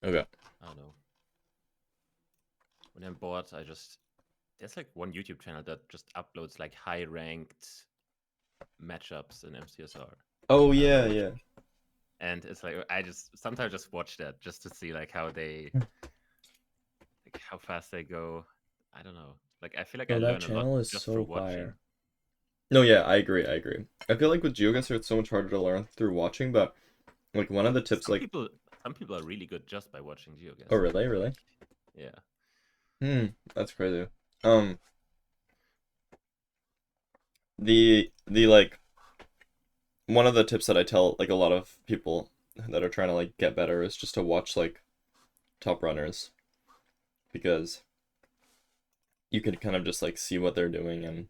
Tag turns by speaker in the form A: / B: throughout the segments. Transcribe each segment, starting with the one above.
A: Okay.
B: I don't know. When I'm bored, there's like one YouTube channel that just uploads like high ranked matchups in MCSR.
A: Oh
B: I don't know
A: yeah,
B: which.
A: yeah.
B: And it's like I just sometimes just watch that just to see like how how fast they go. I don't know. Like I feel like I
A: No, that
B: learn a lot
A: channel is
B: just through
A: so
B: watching.
A: fire. No, yeah, I agree. I feel like with geoguesser, it's so much harder to learn through watching, but like one of the tips,
B: Some
A: like,
B: people some people are really good just by watching
A: oh
B: geoguessr.
A: really, really?
B: Like, yeah.
A: That's crazy. The like one of the tips that I tell like a lot of people that are trying to like get better is just to watch like top runners because you can kind of just like see what they're doing and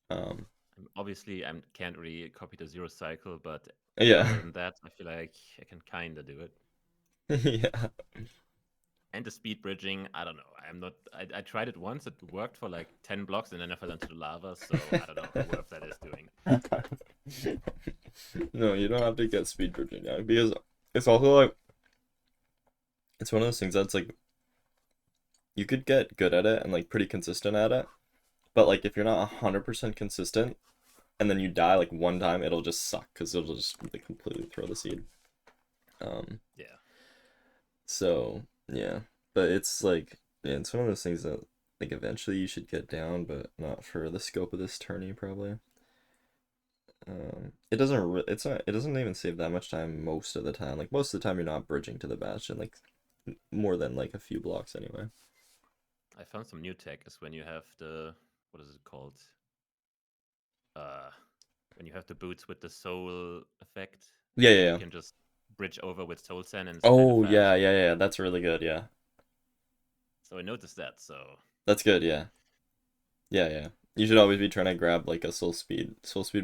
A: um
B: Obviously, I can't really copy the zero cycle, but other
A: yeah.
B: than that, I feel like I can kind of do it.
A: Yeah.
B: And the speed bridging, I don't know. I'm not. I tried it once. It worked for like 10 blocks, and then I fell into the lava. So I don't know how worth that is doing.
A: No, you don't have to get speed bridging down because it's also like it's one of those things that's like you could get good at it and like pretty consistent at it, but like if you're not 100% consistent and then you die like one time, it'll just suck because it'll just like completely throw the seed.
B: Yeah.
A: So yeah, but it's like yeah, it's one of those things that like eventually you should get down, but not for the scope of this tourney probably. It doesn't it's not it doesn't even save that much time most of the time. Like most of the time you're not bridging to the bastion like more than like a few blocks anyway.
B: I found some new tech is when you have the what is it called? Uh, when you have the boots with the soul effect,
A: Yeah, yeah,
B: and you
A: yeah.
B: can just bridge over with soul sand, and it's kind of
A: Oh
B: fast.
A: yeah, yeah, yeah. That's really good. Yeah,
B: So I noticed that. So
A: that's good. Yeah, yeah, yeah. You should always be trying to grab like a soul speed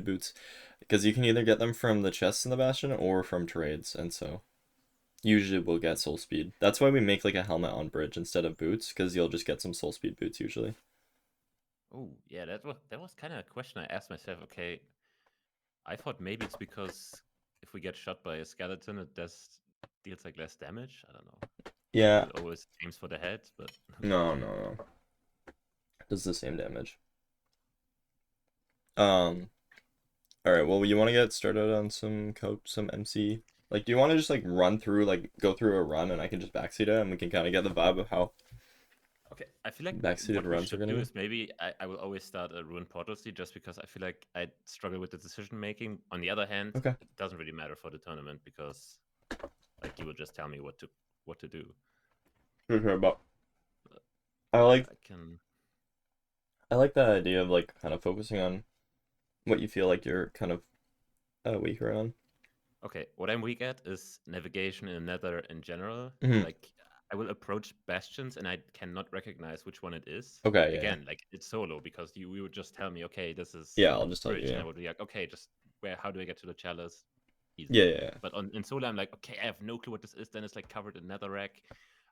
A: boots, because you can either get them from the chests in the bastion or from trades, and so usually we'll get soul speed. That's why we make like a helmet on bridge instead of boots, because you'll just get some soul speed boots usually.
B: oh yeah, that was kind of a question I asked myself. Okay, I thought maybe it's because if we get shot by a skeleton, it deals like less damage. I don't know.
A: Yeah.
B: It always aims for the head, but
A: No, no, no. Does the same damage. Um. All right. Well, you want to get started on some some MC. Like, do you want to just like run through like go through a run and I can just backseat it and we can kind of get the vibe of how
B: okay. I feel like
A: backseated
B: what we
A: runs are
B: should
A: gonna
B: do
A: be?
B: is maybe I will always start a ruined portal seed just because I feel like I struggle with the decision making. On the other hand,
A: Okay.
B: it doesn't really matter for the tournament because like you will just tell me what to do.
A: For sure, but
B: But
A: I like
B: I can.
A: I like that idea of like kind of focusing on what you feel like you're kind of weaker on.
B: Okay, what I'm weak at is navigation in Nether in general.
A: Hmm.
B: Like, I will approach bastions and I cannot recognize which one it is.
A: Okay. Yeah.
B: Again, like it's solo because you would just tell me, okay, this is
A: Yeah. I'll just tell you.
B: bridge, and
A: Yeah.
B: I would be like, okay, just where? How do I get to the chalice? Easy.
A: Yeah. Yeah.
B: But in solo, I'm like, okay, I have no clue what this is. Then it's like covered in netherrack.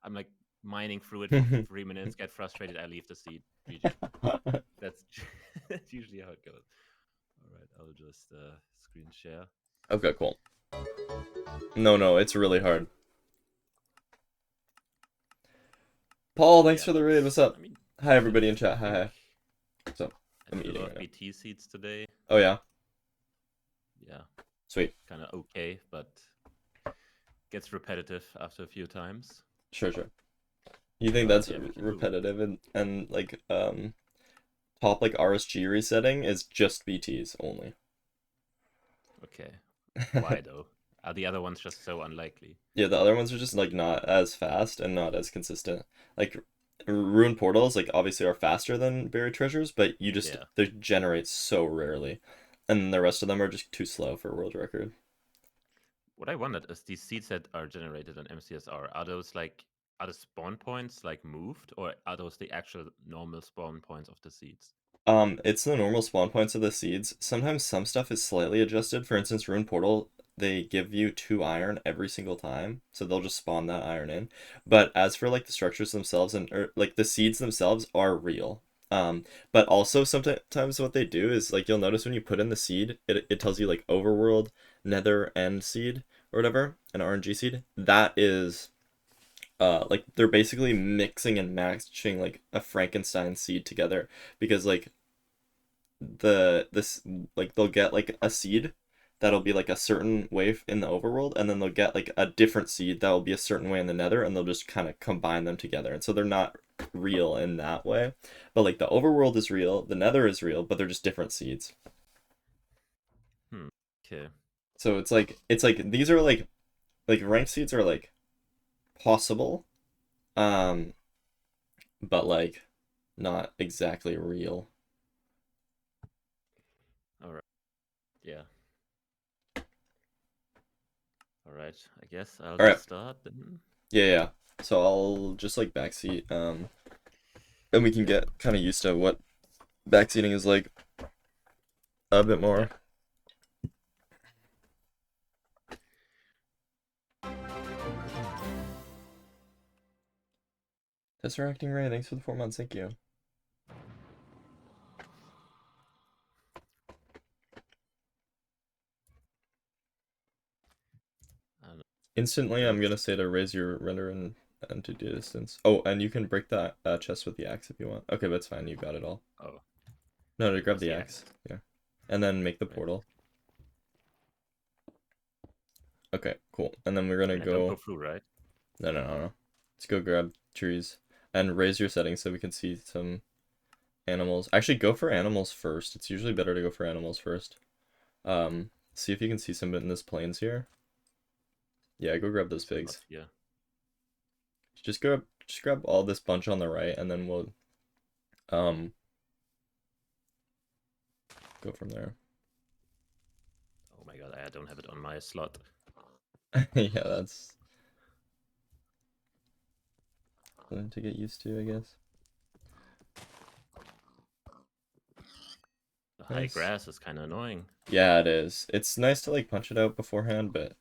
B: I'm like mining through it for
A: Yeah.
B: 3 minutes, get frustrated, I leave the seat. GG. That's that's usually how it goes. All right, I'll just screen share.
A: Okay. Cool. No. No. It's really hard. Paul, thanks
B: Yeah,
A: for the
B: but
A: raid. What's up?
B: I mean,
A: Hi
B: I
A: everybody in chat. Hi.
B: think
A: Hi. What's up?
B: I
A: I'm
B: did a
A: eating
B: lot
A: right
B: of
A: now.
B: BT seeds today.
A: Oh yeah.
B: Yeah,
A: Sweet.
B: kind of okay, but gets repetitive after a few times.
A: Sure. Sure. You think
B: But
A: that's
B: yeah, we can move.
A: repetitive and like top like RSG resetting is just BTs only.
B: Okay, why though? Are the other ones just so unlikely?
A: Yeah, the other ones are just like not as fast and not as consistent. Like Rune Portals, like obviously are faster than Buried Treasures, but you just
B: Yeah.
A: they generate so rarely, and the rest of them are just too slow for world record.
B: What I wondered is these seeds that are generated on MCSR, are the spawn points like moved, or are those the actual normal spawn points of the seeds?
A: It's the normal spawn points of the seeds. Sometimes some stuff is slightly adjusted. For instance, Rune Portal, they give you 2 iron every single time, so they'll just spawn that iron in. But as for like the structures themselves or like the seeds themselves are real. But also sometimes what they do is like you'll notice when you put in the seed, it tells you like overworld, nether, end seed or whatever, an RNG seed. That is like they're basically mixing and matching like a Frankenstein seed together because like this like they'll get like a seed that'll be like a certain way in the overworld, and then they'll get like a different seed that will be a certain way in the nether, and they'll just kind of combine them together. And so they're not real in that way, but like the overworld is real, the nether is real, but they're just different seeds.
B: Okay.
A: So it's like these are like ranked seeds are like possible, um but like not exactly real.
B: All right. Yeah. All right. I guess I'll
A: All right.
B: just start then.
A: Yeah. So I'll just like backseat, and we can get kind of used to what backseating is like a bit more. Tesseracting Ray, thanks for the 4 months, thank you. Instantly, I'm gonna say to raise your render and to distance. Oh, and you can break that chest with the axe if you want. Okay, that's fine. You got it all.
B: Oh.
A: No, to grab
B: What's
A: the
B: the
A: axe. Yeah, and then make the portal. Okay, cool. And then we're gonna
B: I don't
A: go.
B: go through, right?
A: No. Let's go grab trees and raise your settings so we can see some animals. Actually, go for animals first. It's usually better to go for animals first. See if you can see some in this plains here. Yeah, go grab those pigs.
B: Yeah.
A: Just grab all this bunch on the right, and then we'll go from there.
B: Oh my god, I don't have it on my slot.
A: Yeah, that's something to get used to, I guess.
B: The high grass is kind of annoying.
A: Yeah, it is. It's nice to like punch it out beforehand, but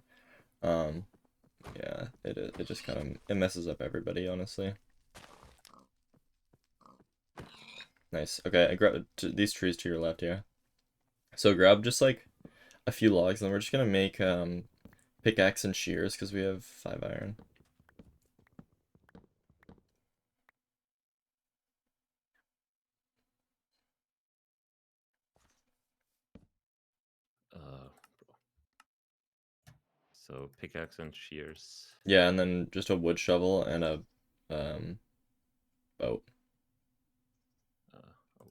A: yeah, it just kind of it messes up everybody, honestly. Nice. Okay, I grabbed these trees to your left, yeah. So grab just like a few logs, and we're just gonna make pickaxe and shears because we have 5 iron.
B: So pickaxe and shears.
A: Yeah, and then just a wood shovel and a boat.
B: Oh.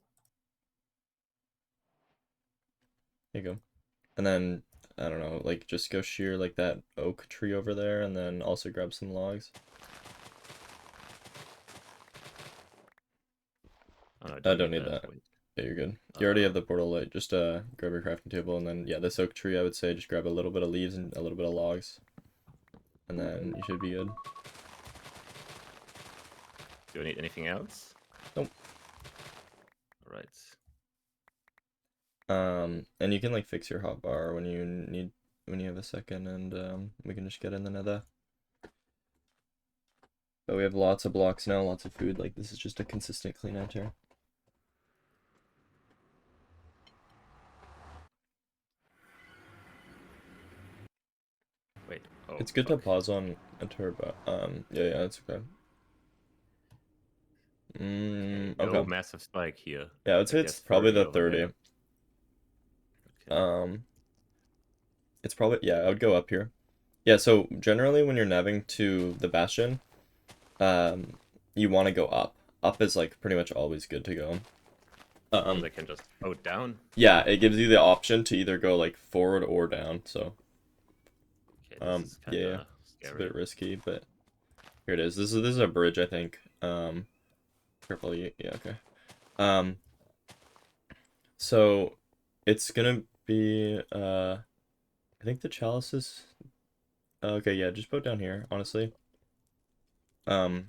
A: There you go. And then I don't know, like just go shear like that oak tree over there, and then also grab some logs.
B: Oh, no,
A: I don't need that.
B: Wait.
A: Yeah, you're good. You already have the portal light. Just grab your crafting table, and then yeah, this oak tree I would say just grab a little bit of leaves and a little bit of logs, and then you should be good.
B: Do I need anything else?
A: Nope.
B: All right.
A: And you can like fix your hotbar when you have a second, and we can just get in the nether. But we have lots of blocks now, lots of food. Like this is just a consistent clean out here.
B: Wait. Oh,
A: It's good to pause on enter, but yeah, it's okay.
B: No
A: Okay.
B: massive spike here.
A: Yeah, I would say it's probably the 30.
B: Okay.
A: It's probably, yeah, I would go up here. Yeah, so generally when you're navving to the bastion, you want to go up. Up is like pretty much always good to go.
B: They can just vote down.
A: Yeah, it gives you the option to either go like forward or down. So,
B: Okay, this is
A: yeah,
B: scary.
A: it's a bit risky, but here it is. This is a bridge, I think. Careful, yeah, okay. So it's gonna be I think the chalice is okay. Yeah, just put down here, honestly. And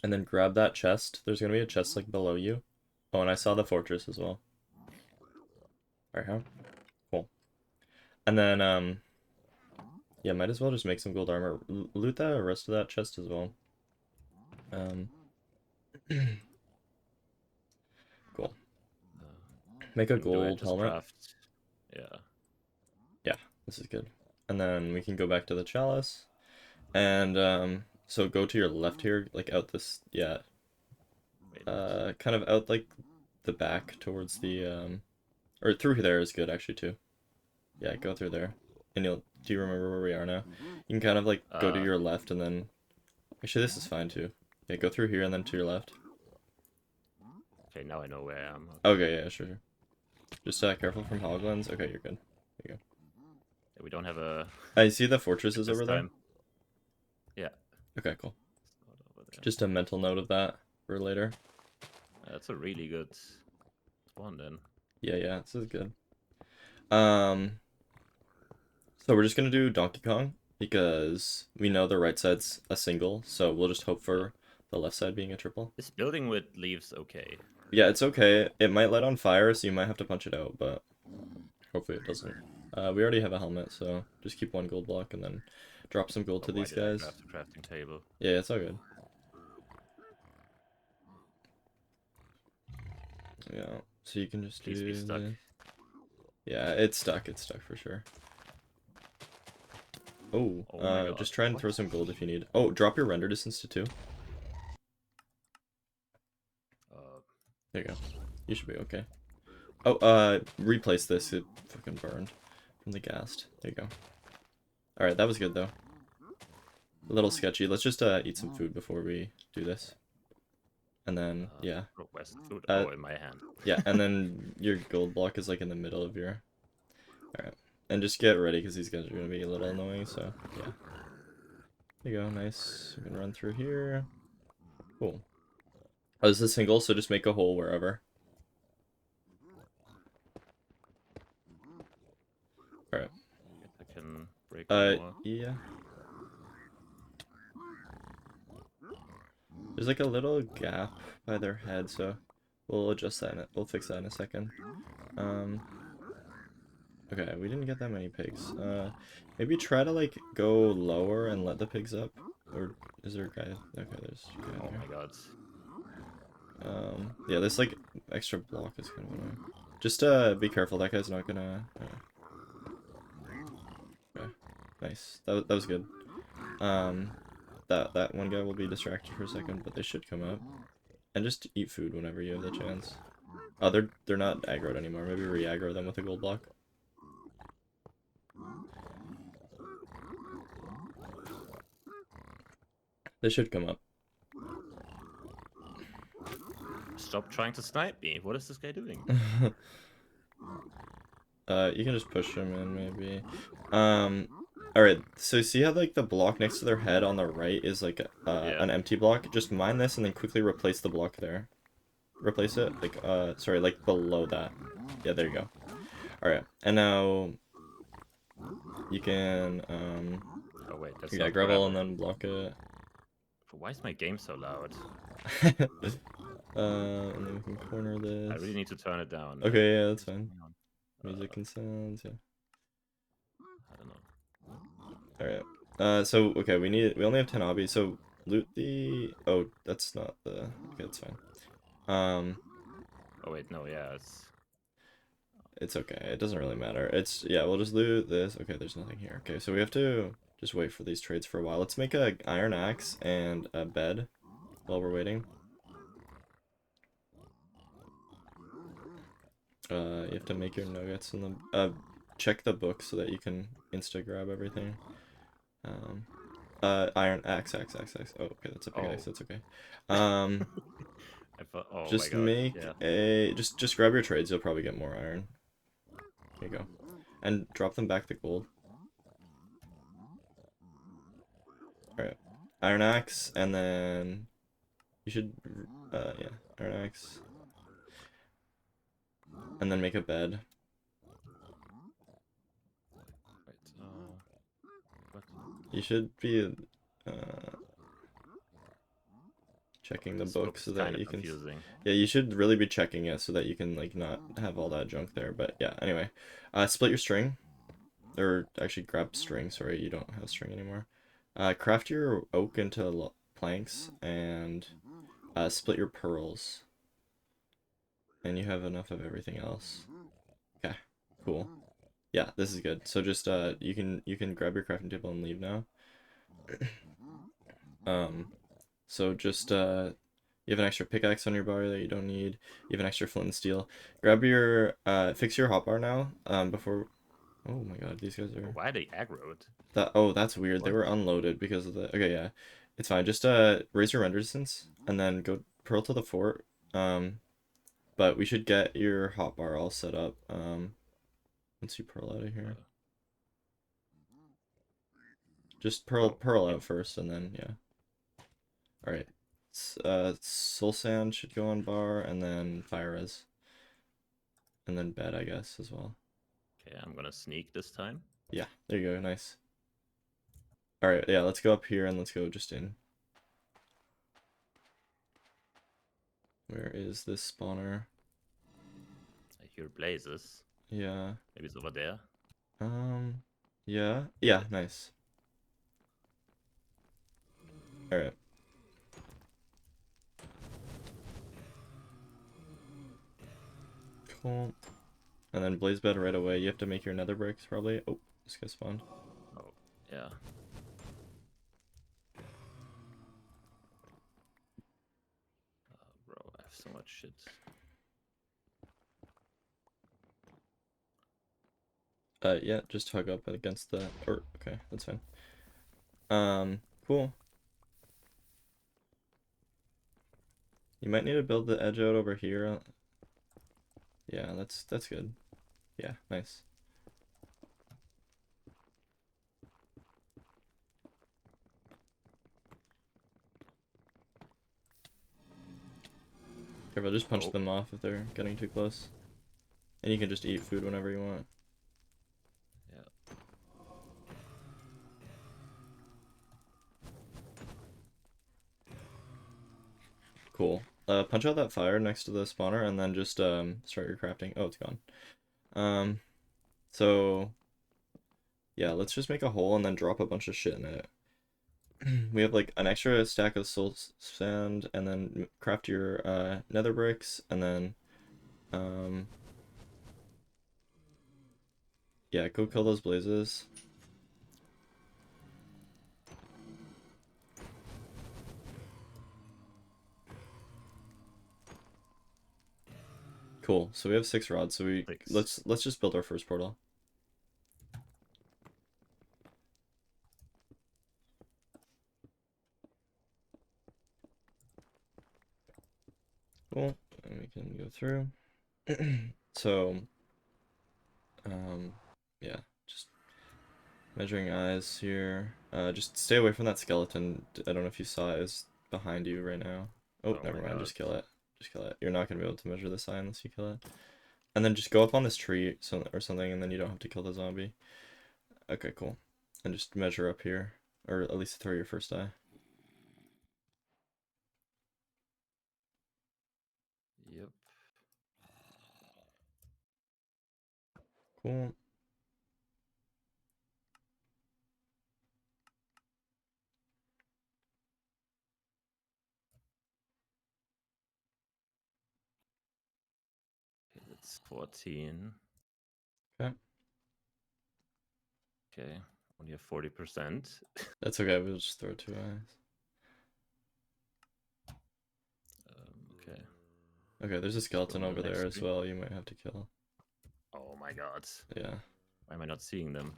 A: then grab that chest. There's gonna be a chest like below you. Oh, and I saw the fortress as well. Alright, huh? Cool. And then, yeah, might as well just make some gold armor. Loot the rest of that chest as well. Cool. Make a
B: And do I
A: gold
B: just
A: helmet.
B: craft? Yeah.
A: Yeah, this is good. And then we can go back to the chalice. And, so go to your left here, like out this, yeah.
B: Wait.
A: Kind of out, like, the back towards the, or through there is good, actually, too. Yeah, go through there. And do you remember where we are now? You can kind of, like, go to your left and then, actually, this is fine, too. Yeah, go through here and then to your left.
B: Okay, now I know where I am.
A: Okay, yeah, sure. Just, careful from hoglins. Okay, you're good. There you go.
B: Yeah, we don't have a...
A: I see the fortresses
B: this
A: over
B: time.
A: there?
B: Yeah.
A: Okay, cool.
B: It's not over there.
A: Just a mental note of that for later.
B: That's a really good spawn then.
A: Yeah, this is good. So we're just gonna do Donkey Kong because we know the right side's a single, so we'll just hope for the left side being a triple.
B: This building with leaves okay.
A: Yeah, it's okay. It might light on fire, so you might have to punch it out, but hopefully it doesn't. We already have a helmet, so just keep one gold block and then drop some gold to these guys.
B: Why did I craft a crafting table?
A: Yeah, it's all good. Yeah, so you can just
B: Please be stuck.
A: Yeah, it's stuck for sure. Oh, just try and throw some gold if you need. Oh, drop your render distance to 2. There you go. You should be okay. Oh, replace this. It fucking burned from the ghast. There you go. Alright, that was good though. A little sketchy. Let's just eat some food before we do this. And then, yeah.
B: Where's the food? Oh, in my hand.
A: Yeah, and then your gold block is like in the middle of your... Alright. And just get ready because these guys are going to be a little annoying, so yeah. There you go, nice. We can run through here. Cool. Oh, this is a single, so just make a hole wherever. Alright.
B: I can break more.
A: Yeah. There's like a little gap by their head, so we'll adjust that. We'll fix that in a second. Okay, we didn't get that many pigs. Maybe try to like go lower and let the pigs up. Or is there a guy? Okay, there's a guy
B: Oh
A: there.
B: my god.
A: Yeah, this like extra block is kind of annoying. Just be careful. That guy's not gonna. Okay, nice. That was good. That one guy will be distracted for a second, but they should come up. And just eat food whenever you have the chance. Oh, they're not aggroed anymore. Maybe re-aggro them with a gold block. They should come up.
B: Stop trying to snipe me. What is this guy doing?
A: You can just push them in, maybe. Alright, so see how, like, the block next to their head on the right is, like, an empty block? Just mine this and then quickly replace the block there. Replace it? Like, sorry, like, below that. Yeah, there you go. Alright, and now... You can,
B: Oh wait, that's
A: yeah,
B: not
A: gravel and then block it.
B: Why is my game so loud?
A: And then we can corner this.
B: I really need to turn it down.
A: Okay, yeah, that's fine. Music and sounds, yeah.
B: I don't know.
A: Alright. So, okay, we only have 10 obbies, so loot the... Oh, that's not the... Okay, that's fine.
B: Oh wait, no, yeah,
A: It's okay, it doesn't really matter. It's... Yeah, we'll just loot this. Okay, there's nothing here. Okay, so we have to just wait for these trades for a while. Let's make a iron axe and a bed while we're waiting. You have to make your nuggets and the... check the book so that you can insta-grab everything. Iron axe. Oh, okay, that's a big axe, that's okay.
B: I thought, oh
A: Just
B: my God,
A: make a... Just grab your trades, you'll probably get more iron. There you go. And drop them back the gold. Alright. Iron axe, and then... You should... yeah. Iron axe. And then make a bed. You should be checking the book so that you can... Yeah, you should really be checking it so that you can, like, not have all that junk there. But yeah, anyway. Split your string. or actually grab string. Sorry, you don't have string anymore. Craft your oak into planks and split your pearls. And you have enough of everything else. Okay, cool. Yeah, this is good. So just you can grab your crafting table and leave now. So just you have an extra pickaxe on your bar that you don't need. You have an extra flint and steel. Grab your fix your hotbar now. Before. Oh my god, these guys are.
B: Why are they aggroed?
A: That's weird. They
B: What?
A: were unloaded because of the. Okay, yeah, it's fine. Just raise your render distance and then go pearl to the fort. But we should get your hotbar all set up. Once you pearl out of here. Just pearl
B: yeah.
A: out first, and then yeah. All right. Soul sand should go on bar, and then fire res, and then bed, I guess, as well.
B: Okay, I'm gonna sneak this time.
A: Yeah, there you go. Nice. All right, yeah. Let's go up here and let's go just in. Where is this spawner?
B: I hear blazes.
A: Yeah.
B: Maybe it's over there.
A: Yeah. Yeah. Nice. All right. Cool. And then blaze bed right away. You have to make your nether bricks probably. Oh, this guy spawned.
B: Oh, yeah. Bro, I have so much shit.
A: Yeah, just hug up against the. Or okay, that's fine. Cool. You might need to build the edge out over here. Yeah, that's good. Yeah, nice. Careful, just punch them off if they're getting too close. And you can just eat food whenever you want.
B: Yeah.
A: Cool. Punch out that fire next to the spawner and then just start your crafting. Oh, it's gone. So yeah, let's just make a hole and then drop a bunch of shit in it. We have like an extra stack of soul sand, and then craft your nether bricks, and then yeah, go kill those blazes. Cool. So we have 6 rods. So let's just build our first portal. Cool. And we can go through. So yeah, just measuring eyes here. Just stay away from that skeleton. I don't know if you saw it, is behind you right now. Oh, never mind. Just kill it. Just kill it. You're not gonna be able to measure this eye unless you kill it. And then just go up on this tree or something, and then you don't have to kill the zombie. Okay, cool. And just measure up here, or at least throw your first eye.
B: Yep.
A: Cool.
B: It's 14.
A: Okay.
B: Okay. Only have 40%.
A: That's okay. We'll just throw 2 eyes.
B: Okay.
A: Okay, there's a skeleton
B: Go on the
A: over there
B: next
A: as
B: tree.
A: well. You might have to kill.
B: Oh my god.
A: Yeah.
B: Why am I not seeing them?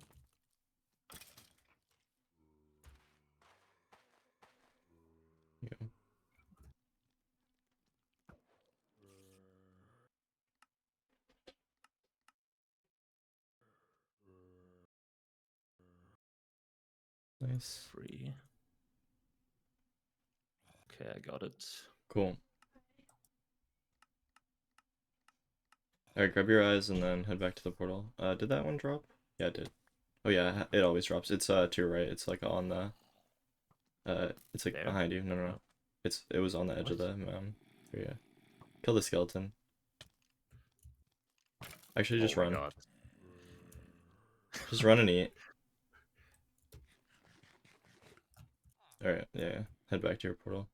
A: Yeah. Nice.
B: 3. Okay, I got it.
A: Cool. Alright, grab your eyes and then head back to the portal. Did that one drop? Yeah, it did. Oh yeah, it always drops. It's to your right. It's like on the it's like
B: There?
A: behind you. No, no, no.
B: Oh.
A: It was on the edge of the mountain. Here, yeah. Kill the skeleton. Actually, just
B: Oh my
A: run.
B: god.
A: Just run and eat. Alright, yeah. Head back to your portal.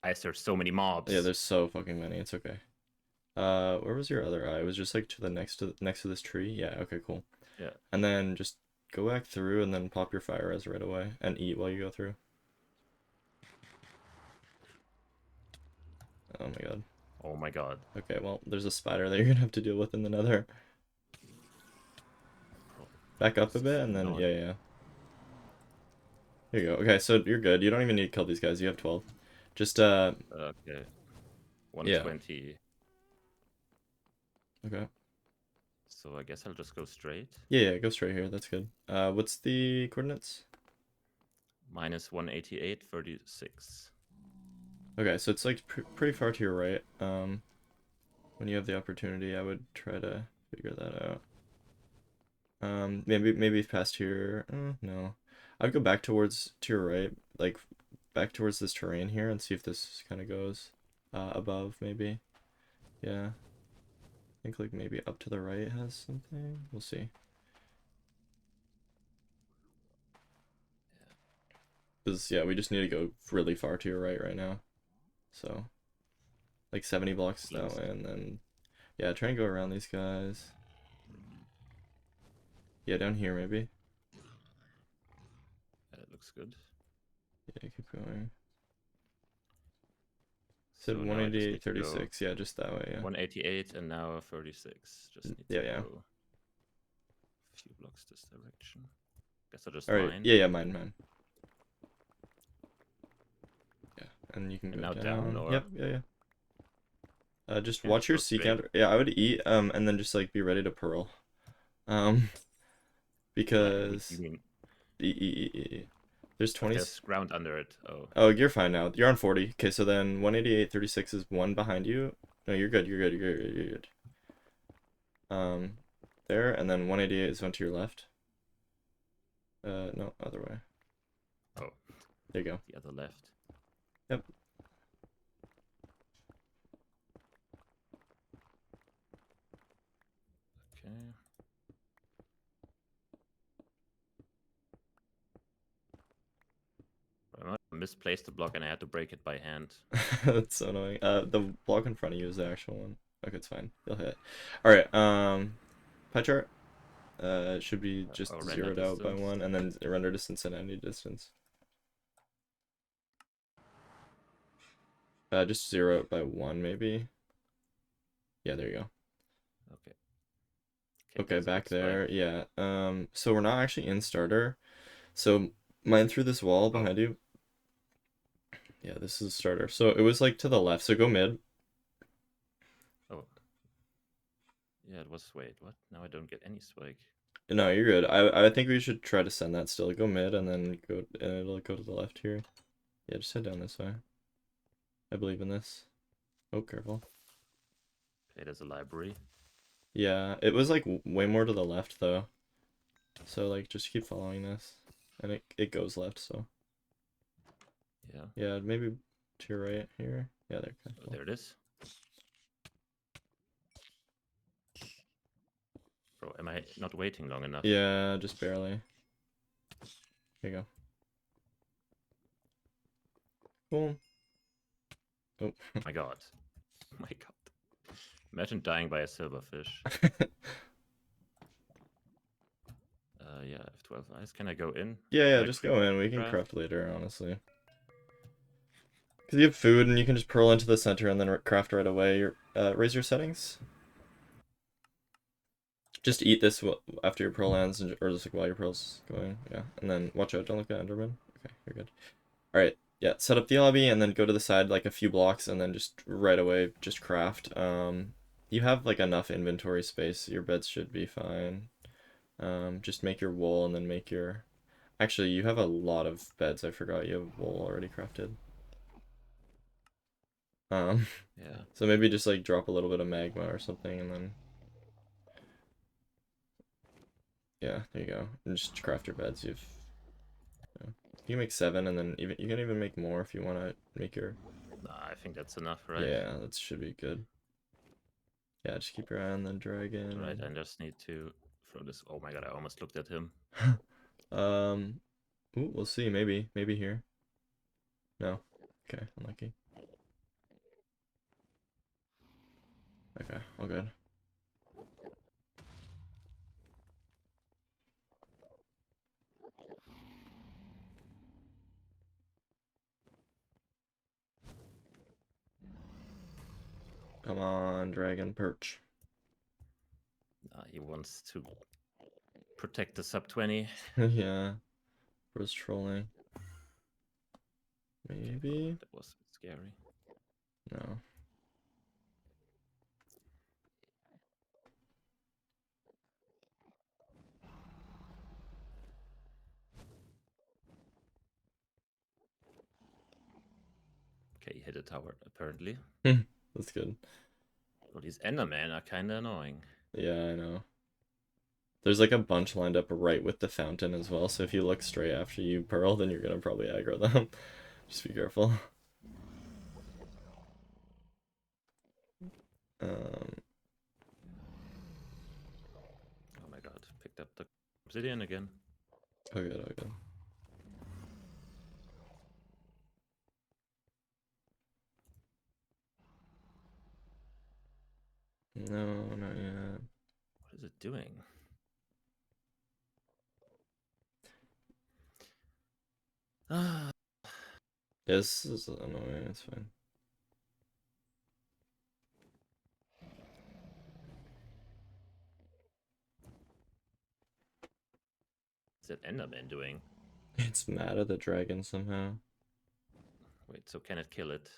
B: There's so many mobs.
A: Yeah, there's so fucking many. It's okay. Where was your other eye? It was just like to the next to this tree. Yeah, okay, cool.
B: Yeah.
A: And then just go back through and then pop your fire res right away and eat while you go through. Oh my god.
B: Oh my god.
A: Okay, well, there's a spider that you're gonna have to deal with in the nether. Back up a bit and then yeah. Here you go. Okay, so you're good. You don't even need to kill these guys. You have 12. Just
B: Okay. 120.
A: Yeah. Okay.
B: So I guess I'll just go straight.
A: Yeah, go straight here. That's good. What's the coordinates?
B: Minus 188, 36.
A: Okay, so it's like pretty far to your right. When you have the opportunity, I would try to figure that out. Maybe past here. No, I'd go back to your right, like back towards this terrain here, and see if this kind of goes above, maybe. Yeah, I think like maybe up to the right has something. We'll see. Because yeah, we just need to go really far to your right now. So like 70 blocks that way, and then yeah, try and go around these guys. Yeah, down here maybe.
B: That looks good.
A: Yeah, keep going.
B: So
A: Said 188, 36. Yeah, just that way. Yeah.
B: 188 and now 36. Just need to go a few blocks this direction. Guess I'll just mine.
A: Yeah, mine. Yeah, and you can go down.
B: or...
A: Yep, yeah. Just watch your C counter. Yeah, I would eat and then just like be ready to pearl. Because
B: you mean...
A: There's 20.
B: There's ground under it.
A: Oh, you're fine now. You're on 40. Okay, so then 188, 36 is one behind you. No, you're good. You're good. There, and then 188 is one to your left. No, other way.
B: Oh.
A: There you go.
B: The other left.
A: Yep.
B: Okay. I misplaced the block and I had to break it by hand.
A: That's so annoying. The block in front of you is the actual one. Okay, it's fine. You'll hit. Alright, pie chart. It should be just zeroed out by 1, and then render distance and any distance. Just 0 it by 1, maybe. Yeah, there you go. Okay, back there. Yeah. So we're not actually in starter. So mine through this wall behind you. Yeah, this is starter. So it was like to the left. So go mid.
B: Oh. Yeah, it was. Wait, what? Now I don't get any spike.
A: No, you're good. I think we should try to send that still. Go mid and then go, and it'll go to the left here. Yeah, just head down this way. I believe in this. Oh, careful.
B: Okay, there's a library.
A: Yeah, it was like way more to the left though. So like just keep following this. And it goes left, so.
B: Yeah.
A: Yeah, maybe to your right here. Yeah, there. Okay, cool.
B: There it is. Bro, am I not waiting long enough?
A: Yeah, just barely. Here you go. Cool. Oh.
B: My god. My god. Imagine dying by a silverfish. Yeah, I have 12 eyes. Can I go in?
A: Yeah, just go in. We can craft later, honestly. Because you have food and you can just pearl into the center and then craft right away. Raise your settings. Just eat this after your pearl lands, or just like while your pearl's going. Yeah, and then watch out. Don't look at Enderman. Okay, you're good. Alright, yeah, set up the lobby and then go to the side like a few blocks and then just right away just craft. You have like enough inventory space. Your beds should be fine. Just make your wool and then make your... Actually, you have a lot of beds. I forgot you have wool already crafted.
B: Yeah.
A: So maybe just like drop a little bit of magma or something and then... Yeah, there you go. And just craft your beds. You can make 7 and then you can even make more if you want to make your...
B: Nah, I think that's enough, right?
A: Yeah, that should be good. Yeah, just keep your eye on the dragon.
B: Right, I just need to throw this. Oh my god, I almost looked at him.
A: Ooh, we'll see. Maybe here. No. Okay, unlucky. Okay, all good. Come on, dragon perch.
B: He wants to protect the sub 20.
A: Yeah. First trolling. Maybe?
B: That was scary.
A: No.
B: Okay, he hit a tower, apparently.
A: That's good.
B: Well, these Endermen are kind of annoying.
A: Yeah, I know. There's like a bunch lined up right with the fountain as well, so if you look straight after you pearl, then you're gonna probably aggro them. Just be careful.
B: Oh my god, picked up the obsidian again.
A: Oh good, oh good. No, not yet.
B: What is it doing? Ah.
A: This is annoying, it's fine.
B: What's that Enderman doing?
A: It's mad at the dragon somehow.
B: Wait, so can it kill it?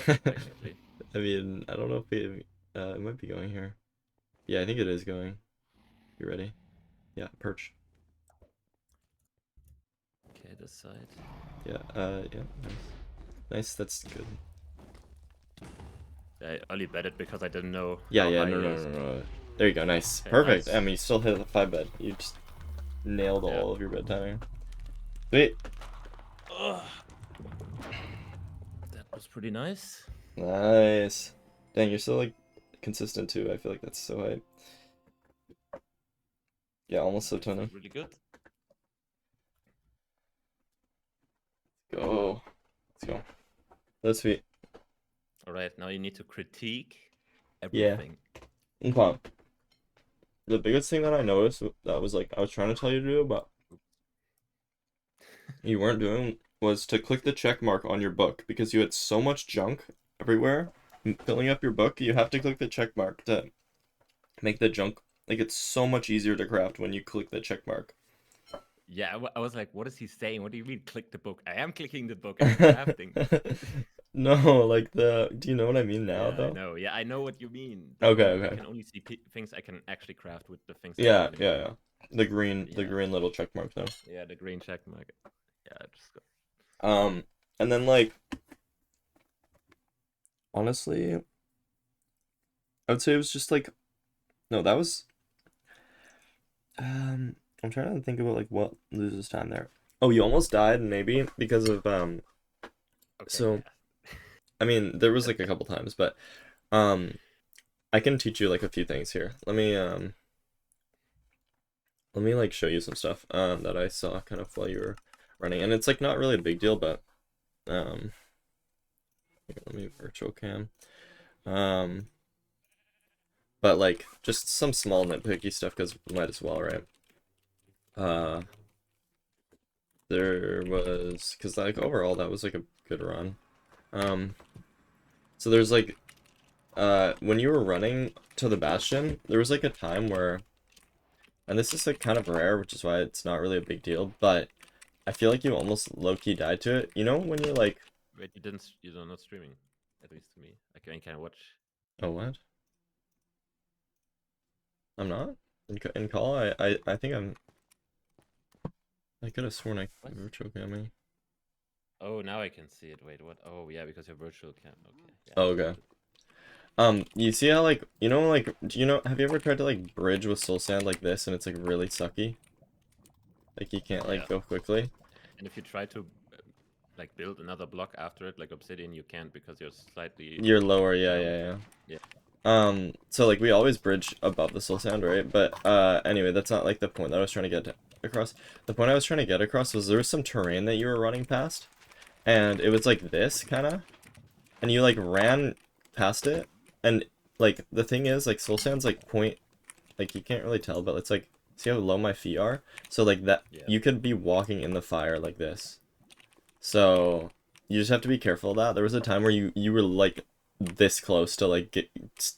A: I
B: Technically.
A: mean, I don't know if it might be going here. Yeah, I think it is going. You ready? Yeah, perch.
B: Okay, this side.
A: Yeah, yeah, nice. Nice, that's good.
B: I only bet it because I didn't know.
A: Yeah,
B: how
A: yeah,
B: high
A: no,
B: it
A: no,
B: is.
A: no, no. There you go, nice.
B: Okay,
A: Perfect.
B: nice.
A: I mean, you still hit the 5 bed. You just nailed all of your bed timing. Sweet.
B: Ugh. That was pretty nice.
A: Nice. Dang, you're still like consistent too. I feel like that's so hype. Yeah, almost so ton of.
B: Really good.
A: Go. Let's go. That's sweet.
B: All right, now you need to critique
A: Yeah.
B: everything.
A: Okay. The biggest thing that I noticed that was like I was trying to tell you to do, but you weren't doing was to click the check mark on your book because you had so much junk everywhere filling up your book. You have to click the check mark to make the junk like it's so much easier to craft when you click the check mark.
B: Yeah, I was like, what is he saying? What do you mean click the book? I am clicking the book. I'm crafting.
A: No, like do you know what I mean now
B: Yeah,
A: though?
B: I know. Yeah, I know what you mean.
A: Okay,
B: I
A: okay.
B: can only see things I can actually craft with the things.
A: Yeah,
B: I'm
A: yeah, yeah. The green little check mark though.
B: Yeah, the green check mark. Yeah, just go.
A: And then like honestly, I would say it was just like no, that was I'm trying to think about like what loses time there. Oh, you almost died maybe because of
B: Okay,
A: so
B: yeah.
A: I mean there was like a couple times, but I can teach you like a few things here. Let me like show you some stuff that I saw kind of while you were running, and it's like not really a big deal, but here, let me virtual cam but like just some small nitpicky stuff because might as well, right? There was because like overall that was like a good run. So there's like when you were running to the bastion, there was like a time where, and this is like kind of rare, which is why it's not really a big deal, but I feel like you almost low-key died to it. You know when you're like,
B: Wait, you're not streaming, at least to me. I can watch.
A: oh what? I'm not in call. I think I'm. I could have sworn I
B: What?
A: virtual camming.
B: Oh, now I can see it. Wait, what? Oh, yeah, because you're virtual cam. Okay. Yeah,
A: Oh, okay. You see how like you know like do you know have you ever tried to like bridge with soul sand like this and it's like really sucky? Like you can't like go quickly.
B: And if you try to like build another block after it, like obsidian, you can't because you're slightly.
A: You're lower, yeah,
B: down.
A: yeah, yeah.
B: Yeah.
A: So like we always bridge above the soul sand, right? But anyway, that's not like the point that I was trying to get across. The point I was trying to get across was there was some terrain that you were running past, and it was like this kind of, and you like ran past it, and like the thing is like soul sand's like point, like you can't really tell, but it's like see how low my feet are? So like that
B: Yeah.
A: you could be walking in the fire like this. So you just have to be careful of that. There was a time where you were like this close to like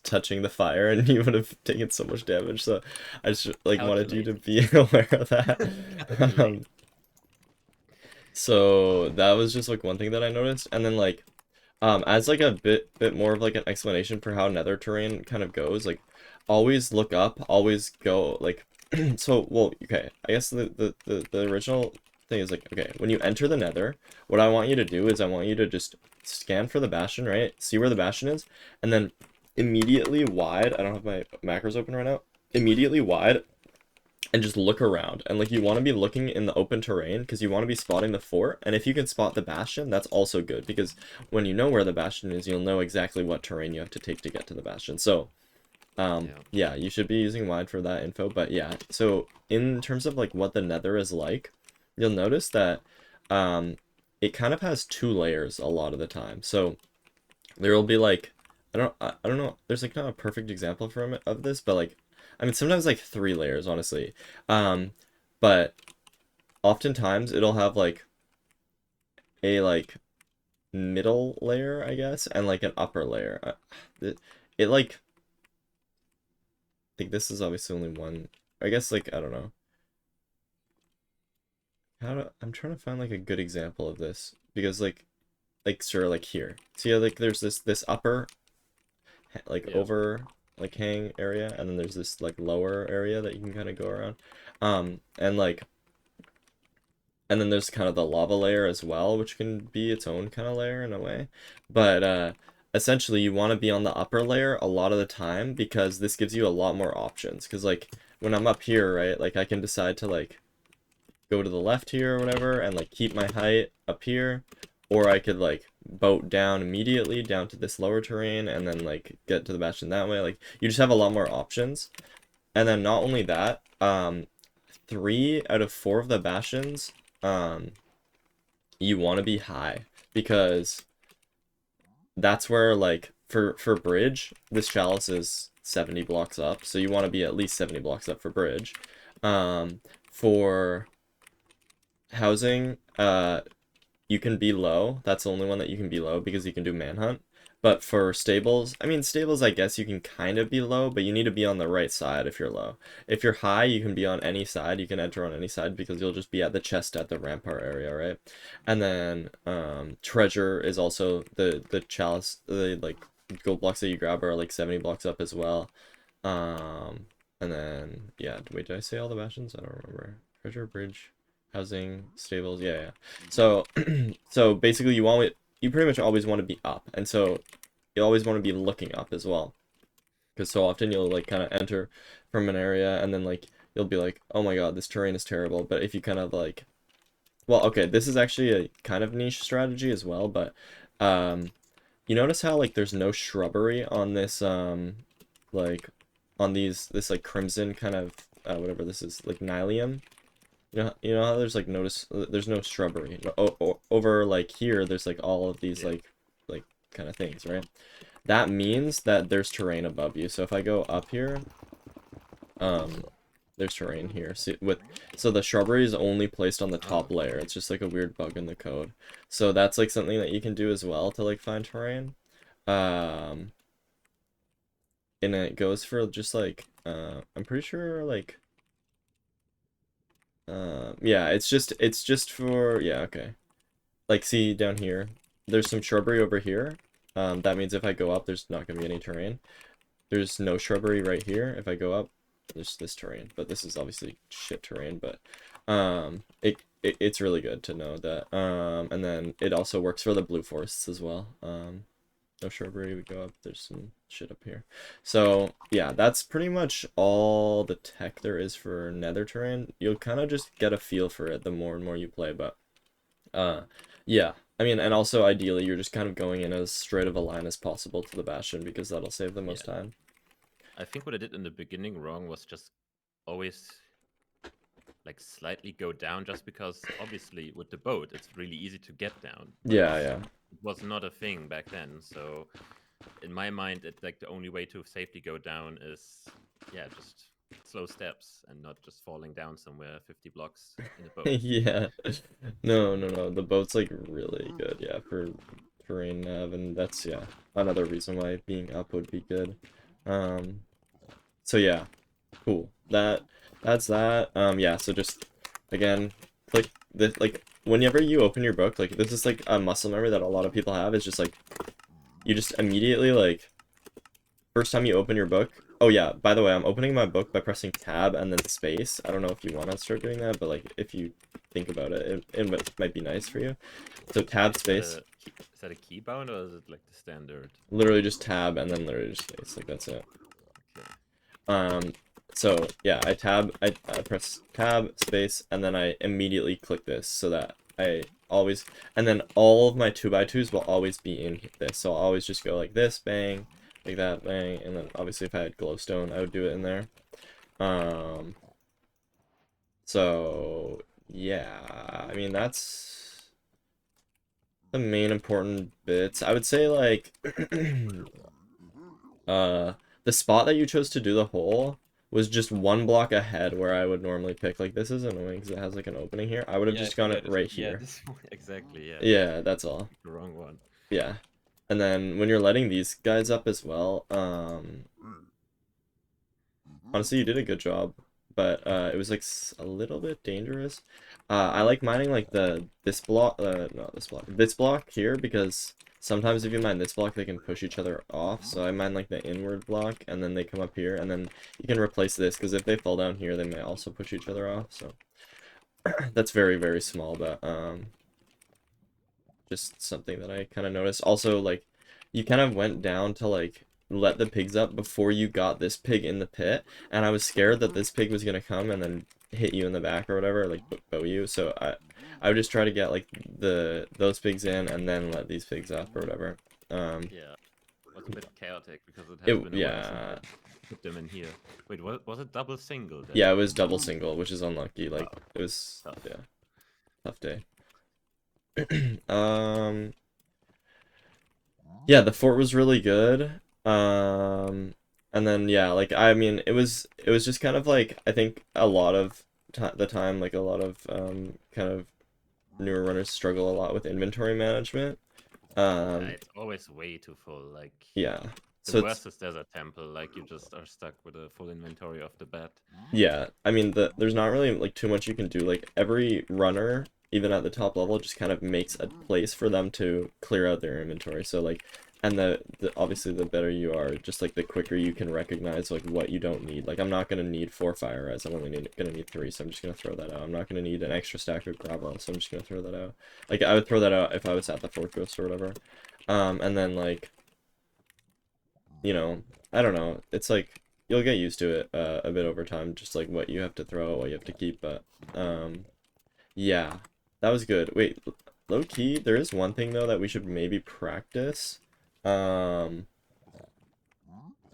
A: touching the fire and you would have taken so much damage. So I just like wanted you to
B: Calculated.
A: be aware of that.
B: Okay.
A: Um, so that was just like one thing that I noticed. And then like as like a bit more of like an explanation for how nether terrain kind of goes, like always look up, always go like so well, okay. I guess the original thing is like, okay, when you enter the nether, what I want you to do is I want you to just scan for the bastion, right? See where the bastion is, and then immediately wide, I don't have my macros open right now. Immediately wide and just look around. And like you want to be looking in the open terrain because you want to be spotting the fort. And if you can spot the bastion, that's also good because when you know where the bastion is, you'll know exactly what terrain you have to take to get to the bastion. So
B: Yeah.
A: yeah, you should be using wide for that info. But yeah, so in terms of like what the nether is like, you'll notice that it kind of has two layers a lot of the time. So there will be like I don't know, there's like not a perfect example from it of this, but like I mean sometimes like three layers honestly. But oftentimes it'll have like a like middle layer, I guess, and like an upper layer. It like I think this is obviously only one. I guess like I don't know. I'm trying to find like a good example of this because like sure like here. See how like there's this upper like
B: Yeah.
A: over like hang area and then there's this like lower area that you can kind of go around. And like and then there's kind of the lava layer as well, which can be its own kind of layer in a way. But essentially you want to be on the upper layer a lot of the time because this gives you a lot more options. Because like when I'm up here, right, like I can decide to like go to the left here or whatever and like keep my height up here, or I could like boat down immediately down to this lower terrain and then like get to the bastion that way. Like you just have a lot more options. And then not only that, 3 out of 4 of the bastions, you want to be high because that's where like for bridge, this chalice is 70 blocks up, so you want to be at least 70 blocks up for bridge. For housing, you can be low. That's the only one that you can be low because you can do manhunt. But for stables, I mean, stables, I guess you can kind of be low, but you need to be on the right side if you're low. If you're high, you can be on any side. You can enter on any side because you'll just be at the chest at the rampart area, right? And then treasure is also the chalice, the like gold blocks that you grab are like 70 blocks up as well. And then yeah, wait, did I say all the bastions? I don't remember. Treasure, bridge, housing, stables, yeah. So so basically you pretty much always want to be up, and so you always want to be looking up as well, because so often you'll like kind of enter from an area and then like you'll be like, oh my god, this terrain is terrible. But if you kind of like, well, okay, this is actually a kind of niche strategy as well, but um you notice how like there's no shrubbery on this like on this like crimson kind of whatever this is, like nylium. You know how there's like notice there's no shrubbery over like here. There's like all of these
B: Yeah.
A: like kind of things, right? That means that there's terrain above you. So if I go up here, um, there's terrain here. So the shrubbery is only placed on the top
B: Oh,
A: layer. It's just like a weird bug in the code. So that's like something that you can do as well to like find terrain. Um, and it goes for just like I'm pretty sure like. Yeah, it's just for yeah, okay. Like see down here, there's some shrubbery over here. That means if I go up, there's not gonna be any terrain. There's no shrubbery right here. If I go up, there's this terrain, but this is obviously shit terrain, but it's really good to know that. And then it also works for the blue forests as well. No shrubbery, we go up, there's some shit up here. So yeah, that's pretty much all the tech there is for nether terrain. You'll kind of just get a feel for it the more and more you play, but yeah, I mean, and also ideally you're just kind of going in as straight of a line as possible to the bastion because that'll save the most
B: yeah.
A: time.
B: I think what I did in the beginning wrong was just always like slightly go down, just because obviously with the boat it's really easy to get down. But
A: Yeah, yeah.
B: it was not a thing back then. So in my mind, it's like the only way to safely go down is just slow steps and not just falling down somewhere 50 blocks in a boat.
A: Yeah. No, no, no. The boat's like really good, yeah, for terrain nav, and that's another reason why being up would be good. So yeah, cool. That's that. Yeah, so just again, click this, like whenever you open your book, like this is like a muscle memory that a lot of people have, is just like you just immediately like first time you open your book. Oh yeah, by the way, I'm opening my book by pressing tab and then space. I don't know if you want to start doing that, but like if you think about it, it might be nice for you. So tab space.
B: Is that a keybound or is it like the standard?
A: Literally just tab and then literally just space. Like that's it.
B: Okay.
A: So yeah, I press tab space and then I immediately click this so that I always, and then all of my 2x2s will always be in this. So I'll always just go like this, bang, like that, bang, and then obviously if I had glowstone, I would do it in there. So yeah, I mean that's the main important bits. I would say like the spot that you chose to do the hole was just one block ahead where I would normally pick. Like this is annoying because it has like an opening here. I would have just gone it right here.
B: This one, exactly, yeah.
A: Yeah, that's all.
B: The wrong one.
A: Yeah. And then when you're letting these guys up as well, honestly, you did a good job, but it was like a little bit dangerous. I like mining like this block, this block here, because sometimes if you mine this block, they can push each other off. So I mine like the inward block, and then they come up here, and then you can replace this, because if they fall down here, they may also push each other off. So that's very, very small, but just something that I kind of noticed. Also, like, you kind of went down to like let the pigs up before you got this pig in the pit, and I was scared that this pig was gonna come and then hit you in the back or whatever, like bow you. So I would just try to get like those pigs in and then let these pigs up or whatever.
B: Yeah, it was a bit chaotic because it has been a while since I put them in here. Wait, was it double single then?
A: Yeah, it was double single, which is unlucky. Like it was
B: tough.
A: Yeah, tough day. Yeah, the fort was really good. And then yeah, like I mean, it was just kind of like, I think a lot of the time, like a lot of kind of newer runners struggle a lot with inventory management.
B: Yeah, it's always way too full. Like
A: yeah,
B: the worst is Desert Temple. Like you just are stuck with a full inventory off the bat.
A: Yeah, I mean there's not really like too much you can do. Like every runner, even at the top level, just kind of makes a place for them to clear out their inventory. So like, and the obviously the better you are, just like the quicker you can recognize like what you don't need. Like I'm not gonna need 4 fire res, I'm only gonna need 3, so I'm just gonna throw that out. I'm not gonna need an extra stack of gravel, so I'm just gonna throw that out. Like I would throw that out if I was at the Fort Ghost or whatever. And then like, you know, I don't know, it's like you'll get used to it a bit over time, just like what you have to throw, what you have to keep. But yeah, that was good. Wait, low key, there is one thing though that we should maybe practice. Well,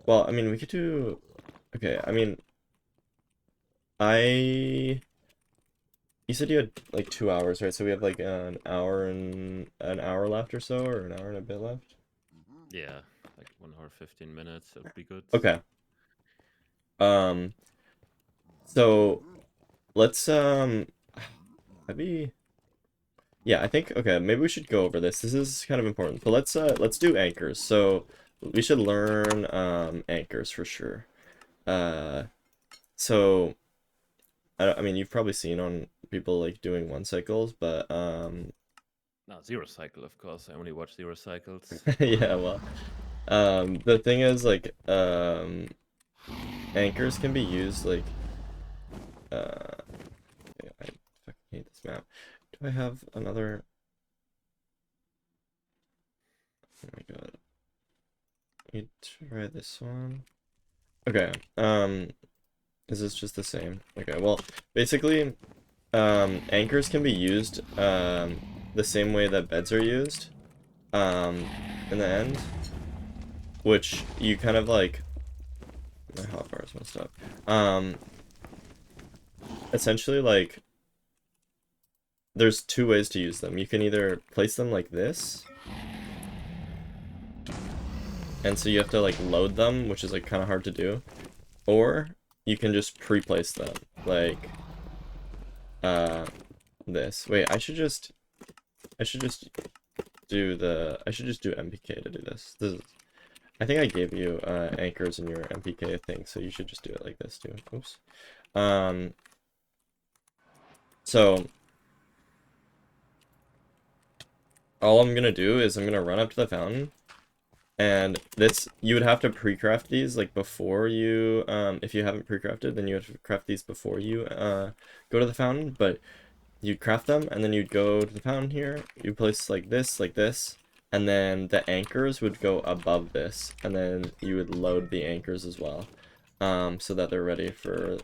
A: I mean, we could do, okay, I mean, you said you had like 2 hours, right? So we have like an hour left or so, or an hour and a bit left?
B: Yeah, like 1 hour 15 minutes, that would be good.
A: Okay. So let's maybe, yeah, I think, okay, maybe we should go over this. This is kind of important. So let's do anchors. So we should learn anchors for sure. So I mean, you've probably seen on people like doing 1 cycles, but
B: No, 0 cycle, of course. I only watch 0 cycles.
A: yeah, well, the thing is like anchors can be used like okay, I fucking hate this map. Do I have another? Oh my god. Let me try this one. Okay, is this just the same? Okay, well, basically, anchors can be used the same way that beds are used in the end, which you kind of like, My hotbar is messed up. Essentially, like, there's two ways to use them. You can either place them like this, and so you have to like load them, which is like kind of hard to do, or you can just pre-place them like this. Wait, I should just do MPK to do this. I think I gave you anchors in your MPK thing, so you should just do it like this too. Oops. So all I'm gonna do is I'm gonna run up to the fountain, and this, you would have to pre-craft these like before you if you haven't pre-crafted, then you have to craft these before you go to the fountain. But you'd craft them, and then you'd go to the fountain here, you place like this, and then the anchors would go above this, and then you would load the anchors as well, so that they're ready for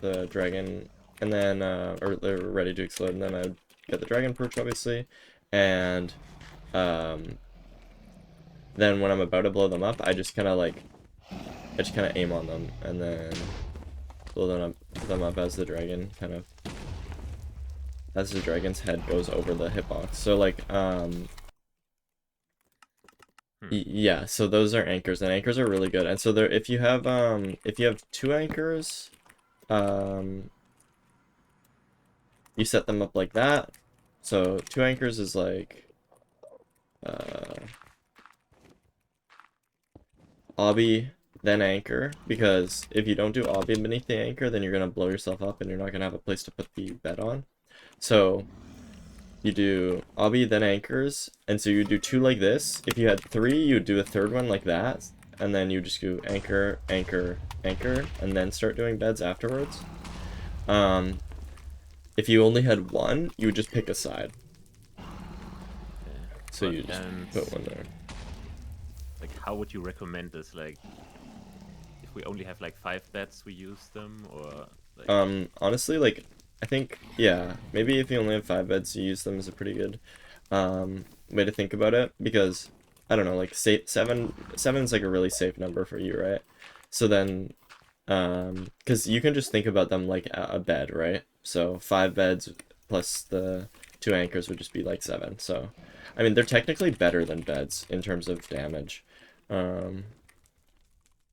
A: the dragon, and then or they're ready to explode, and then I would get the dragon perch, obviously, and then when I'm about to blow them up, I just kind of aim on them, and then blow them up as the dragon's head goes over the hitbox. So like yeah, so those are anchors, and anchors are really good. And so there, if you have two anchors, you set them up like that. So two anchors is like obby, then anchor, because if you don't do obby beneath the anchor, then you're gonna blow yourself up and you're not gonna have a place to put the bed on. So you do obby, then anchors, and so you do two like this. If you had three, you would do a third one like that, and then you just do anchor, anchor, anchor, and then start doing beds afterwards. If you only had one, you would just pick a side. So you just put one there.
B: Like, how would you recommend this? Like, if we only have like 5 beds, we use them, or like...
A: honestly, like, I think, yeah, maybe if you only have 5 beds, you use them is a pretty good way to think about it, because I don't know, like seven's like a really safe number for you, right? So then because you can just think about them like a bed, right? So 5 beds plus the 2 anchors would just be like 7. So I mean, they're technically better than beds in terms of damage,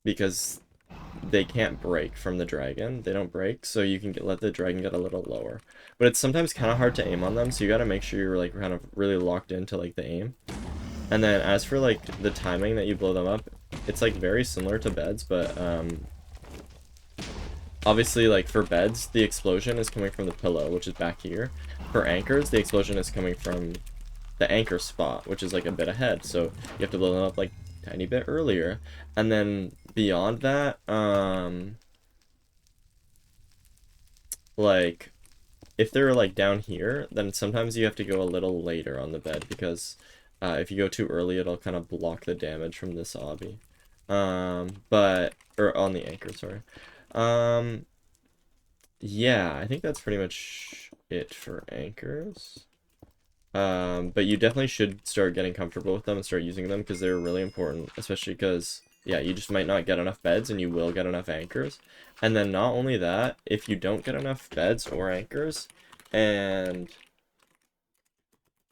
A: because they can't break from the dragon. They don't break, so you can let the dragon get a little lower. But it's sometimes kind of hard to aim on them, so you got to make sure you're like kind of really locked into like the aim. And then as for like the timing that you blow them up, it's like very similar to beds, but obviously like for beds, the explosion is coming from the pillow, which is back here. For anchors, the explosion is coming from the anchor spot, which is like a bit ahead, so you have to blow them up like tiny bit earlier. And then beyond that, like if they're like down here, then sometimes you have to go a little later on the bed, because if you go too early, it'll kind of block the damage from this obby. Or on the anchor, sorry. Yeah, I think that's pretty much it for anchors. But you definitely should start getting comfortable with them and start using them, because they're really important, especially because, yeah, you just might not get enough beds, and you will get enough anchors. And then not only that, if you don't get enough beds or anchors, and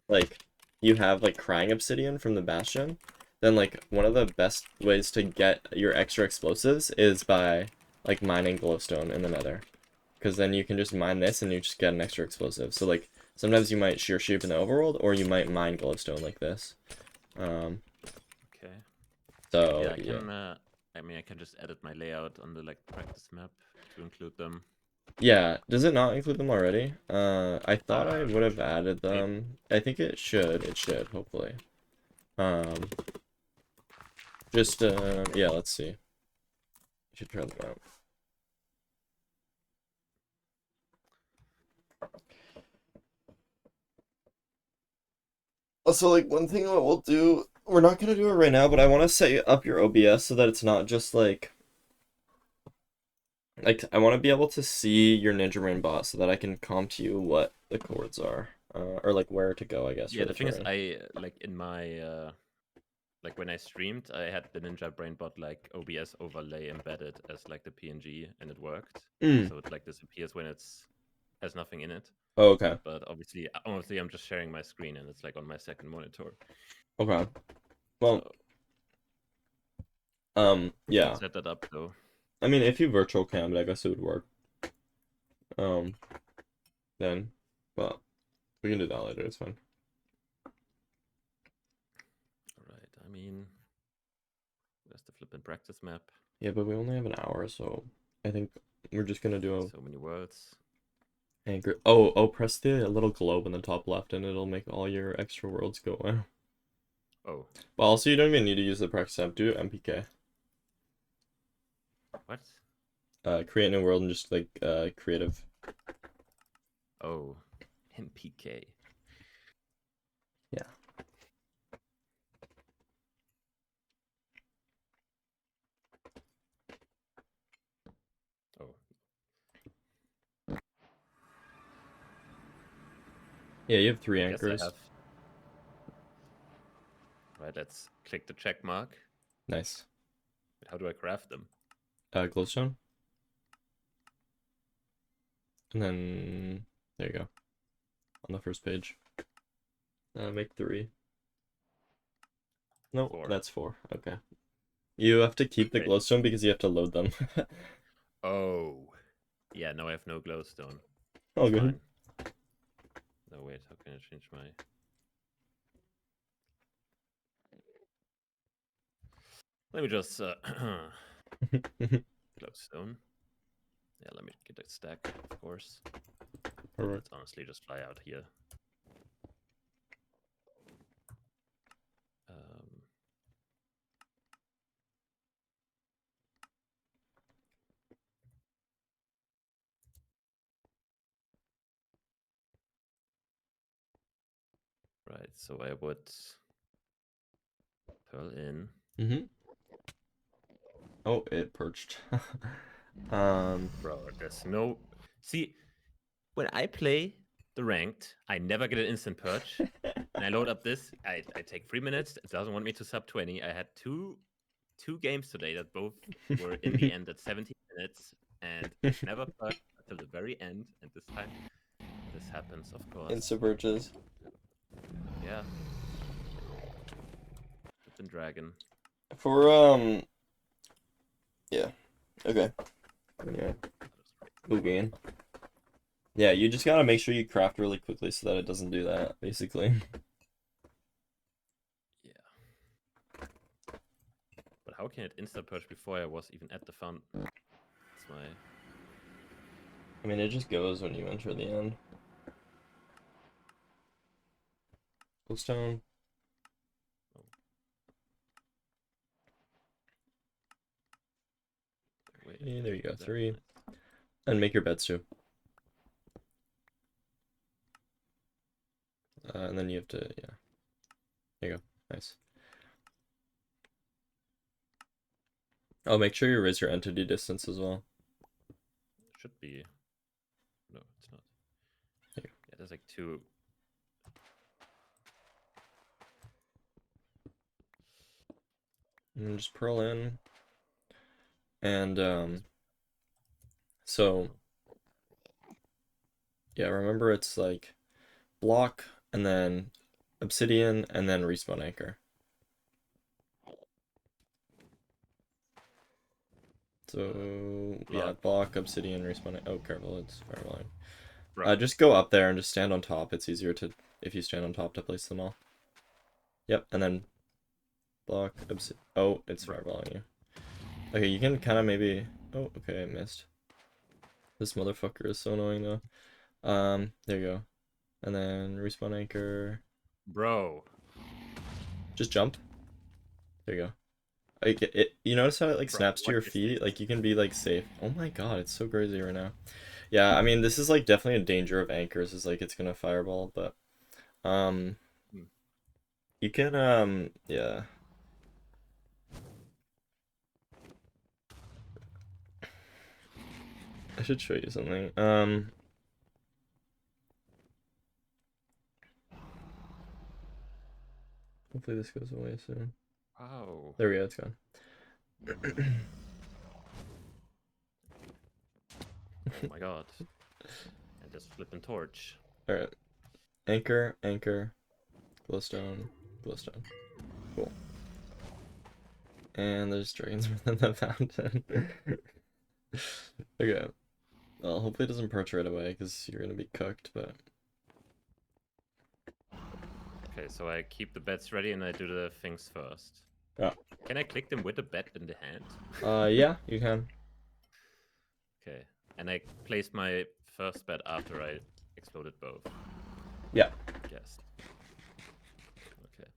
A: like you have like crying obsidian from the bastion, then like one of the best ways to get your extra explosives is by like mining glowstone in the nether, because then you can just mine this and you just get an extra explosive. So like sometimes you might shear sheep in the overworld, or you might mine glowstone like this.
B: Okay.
A: So
B: yeah, I can. I mean, I can just edit my layout on the like practice map to include them.
A: Yeah, does it not include them already? I thought I would have added them. I think it should. It should, hopefully. Just yeah, let's see. I should try them out. Also, like, one thing that we'll do, we're not gonna do it right now, but I want to set up your OBS so that it's not just like I want to be able to see your Ninja Rain bot so that I can comp to you what the chords are, or like where to go, I guess.
B: Yeah, the thing is, I like in my like when I streamed, I had the Ninja Brainbot like OBS overlay embedded as like the PNG, and it worked. So it like disappears when it's has nothing in it.
A: Oh, okay.
B: But obviously, I'm just sharing my screen, and it's like on my second monitor.
A: Okay. Well,
B: So,
A: yeah.
B: set that up though.
A: I mean, if you virtual cammed, I guess it would work. Then, but we can do that later. It's fine.
B: All right. I mean, there's the flippin' practice map.
A: Yeah, but we only have an hour, so I think we're just gonna do
B: So many words.
A: anchor. Oh, press the little globe in the top left, and it'll make all your extra worlds go away.
B: Oh.
A: But also, you don't even need to use the practice app. Do MPK.
B: What?
A: Create new world and just like creative.
B: Oh, NPK.
A: Yeah.
B: Oh.
A: Yeah, you have 3
B: I guess
A: anchors.
B: I have. Right, let's click the check mark.
A: Nice.
B: But how do I craft them?
A: Glowstone. And then there you go. On the first page. Make 3. No,
B: 4.
A: that's 4. Okay. You have to keep the
B: Wait.
A: glowstone because you have to load them.
B: Oh. Yeah, no, I have no glowstone.
A: Oh,
B: It's
A: good.
B: fine. No, wait, how can I change my... Let me just... glowstone. Yeah, let me get a stack, of course.
A: Alright.
B: Let's honestly just fly out here. Right, so I would pearl in.
A: Oh, it perched.
B: Bro, there's no... See, when I play the ranked, I never get an instant perch. And I load up this, I take 3 minutes. It doesn't want me to sub 20. I had two games today that both were in the end at 17 minutes, and it never perched until the very end. And this time, this happens, of course.
A: Insta perches.
B: Yeah. Flippin' dragon.
A: For yeah. Okay. Yeah. Again. Yeah, you just gotta make sure you craft really quickly so that it doesn't do that, basically.
B: Yeah. But how can it insta perch before I was even at the fun? That's my...
A: I mean, it just goes when you enter the end. Glowstone.
B: Oh. Wait,
A: Yeah, there you go,
B: that.
A: 3.
B: Nice.
A: And make your bets too. And then you have to, yeah. There you go. Nice. Oh, make sure you raise your entity distance as well.
B: Should be. No, it's not.
A: There you go.
B: Yeah, there's like 2.
A: And then just pearl in. And, so, yeah, remember it's like block, and then obsidian, and then respawn anchor. So, yeah, block, obsidian, respawn. Oh, careful, it's fireballing. Just go up there and just stand on top. It's easier to, if you stand on top, to place them all. Yep, and then block, obsidian. Oh, it's fireballing you. Okay, you can kind of maybe... Oh, okay, I missed. This motherfucker is so annoying, though. There you go. And then respawn anchor.
B: Bro.
A: Just jump. There you go. Like, you notice how it, like, snaps to your feet? Like, you can be, like, safe. Oh my god, it's so crazy right now. Yeah, I mean, this is, like, definitely a danger of anchors, is, like, it's gonna fireball, but... You can, yeah. I should show you something. Hopefully this goes away soon.
B: Oh.
A: There we go, it's gone.
B: Oh my god. And just flipping torch.
A: Alright. Anchor, anchor, glowstone, glowstone. Cool. And there's dragons within the fountain. Okay. Well, hopefully it doesn't perch right away, because you're gonna be cooked, but...
B: Okay, so I keep the bets ready and I do the things first.
A: Yeah.
B: Can I click them with the bet in the hand?
A: Yeah, you can.
B: Okay. And I placed my first bet after I exploded both.
A: Yeah.
B: Yes. Okay.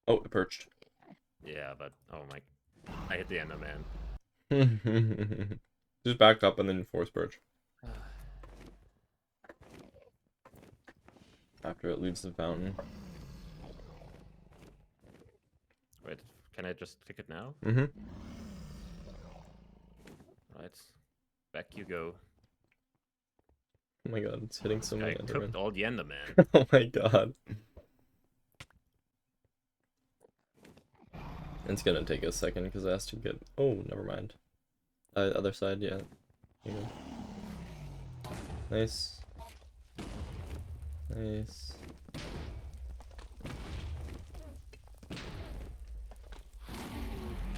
A: Oh, it perched.
B: Yeah, but oh my, I hit the Enderman.
A: Just back up and then force perch. After it leaves the fountain.
B: Wait, can I just click it now?
A: Mm-hmm.
B: Right. Back you go.
A: Oh my god, it's hitting so
B: I
A: many
B: cooked
A: Endermen.
B: all the Enderman.
A: Oh my god. It's gonna take a second because it has to get... Oh, never mind. Other side, yeah. There you go. Nice. Nice.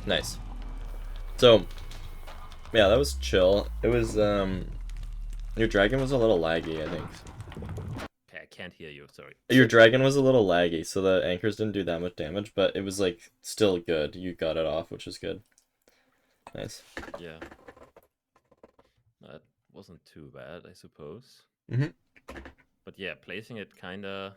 A: Nice. So, yeah, that was chill. It was, your dragon was a little laggy, I think.
B: Okay, I can't hear you, sorry.
A: Your dragon was a little laggy, so the anchors didn't do that much damage, but it was, like, still good. You got it off, which is good. Nice.
B: Yeah. That wasn't too bad, I suppose.
A: Mm-hmm.
B: But yeah, placing it kinda...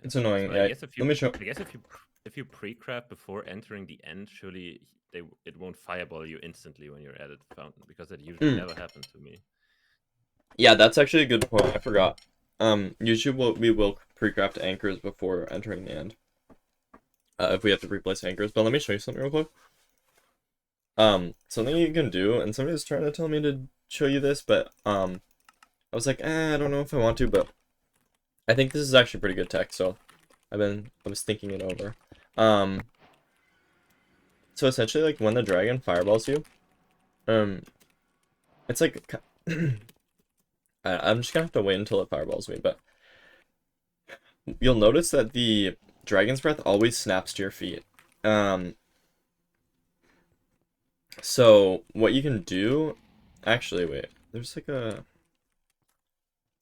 A: It's annoying.
B: So
A: Yeah,
B: I guess
A: let me show...
B: I guess if you pre-craft before entering the end, surely it won't fireball you instantly when you're at the fountain, because that usually never happened to me.
A: Yeah, that's actually a good point. I forgot. Usually we will pre-craft anchors before entering the end. If we have to replace anchors. But let me show you something real quick. Something you can do, and somebody was trying to tell me to show you this, but I was like, I don't know if I want to, but I think this is actually pretty good tech, so I was thinking it over. So essentially, like, when the dragon fireballs you, it's like... I'm just gonna have to wait until it fireballs me, but you'll notice that the dragon's breath always snaps to your feet. So what you can do, actually, wait, there's like a,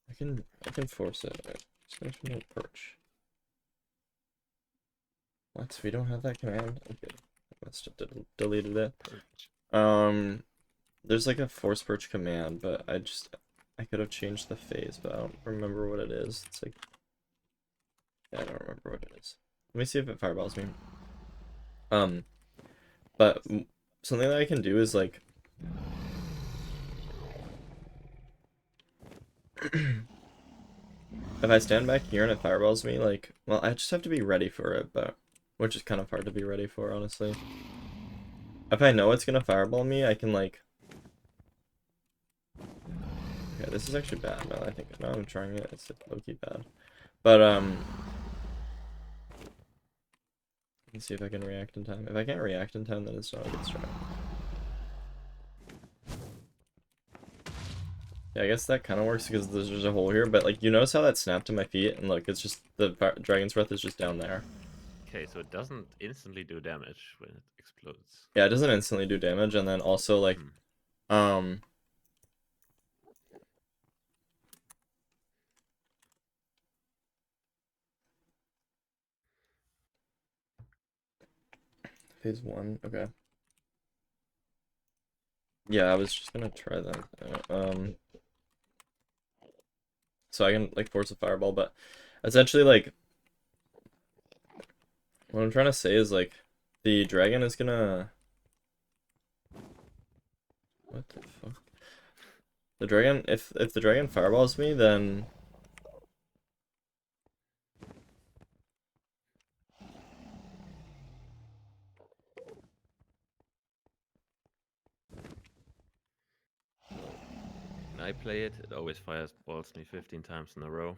A: I can force it. Just no perch. What? We don't have that command? Okay, I must have deleted it.
B: Perch.
A: There's like a force perch command, but I could have changed the phase, but I don't remember what it is. It's like, yeah, I don't remember what it is. Let me see if it fireballs me. But something that I can do is like, if I stand back here and it fireballs me, like, well, I just have to be ready for it, but, which is kind of hard to be ready for, honestly. If I know it's gonna fireball me, I can, like, okay, this is actually bad now, I think. Now I'm trying it, it's, like, low-key bad. But, let's see if I can react in time. If I can't react in time, then it's not a good strat. Yeah, I guess that kind of works because there's a hole here, but, like, you notice how that snapped to my feet? And look, it's just, the dragon's breath is just down there.
B: Okay, so it doesn't instantly do damage when it explodes.
A: Yeah, it doesn't instantly do damage, and then also, like, phase 1, okay. Yeah, I was just gonna try that. So I can, like, force a fireball, but essentially, like, what I'm trying to say is, like, the dragon is gonna... What the fuck? The dragon, if the dragon fireballs me, then...
B: I play it, it always fireballs me 15 times in a row.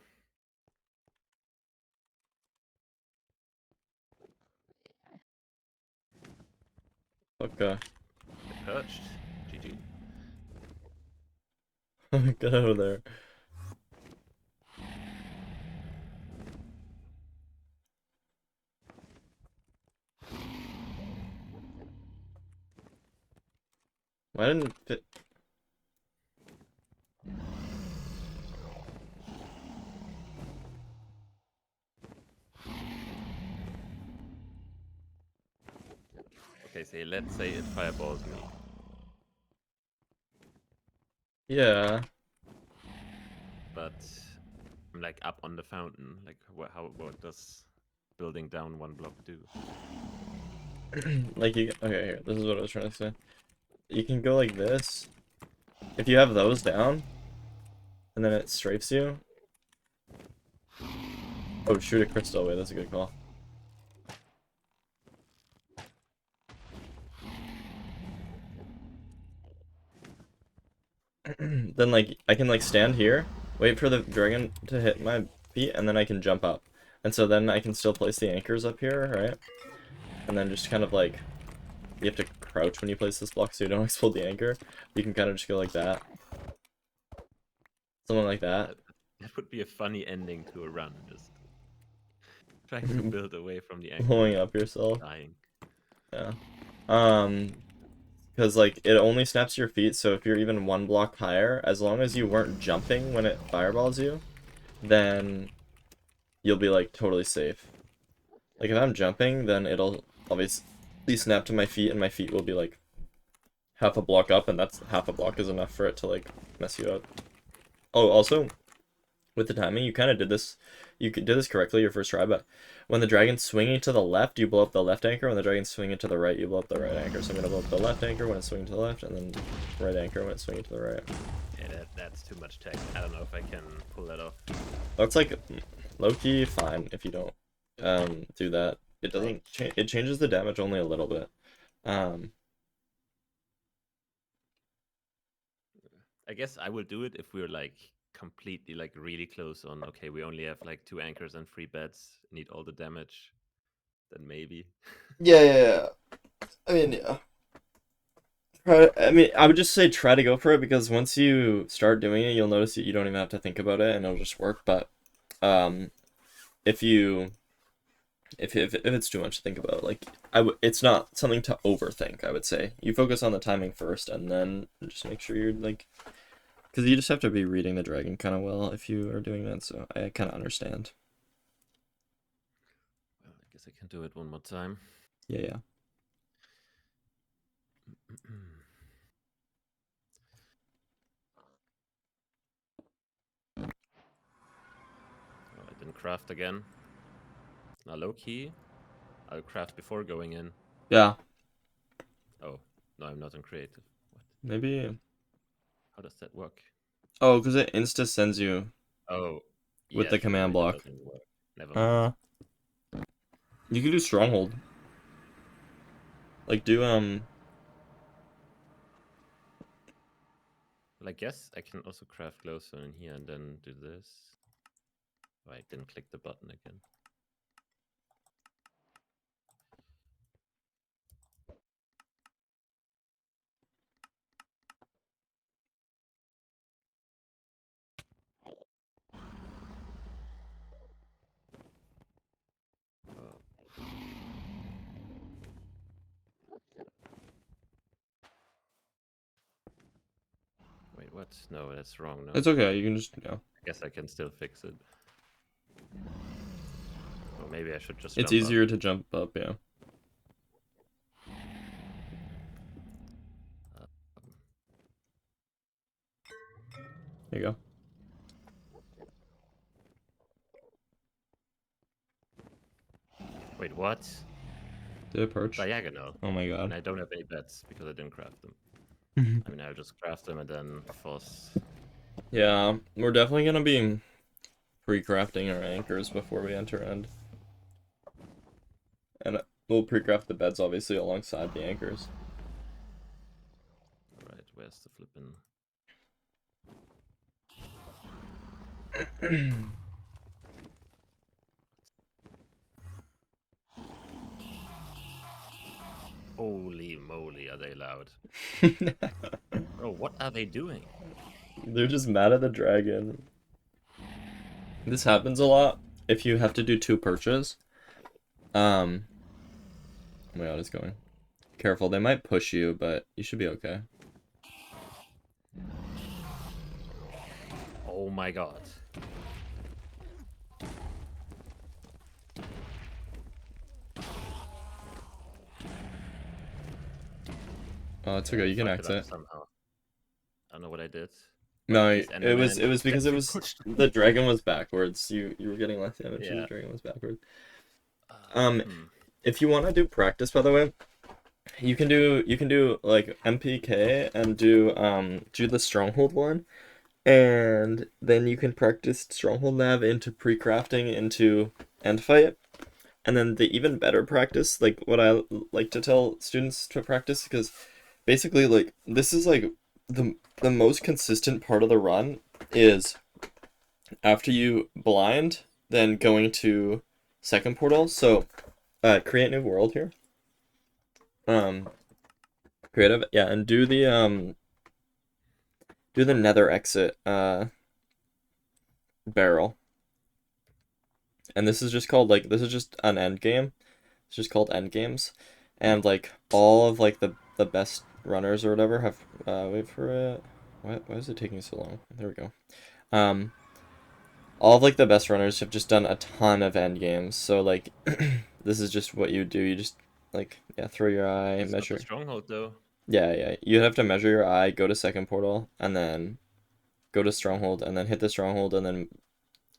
A: Okay.
B: Perched. GG.
A: Get out of there. Why didn't it fit?
B: Okay, so let's say it fireballs me.
A: Yeah.
B: But I'm like up on the fountain. Like, what does building down one block do?
A: Like you. Okay, here. This is what I was trying to say. You can go like this. If you have those down, and then it strafes you. Oh, shoot a crystal away. That's a good call. Then like I can like stand here, wait for the dragon to hit my feet, and then I can jump up. And so then I can still place the anchors up here, right? And then just kind of like you have to crouch when you place this block so you don't explode the anchor. You can kind of just go like that. Something like that.
B: That would be a funny ending to a run. Just trying to build away from the anchor.
A: Blowing up yourself.
B: Dying.
A: Yeah. Because like it only snaps your feet, so if you're even one block higher, as long as you weren't jumping when it fireballs you, then you'll be like totally safe. Like if I'm jumping, then it'll obviously snap to my feet, and my feet will be like half a block up, and that's half a block is enough for it to like mess you up. Oh, also with the timing, you kind of did this. You did this correctly your first try, but when the dragon's swinging to the left, you blow up the left anchor. When the dragon's swinging to the right, you blow up the right anchor. So I'm gonna blow up the left anchor when it's swinging to the left, and then right anchor when it's swinging to the right.
B: Yeah, that's too much tech. I don't know if I can pull that off.
A: That's like low-key fine if you don't do that. It doesn't change. It changes the damage only a little bit.
B: I guess I will do it if we're like completely like really close on. Okay, we only have like 2 anchors and 3 beds. Need all the damage. Then maybe.
A: Yeah. I mean, yeah. I mean, I would just say try to go for it, because once you start doing it, you'll notice that you don't even have to think about it and it'll just work. But if it's too much to think about, like it's not something to overthink. I would say you focus on the timing first, and then just make sure you're like, because you just have to be reading the dragon kind of well if you are doing that. So I kind of understand.
B: Well, I guess I can do it one more time.
A: Yeah.
B: Oh, I didn't craft again. Now low key, I'll craft before going in.
A: Yeah.
B: Oh, no, I'm not in creative. What?
A: Maybe.
B: How does that work?
A: Oh, because it insta sends you
B: Oh,
A: with
B: yeah,
A: the
B: true.
A: command
B: Wait, that
A: block.
B: doesn't work. Never mind.
A: You can do stronghold. Like do
B: Well, I guess I can also craft glowstone in here and then do this. Oh, I didn't click the button again. Oh. Wait, what? No, that's wrong. No,
A: It's okay. You can just
B: I guess I can still fix it. Or maybe I should just.
A: It's
B: jump
A: easier
B: up.
A: to jump up. Yeah. There you go.
B: Wait, what?
A: Did it perch?
B: Diagonal.
A: Oh my
B: And
A: god.
B: I don't have 8 beds because I didn't craft them. I mean, I'll just craft them and then force.
A: Yeah, we're definitely gonna be pre-crafting our anchors before we enter end. And we'll pre-craft the beds obviously alongside the anchors.
B: Alright, where's the flippin'? Holy moly, are they loud? Bro, what are they doing?
A: They're just mad at the dragon. This happens a lot if you have to do 2 perches. Oh my god, it's going. Careful, they might push you, but you should be okay.
B: Oh my god.
A: Oh, it's okay, you can
B: Fucked it up
A: exit.
B: somehow. I don't know what I did.
A: No,
B: These
A: it was
B: Endermen
A: because it
B: definitely
A: was
B: pushed me.
A: the dragon was backwards. You were getting less damage.
B: Yeah.
A: The dragon was backwards.
B: Uh, hmm.
A: If you want to do practice, by the way, you can do like MPK and do the stronghold one, and then you can practice stronghold nav into pre-crafting into end fight, and then the even better practice, like what I like to tell students to practice, because basically like this is like the most consistent part of the run is after you blind, then going to second portal. So create new world here. Creative, yeah, and do the nether exit barrel. And this is just called like this is just an end game. It's just called end games. And like all of like the best runners or whatever have wait for it. Why is it taking so long? There we go. All of like the best runners have just done a ton of end games. So like this is just what you do. You just like throw your eye,
B: It's not
A: measure.
B: the stronghold though.
A: Yeah. You have to measure your eye, go to second portal, and then go to stronghold, and then hit the stronghold, and then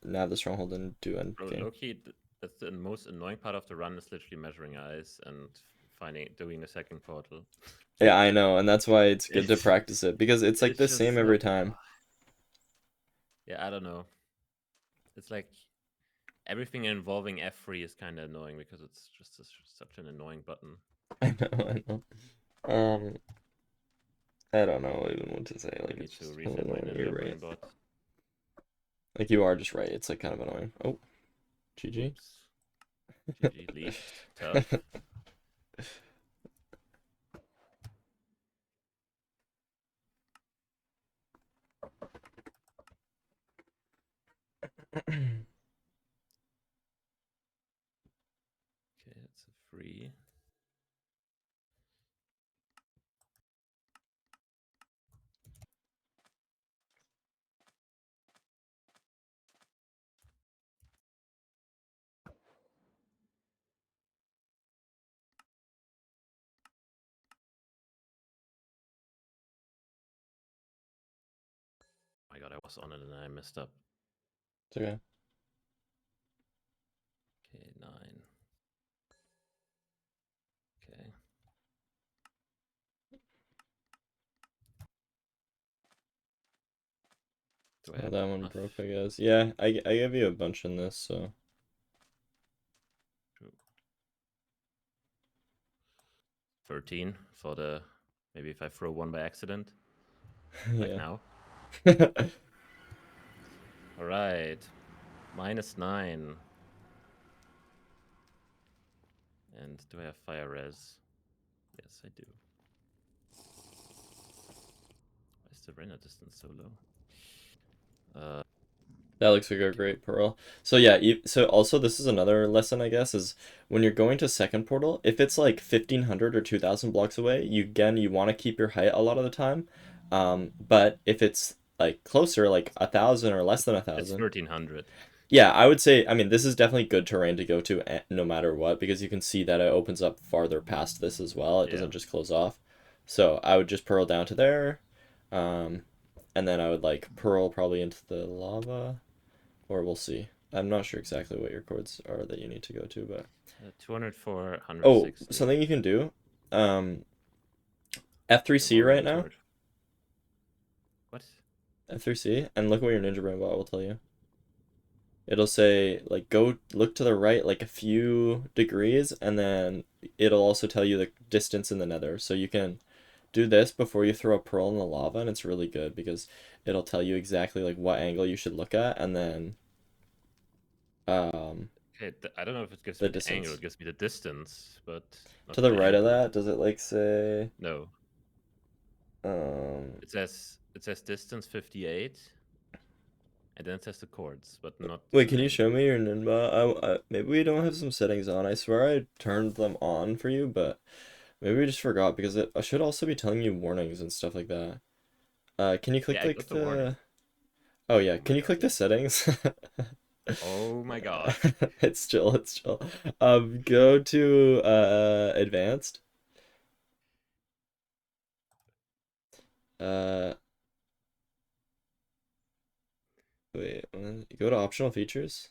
A: nav the stronghold and do end
B: Bro,
A: game.
B: low-key, that's the most annoying part of the run is literally measuring eyes and doing the second portal.
A: Yeah, I know, and that's why it's good to
B: It's
A: practice it, because it's like
B: it's
A: the
B: just
A: same
B: so.
A: every time.
B: Yeah, I don't know. It's like everything involving F3 is kind of annoying because it's just such an annoying button.
A: I know. I don't know even what to say.
B: I
A: Like
B: need
A: it's
B: to
A: just
B: reset my
A: annoying. You're
B: ninja
A: right.
B: brain bot.
A: Like you are just right. It's like kind of annoying. Oh, GG.
B: Oops. GG leaked. Tough. Okay, it's a free. Oh my god, I was on it and I messed up.
A: It's okay.
B: Okay, 9. Okay. Do I
A: Oh,
B: have
A: that one
B: enough?
A: broke, I guess. Yeah, I gave you a bunch in this, so.
B: 13 for the maybe if I throw one by accident. Like now. All right. -9. And do I have fire res? Yes, I do. Why is the render distance so low?
A: That looks like a great pearl. So yeah, so also this is another lesson, I guess, is when you're going to second portal, if it's like 1,500 or 2,000 blocks away, you want to keep your height a lot of the time. But if it's like closer, like 1,000 or less than
B: It's
A: 1,000,
B: 1300.
A: yeah, I would say, I mean, this is definitely good terrain to go to no matter what, because you can see that it opens up farther past this as well. It doesn't just close off. So I would just pearl down to there, and then I would like pearl probably into the lava. Or we'll see. I'm not sure exactly what your chords are that you need to go to, but
B: 204,
A: oh,
B: 160.
A: something you can do. F3C
B: I'm
A: right
B: already
A: now.
B: toward. What?
A: F3C, and look what your Ninja Brain Bot will tell you. It'll say like go look to the right like a few degrees, and then it'll also tell you the distance in the Nether, so you can do this before you throw a pearl in the lava, and it's really good because it'll tell you exactly like what angle you should look at, and then um
B: Okay, I don't know if it gives
A: the
B: me the angle.
A: distance.
B: It gives me the distance, but
A: To
B: not
A: the
B: the
A: right of
B: angle.
A: that, does it like say
B: No,
A: um
B: it says distance 58, and then it says the chords, but not
A: wait,
B: an
A: can you show
B: angle.
A: me your Ninja? Maybe we don't have some settings on. I swear I turned them on for you, but maybe we just forgot because I should also be telling you warnings and stuff like that. Can you
B: Yeah,
A: click
B: I
A: like
B: got the warning.
A: the Oh yeah,
B: Oh my
A: can you
B: god,
A: click the
B: yeah.
A: settings?
B: Oh my god.
A: It's chill, it's chill. Go to advanced. Uh wait, go to optional features.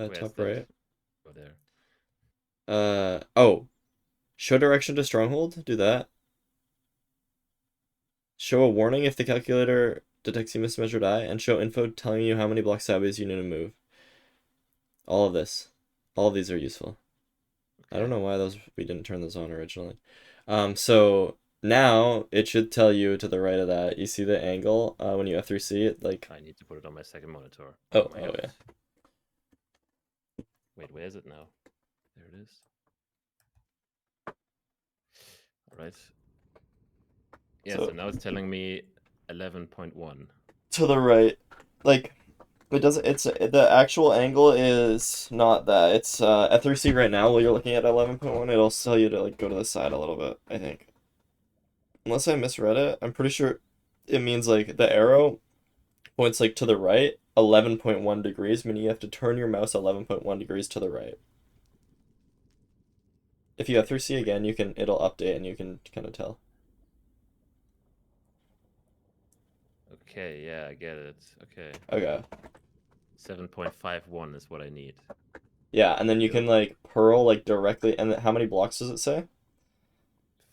B: Where's
A: Top
B: that?
A: right.
B: Oh, there.
A: Oh, show direction to stronghold. Do that. Show a warning if the calculator detects you mismeasured eye, and show info telling you how many blocks sideways you need to move. All of this. All of these are useful. I don't
B: Okay.
A: know why we didn't turn those on originally. So now it should tell you to the right of that. You see the angle when you F3C it like
B: I need to put it on my second monitor. Oh
A: oh
B: my
A: oh
B: god.
A: yeah.
B: Wait, where is it now? There it is. All right. Yeah, so
A: So
B: now it's telling me 11.1.
A: to the right, like it doesn't. It's the actual angle is not that. It's F3C right now. While you're looking at 11.1, it'll tell you to like go to the side a little bit. I think, unless I misread it, I'm pretty sure it means like the arrow points like to the right 11.1 degrees, meaning you have to turn your mouse 11.1 degrees to the right. If you F3C
B: Wait.
A: again, it'll update and you can kind of tell.
B: Okay, yeah, I get it. Okay.
A: Okay.
B: 7.51 is what I need.
A: Yeah, and then you
B: Yep.
A: can like purl like directly, and how many blocks does it say?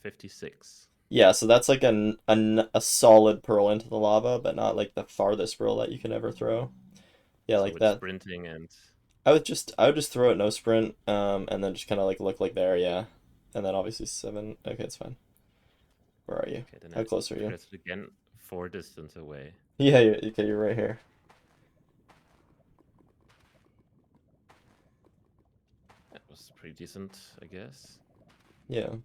B: 56.
A: Yeah, so that's like a solid pearl into the lava, but not like the farthest pearl that you can ever throw. Yeah,
B: So
A: like
B: with
A: that.
B: sprinting and
A: I would just throw it no sprint, and then just kind of like look like there, yeah, and then obviously seven. Okay, it's fine. Where are you?
B: okay, then
A: How
B: I
A: close are you?
B: press it again. 4 distance away.
A: Yeah, okay, you're right here.
B: That was pretty decent, I guess.
A: Yeah.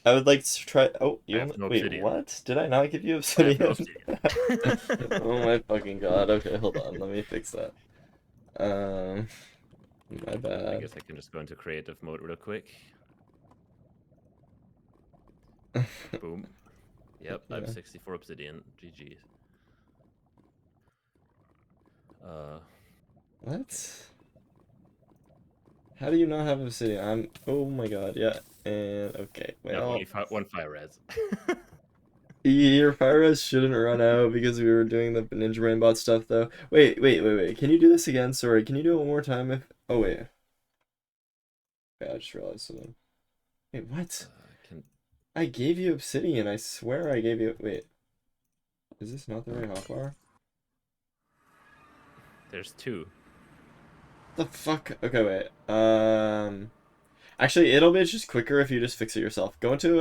A: I would like to try. Oh,
B: I
A: you
B: have
A: only.
B: no
A: Wait,
B: obsidian.
A: what? Did I not give you
B: I have no
A: obsidian?
B: obsidian.
A: Oh my fucking god. Okay, hold on. Let me fix that. Um, my
B: I
A: bad.
B: guess I can just go into creative mode real quick. Boom. Yep, I have
A: Yeah.
B: 64 obsidian. GG. Uh, okay.
A: What? How do you not have obsidian? Oh my god. Yeah. And okay.
B: No, only
A: Well,
B: one fire res.
A: your fire res shouldn't run out because we were doing the Ninja Brainbot stuff though. Wait. Can you do this again? Sorry. Can you do it one more time? If. Oh wait. Wait, I just realized something. Wait, what?
B: Can
A: I gave you obsidian. I swear I gave you. Wait. Is this not the right hotbar?
B: There's two.
A: The fuck? Okay, wait. Actually, it'll be just quicker if you just fix it yourself. Go into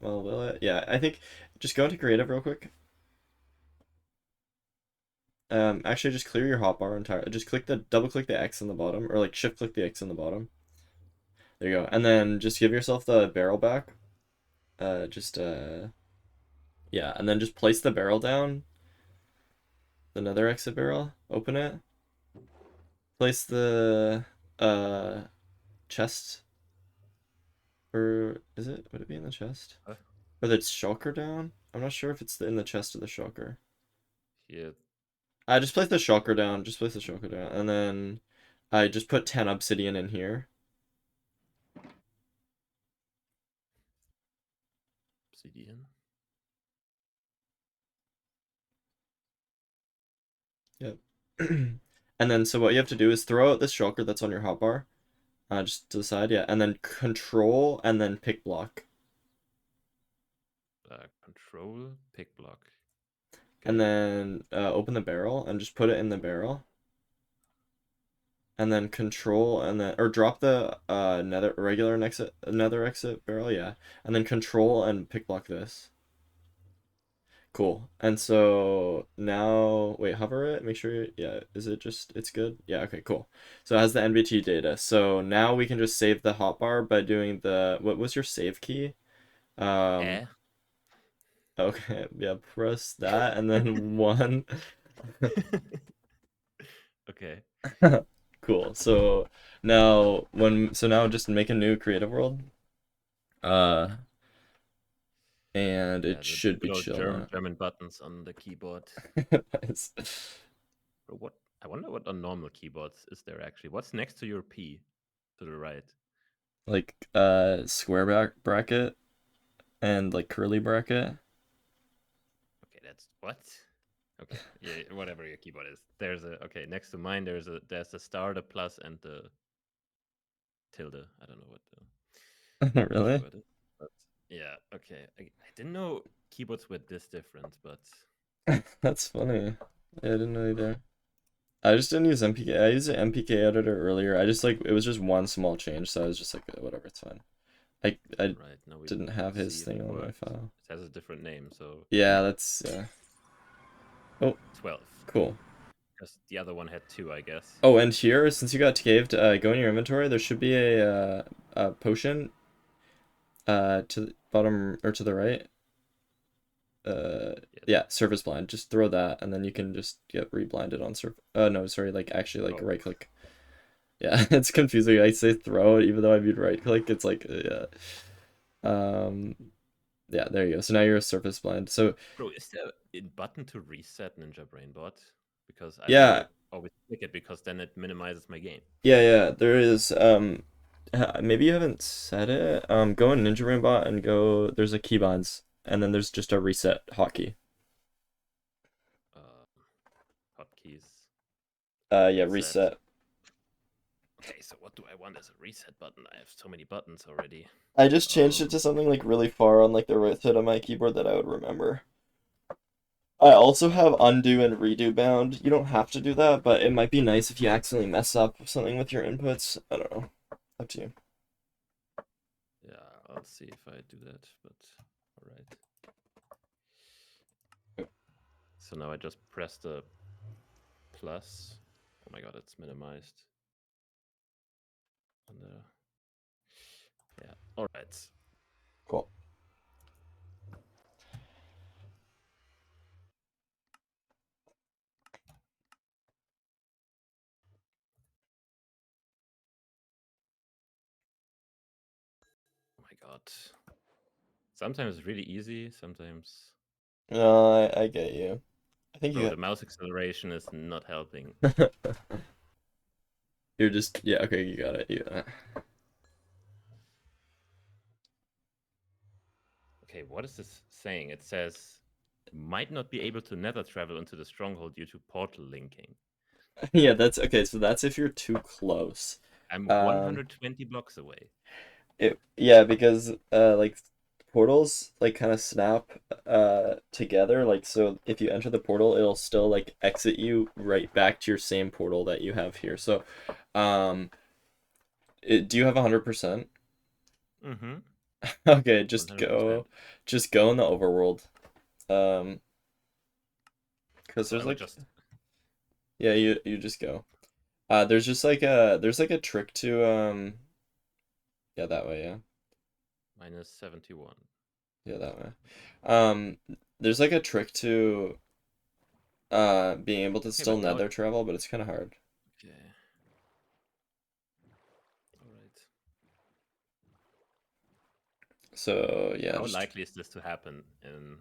A: well, will it? Yeah, I think just go into creative real quick. Actually, just clear your hotbar entirely. Just double click the X in the bottom, or like shift click the X in the bottom. There you go. And then just give yourself the barrel back. Just yeah, and then just place the barrel down. The nether exit barrel. Open it. Place the chest. Or is it? Would it be in the chest?
B: Uh,
A: Or the shulker down? I'm not sure if it's in the chest of the shulker.
B: Here,
A: I just place the shulker down. Just place the shulker down, and then I just put 10 obsidian in here.
B: obsidian.
A: Yep. And then so what you have to do is throw out this shulker that's on your hotbar, just to the side, yeah, and then control and then pick block,
B: Control, pick block.
A: and
B: Okay.
A: then open the barrel and just put it in the barrel. and then control, and then or drop the nether exit barrel, yeah, and then control and pick block this. Cool. And so now, wait, hover it, make sure, yeah, is it just, it's good? Yeah, okay, cool. So it has the NBT data. So now we can just save the hotbar by doing the, what was your save key?
B: Eh?
A: Okay, yeah, press that and then one.
B: Okay.
A: Cool. So now just make a new creative world. Uh, and
B: Yeah,
A: it
B: the
A: should be
B: good old
A: chill now.
B: German buttons on the keyboard.
A: Nice.
B: But what I wonder what on normal keyboards is there actually? What's next to your P to the right?
A: Like square bracket and like curly bracket.
B: Okay, that's what? Okay, yeah, whatever your keyboard is. There's a okay, next to mine there's a star, the plus, and the tilde. I don't know what the English
A: Really?
B: word is. But yeah, okay. I didn't know keyboards were this different, but
A: That's funny. I didn't know either. I just didn't use MPK. I used the MPK editor earlier. I just like it was just one small change, so I was just like, whatever, it's fine. I
B: right now we
A: didn't have his
B: see if
A: thing
B: it
A: on my
B: worked.
A: file.
B: It has a different name, so
A: Yeah, that's Oh,
B: 12.
A: cool.
B: Because the other one had two, I guess.
A: Oh, and here, since you got caved, go in your inventory. There should be a potion to the bottom or to the right.
B: Yeah.
A: Yeah, surface blind. Just throw that, and then you can just get reblinded on surf. No, sorry, like actually, like
B: Oh,
A: right click. Yeah, it's confusing. I say throw it, even though I viewed right click. It's like, yeah. Um, yeah, there you go. So now you're a surface blind. So
B: bro, is there a button to reset Ninja Brainbot? Because I
A: yeah,
B: really always click it because then it minimizes my game.
A: yeah, there is. Maybe you haven't set it. Go in Ninja Rainbot and go. There's a keybinds, and then there's just a reset hotkey.
B: Uh, Hotkeys,
A: Yeah,
B: reset.
A: reset.
B: Okay, so what do I want as a reset button? I have so many buttons already.
A: I just changed it
B: Um,
A: to something like really far on like the right side of my keyboard that I would remember. I also have undo and redo bound. You don't have to do that, but it might be nice if you accidentally mess up something with your inputs. I don't know. Up to you.
B: yeah, I'll see if I do that, but all right. So now I just press the plus. Oh my god, it's minimized. And yeah, all right.
A: Cool.
B: Oh my god. Sometimes it's really easy, sometimes.
A: No, I get you. I think
B: Bro,
A: you
B: the mouse acceleration is not helping.
A: you're just yeah, okay, you got it. You got it.
B: Okay, what is this saying? It says might not be able to nether travel into the stronghold due to portal linking.
A: Yeah, that's okay, so that's if you're too close.
B: I'm
A: Um
B: 120 blocks away.
A: yeah, because like portals like kind of snap together, like so if you enter the portal, it'll still like exit you right back to your same portal that you have here. So um do you have 100%?
B: Mm-hmm.
A: Okay,
B: 100%.
A: just go in the overworld. Um because
B: So I
A: there's
B: would
A: like
B: just
A: yeah, you just go. There's just like a trick to yeah, that way, yeah.
B: minus 71.
A: Yeah, that way. Um, there's like a trick to being able to
B: Okay,
A: still
B: but now
A: nether travel, but it's kind of hard.
B: okay. All right.
A: So yeah,
B: How
A: just
B: likely is this to happen in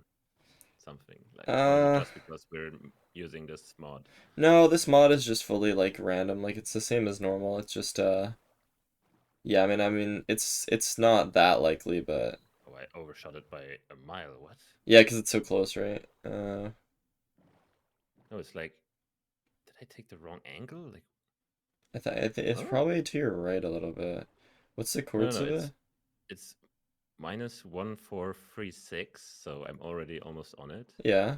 B: something like, or is it
A: uh
B: just because we're using this mod?
A: no, this mod is just fully like random. Like it's the same as normal. It's just yeah, I mean it's not that likely, but
B: Oh, I overshot it by a mile. What?
A: yeah, because it's so close, right?
B: No, it's like, did I take the wrong angle? Like,
A: I think it's
B: huh?
A: probably to your right a little bit. What's the
B: No,
A: coordinates
B: no,
A: of it?
B: it's minus 1436, so I'm already almost on it.
A: Yeah.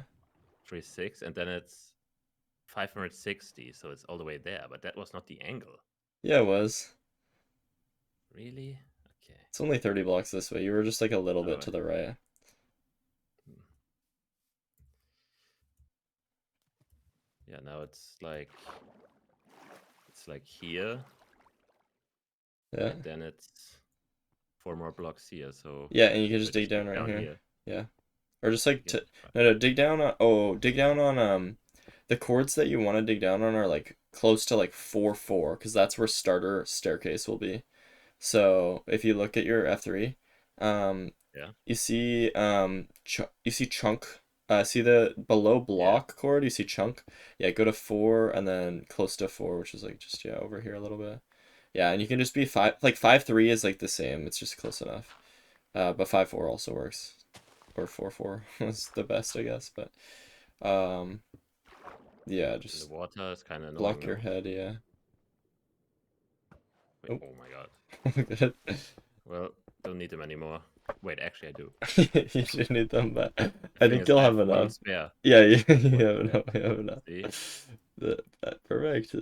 B: 36, and then it's 560, so it's all the way there, but that was not the angle.
A: Yeah, it was.
B: Really? Okay.
A: It's only 30 blocks this way. You were just like a little bit
B: Oh,
A: to the right.
B: yeah, now it's like here,
A: Yeah.
B: and then it's 4 more blocks here. So
A: Yeah, and you can
B: so
A: just dig down
B: dig
A: right
B: down
A: here.
B: here.
A: Yeah. Or just like
B: Okay.
A: no, dig down on dig down on the chords that you want to dig down on are like close to like 4-4 because that's where starter staircase will be. So if you look at your F3, um,
B: Yeah.
A: you see you see chunk. See the below block chord. You see chunk. Yeah, go to 4 and then close to 4, which is like just over here a little bit. Yeah, and you can just be 5-3 is like the same. It's just close enough. But 5-4 also works, or 4-4 was the best, I guess. But yeah,
B: And the
A: just
B: water is kind of annoying,
A: block
B: no?
A: your head. Yeah.
B: Wait,
A: Oh,
B: oh my god.
A: good.
B: Well, don't need them anymore. Wait, actually I do.
A: You should need them, but
B: The
A: I
B: thing
A: think
B: is,
A: you'll
B: I
A: have
B: have one
A: enough.
B: spare.
A: Yeah, you,
B: I have
A: you
B: one
A: have
B: spare.
A: enough. You have enough.
B: See?
A: Perfect.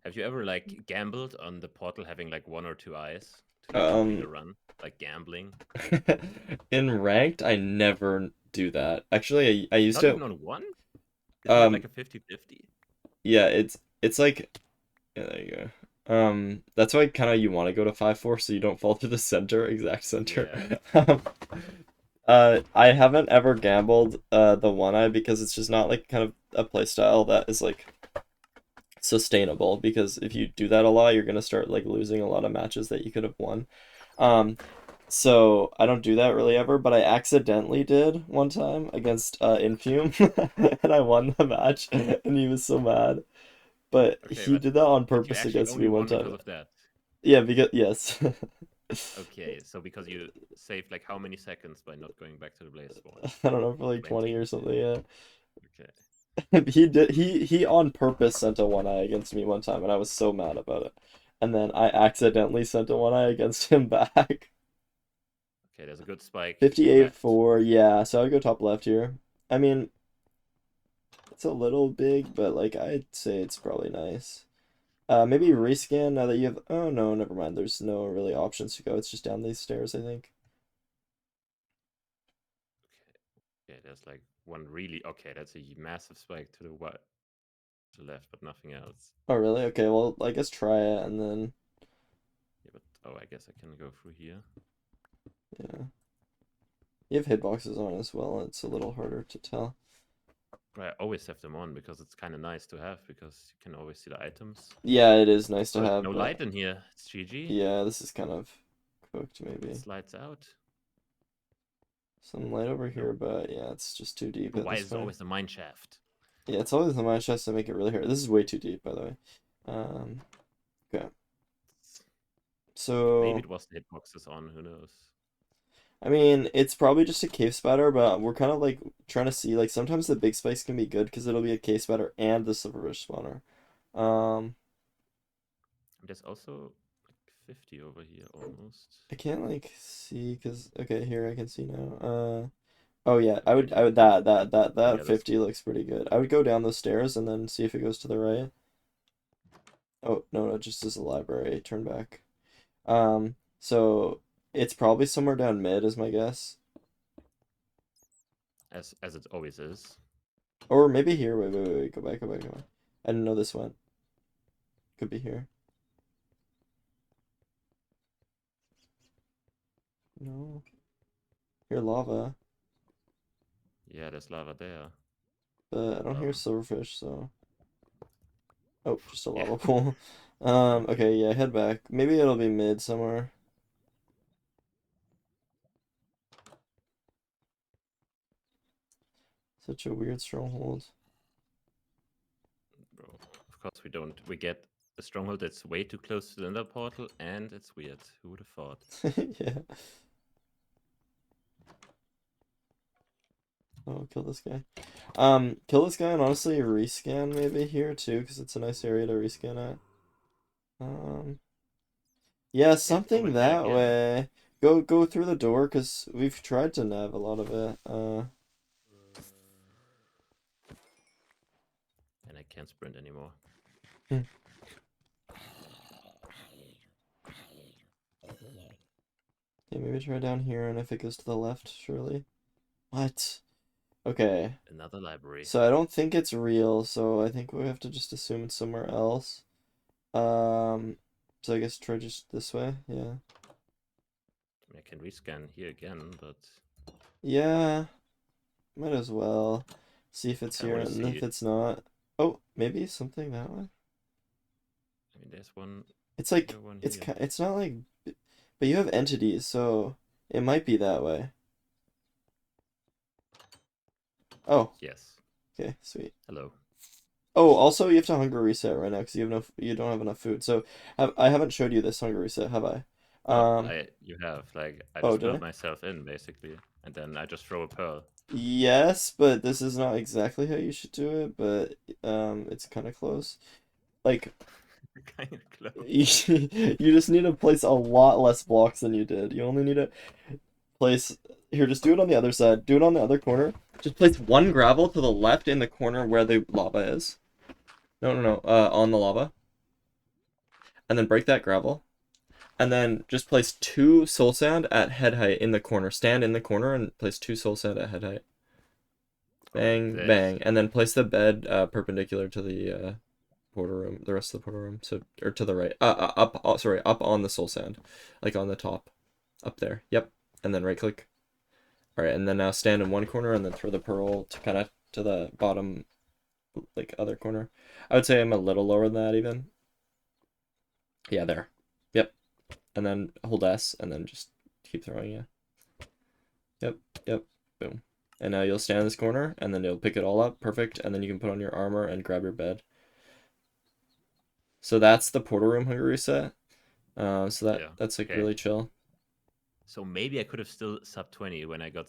B: Have you ever like gambled on the portal having like 1 or 2 eyes to complete a
A: Um,
B: run? Like gambling?
A: in ranked, I never do that. Actually, I used
B: Not
A: to.
B: even on one? Isn't that like
A: Um,
B: a 50-50?
A: yeah, it's like yeah, there you go. That's why kind of you want to go to 5-4 so you don't fall to the center, exact center.
B: Yeah.
A: Um, I haven't ever gambled the one eye because it's just not like kind of a play style that is like sustainable, because if you do that a lot, you're gonna start like losing a lot of matches that you could have won. Um, so I don't do that really ever, but I accidentally did one time against Infume, and I won the match, and he was so mad. But
B: Okay,
A: he did that on
B: but you
A: purpose
B: actually
A: against me
B: only
A: one
B: won
A: time.
B: because of that.
A: Yeah, because yes.
B: Okay, so because you saved like how many seconds by not going back to the blaze spawn?
A: I don't know, for like 20
B: 20.
A: or something, yeah.
B: Okay.
A: He on purpose sent a one eye against me one time, and I was so mad about it. And then I accidentally sent a one eye against him back.
B: Okay, there's a good spike left.
A: 58-4, yeah, so I'd go top left here. I mean, it's a little big, but like I'd say it's probably nice. Maybe rescan now that you have. Oh no, never mind. There's no really options to go. It's just down these stairs, I think.
B: Okay. Okay, there's like one really okay, that's a massive spike to the what to the left, but nothing else.
A: Oh really? Okay, well I guess try it and then
B: Yeah, but oh I guess I can go through here.
A: yeah. You have hitboxes on as well. It's a little harder to tell.
B: But I always have them on because it's kinda nice to have because you can always see the items.
A: Yeah, it is nice to
B: Oh,
A: have,
B: no
A: but
B: light in here. It's GG.
A: yeah, this is kind of cooked
B: It
A: maybe.
B: slides out.
A: Some light over here,
B: No.
A: but yeah, it's just too deep
B: But
A: at
B: why
A: this
B: is it
A: point.
B: always the mine shaft?
A: Yeah, it's always the mine chest to make it really hard. This is way too deep, by the way. Okay.
B: Maybe
A: So,
B: it was the hitboxes on, who knows?
A: I mean, it's probably just a cave spider, but we're kind of like trying to see, like, sometimes the big spikes can be good because it'll be a cave spider and the silverfish spawner. Um,
B: There's also like 50 over here almost.
A: I can't like see because okay, here I can see now. Oh yeah, I
B: Okay,
A: would that
B: yeah, this
A: 50 looks pretty good. I would go down those stairs and then see if it goes to the right. Oh, no, no, just as a library, turn back. So it's probably somewhere down mid is my guess.
B: as it always is.
A: Or maybe here. Wait, go back, go back, go back. I didn't know this went. Could be here. No. Here, lava.
B: Yeah, there's lava there.
A: But I don't hear
B: Um,
A: silverfish, so. Oh, just a
B: yeah.
A: lava pool. Okay, yeah, head back. Maybe it'll be mid somewhere. Such a weird stronghold.
B: Bro, of course we don't. We get a stronghold that's way too close to the Ender portal, and it's weird. Who would have thought?
A: Yeah. Oh, kill this guy. Kill this guy and honestly rescan maybe here too, because it's a nice area to rescan at. Yeah,
B: Okay, over
A: something
B: there
A: that
B: again.
A: way. Go through the door, because we've tried to nav a lot of it.
B: And can't sprint anymore.
A: Hmm. Yeah, maybe try down here, and if it goes to the left, surely. What? Okay.
B: Another library.
A: So I don't think it's real, so I think we have to just assume it's somewhere else. So I guess try just this way, yeah.
B: I can rescan here again, but
A: Yeah, might as well. See if it's
B: I
A: here,
B: want to
A: and
B: see.
A: if it's not... Oh, maybe something that way?
B: I mean, there's one.
A: It's like,
B: Here, one
A: it's
B: here.
A: it's not like... But you have entities, so it might be that way. Oh,
B: Yes.
A: okay, sweet.
B: Hello.
A: Oh, also you have to hunger reset right now because you don't have enough food. So I haven't showed you this hunger reset, have I?
B: Oh,
A: Um,
B: you have like I
A: oh,
B: just
A: did
B: built
A: I?
B: myself in basically, and then I just throw a pearl.
A: Yes, but this is not exactly how you should do it, but it's kind of close. Like
B: Kind of close.
A: you just need to place a lot less blocks than you did. You only need to place here, just do it on the other side. Do it on the other corner. Just place one gravel to the left in the corner where the lava is. No, on the lava. And then break that gravel. And then just place 2 soul sand at head height in the corner. Stand in the corner and place 2 soul sand at head height. Bang,
B: Like this.
A: bang. And then place the bed perpendicular to the porter room, the rest of the porter room. So, or to the right. Up, sorry, up on the soul sand. Like on the top. Up there. Yep. And then right click. Alright, and then now stand in one corner and then throw the pearl to kind of to the bottom, like other corner. I would say I'm a little lower than that even. Yeah, there. Yep. And then hold S and then just keep throwing, yeah. Yep, boom. And now you'll stand in this corner, and then you'll pick it all up, perfect, and then you can put on your armor and grab your bed. So that's the portal room hunger reset.
B: Yeah.
A: That's like
B: Okay.
A: really chill.
B: So maybe I could have still sub 20 when I got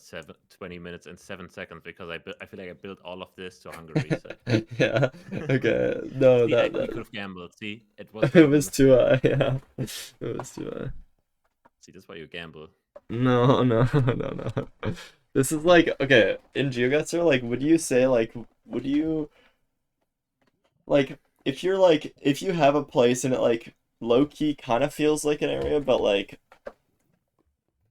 B: 20 minutes and 7 seconds because I feel like I built all of this to hunger reset.
A: Yeah. Okay. No,
B: See, I
A: that
B: really could have gambled. See, it was
A: it
B: kind of a
A: was too
B: mistake.
A: high. Yeah, it was too high.
B: See, that's why you gamble.
A: No. This is like okay in geoguesser. Like, would you say like would you like if you have a place and it like low key kind of feels like an area, but like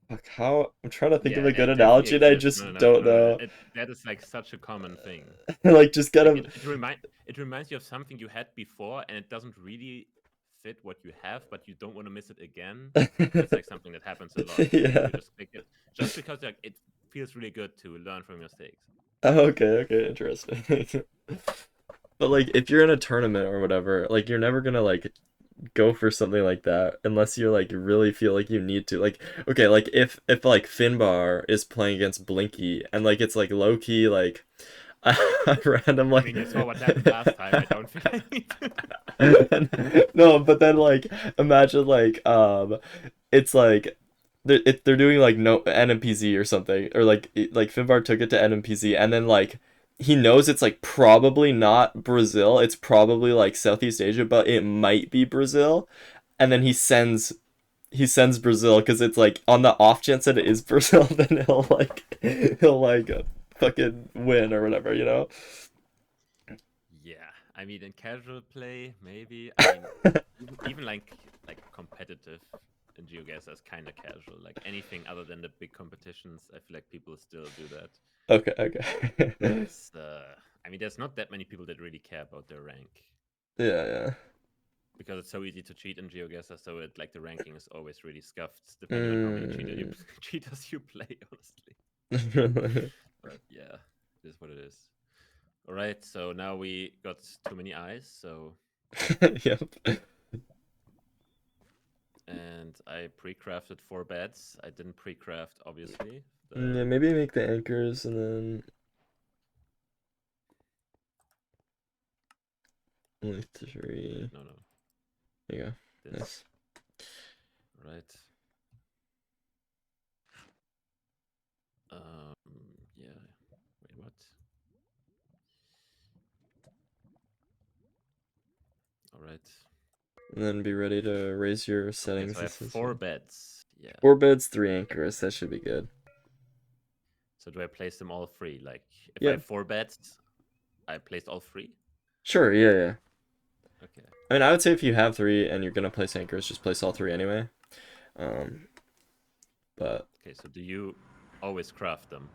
A: fuck, how I'm trying to think of
B: Yeah,
A: a good
B: it definitely
A: analogy and I
B: exists. No,
A: just
B: no, no,
A: don't
B: no, no.
A: know.
B: That is like such a common thing.
A: Like just
B: Like
A: gotta
B: it reminds you of something you had before, and it doesn't really fit what you have, but you don't want to miss it again. That's like something that happens a lot, and
A: yeah.
B: you just click it just because like it feels really good to learn from your mistakes.
A: Oh, okay, interesting. But like if you're in a tournament or whatever, like you're never gonna like go for something like that unless you like really feel like you need to. Like okay, like if like Finbar is playing against Blinky and like it's like low key like random
B: I
A: like
B: mean, you saw what happened last time. I don't think I need to.
A: no, but then like imagine like it's like they're doing like no NMPZ or something or like Finbar took it to NMPZ and then like he knows it's like probably not Brazil, it's probably like Southeast Asia, but it might be Brazil, and then he sends Brazil because it's like on the off chance that it is Brazil, then he'll like fucking win or whatever, you know?
B: Yeah, I mean, in casual play, maybe. I mean, even like competitive in GeoGuessr is kind of casual. Like anything other than the big competitions, I feel like people still do that.
A: Okay.
B: Because I mean, there's not that many people that really care about their rank
A: Yeah.
B: because it's so easy to cheat in GeoGuessr. So it like the ranking is always really scuffed depending on how many
A: Mm.
B: cheaters you play. Honestly, but yeah, it is what it is. All right, so now we got too many eyes. So
A: Yep.
B: and I pre-crafted 4 beds. I didn't pre-craft obviously.
A: Yeah,
B: The
A: maybe make the anchors and then only 3.
B: no,
A: There you go.
B: this.
A: Nice.
B: Right. Yeah. Wait, what? All right.
A: And then be ready to raise your
B: Okay,
A: settings.
B: so I have 4 beds. Yeah.
A: 4 beds, 3 anchors. That should be good.
B: So do I place them all 3? Like, if I
A: Yeah.
B: have 4 beds, I placed all 3.
A: Sure, yeah, yeah.
B: Okay.
A: I mean, I would say if you have three and you're gonna place anchors, just place all three anyway. Um, but
B: Okay, so do you always craft them?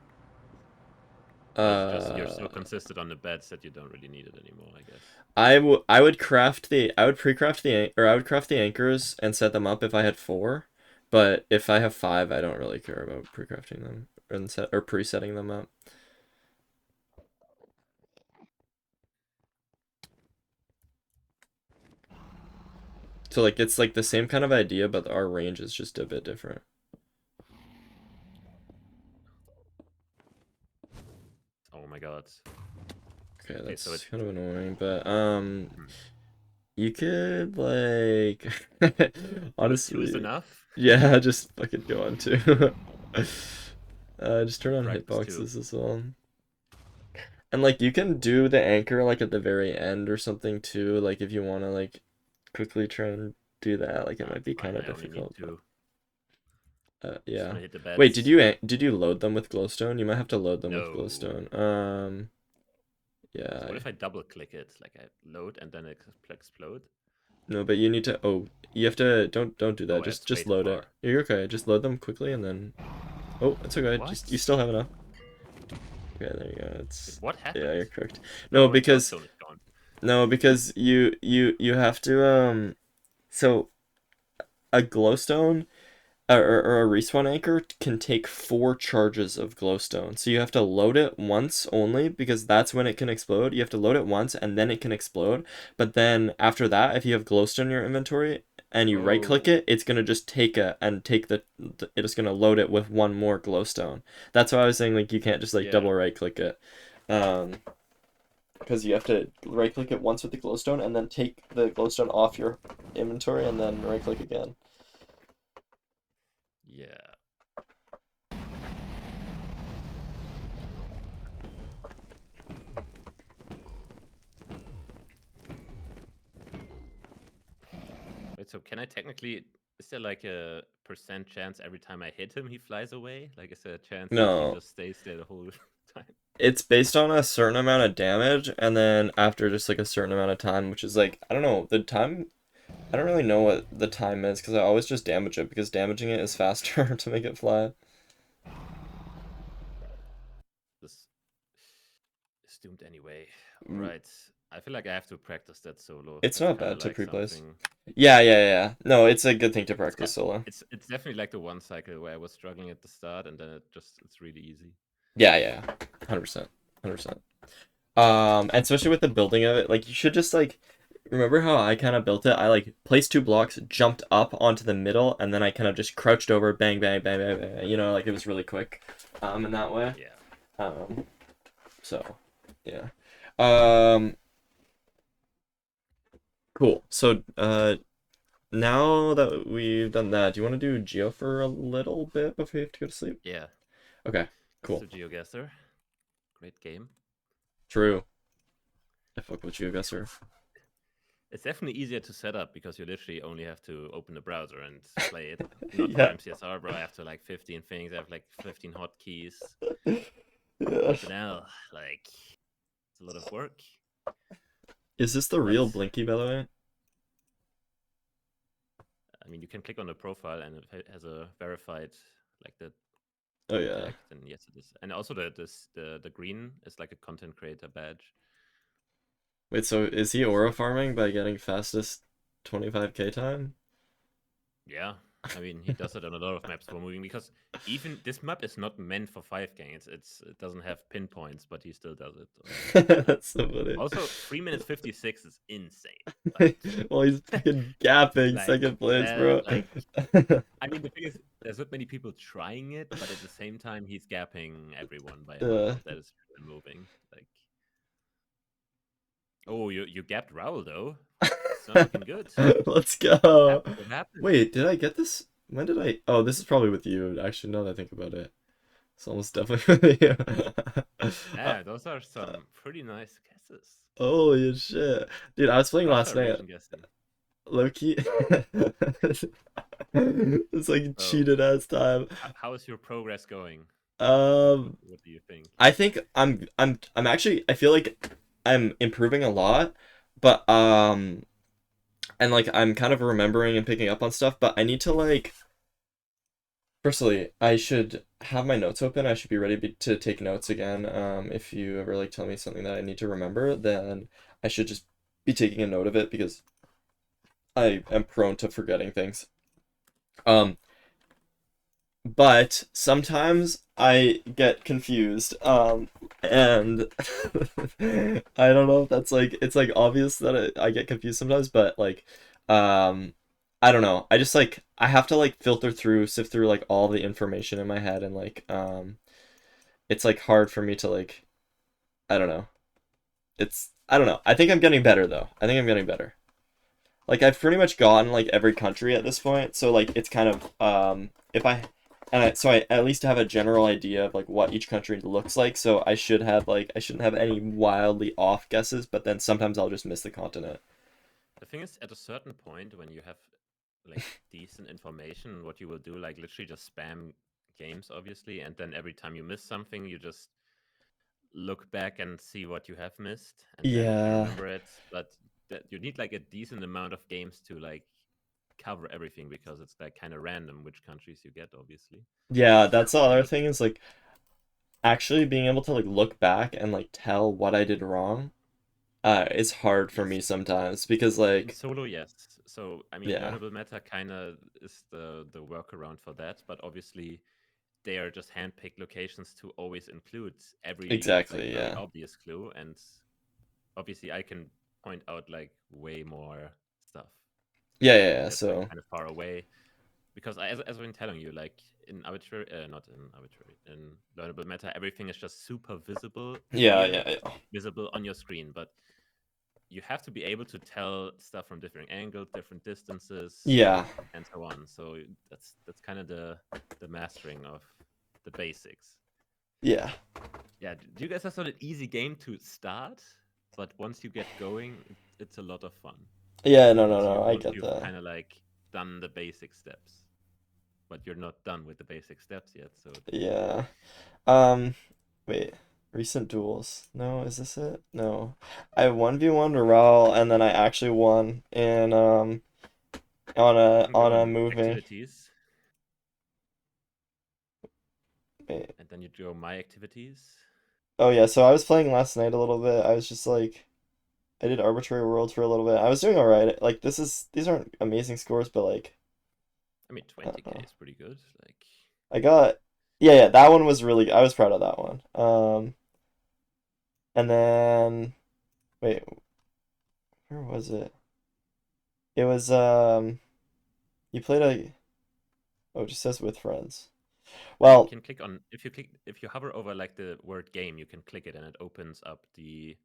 B: Or is it just you're
A: uh,
B: so consistent on the beds that you don't really need it anymore, I guess?
A: I would craft the I would pre-craft or I would craft the anchors and set them up if I had four, but if I have five, I don't really care about pre-crafting them and set or pre-setting them up. So like it's like the same kind of idea, but our range is just a bit different.
B: Oh my god.
A: Okay,
B: Okay, so
A: that's
B: it
A: kind of annoying, but
B: hmm.
A: you could like
B: Two's
A: honestly,
B: enough?
A: yeah, just fucking go on two. Just turn on
B: Practice two.
A: hitboxes as well. And like you can do the anchor like at the very end or something too, like if you want to like quickly try and do that, like it
B: Nah,
A: might
B: it's
A: be
B: fine.
A: kind of
B: I only need
A: difficult, but
B: two. Just
A: yeah.
B: wanna hit the
A: Wait,
B: beds.
A: did you load them with glowstone? You might have to load them with
B: No.
A: glowstone.
B: So what
A: Yeah.
B: if I double click it? Like I load and then it explode?
A: No, but you need to you have to don't do that.
B: Oh, it's way
A: Just
B: too
A: load it.
B: far.
A: You're okay. Just load them quickly and then it's okay. Just you
B: What?
A: still have enough. Okay, there you go.
B: Wait,
A: It's
B: what
A: yeah,
B: happened?
A: you're correct. No,
B: Oh, my
A: because
B: glowstone is gone.
A: you have to so a glowstone or a respawn anchor can take 4 charges of glowstone. So you have to load it once only because that's when it can explode. You have to load it once and then it can explode. But then after that, if you have glowstone in your inventory and you right click
B: Oh,
A: it, it's gonna just take it's gonna load it with one more glowstone. That's why I was saying like you can't just like
B: yeah.
A: double right click it. Um, because you have to right click it once with the glowstone and then take the glowstone off your inventory and then right click again.
B: Yeah. Wait, so can I technically, is there like a percent chance every time I hit him he flies away? Like is there a chance that he
A: No,
B: just stays there the whole time?
A: it's based on a certain amount of damage, and then after just like a certain amount of time, which is like, I don't know, the time, I don't really know what the time is because I always just damage it because damaging it is faster to make it fly.
B: This is doomed anyway.
A: Mm,
B: Alright. I feel like I have to practice that solo.
A: it's
B: That's
A: not
B: kind of
A: bad to
B: like
A: pre-place.
B: something.
A: Yeah, yeah, yeah. No, it's a good thing to
B: It's,
A: practice solo.
B: it's definitely like the one cycle where I was struggling at the start and then it's really easy.
A: Yeah, yeah, 100%, 100%. And especially with the building of it, like you should just like remember how I kind of built it. I like placed 2 blocks, jumped up onto the middle, and then I kind of just crouched over, bang, bang, bang, bang, bang. You know, like it was really quick, in that way.
B: Yeah.
A: Um, so yeah. Um, cool. So now that we've done that, do you want to do Geo for a little bit before you have to go to sleep?
B: Yeah.
A: Okay.
B: Let's
A: Cool.
B: do GeoGuessr. Great game.
A: True. I fuck with GeoGuessr.
B: It's definitely easier to set up because you literally only have to open the browser and play it. Not for
A: Yeah.
B: MCSR, bro. I have to like 15 things. I have like 15 hotkeys.
A: Yeah.
B: Now, like, it's a lot of work.
A: Is this the
B: But
A: real Blinky, by the way?
B: I mean, you can click on the profile and it has a verified, like the
A: Oh yeah.
B: tag. Then yes, it is. And also the green is like a content creator badge.
A: Wait, so is he aura farming by getting fastest 25k time?
B: Yeah, I mean, he does it on a lot of maps for moving because even this map is not meant for 5K. It doesn't have pinpoints, but he still does it on different maps.
A: That's so funny.
B: Also, 3 minutes 56 is insane. Like,
A: Well, he's fucking gapping
B: like
A: second place,
B: that.
A: bro.
B: Like, I mean, the thing is, there's not many people trying it, but at the same time, he's gapping everyone by how
A: Yeah.
B: that is moving. Like, oh, you gapped Raul though. It's not looking good.
A: Let's go.
B: What happened?
A: Wait, did I get this? When did I? Oh, this is probably with you. Actually, now that I think about it, it's almost definitely with you.
B: Yeah, those are some pretty nice guesses.
A: Holy shit, dude! I was playing
B: Rough
A: last night.
B: variation guessing.
A: Low key. It's like
B: Oh,
A: cheated ass time.
B: how is your progress going?
A: Um,
B: What do you think?
A: I think I'm actually I feel like I'm improving a lot, but and like I'm kind of remembering and picking up on stuff, but I need to like firstly, I should have my notes open. I should be ready to take notes again. If you ever like tell me something that I need to remember, then I should just be taking a note of it because I am prone to forgetting things. Um, but sometimes I get confused. And I don't know if that's like it's like obvious that I get confused sometimes, but like, um, I don't know. I just like I have to like filter through, sift through like all the information in my head, and like, it's like hard for me to like, I don't know. I don't know. I think I'm getting better though. I think I'm getting better. Like I've pretty much gotten like every country at this point, so like it's kind of if I so I at least have a general idea of like what each country looks like, so I should have like I shouldn't have any wildly off guesses, but then sometimes I'll just miss the continent.
B: The thing is, at a certain point, when you have like decent information, what you will do, like literally just spam games, obviously, and then every time you miss something, you just look back and see what you have missed, and then you
A: Yeah.
B: remember it. But that you need like a decent amount of games to like cover everything because it's like kind of random which countries you get, obviously.
A: Yeah, that's the
B: For
A: other
B: me,
A: thing is like actually being able to like look back and like tell what I did wrong is hard for me
B: yes,
A: sometimes because
B: in
A: like
B: solo, yes. So I mean,
A: yeah.
B: learnable meta kind of is the workaround for that, but obviously they are just handpicked locations to always include every like
A: Exactly,
B: very
A: yeah.
B: obvious clue, and obviously I can point out like way more stuff
A: Yeah, yeah, yeah.
B: that's like
A: So
B: kind of far away because as I've been telling you, like in arbitrary, not in arbitrary, in learnable meta, everything is just super visible,
A: yeah,
B: clear,
A: yeah, yeah.
B: visible on your screen, but you have to be able to tell stuff from different angles, different distances,
A: Yeah.
B: and so on. So that's kind of the mastering of the basics.
A: Yeah.
B: Yeah, geoguesser is not an easy game to start, but once you get going, it's a lot of fun.
A: Yeah, no, no,
B: Once
A: no. I
B: once
A: get
B: you've
A: that.
B: kind of like done the basic steps, but you're not done with the basic steps yet. So
A: Yeah. Um, wait. Recent duels. No, is this it? No. I 1v1 Raul and then I actually won in
B: you can go
A: on a
B: on
A: movie.
B: activities,
A: Wait.
B: and then you go my activities.
A: Oh yeah, so I was playing last night a little bit. I was just like I did arbitrary worlds for a little bit. I was doing all right. Like these aren't amazing scores, but like
B: I mean,
A: I don't
B: 20K
A: know.
B: is pretty good. Like,
A: I got yeah, yeah, that one was really I was proud of that one. And then wait, where was it? It was you played a oh, it just says with friends.
B: you
A: Well,
B: can click on if you hover over like the word game, you can click it and it opens up the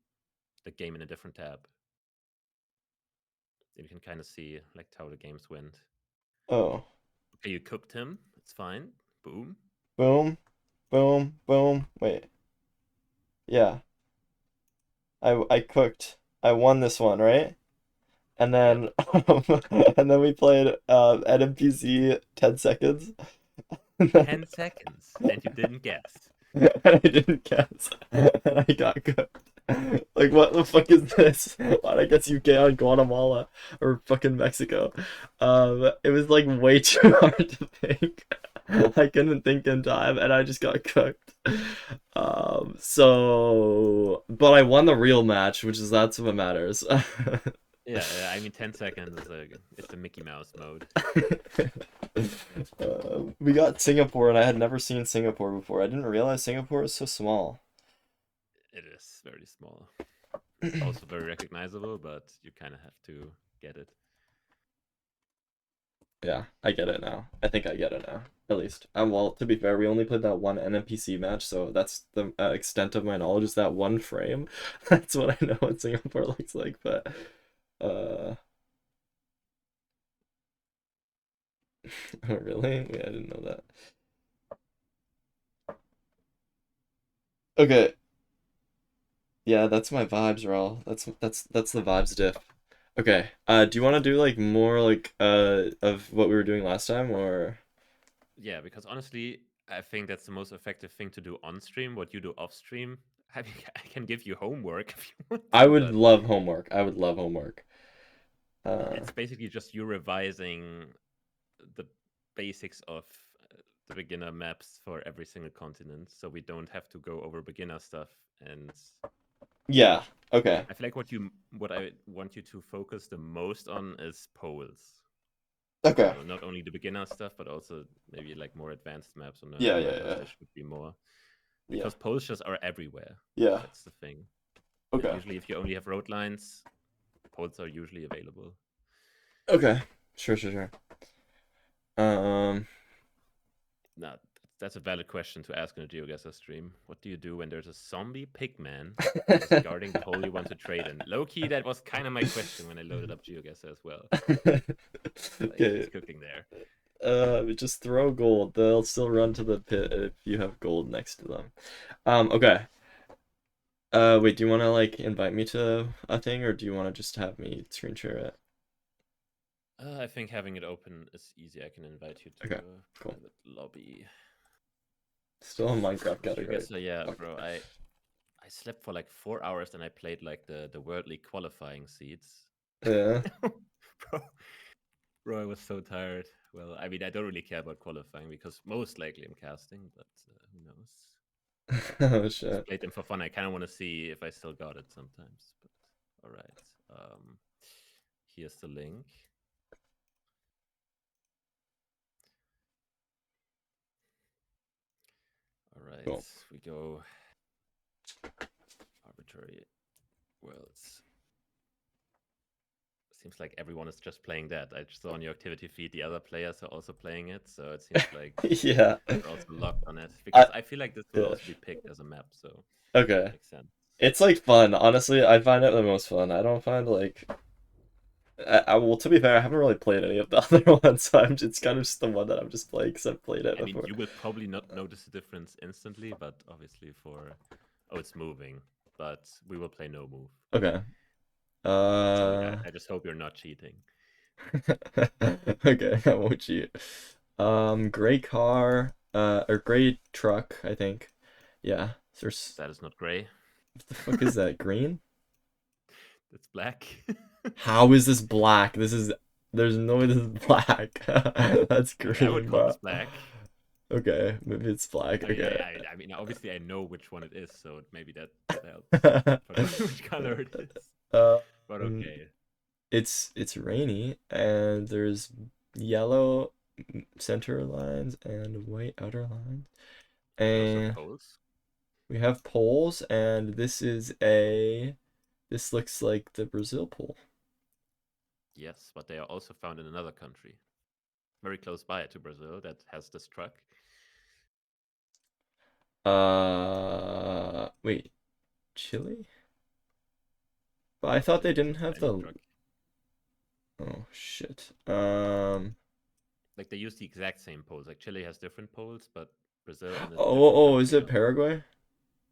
B: game in a different tab. You can kind of see like how the games went.
A: oh,
B: Okay, you cooked him. It's fine. Boom.
A: boom, boom, boom. Wait, yeah, I cooked. I won this one, right? And
B: Yep.
A: then and then we played NMPC 10 seconds. And then
B: 10 seconds, and you didn't guess.
A: and I didn't guess. And I got cooked. Like what the fuck is this? Why'd I guess UK on Guatemala or fucking Mexico? It was like way too hard to think. I couldn't think in time and I just got cooked. So but I won the real match, which is that's what matters.
B: Yeah, I mean 10 seconds is it's a Mickey Mouse mode.
A: We got Singapore, and I had never seen Singapore before. I didn't realize Singapore is so small.
B: It is very small. Also very recognizable, but you kind of have to get it.
A: Yeah, I get it now. I think I get it now, at least. Well, to be fair, we only played that one NMPC match, so that's the extent of my knowledge is that one frame. That's what I know what Singapore looks like, but uh, oh, really? Yeah, I didn't know that. Okay, yeah, that's my vibes, Raul. That's the vibes diff. Okay, do you want to do like more like of what we were doing last time, or?
B: Yeah, because honestly, I think that's the most effective thing to do on stream. What you do off stream, I mean, I can give you homework if you want
A: I
B: to,
A: would
B: but
A: love homework. I would love homework.
B: it's basically just you revising the basics of the beginner maps for every single continent, so we don't have to go over beginner stuff. And
A: Yeah. Okay.
B: I feel like what I want you to focus the most on is poles.
A: Okay.
B: So not only the beginner stuff, but also maybe like more advanced maps on
A: Yeah.
B: the
A: Yeah.
B: map list.
A: Yeah.
B: There should be more
A: Yeah.
B: because poles just are everywhere.
A: Yeah.
B: That's the thing. And
A: Okay.
B: usually, if you only have road lines, poles are usually available.
A: Okay. Sure. Sure. Sure. Um.
B: Now, that's a valid question to ask in a GeoGuessr stream. What do you do when there's a zombie pigman that is guarding the hole you want to trade in? Low key, that was kind of my question when I loaded up GeoGuessr as well. Like,
A: Okay.
B: who's cooking there?
A: Just throw gold. They'll still run to the pit if you have gold next to them. Okay. Wait, do you want to like invite me to a thing, or do you want to just have me screen share it?
B: I think having it open is easy. I can invite you to
A: Okay,
B: a
A: cool.
B: private lobby.
A: Still a Minecraft category.
B: GeoGuessr, yeah,
A: Fuck.
B: bro. I slept for like 4 hours and I played like the worldly qualifying seeds.
A: Yeah.
B: bro, bro, I was so tired. Well, I mean, I don't really care about qualifying because most likely I'm casting, but who knows?
A: Oh
B: Just
A: shit.
B: played them for fun. I kind of want to see if I still got it sometimes. But all right, here's the link. All right,
A: Cool.
B: we go arbitrary worlds. Seems like everyone is just playing that. I just saw on your activity feed the other players are also playing it, so it seems like
A: Yeah.
B: they're also locked on it. Because I feel like this will
A: Yeah.
B: also be picked as a map, so
A: Okay.
B: makes sense.
A: It's like fun. Honestly, I find it the most fun. I don't find like well, to be fair, I haven't really played any of the other ones, so it's kind of just the one that I'm just playing because I've played it
B: I mean,
A: before.
B: you will probably not notice the difference instantly, but obviously it's moving, but we will play no move.
A: Okay.
B: So yeah, I just hope you're not cheating.
A: Okay, I won't cheat. Gray car, or gray truck, I think. Yeah.
B: That is not gray.
A: What the fuck is that? Green?
B: It's black.
A: How is this black? There's no way this is black. That's
B: Okay, I would
A: green,
B: call
A: bro.
B: this black.
A: Okay, maybe it's black.
B: I mean,
A: Okay.
B: I mean, obviously, I know which one it is, so maybe that helps. But which color it is? But
A: Um,
B: okay.
A: it's rainy and there's yellow center lines and white outer lines.
B: We also have
A: And
B: poles.
A: we have poles, and this looks like the Brazil pole.
B: Yes, but they are also found in another country, very close by to Brazil, that has this truck.
A: Wait, Chile? But I thought they didn't have
B: Diamond
A: the.
B: truck.
A: Oh shit.
B: Like they use the exact same poles. Like Chile has different poles, but Brazil in a different
A: Oh, is
B: country
A: it
B: also.
A: Paraguay?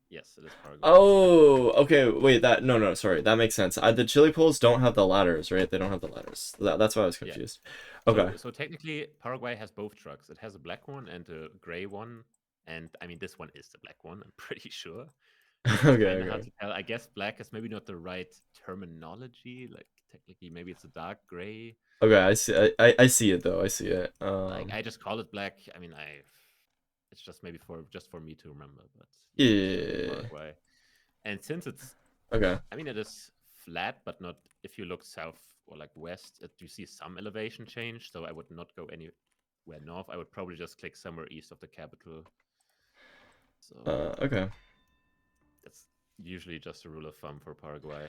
B: Yes, it is Paraguay.
A: Oh, okay. Wait, no, sorry. That makes sense. The chili poles don't have the ladders, right? They don't have the ladders. That's why I was confused.
B: Yeah.
A: Okay.
B: So technically, Paraguay has both trucks. It has a black one and a gray one. And I mean, this one is the black one, I'm pretty sure. It's kind of hard
A: Okay.
B: to tell. I guess black is maybe not the right terminology. Like technically, maybe it's a dark gray.
A: Okay, I see. I see it though. I see it.
B: Like I just call it black. I mean, it's just maybe for me to remember. But yeah, so
A: Yeah.
B: Paraguay. And since it's,
A: Okay.
B: I mean, it is flat, but not. If you look south or like west, you see some elevation change. So I would not go anywhere north. I would probably just click somewhere east of the capital. So
A: Okay.
B: that's usually just a rule of thumb for Paraguay.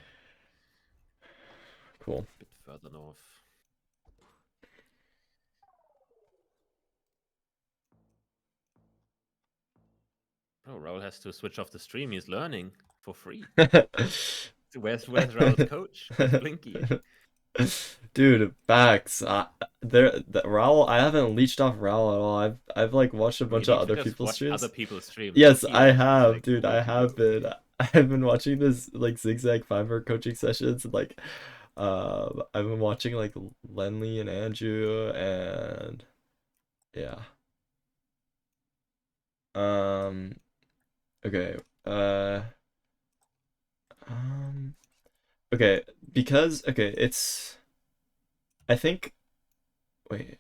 A: Cool.
B: A bit further north. Oh, Raul has to switch off the stream. He's learning for free. Where's Raul's coach? Where's Blinky?
A: Dude, facts. Raul. I haven't leached off Raul at all. I've like watched a
B: I mean,
A: bunch
B: you
A: of
B: need to
A: other
B: just
A: people's
B: watch
A: streams.
B: other people's streams.
A: Yes,
B: He
A: I
B: knows,
A: have,
B: like,
A: dude.
B: the way
A: I
B: to
A: have
B: go.
A: been. I've been watching this like zigzag fiber coaching sessions. And, like, I've been watching like Lenley and Andrew, and yeah. Okay. Um. Okay, because okay, it's. I think. Wait,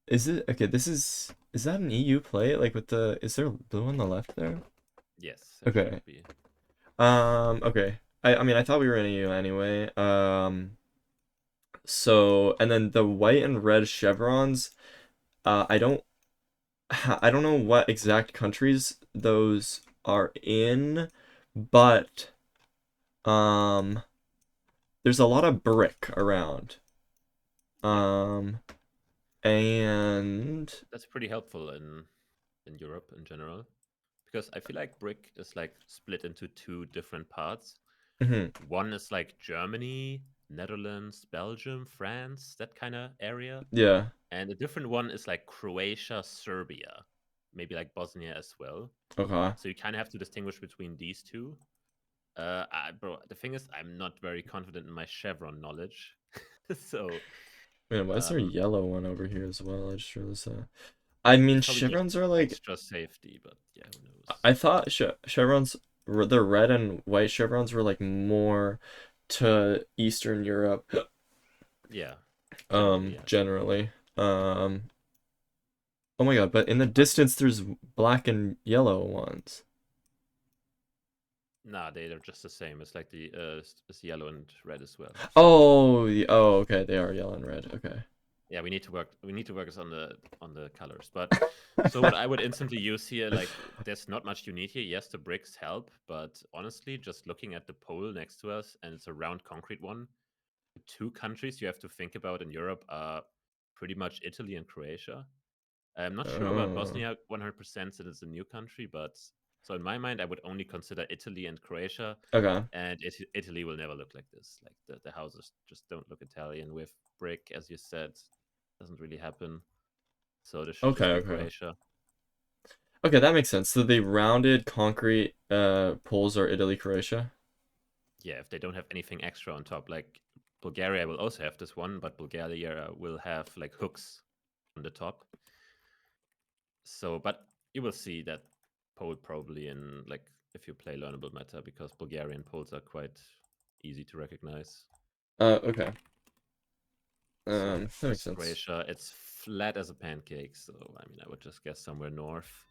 A: is it okay? This is that an EU plate? Like with the is there blue on the left there?
B: Yes, there
A: Okay.
B: should be.
A: Okay. I mean I thought we were in EU anyway. So and then the white and red chevrons. I don't I don't know what exact countries those are in, but um, there's a lot of brick around.
B: Yeah,
A: Um, and
B: that's pretty helpful in Europe in general, because I feel like brick is like split into two different parts.
A: mhm,
B: One is like Germany, Netherlands, Belgium, France, that kind of area.
A: yeah.
B: And a different one is like Croatia, Serbia, maybe like Bosnia as well.
A: Okay.
B: So you kind of have to distinguish between these two. Bro, the thing is, I'm not very confident in my chevron knowledge. So,
A: Man, why is there a
B: um,
A: yellow one over here as well? I just realized that. I mean,
B: it's probably the
A: chevrons are like
B: extra safety, but yeah, who knows?
A: I thought chevrons the red and white chevrons were like more to Eastern Europe,
B: Yeah, generally, yes.
A: generally. Um, Oh my god, but in the distance there's black and yellow ones.
B: Nah, they are just the same. It's like it's yellow and red as well. So
A: Oh, okay, they are yellow and red. Okay.
B: yeah, we need to work. We need to work on the colors. But so what I would instantly use here, like, there's not much you need here. Yes, the bricks help, but honestly, just looking at the pole next to us, and it's a round concrete one. The two countries you have to think about in Europe are pretty much Italy and Croatia. I'm not sure about
A: Oh,
B: Bosnia 100% since it's a new country, but so in my mind, I would only consider Italy and Croatia,
A: okay.
B: and Italy will never look like this. Like the houses just don't look Italian with brick, as you said, doesn't really happen. So this should
A: Okay,
B: just be
A: okay.
B: Croatia.
A: Okay, that makes sense. So the rounded concrete poles are Italy, Croatia.
B: Yeah, if they don't have anything extra on top, like Bulgaria will also have this one, but Bulgaria will have like hooks on the top. So, but you will see that pole probably in like if you play learnable meta because Bulgarian poles are quite easy to recognize.
A: Okay.
B: So
A: That makes
B: with
A: sense.
B: Croatia, it's flat as a pancake. So I mean, I would just guess somewhere north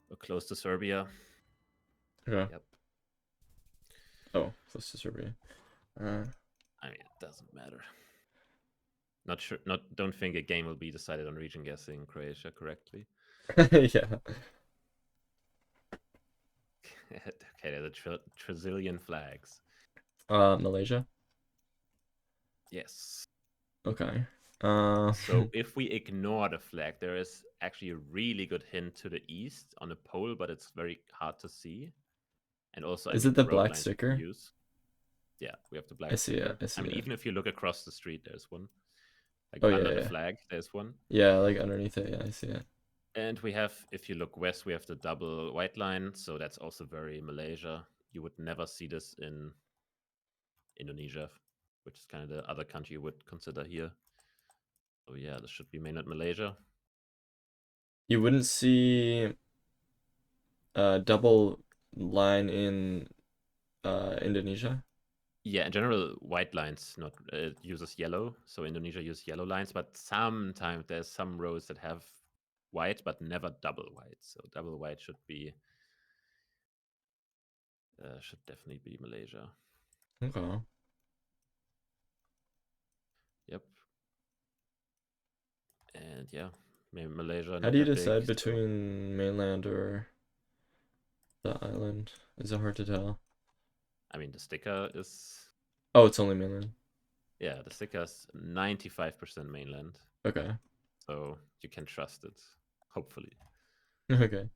B: or close to Serbia.
A: Okay.
B: Yep.
A: Oh, close to Serbia. Uh,
B: I mean, it doesn't matter. Not sure. Not don't think a game will be decided on region guessing Croatia correctly.
A: yeah.
B: Okay, they're the Trazilian flags.
A: Malaysia.
B: Yes.
A: Okay.
B: So if we ignore the flag, there is actually a really good hint to the east on a pole, but it's very hard to see. And also, I
A: Is
B: mean,
A: it
B: the
A: the
B: road
A: black
B: lines you can
A: sticker?
B: use. Yeah, we have the
A: I
B: black
A: see it.
B: sticker.
A: I
B: I
A: see
B: mean,
A: it.
B: even if you look across the street, there's one. Like
A: Oh yeah,
B: under the
A: yeah.
B: flag, there's one.
A: Yeah, like underneath it. Yeah, I see it.
B: And we have, if you look west, we have the double white line. So that's also very Malaysia. You would never see this in Indonesia, which is kind of the other country you would consider here. So yeah, this should be mainland Malaysia.
A: You wouldn't see double line in Indonesia.
B: Yeah, in general, white lines not uses yellow, so Indonesia uses yellow lines. But sometimes there's some roads that have white, but never double white. So double white should definitely be Malaysia.
A: Okay.
B: Yep, and yeah, maybe Malaysia
A: How
B: not
A: do you
B: that big.
A: decide
B: So
A: between mainland or the island? Is it hard to tell?
B: I mean, the sticker is
A: Oh, it's only mainland.
B: yeah, the sticker is 95% mainland,
A: Okay.
B: so you can trust it. Hopefully.
A: Okay.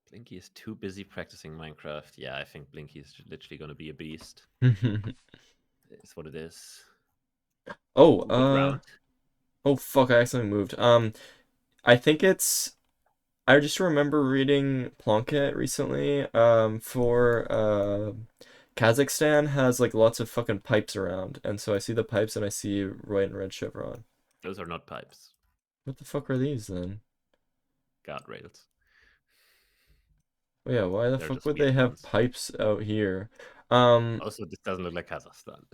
B: Blinky is too busy practicing Minecraft. Yeah, I think Blinky is literally going to be a beast. It's what it is.
A: Oh,
B: Ooh, good round.
A: oh fuck, I accidentally moved. I think it's I just remember reading Plonket recently, for Kazakhstan has like lots of fucking pipes around, and so I see the pipes and I see white and red chevron.
B: Those are not pipes.
A: What the fuck are these then?
B: Guardrails.
A: Oh yeah, why the
B: They're
A: fuck
B: just
A: would
B: weird
A: they have
B: ones.
A: pipes out here?
B: Also, this doesn't look like Kazakhstan.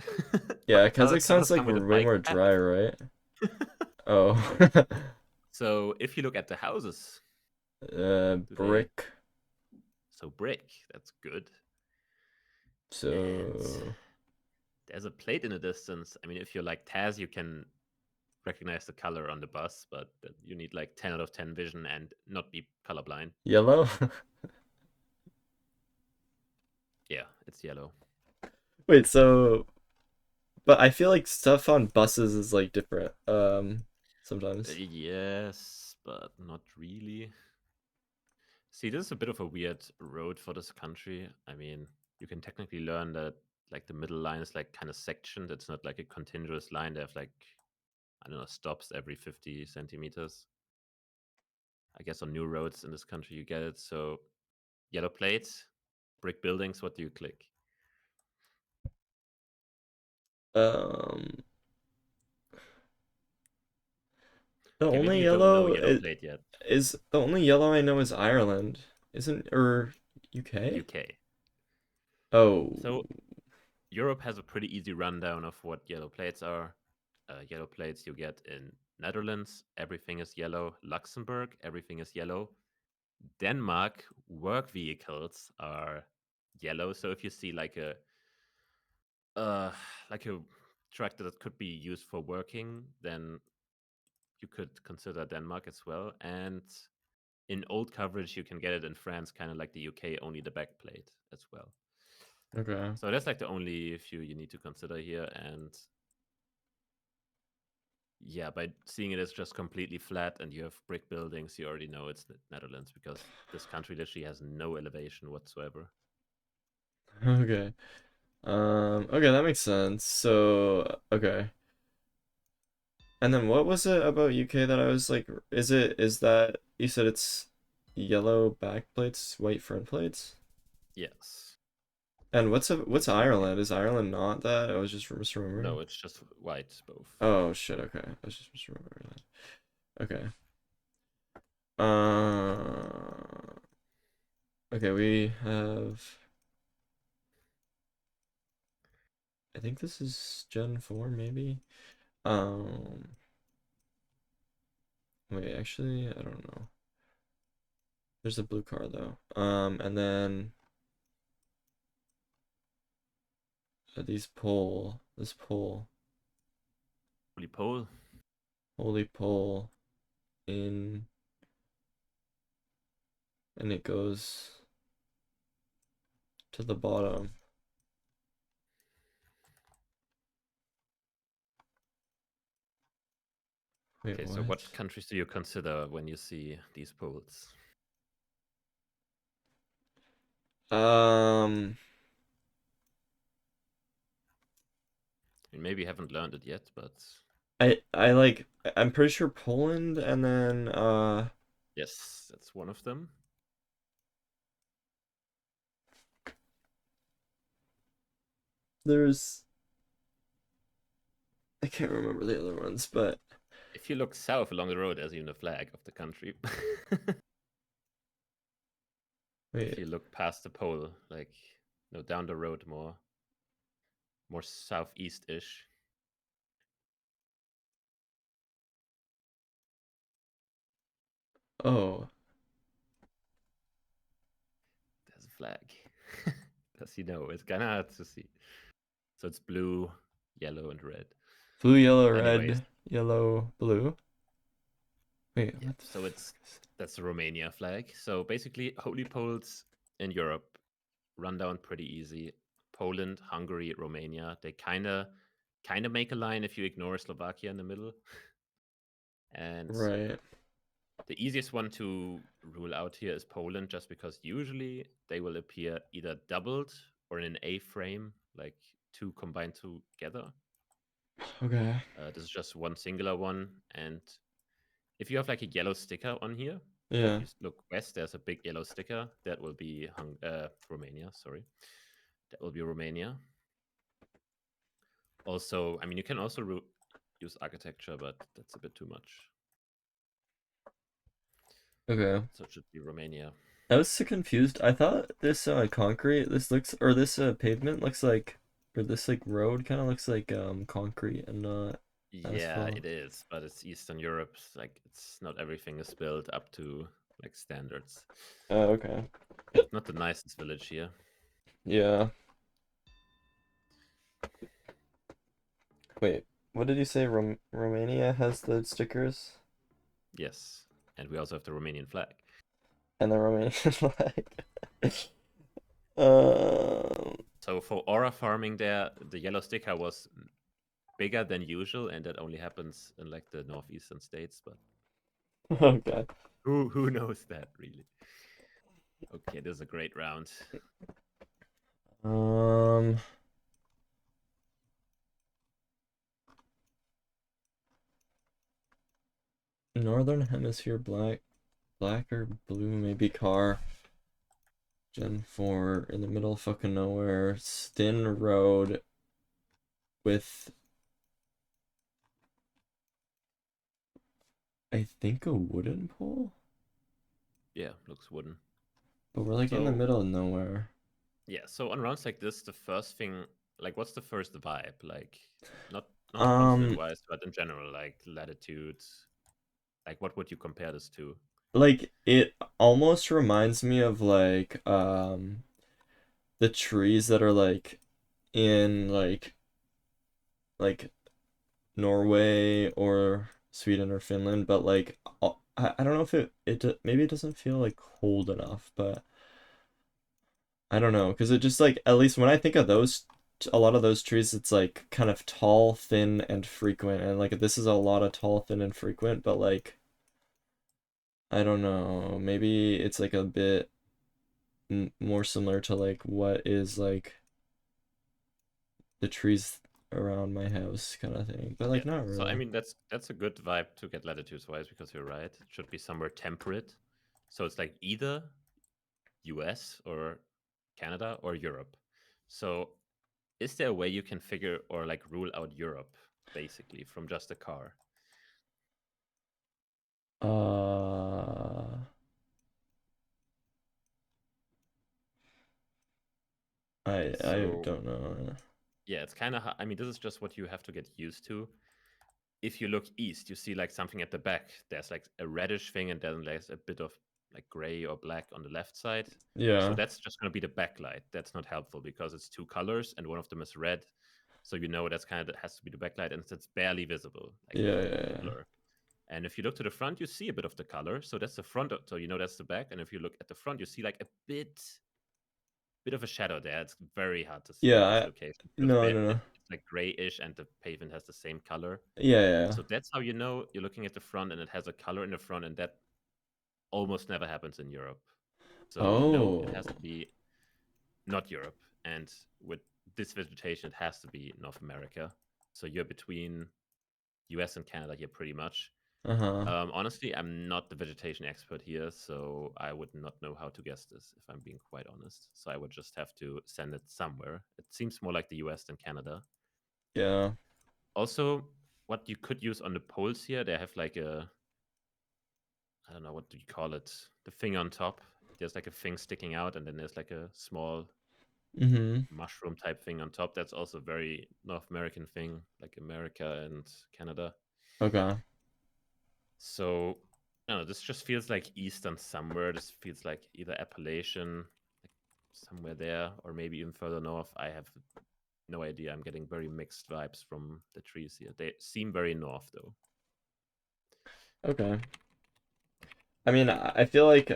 A: Yeah, Kazakhstan's like
B: Kazakhstan with a
A: way
B: bike
A: more
B: path.
A: dry, right? Oh.
B: So if you look at the houses, do they?
A: Brick.
B: So brick. That's good. And
A: So
B: there's a plate in the distance. I mean, if you're like Taz, you can recognize the color on the bus, but you need like 10 out of 10 vision and not be colorblind.
A: yellow?
B: Yeah, it's yellow.
A: Wait, so but I feel like stuff on buses is like different. Sometimes.
B: Yes, but not really. See, this is a bit of a weird road for this country. I mean, you can technically learn that like the middle line is like kind of sectioned. It's not like a continuous line. They have like, I don't know, stops every 50 centimeters. I guess on new roads in this country you get it. So yellow plates, brick buildings, what do you click?
A: Um the
B: Okay, maybe
A: only
B: you don't know
A: yellow
B: yellow plate yet.
A: is the only yellow I know is Ireland. Isn't or UK?
B: UK.
A: Oh.
B: So Europe has a pretty easy rundown of what yellow plates are. Yellow plates you get in Netherlands, everything is yellow. Luxembourg, everything is yellow. Denmark, work vehicles are yellow. So if you see uh like a tractor that could be used for working, then you could consider Denmark as well. And in old coverage, you can get it in France, kind of like the UK, only the back plate as well.
A: Okay.
B: So that's like the only few you need to consider here. And yeah, by seeing it as just completely flat and you have brick buildings, you already know it's the Netherlands because this country literally has no elevation whatsoever.
A: Okay. Okay, that makes sense. So, okay. And then what was it about UK that I was like, is that you said it's yellow back plates, white front plates?
B: Yes.
A: And what's Ireland? Is Ireland not that? I was just misremembering.
B: No, it's just white both.
A: Oh shit, okay. I was just misremembering that. Okay. Uh okay, we have I think this is Gen 4 maybe. Um Wait, actually, I don't know. There's a blue car though. And then this pole,
B: Holy pole.
A: holy pole in, and it goes to the bottom. Wait,
B: Okay, so
A: what?
B: what countries do you consider when you see these poles?
A: Um,
B: I mean, maybe you haven't learned it yet, but
A: I like, I'm pretty sure Poland, and then,
B: yes, that's one of them.
A: there's, I can't remember the other ones, but
B: If you look south along the road, there's even a flag of the country. If
A: wait,
B: you look past the pole, like no, down the road more southeast-ish.
A: oh,
B: There's a flag. As you know, it's kind of hard to see. So it's blue, yellow, and red.
A: blue, yellow,
B: Anyways,
A: red, yellow, blue. Wait,
B: yeah.
A: what the
B: So
A: fuck
B: it's
A: is it?
B: that's the Romania flag. So basically, holy poles in Europe run down pretty easy. Poland, Hungary, Romania, they kind of make a line if you ignore Slovakia in the middle. And
A: Right.
B: the easiest one to rule out here is Poland, just because usually they will appear either doubled or in an A frame, like two combined together.
A: Okay.
B: This is just one singular one. And if you have like a yellow sticker on here, so if
A: Yeah.
B: you look west, there's a big yellow sticker. That will be Romania, sorry. That will be Romania. Also, I mean, you can also use architecture, but that's a bit too much.
A: Okay.
B: So it should be Romania.
A: I was so confused. I thought this concrete, this looks, or this pavement looks like, or this like road kind of looks like concrete and not
B: Yeah,
A: asphalt.
B: it is, but it's Eastern Europe. Like, it's not everything is built up to like standards.
A: Oh, okay.
B: It's not the nicest village here.
A: Yeah. Wait, what did you say? Romania has the stickers
B: Yes, and we also have the Romanian flag.
A: and the Romanian flag. Um.
B: So for aura farming, there the yellow sticker was bigger than usual, and that only happens in like the northeastern states. But
A: Oh God.
B: who knows that really? Okay, this is a great round.
A: Um. Northern Hemisphere black or blue, maybe car. Gen 4 in the middle of fucking nowhere. Thin road with, I think, a wooden pole?
B: Yeah, looks wooden.
A: But we're like in the
B: So
A: middle of nowhere.
B: yeah, so on rounds like this, the first thing, like, what's the first vibe? Like, not continent
A: Um,
B: wise, but in general, like latitude. Like, what would you compare this to?
A: like it almost reminds me of like the trees that are in like Norway or Sweden or Finland, but like I don't know if maybe it doesn't feel like cold enough, but I don't know, because it just like, at least when I think of those, a lot of those trees, it's like kind of tall, thin, and frequent, and like this is a lot of tall, thin, and frequent, but like I don't know, maybe it's like a bit more similar to like what is like the trees around my house kind of thing, but
B: Yeah.
A: like not
B: So I
A: really.
B: mean, that's a good vibe to get latitudes wise because you're right. It should be somewhere temperate. So it's like either US or Canada or Europe. So is there a way you can figure or like rule out Europe basically from just a car?
A: Uh, I
B: So
A: don't know.
B: yeah, it's kind of. I mean, this is just what you have to get used to. If you look east, you see like something at the back. There's like a reddish thing, and then there's a bit of like gray or black on the left side. So
A: Yeah,
B: that's just going to be the backlight. That's not helpful because it's two colors and one of them is red. So you know that's kind of has to be the backlight, and it's barely visible, like
A: yeah,
B: a
A: yeah,
B: blur. And if you look to the front, you see a bit of the color. So that's the front. So you know that's the back. And if you look at the front, you see like a bit of a shadow there. It's very hard to see
A: yeah.
B: in this location because
A: No, no, no.
B: it's like grayish and the pavement has the same color.
A: Yeah, yeah,
B: So that's how you know you're looking at the front and it has a color in the front, and that almost never happens in Europe.
A: yeah.
B: So you know it
A: Oh,
B: has to be not Europe, and with this vegetation, it has to be North America. So you're between US and Canada here pretty much.
A: uh-huh.
B: Honestly, I'm not the vegetation expert here, so I would not know how to guess this if I'm being quite honest. So I would just have to send it somewhere. It seems more like the US than Canada.
A: Yeah.
B: Also, what you could use on the poles here, they have like I don't know, what do you call it? The thing on top. There's like a thing sticking out, and then there's like a small
A: Mm-hmm.
B: mushroom type thing on top. That's also a very North American thing, like America and Canada.
A: Okay.
B: So, I don't know, this just feels like Eastern somewhere. This feels like either Appalachian, like somewhere there, or maybe even further north. I have no idea. I'm getting very mixed vibes from the trees here. They seem very north, though.
A: Okay. I mean, I feel like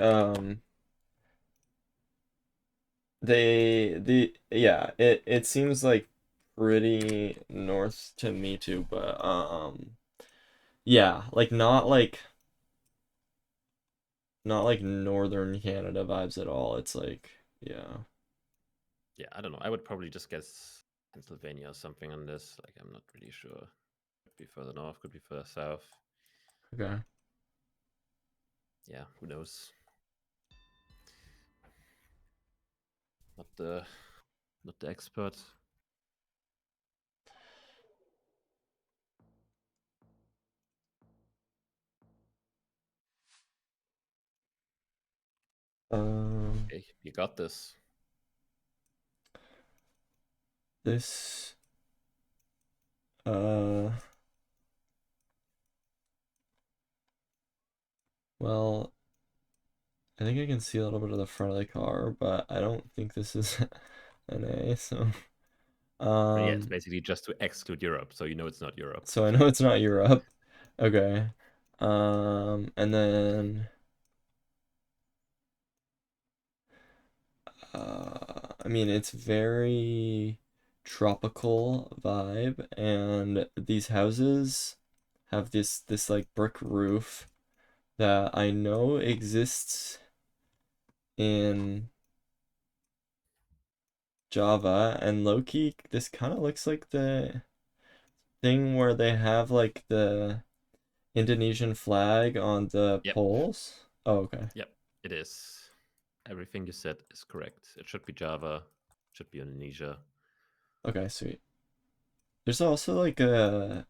A: yeah, it seems like pretty north to me too, but yeah, like not like northern Canada vibes at all. It's like, yeah.
B: Yeah, I don't know. I would probably just guess Pennsylvania or something on this. Like, I'm not really sure. Could be further north, could be further south.
A: Okay.
B: Yeah, who knows? Not the not the expert. Okay, you got this.
A: This uh well, I think I can see a little bit of the front of the car, but I don't think this is an A, so
B: Yeah, it's
A: um
B: basically just to exclude Europe, so you know it's not Europe.
A: so I know it's not Europe. Okay. And then I mean it's very tropical vibe, and these houses have this like brick roof that I know exists in Java, and Loki, this kind of looks like the thing where they have like the Indonesian flag on the
B: Yep,
A: poles. Oh, okay.
B: yep, it is. Everything you said is correct. It should be Java, should be Indonesia.
A: Okay, sweet. There's also like a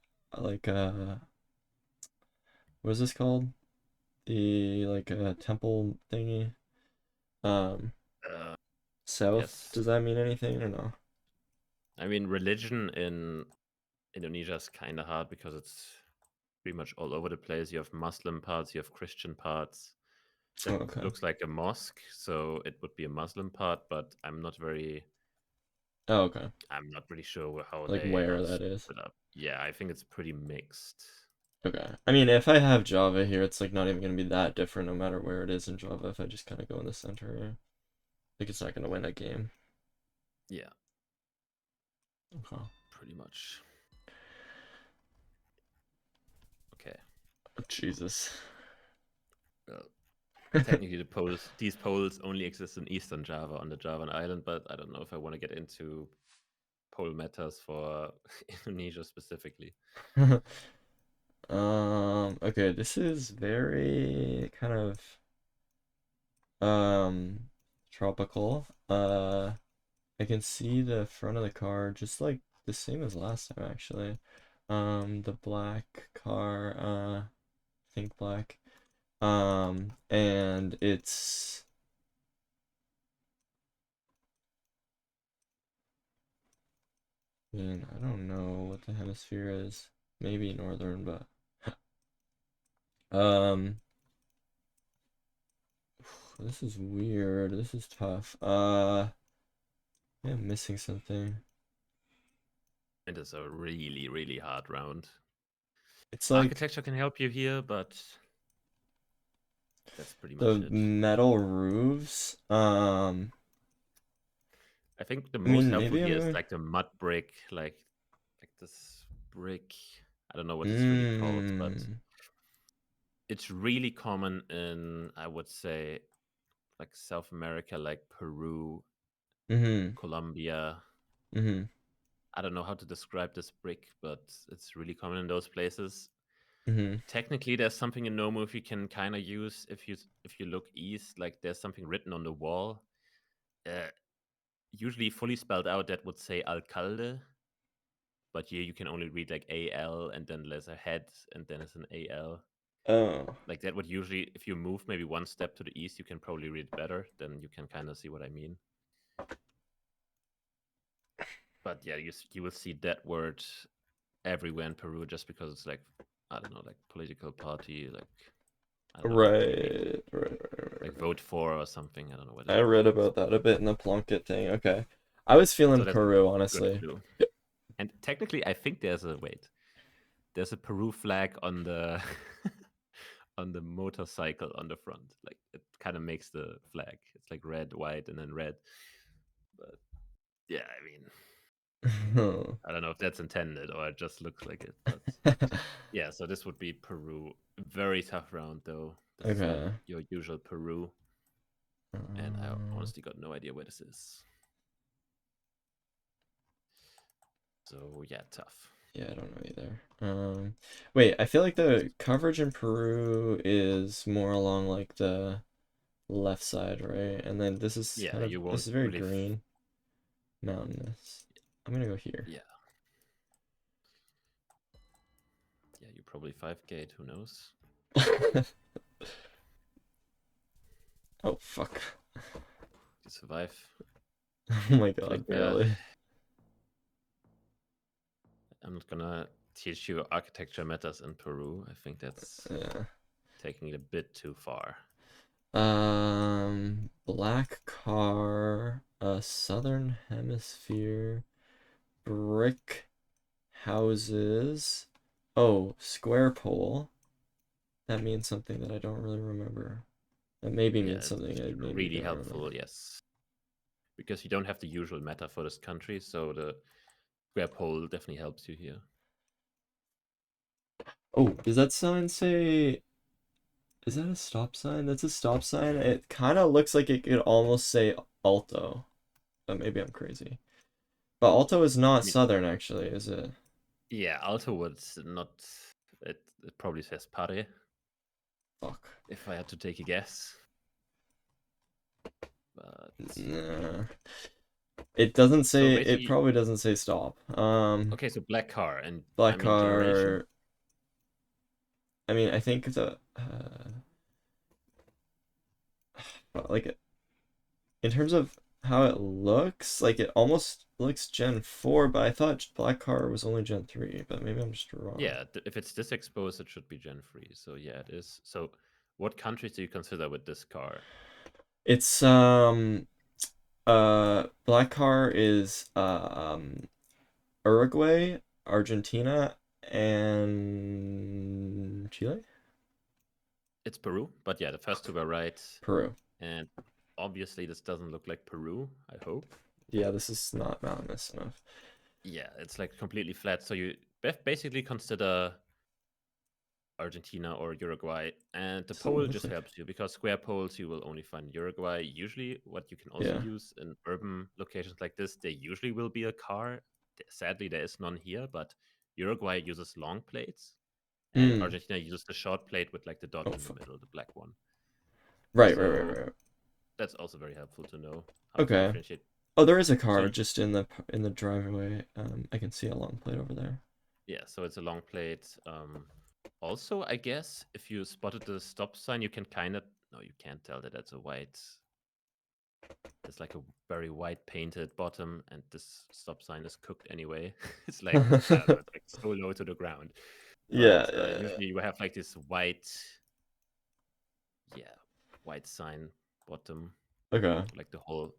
A: what is this called? The like a temple thingy. Um,
B: Uh,
A: South.
B: yes.
A: Does that mean anything or no?
B: I mean, religion in Indonesia is kind of hard because it's pretty much all over the place. You have Muslim parts, you have Christian parts.
A: Oh,
B: That
A: okay.
B: looks like a mosque, so it would be a Muslim part, but
A: Oh, okay.
B: I'm not really sure how
A: Like
B: they
A: where
B: are
A: that is.
B: split up. Yeah, I think it's pretty mixed.
A: Okay. I mean, if I have Java here, it's like not even gonna be that different no matter where it is in Java if I just kind of go in the center. Like it's not gonna win a game.
B: Yeah,
A: Okay.
B: pretty much. Okay.
A: Oh, Jesus.
B: Well, technically, these poles only exist in Eastern Java on the Javan island, but I don't know if I want to get into pole matters for Indonesia specifically.
A: Okay, this is very kind of um tropical. I can see the front of the car just like the same as last time actually. The black car, I think black. And it's I mean, I don't know what the hemisphere is. Maybe northern, but um this is weird. This is tough. I'm missing something.
B: It is a really, really hard round.
A: It's like
B: Architecture can help you here, but that's pretty much
A: the
B: it.
A: metal roofs.
B: I think the
A: I
B: most
A: mean,
B: helpful
A: maybe I'm
B: here is
A: going.
B: like the mud brick, like this brick. I don't know what it's really called, but
A: Mm.
B: it's really common in, I would say, like South America, like Peru,
A: Mm-hmm.
B: Colombia.
A: Mm-hmm.
B: I don't know how to describe this brick, but it's really common in those places.
A: Mm-hmm.
B: Technically, there's something in Nomu if you can kind of use if you look east, like there's something written on the wall. Uh, Usually fully spelled out that would say alcalde, but here you can only read like AL and then there's a head and then it's an AL.
A: Oh.
B: Like that would usually, if you move maybe one step to the east, you can probably read it better. Then you can kind of see what I mean. But yeah, you will see that word everywhere in Peru just because it's like, I don't know, like political party, like I don't know, like maybe like
A: Right.
B: vote for or something. I don't know what
A: I
B: it
A: read
B: means.
A: about that a bit in the Plunkett thing. Okay. I was
B: So
A: feeling
B: that's a
A: Peru,
B: good
A: honestly.
B: clue. And technically, I think there's a Peru flag on the on the motorcycle on the front. Like it kind of makes the flag. It's like red, white, and then red. But yeah, I mean, I don't know if that's intended or it just looks like it. But yeah, so this would be Peru. Very tough round though. This is not
A: Okay.
B: your usual Peru, and I
A: Uh,
B: honestly got no idea where this is. So yeah, tough.
A: yeah, I don't know either. Wait, I feel like the coverage in Peru is more along like the left side, right? And then this is
B: Yeah,
A: kind of
B: you
A: this
B: won't
A: is very
B: really.
A: green, mountainous. I'm gonna go here.
B: Yeah, yeah, you probably 5 gate. Who knows?
A: Oh, fuck.
B: You survive.
A: Oh my god,
B: Like,
A: barely.
B: I'm not gonna teach you architecture matters in Peru. I think that's
A: Yeah.
B: taking it a bit too far.
A: Black car, Southern Hemisphere, brick houses. Oh, square pole. That means something that I don't really remember. That maybe
B: Yeah,
A: means something
B: it's
A: I maybe
B: really
A: don't
B: helpful,
A: remember.
B: yes. Because you don't have the usual meta for this country, so the square pole definitely helps you here.
A: Oh, does that sign say... Is that a stop sign? That's a stop sign. It kind of looks like it could almost say Alto. But maybe I'm crazy. But Alto is
B: I
A: not
B: mean,
A: Southern, actually, is it?
B: yeah, Alto would not. It probably says Pare,
A: Fuck.
B: if I had to take a guess. But
A: Nah. It doesn't
B: so
A: say, it
B: basically,
A: probably doesn't say stop.
B: okay, so black car, and I
A: Black
B: mean generation.
A: car, I mean, I think the, like, in terms of how it looks, like, it almost looks Gen 4, but I thought black car was only Gen 3, but maybe I'm just wrong.
B: Yeah, if it's this exposed, it should be Gen 3. So yeah, it is. So what countries do you consider with this car?
A: It's, black car is, Uruguay, Argentina, and Chile?
B: It's Peru, but yeah, the first two were right.
A: Peru.
B: And obviously, this doesn't look like Peru, I hope.
A: Yeah, this is not mountainous enough.
B: Yeah, it's like completely flat. So you basically consider Argentina or Uruguay. And the
A: Doesn't
B: pole
A: look
B: just
A: like...
B: helps you because square poles you will only find in Uruguay. Usually, what you can also
A: Yeah.
B: use in urban locations like this, there usually will be a car. Sadly, there is none here, but Uruguay uses long plates and
A: Hmm.
B: Argentina uses the short plate with like the dot
A: Oh,
B: in the
A: fuck.
B: middle, the black one.
A: Right, right, right,
B: So
A: right.
B: that's also very helpful to know how to
A: Okay.
B: differentiate.
A: Oh, there is a
B: So
A: car just in the driveway. I can see a long plate over there.
B: yeah, so it's a long plate. Also, I guess if you spotted the stop sign, you can kind of no, you can't tell that that's a white. It's like a very white painted bottom, and this stop sign is cooked anyway. It's like I don't know, it's like so low to the ground.
A: Yeah,
B: But
A: yeah, yeah.
B: usually you have like this white, yeah, white sign bottom,
A: Okay.
B: like the whole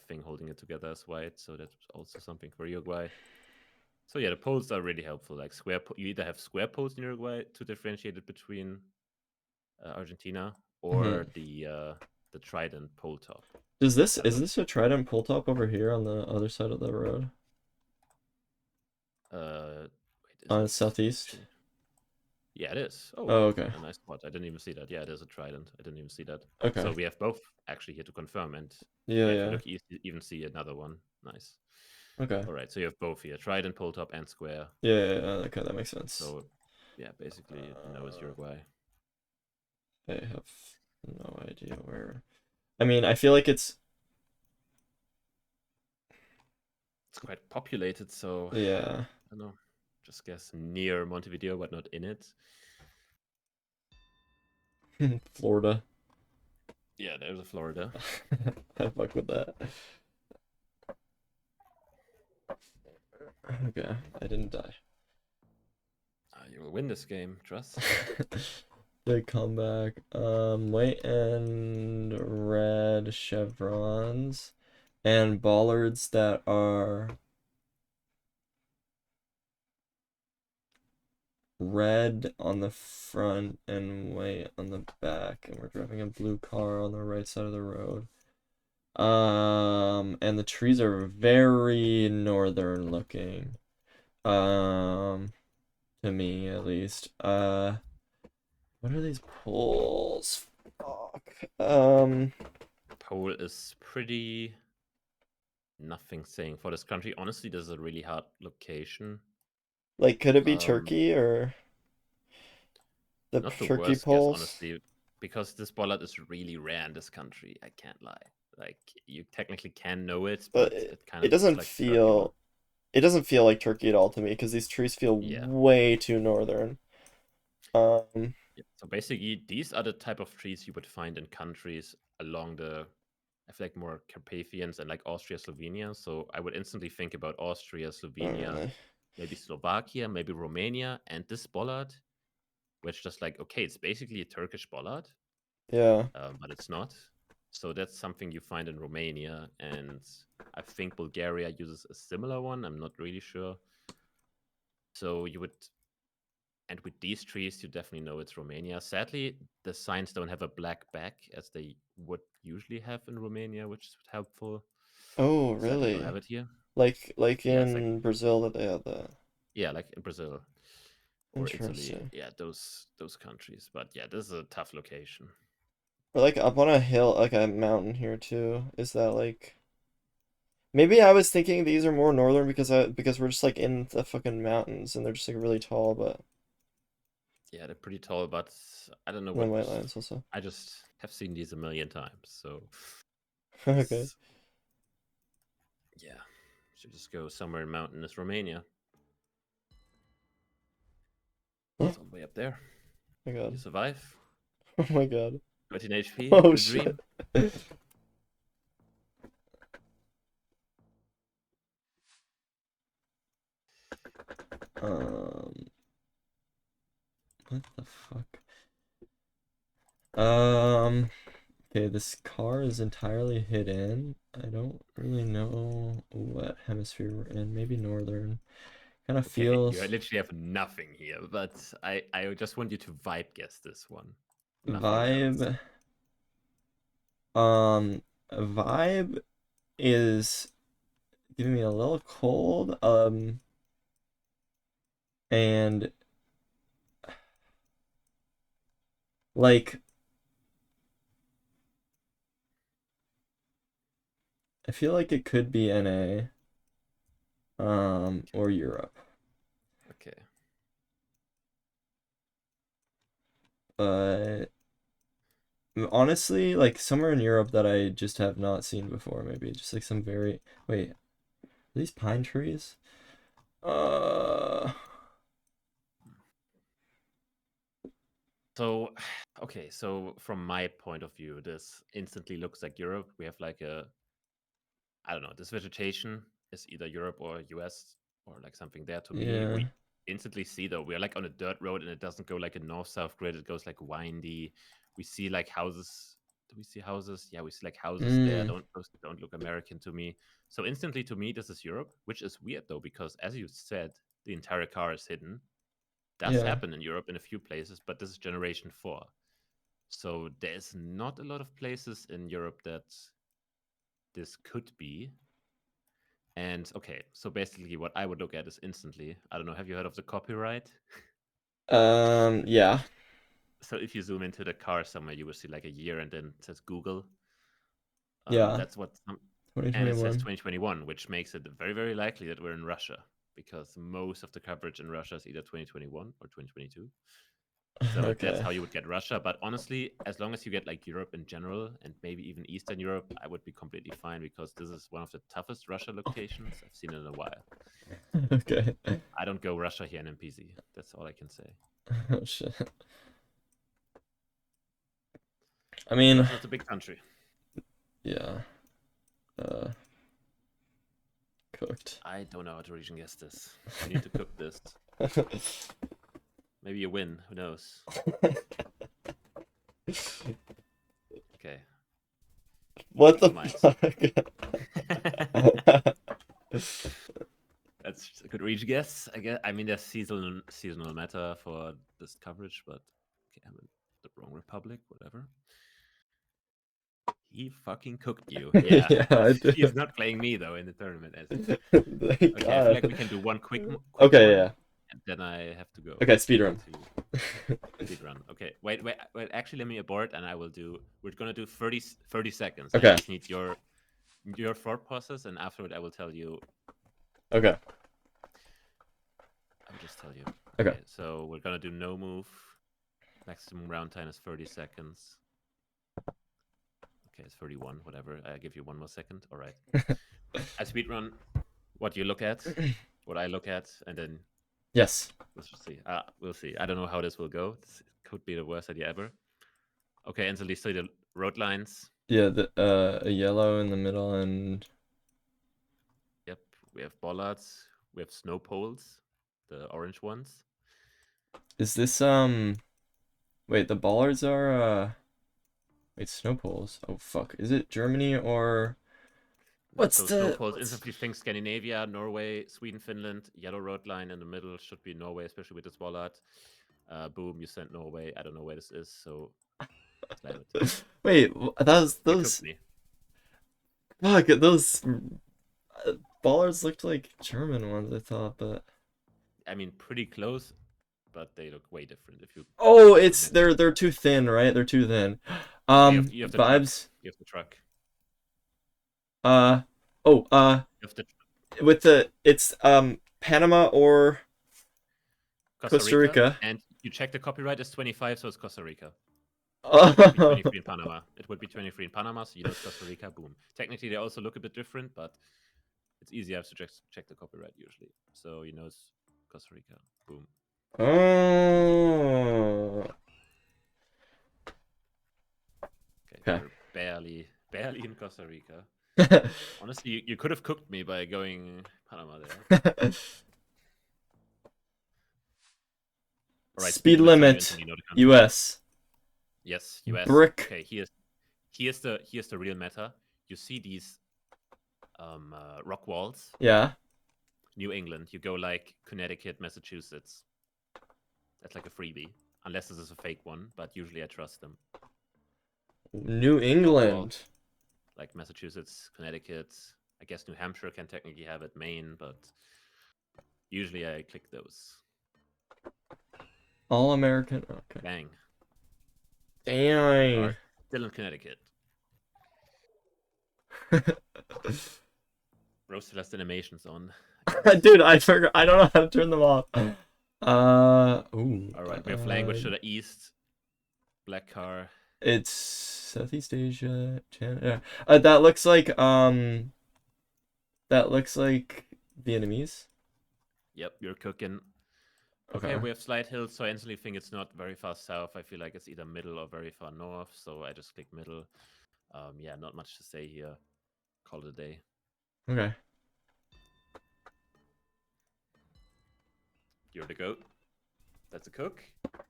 B: thing holding it together is white. So that's also something for Uruguay. So yeah, the poles are really helpful. Like you either have square poles in Uruguay to differentiate it between Argentina, or
A: Hmm.
B: the trident pole top. I'm
A: Is
B: not.
A: this a Trident pull top over here on the other side of the road?
B: Wait, is it
A: Southeast?
B: actually? Yeah, it is. Oh,
A: Oh, okay.
B: a nice spot. I didn't even see that. Yeah, it is a trident. I didn't even see that.
A: Okay.
B: So we have both actually here to confirm. And
A: Yeah,
B: yeah, if you
A: yeah.
B: look east, you even see another one. Nice.
A: Okay.
B: All right, so you have both here: trident, pole top, and square.
A: Yeah, yeah, yeah. Okay, that makes sense.
B: So yeah, basically, it's
A: Uh,
B: Uruguay.
A: I have no idea where. I mean, I feel like it's...
B: It's quite populated, so
A: Yeah.
B: I don't know. Just guess near Montevideo, but not in it.
A: Florida.
B: Yeah, there's a Florida.
A: I fuck with that. Okay, I didn't die.
B: You will win this game, trust.
A: Big comeback. White and red chevrons and bollards that are red on the front and white on the back, and we're driving a blue car on the right side of the road. And the trees are very northern looking. To me at least. What are these poles? Fuck.
B: Pole is pretty nothing saying for this country. Honestly, this is a really hard location.
A: Like, could it be
B: Um,
A: Turkey or the
B: Not the
A: Turkey
B: worst guess,
A: poles?
B: honestly, because this bollard is really rare in this country. I can't lie. Like you technically can know it,
A: But
B: but it kind of looks like the Turkey one.
A: it doesn't feel like Turkey at all to me because these trees feel
B: Yeah,
A: way too northern. Um,
B: Yeah, so basically, these are the type of trees you would find in countries along the, I feel like more Carpathians and like Austria, Slovenia. So I would instantly think about Austria, Slovenia,
A: Really.
B: maybe Slovakia, maybe Romania, and this bollard, which just like okay, it's basically a Turkish bollard,
A: Yeah.
B: but it's not. So that's something you find in Romania, and I think Bulgaria uses a similar one. I'm not really sure. So you would, and with these trees, you definitely know it's Romania. Sadly, the signs don't have a black back as they would usually have in Romania, which is helpful.
A: Oh,
B: Sadly, don't
A: really?
B: have it here.
A: Like
B: Yeah, it's like
A: in Brazil that they have that.
B: yeah, like in Brazil or Italy.
A: Interesting.
B: Yeah, those countries. But yeah, this is a tough location.
A: Or like up on a hill, like a mountain here too. Is that like maybe I was thinking these are more northern because we're just like in the fucking mountains and they're just like really tall, but
B: Yeah, they're pretty tall, but I don't know
A: and then
B: what.
A: white lines also.
B: I just have seen these a million times. So
A: Okay.
B: this, yeah, should just go somewhere in mountainous Romania.
A: Oh
B: It's all the way up there.
A: my
B: You
A: god.
B: survive.
A: Oh my god.
B: 13 HP.
A: Oh
B: Good
A: shit.
B: dream.
A: Um, what the fuck? Um, okay, this car is entirely hidden. I don't really know what hemisphere we're in. Maybe northern. Kind of
B: Okay, you
A: feels
B: literally have nothing here, but I just want you to vibe guess this one. Nothing else.
A: vibe. Vibe is giving me a little cold. And like I feel like it could be NA, or Europe.
B: Okay.
A: But honestly, like somewhere in Europe that I just have not seen before, maybe just like some very wait, are these pine trees? Uh,
B: So, okay, so from my point of view, this instantly looks like Europe. We have like a, I don't know, this vegetation is either Europe or US or like something there. To me,
A: yeah.
B: we instantly see though, we're like on a dirt road and it doesn't go like a north-south grid. It goes like windy. We see like houses. Do we see houses? Yeah, we see like houses there.
A: Mm,
B: Don't look American to me. So instantly to me, this is Europe, which is weird though, because as you said, the entire car is hidden. Does
A: yeah.
B: happen in Europe in a few places, but this is generation 4. So there's not a lot of places in Europe that this could be. And okay, so basically what I would look at is instantly. I don't know, have you heard of the copyright?
A: Yeah.
B: So if you zoom into the car somewhere, you will see like a year and then it says Google.
A: Yeah.
B: That's what some, and it says
A: 2021.
B: 2021, which makes it very, very likely that we're in Russia because most of the coverage in Russia is either 2021 or 2022. So that's
A: Okay.
B: how you would get Russia. But honestly, as long as you get like Europe in general and maybe even Eastern Europe, I would be completely fine because this is one of the toughest Russia locations I've seen in a while.
A: Okay.
B: I don't go Russia here in MPZ. That's all I can say.
A: Oh shit. I mean,
B: So it's a big country.
A: yeah. Uh, cooked.
B: I don't know how to region guess this. You need to cook this. Maybe you win. Who knows? Okay.
A: What the
B: Mine.
A: fuck?
B: That's a good region guess. I guess. I mean, there's seasonal matter for this coverage, but okay, I'm in the wrong republic. Whatever. He fucking cooked you. Yeah.
A: Yeah, I
B: He's
A: do.
B: not playing me though in the tournament. As
A: Thank
B: okay, I feel like we
A: God.
B: can do one quick
A: Okay,
B: one,
A: yeah.
B: and then I have to go.
A: Okay, speed run.
B: To speed run. Okay, wait. Actually, let me abort, and I will do. We're gonna do 30 seconds. I
A: Okay,
B: just need your thought process, and afterward, I will tell you.
A: okay,
B: I will just tell you.
A: okay.
B: Okay, so we're gonna do no move. Maximum round time is 30 seconds. Okay, it's 31. Whatever. I give you one more second. All right. I speed run. What you look at, what I look at, and then Let's just see. We'll see. I don't know how this will go. This could be the worst idea ever. Okay, and so you see the road lines.
A: Yeah, a yellow in the middle and
B: Yep, we have bollards. We have snow poles, the orange ones.
A: is this wait, the bollards are wait, snow poles. Oh fuck. Is it Germany or
B: No,
A: what's
B: so snow
A: the
B: poles instantly think Scandinavia, Norway, Sweden, Finland. Yellow road line in the middle should be Norway, especially with this bollard. Boom, you sent Norway. I don't know where this is, so slam it.
A: wait, those
B: You cooked
A: those
B: me.
A: fuck, those bollards looked like German ones, I thought, but
B: I mean, pretty close, but they look way different. If you
A: oh,
B: look at the
A: it's
B: map.
A: they're too thin, right? They're too thin.
B: Okay, you have the truck.
A: Vibes.
B: You have the truck.
A: Oh,
B: You have the
A: with the it's Panama or Costa
B: Costa Rica,
A: Rica.
B: and you check the copyright is 25, so it's Costa Rica.
A: Oh,
B: It would be 23 in Panama. It would be 23 in Panama, so you know it's Costa Rica. Boom. Technically, they also look a bit different, but it's easier to just check the copyright usually. So you know it's Costa Rica. Boom.
A: oh.
B: Okay,
A: Okay.
B: we're barely in Costa Rica. Honestly, you could have cooked me by going Panama there. All right,
A: Speed limit,
B: you know the country.
A: U.S.
B: Yes, US.
A: Brick.
B: Okay, here's the real meta. You see these rock walls.
A: Yeah.
B: New England. You go like Connecticut, Massachusetts. That's like a freebie, unless this is a fake one. But usually I trust them.
A: New England.
B: Like Massachusetts, Connecticut. I guess New Hampshire can technically have it, Maine, but usually I click those.
A: All American. Okay.
B: Bang.
A: Dang.
B: Still in Connecticut. Roasted last animations on.
A: Dude, I forgot. I don't know how to turn them off. Ooh.
B: All right, we have language to the east. Black car.
A: It's Southeast Asia, China. That looks like Vietnamese.
B: Yep, you're cooking. Okay, we have slight hills, so I instantly think it's not very far south. I feel like it's either middle or very far north, so I just click middle. Yeah, not much to say here. Call it a day.
A: Okay.
B: You're the goat. That's a cook.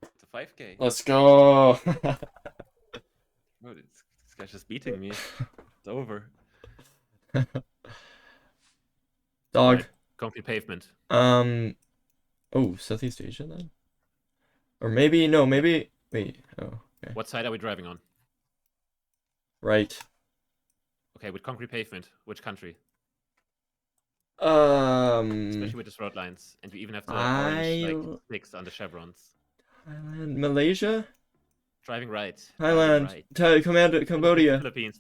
B: It's a 5K.
A: Let's go.
B: Oh, this guy's just beating me. It's over.
A: Dog.
B: Right, concrete pavement.
A: Oh, Southeast Asia then? Or maybe no, maybe wait. Oh, okay.
B: What side are we driving on?
A: Right.
B: Okay, with concrete pavement, which country? Especially with the road lines, and you even have the orange like sticks on the chevrons.
A: Thailand, Malaysia.
B: Driving right.
A: Thailand,
B: Driving right.
A: Cambodia.
B: Philippines.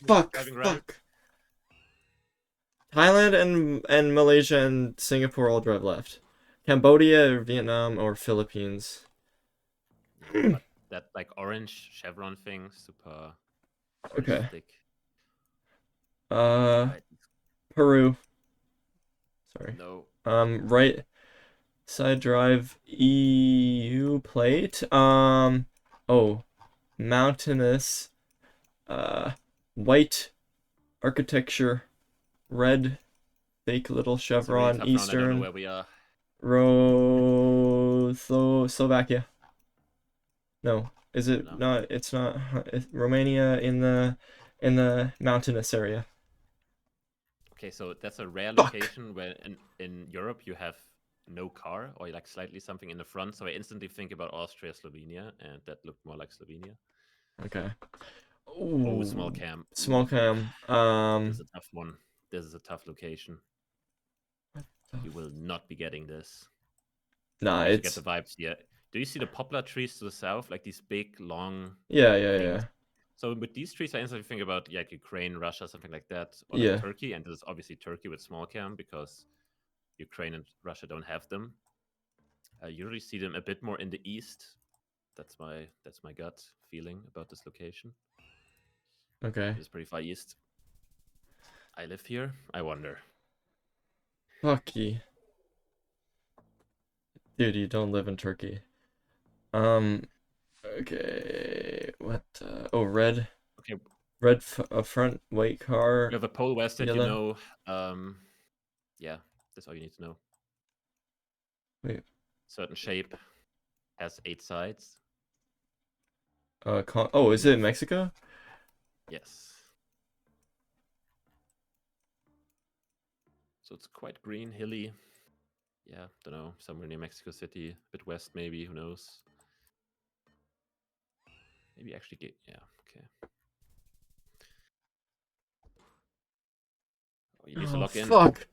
A: Fuck,
B: Driving right.
A: fuck. Thailand and Malaysia and Singapore all drive left. Cambodia or Vietnam or Philippines.
B: But that like orange chevron thing, super.
A: Okay.
B: Stick.
A: Right. Peru. Sorry.
B: No.
A: Right side drive EU plate. Oh, mountainous. White architecture. Red fake little chevron.
B: Really
A: Eastern.
B: I don't know where we are.
A: Slovakia. No, is it
B: No.
A: not? It's not. It's Romania in the mountainous area.
B: Okay, so that's a rare location where in Europe you have no car or like slightly something in the front. So I instantly think about Austria, Slovenia, and that looked more like Slovenia.
A: Okay.
B: Ooh. Oh, small cam.
A: Small cam.
B: This is a tough one. This is a tough location. You will not be getting this.
A: Nah,
B: you
A: it's.
B: Get the vibes here. Do you see the poplar trees to the south, like these big, long?
A: Yeah.
B: So with these trees, I instantly think about like Ukraine, Russia, something like that, or like Turkey, and this is obviously Turkey with small cam because Ukraine and Russia don't have them. I usually see them a bit more in the east. That's my gut feeling about this location.
A: Okay.
B: It's pretty far east. I live here. I wonder.
A: Ducky. Dude, you don't live in Turkey. Okay. What? Oh, red.
B: Okay,
A: Red front, white car.
B: we have a pole west that you
A: Yellow.
B: know. Yeah, that's all you need to know.
A: Wait.
B: Certain shape has 8 sides.
A: Oh, is it
B: North.
A: Mexico?
B: Yes. So it's quite green, hilly. Yeah, don't know, somewhere near Mexico City, a bit west maybe, who knows? Maybe actually get, yeah, okay. Oh, you need to
A: Oh,
B: lock in.
A: fuck.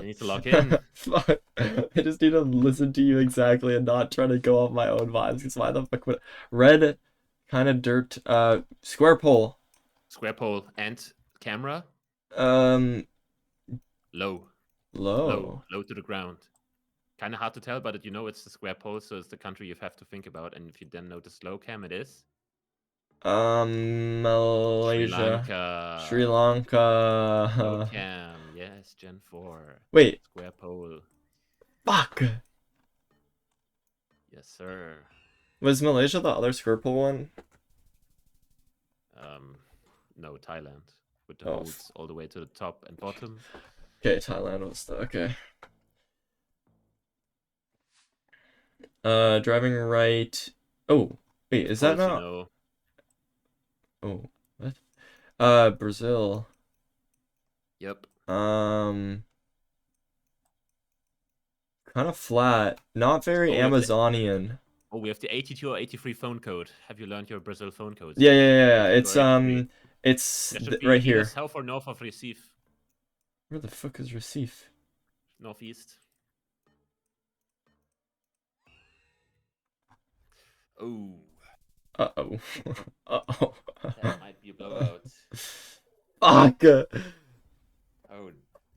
B: You need to lock in.
A: Fuck. I just need to listen to you exactly and not try to go off my own vibes. Because why the fuck would red kind of dirt square pole.
B: Square pole and camera.
A: Um
B: Low.
A: low.
B: Low to the ground. Kind of hard to tell, but you know it's the square pole, so it's the country you have to think about. And if you then notice low cam, it is Sri
A: Malaysia. Sri
B: Lanka. Low
A: Lanka.
B: cam, yes, Gen 4.
A: Wait,
B: Square pole.
A: fuck.
B: Yes, sir.
A: Was Malaysia the other square pole one?
B: No, Thailand. With the
A: Oh,
B: holds all the way to the top and bottom.
A: okay, Thailand was the okay. Driving right. Oh, wait, is that
B: Suppose you
A: not?
B: know.
A: Oh, what? Brazil.
B: Yep.
A: Um, kind of flat, not very
B: Oh, we have the,
A: Amazonian.
B: oh, we have the 82 or 83 phone code. Have you learned your Brazil phone codes
A: Yeah,
B: yet?
A: yeah, yeah, yeah.
B: 82 or 83?
A: It's
B: That should
A: right
B: be either
A: here.
B: south or north of Recife.
A: Where the fuck is Recife?
B: Northeast. Oh,
A: Uh-oh. Uh-oh.
B: that might be a blowout.
A: Fuck.
B: Oh,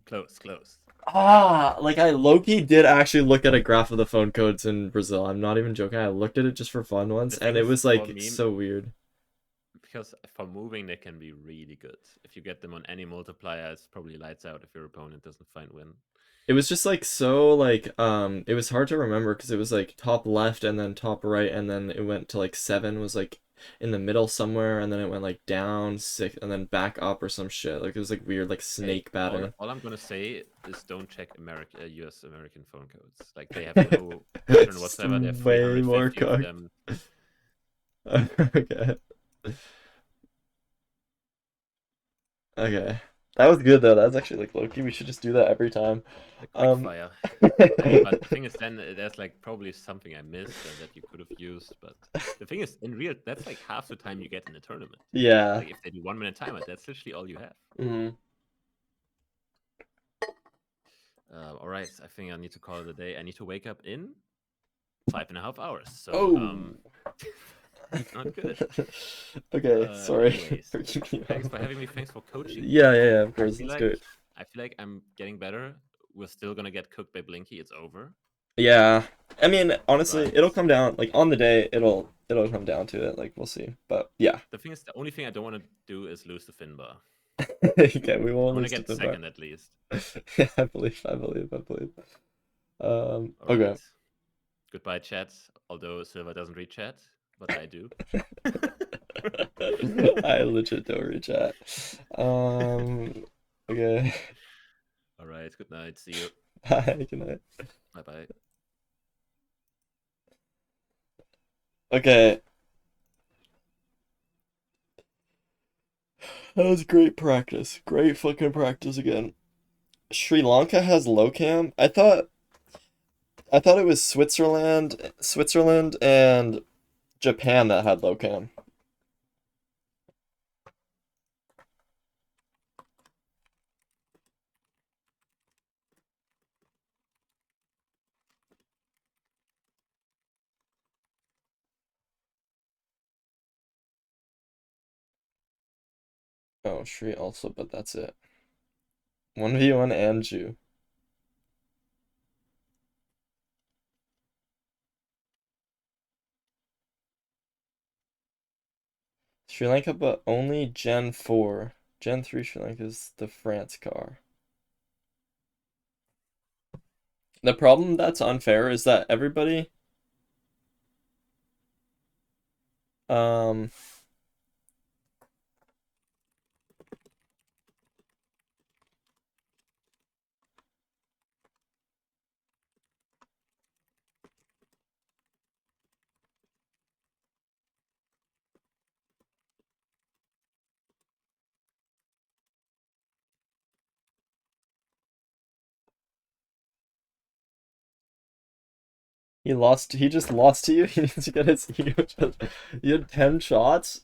B: close, close.
A: Like I low-key did actually look at a graph of the phone codes in Brazil. I'm not even joking. I looked at it just for fun once,
B: The
A: and
B: thing
A: it
B: is,
A: was
B: for
A: like
B: me,
A: so weird.
B: because for moving, they can be really good. If you get them on any multiplier, it's probably lights out if your opponent doesn't find win.
A: It was just like so like it was hard to remember because it was like top left and then top right and then it went to like 7 was like in the middle somewhere and then it went like down 6 and then back up or some shit. Like it was like weird like snake pattern.
B: All I'm gonna say is don't check US American phone codes. Like they have no pattern
A: It's just
B: whatsoever. They have
A: way more
B: 350 of
A: cooked.
B: them.
A: Okay. Okay. That was good though. That was actually like low-key. We should just do that every time.
B: A quick fire. But the thing is, then there's like probably something I missed and that you could have used. But the thing is, in real, that's like half the time you get in a tournament.
A: Yeah.
B: Like if they do 1 minute timer, that's literally all you have.
A: Mm-hmm.
B: All right, I think I need to call it a day. I need to wake up in 5.5 hours. So
A: Oh.
B: not good.
A: Okay, sorry
B: Anyways,
A: for keeping you
B: thanks
A: up.
B: for having me. Thanks for coaching.
A: Yeah, yeah, yeah, of course.
B: feel
A: It's
B: like
A: good.
B: I feel like I'm getting better. We're still gonna get cooked by Blinky. It's over.
A: Yeah. I mean, honestly,
B: But
A: it'll come down like on the day, it'll come down to it. Like we'll see. But yeah.
B: the thing is, the only thing I don't want to do is lose the Finbar.
A: Okay, we
B: I
A: won't
B: want to
A: lose to
B: get
A: the
B: second at least.
A: Yeah, I believe.
B: All
A: Okay.
B: right. Goodbye, chat. Although Silver doesn't read chat, but I do.
A: I legit don't read chat. Okay.
B: All right. Good night. See you.
A: Bye. Good night.
B: Bye bye.
A: Okay. That was great practice. Great fucking practice again. Sri Lanka has low cam. I thought it was Switzerland and Japan that had low cam. Oh, Sri also, but that's it. 1v1 and Jew. Sri Lanka, but only Gen 4. Gen 3 Sri Lanka is the France car. The problem that's unfair is that everybody um he just lost to you. He needs to get his you had 10 shots.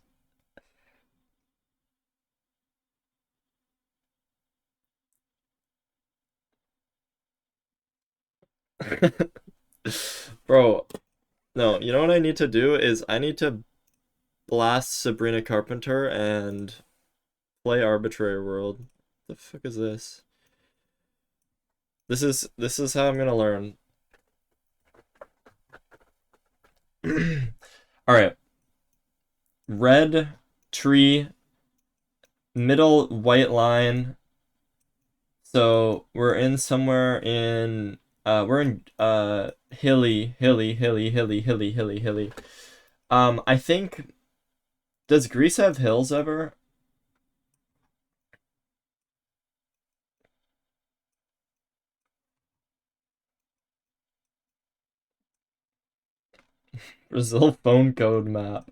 A: Bro, no, you know what I need to do is I need to blast Sabrina Carpenter and play Arbitrary World. The fuck is this? This is how I'm gonna learn. Alright. Red tree, middle white line. So we're in somewhere in we're in hilly. I think, does Greece have hills ever? Brazil phone code map.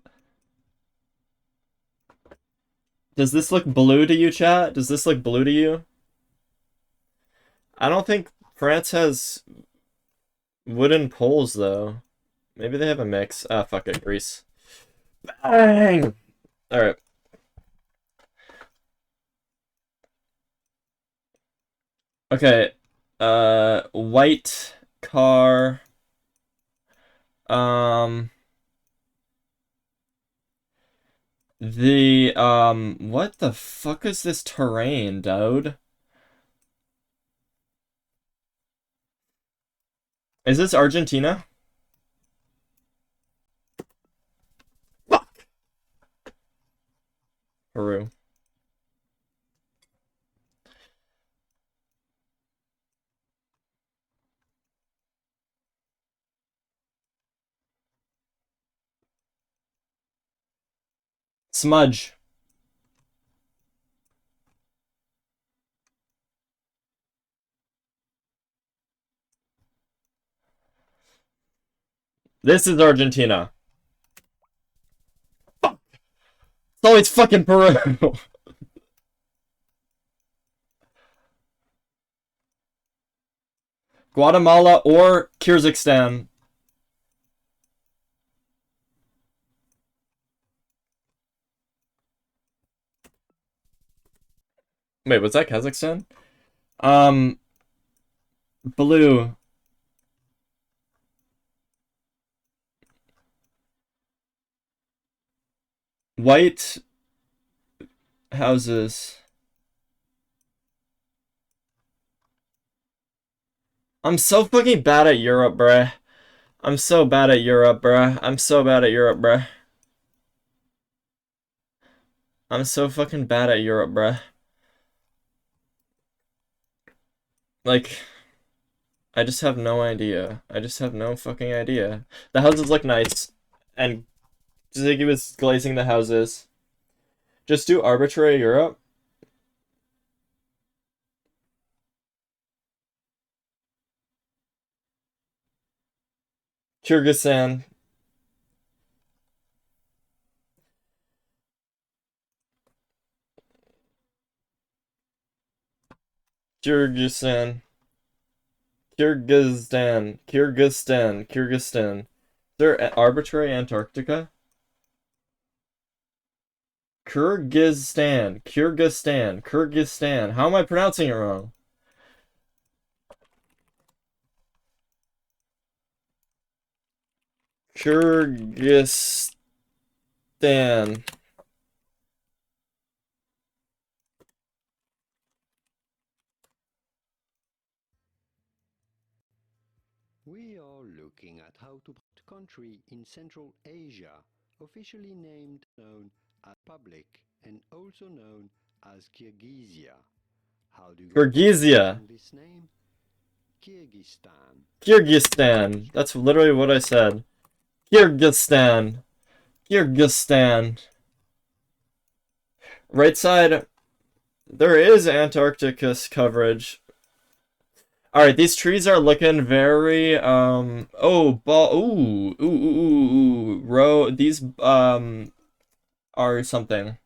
A: Does this look blue to you, chat? Does this look blue to you? I don't think France has wooden poles, though. Maybe they have a mix. Ah, fuck it, Greece. Bang! Alright. Okay. White car. Um... What the fuck is this terrain, dude? Is this Argentina? Fuck! Peru. Smudge. This is Argentina. Fuck! It's always fucking Peru! Guatemala or Kyrgyzstan. Wait, was that Kazakhstan? Blue. White houses. I'm so fucking bad at Europe, bruh. I'm so bad at Europe, bruh. I'm so bad at Europe, bruh. I'm so fucking bad at Europe, bruh. Like, I just have no idea. I just have no fucking idea. The houses look nice. And Ziggy was glazing the houses. Just do arbitrary Europe. Kyrgyzstan. Kyrgyzstan. Kyrgyzstan. Kyrgyzstan. Kyrgyzstan. Is there arbitrary Antarctica? Kyrgyzstan. Kyrgyzstan. Kyrgyzstan. How am I pronouncing it wrong? Kyrgyzstan.
C: We are looking at how to put country in Central Asia, officially named known as Republic and also known as Kyrgyzia. How do you
A: Kyrgyzia.
C: this name? Kyrgyzstan.
A: Kyrgyzstan. That's literally what I said. Kyrgyzstan. Kyrgyzstan. Right side. There is Antarcticus coverage. Alright, these trees are looking very, these, are something.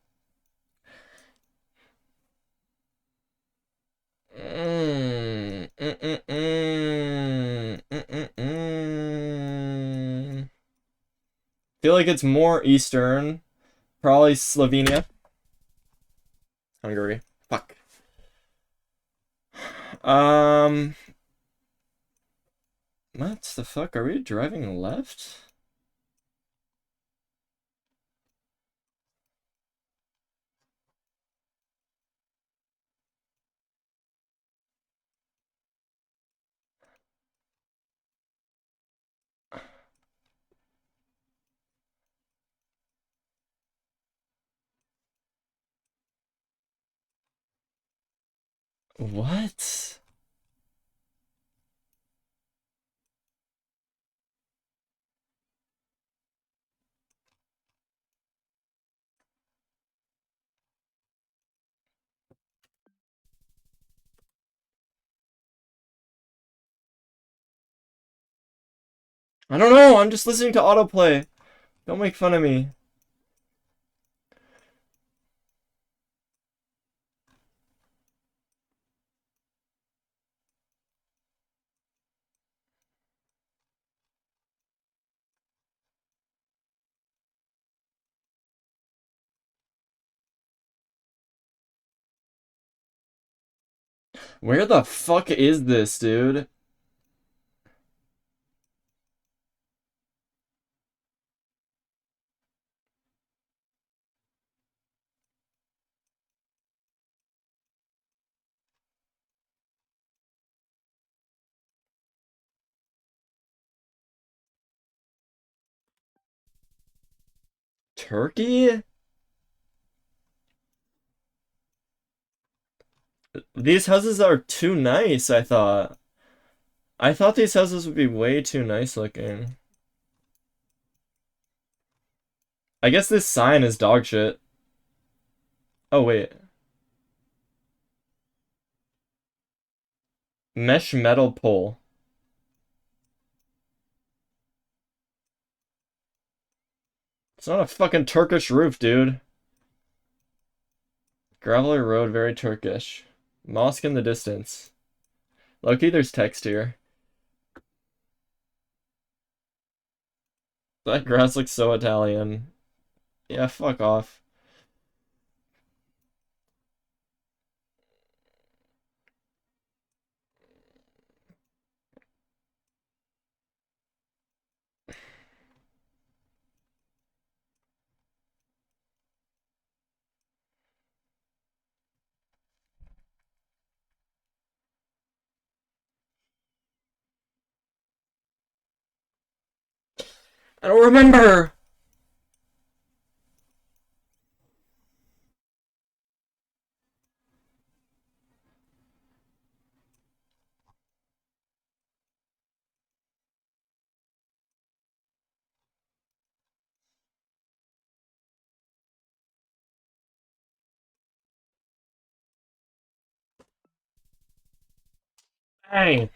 A: Feel like it's more eastern. Probably Slovenia. Hungary. Fuck. What the fuck? Are we driving left? What? I don't know, I'm just listening to autoplay. Don't make fun of me. Where the fuck is this, dude? Turkey? These houses are too nice, I thought. I thought these houses would be way too nice looking. I guess this sign is dog shit. Oh, wait. Mesh metal pole. It's not a fucking Turkish roof, dude. Gravelly road, very Turkish. Mosque in the distance. Loki, there's text here. That grass looks so Italian. Yeah, fuck off. I don't remember! Hey.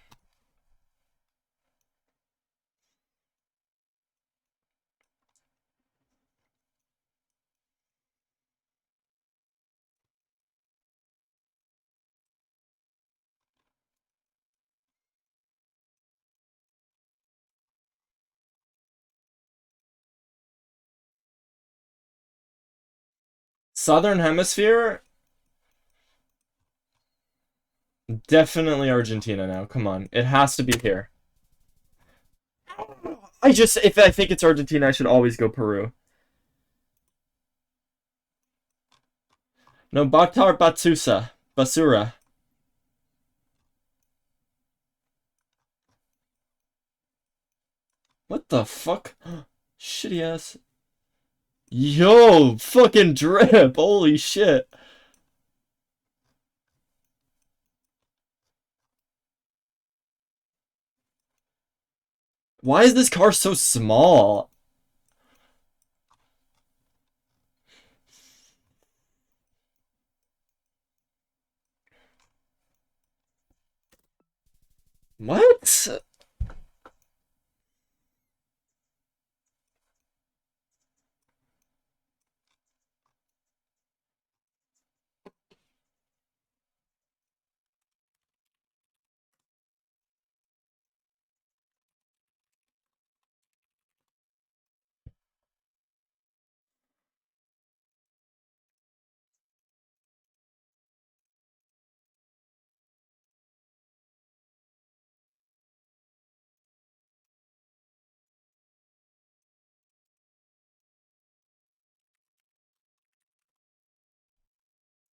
A: Southern Hemisphere? Definitely Argentina now. Come on. It has to be here. If I think it's Argentina, I should always go Peru. No, Batar Batsusa. Basura. What the fuck? Shitty ass. Yo, fucking drip. Holy shit. Why is this car so small? What?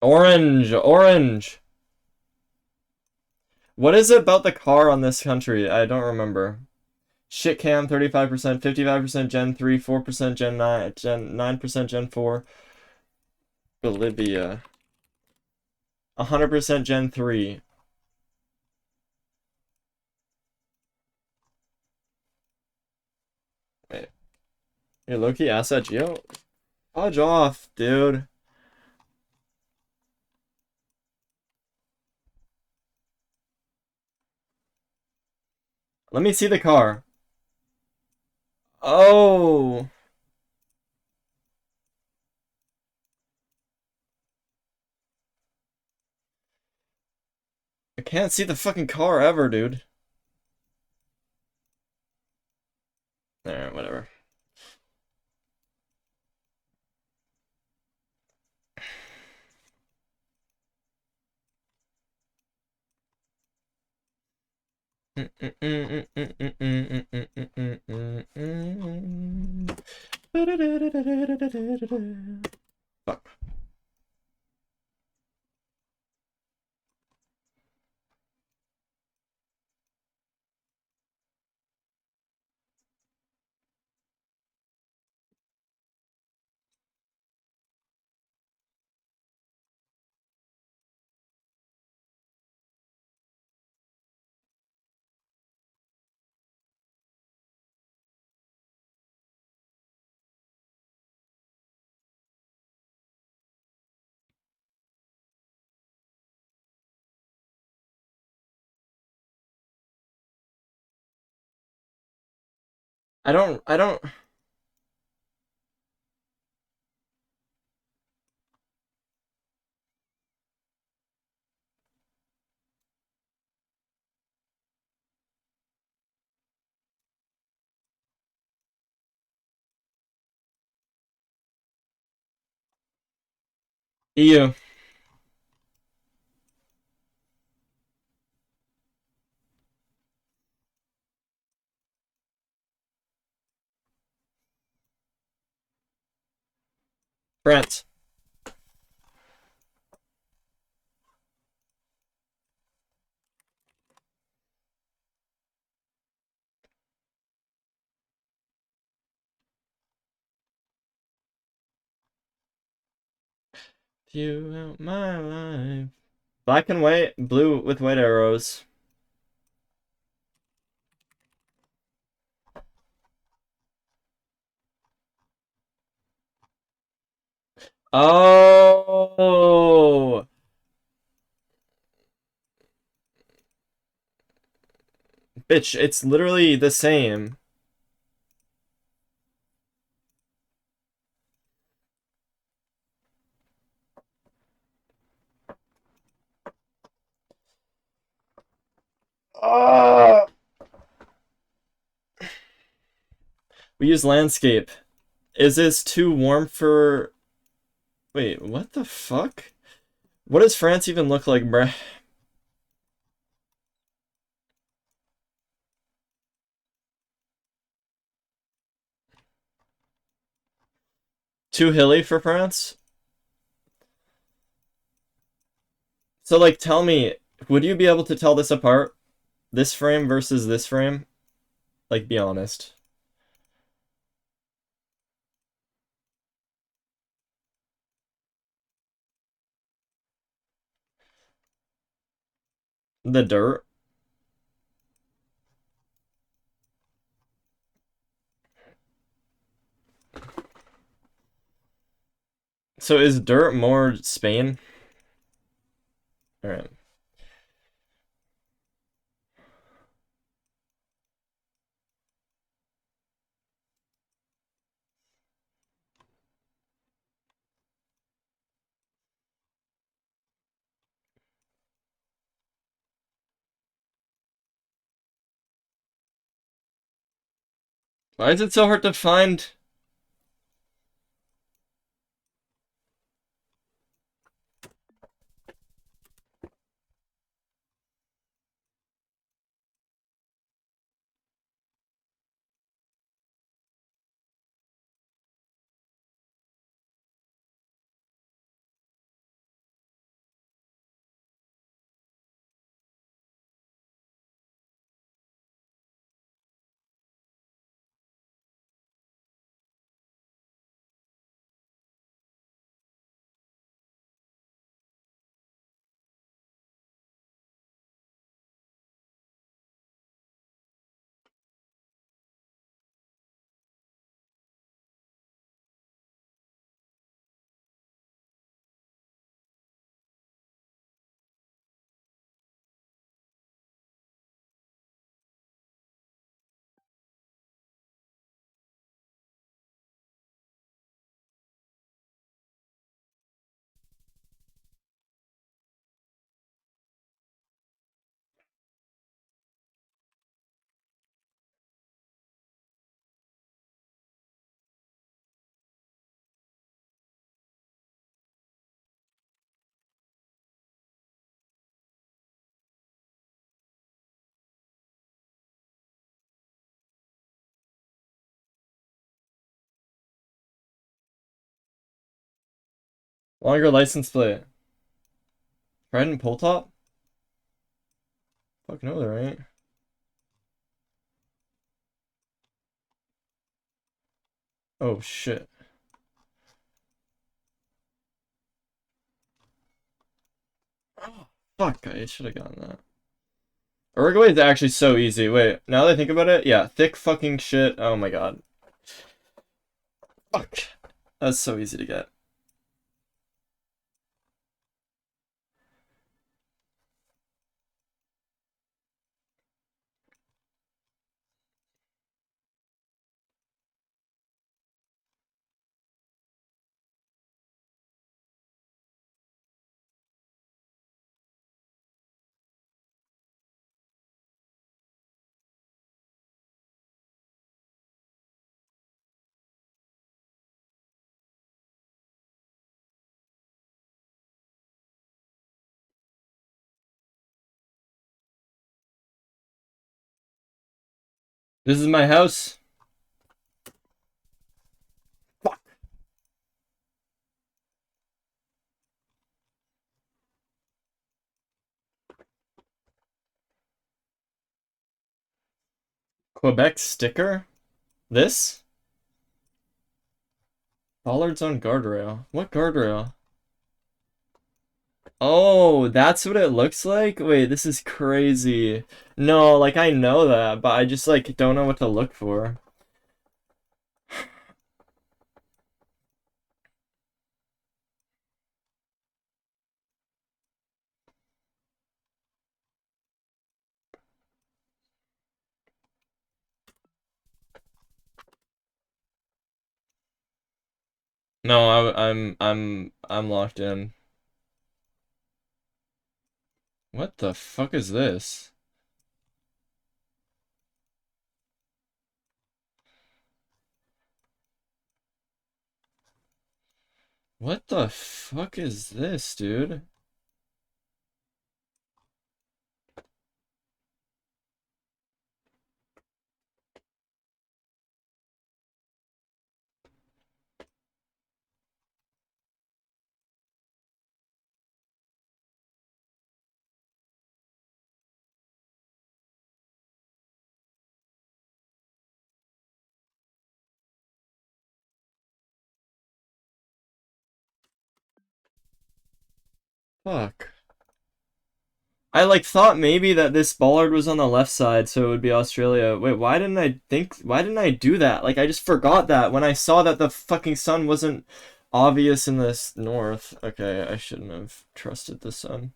A: Orange, orange. What is it about the car on this country? I don't remember. Shit cam 35%, 55% Gen 3, 4% Gen 9, 9% Gen 4. Bolivia. 100% Gen 3. Wait. You're low-key asset geo? Fudge off, dude. Let me see the car. Oh. I can't see the fucking car ever, dude. Alright, whatever. Fuck. I don't. EU. France. You out my life. Black and white, blue with white arrows. Oh. Bitch, it's literally the same. Oh. We use landscape. Is this too warm for... Wait, what the fuck? What does France even look like, bruh? Too hilly for France? So, like, tell me, would you be able to tell this apart? This frame versus this frame? Like, be honest. The dirt? So is dirt more Spain? Alright. Why is it so hard to find? Longer license plate. Pride and pull top? Fuck no, there ain't. Oh shit. Oh, fuck, I should have gotten that. Uruguay is actually so easy. Wait, now that I think about it, yeah, thick fucking shit. Oh my god. Fuck. That's so easy to get. This is my house. Fuck. Quebec sticker? This? Bollards on guardrail. What guardrail? Oh, that's what it looks like? Wait, this is crazy. No, like I know that, but I just like don't know what to look for. No, I'm locked in. What the fuck is this? What the fuck is this, dude? Fuck. I like thought maybe that this bollard was on the left side, so it would be Australia. Wait, why didn't I do that? Like I just forgot that when I saw that the fucking sun wasn't obvious in this north. Okay, I shouldn't have trusted the sun.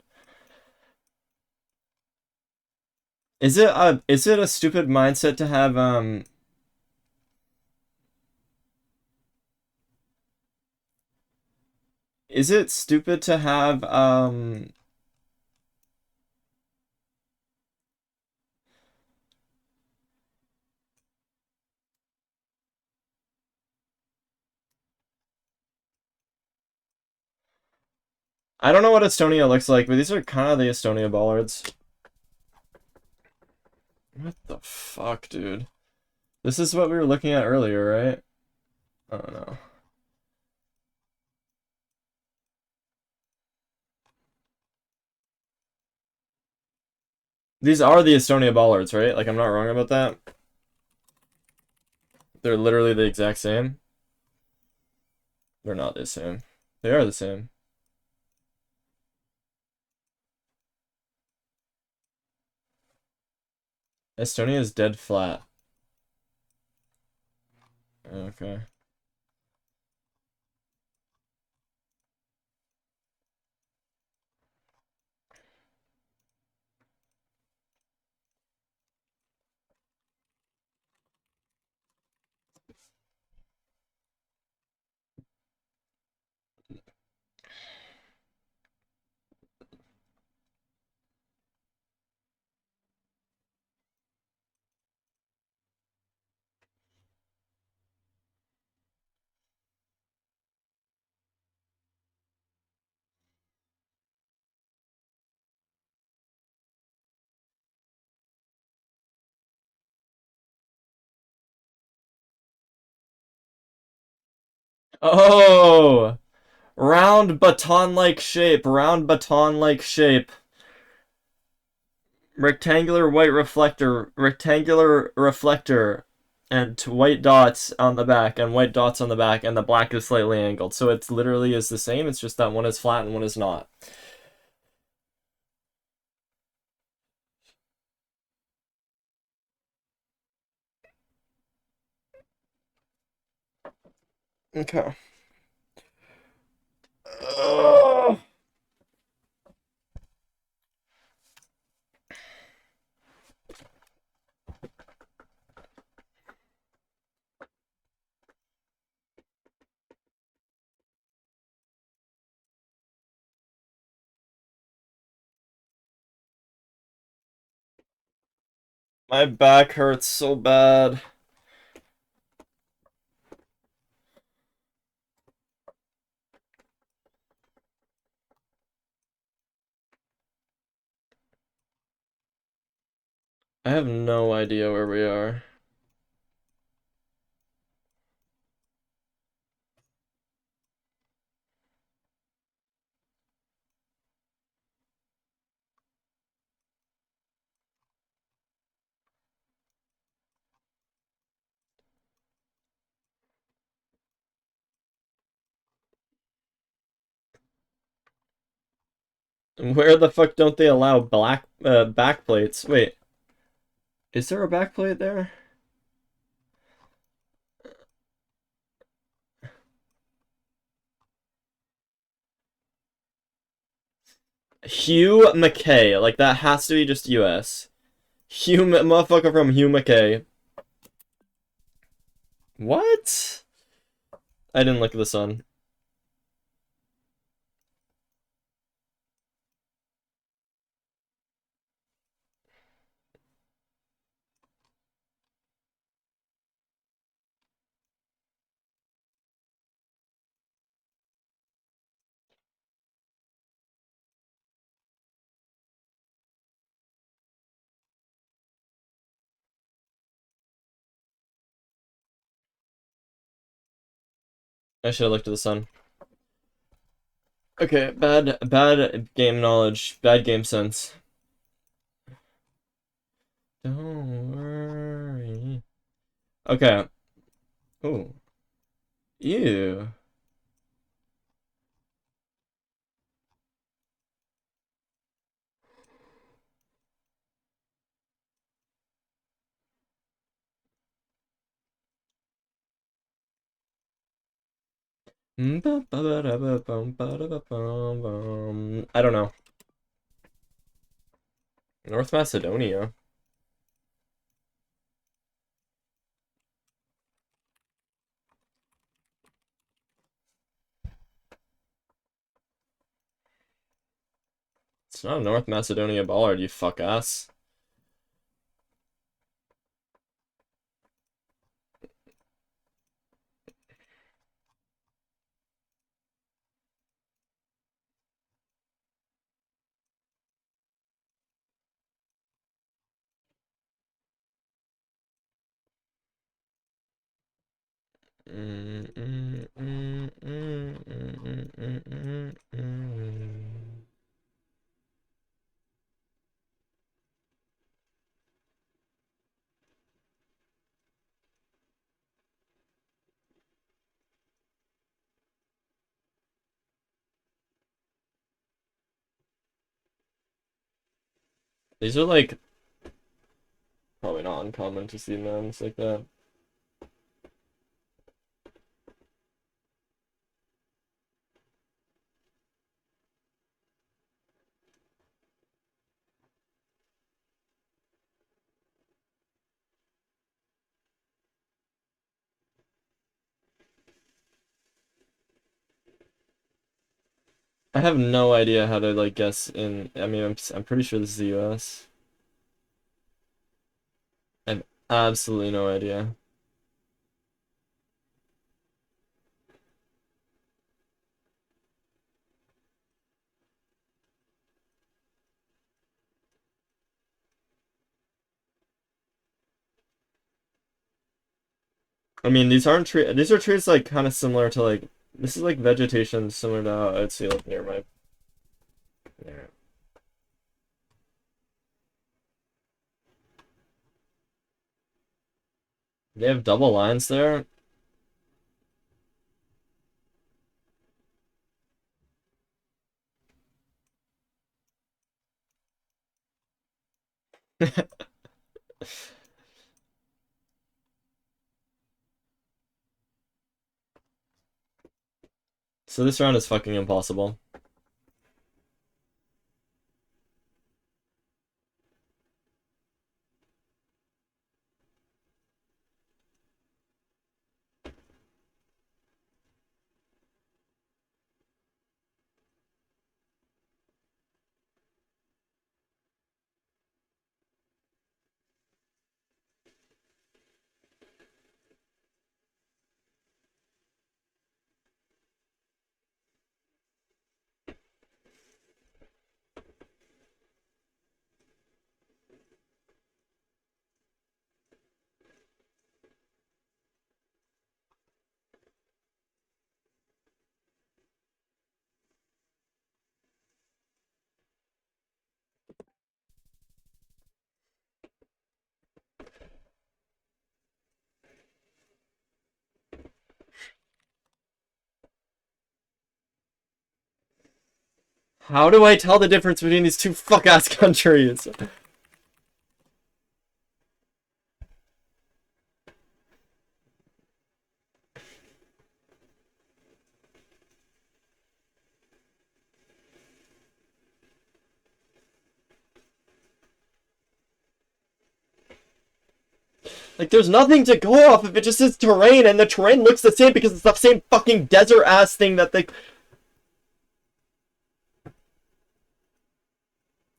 A: Is it a stupid mindset to have is it stupid to have I don't know what Estonia looks like, but these are kind of the Estonia bollards. What the fuck, dude? This is what we were looking at earlier, right? I don't know. These are the Estonia bollards, right? Like, I'm not wrong about that? They're literally the exact same. They're not the same. They are the same. Estonia is dead flat. Okay. Oh! Round baton-like shape. Round baton-like shape. Rectangular white reflector. Rectangular reflector. And white dots on the back. And white dots on the back. And the black is slightly angled. So it literally is the same. It's just that one is flat and one is not. Okay. My back hurts so bad. I have no idea where we are. Where the fuck don't they allow black backplates? Wait. Is there a backplate there? Hugh McKay. Like, that has to be just US. Motherfucker from Hugh McKay. What? I didn't look at the sun. I should have looked at the sun. Okay, bad game knowledge, bad game sense. Don't worry. Okay. Ooh. Ew. I don't know. North Macedonia. It's not a North Macedonia ballard, you fuck ass. These are like probably not uncommon to see names like that. I have no idea how to like guess in. I mean, I'm pretty sure this is the U.S. I have absolutely no idea. I mean, these aren't trees. These are trees like kind of similar to like. This is like vegetation similar to how I'd see like near my. Yeah. They have double lines there. So this round is fucking impossible. How do I tell the difference between these two fuck-ass countries? Like, there's nothing to go off if it just says terrain, and the terrain looks the same because it's the same fucking desert-ass thing that they...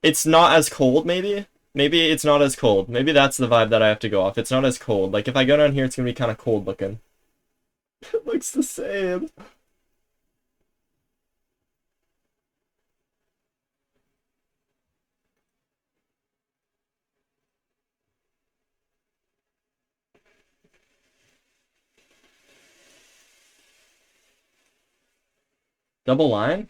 A: It's not as cold, maybe? Maybe it's not as cold. Maybe that's the vibe that I have to go off. It's not as cold. Like, if I go down here, it's gonna be kind of cold looking. It looks the same. Double line?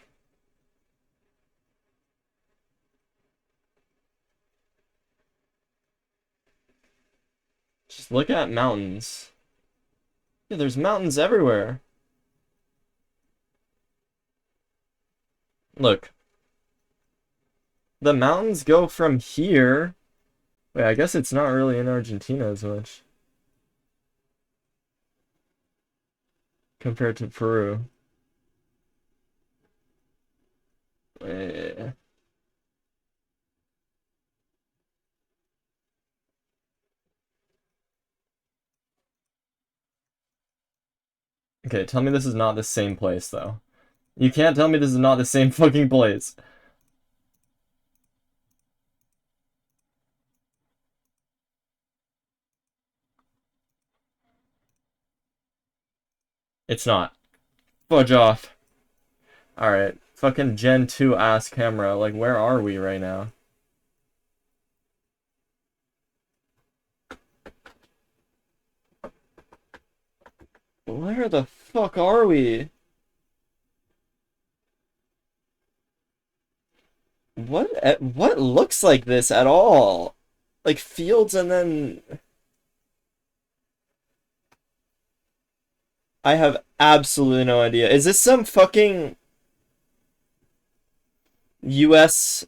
A: Just look at mountains. Yeah, there's mountains everywhere. Look. The mountains go from here. Wait, I guess it's not really in Argentina as much. Compared to Peru. Eh. Okay, tell me this is not the same place, though. You can't tell me this is not the same fucking place. It's not. Fudge off. Alright. Fucking Gen 2 ass camera. Like, where are we right now? Where the fuck are we? What looks like this at all? Like fields and then... I have absolutely no idea. Is this some fucking US...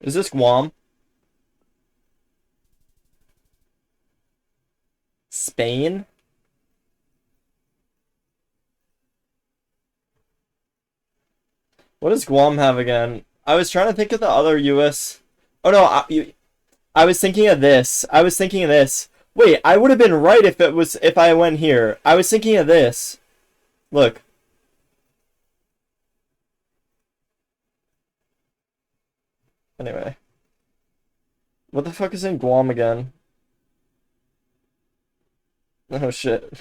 A: Is this Guam? Spain? What does Guam have again? I was trying to think of the other US... Oh no, I was thinking of this. I was thinking of this. Wait, I would have been right if I went here. I was thinking of this. Look. Anyway. What the fuck is in Guam again? Oh shit.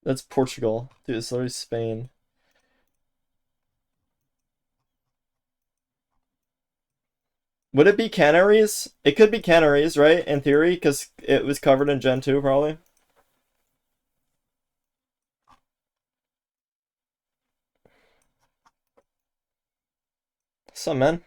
A: That's Portugal. Dude, it's literally Spain. Would it be Canaries? It could be Canaries, right? In theory, because it was covered in Gen 2, probably. Some man.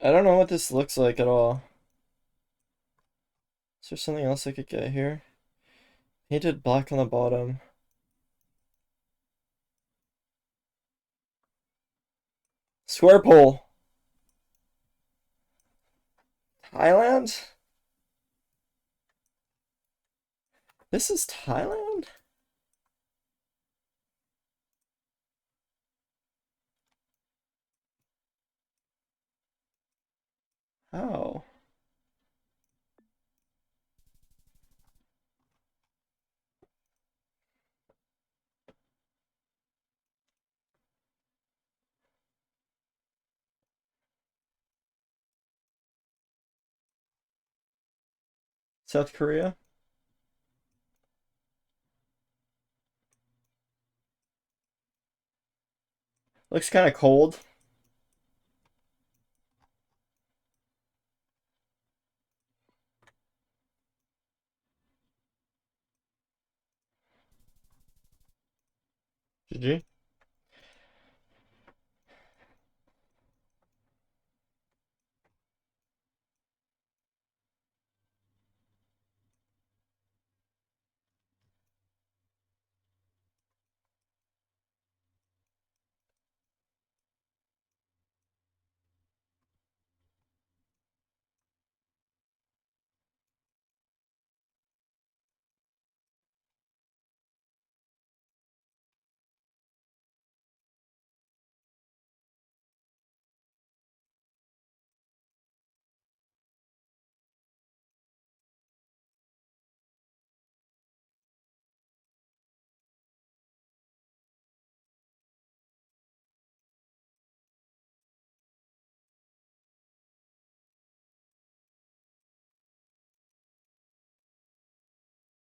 A: I don't know what this looks like at all. Is there something else I could get here? Painted black on the bottom. Square pole. Thailand? This is Thailand? How? South Korea? Looks kind of cold. GG.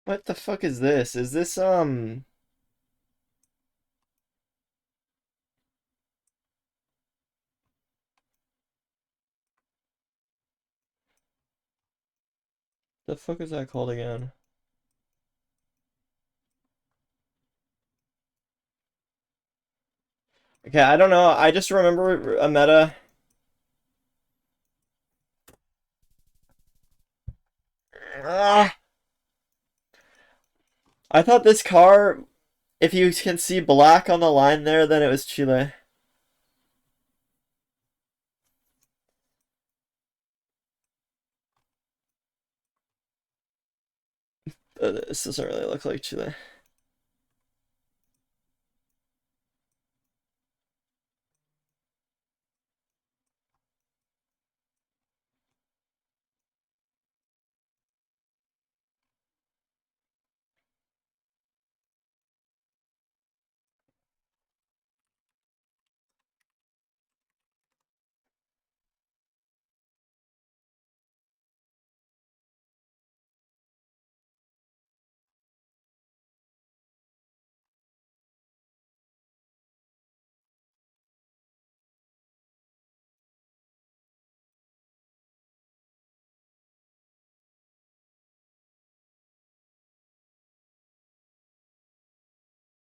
A: What the fuck is this? Is this, the fuck is that called again? Okay, I don't know. I just remember a meta. Ah, I thought this car, if you can see black on the line there, then it was Chile. This doesn't really look like Chile.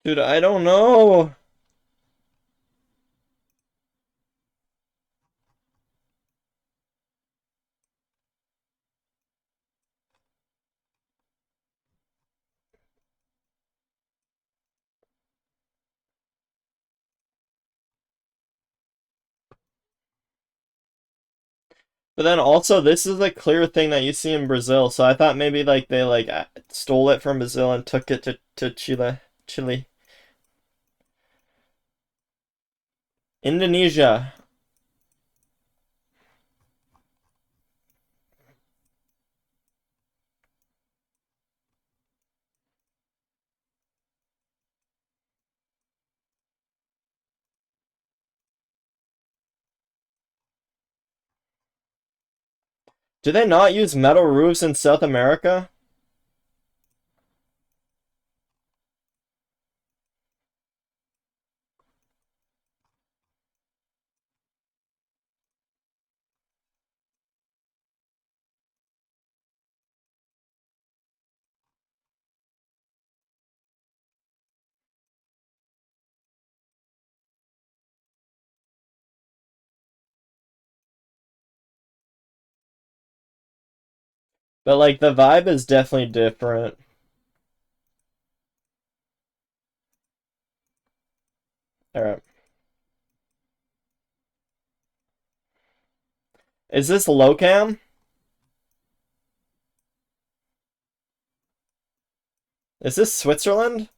A: Dude, I don't know. But then also, this is a clear thing that you see in Brazil, so I thought maybe like they like stole it from Brazil and took it to Chile. Indonesia. Do they not use metal roofs in South America? But like the vibe is definitely different. Alright. Is this low cam? Is this Switzerland?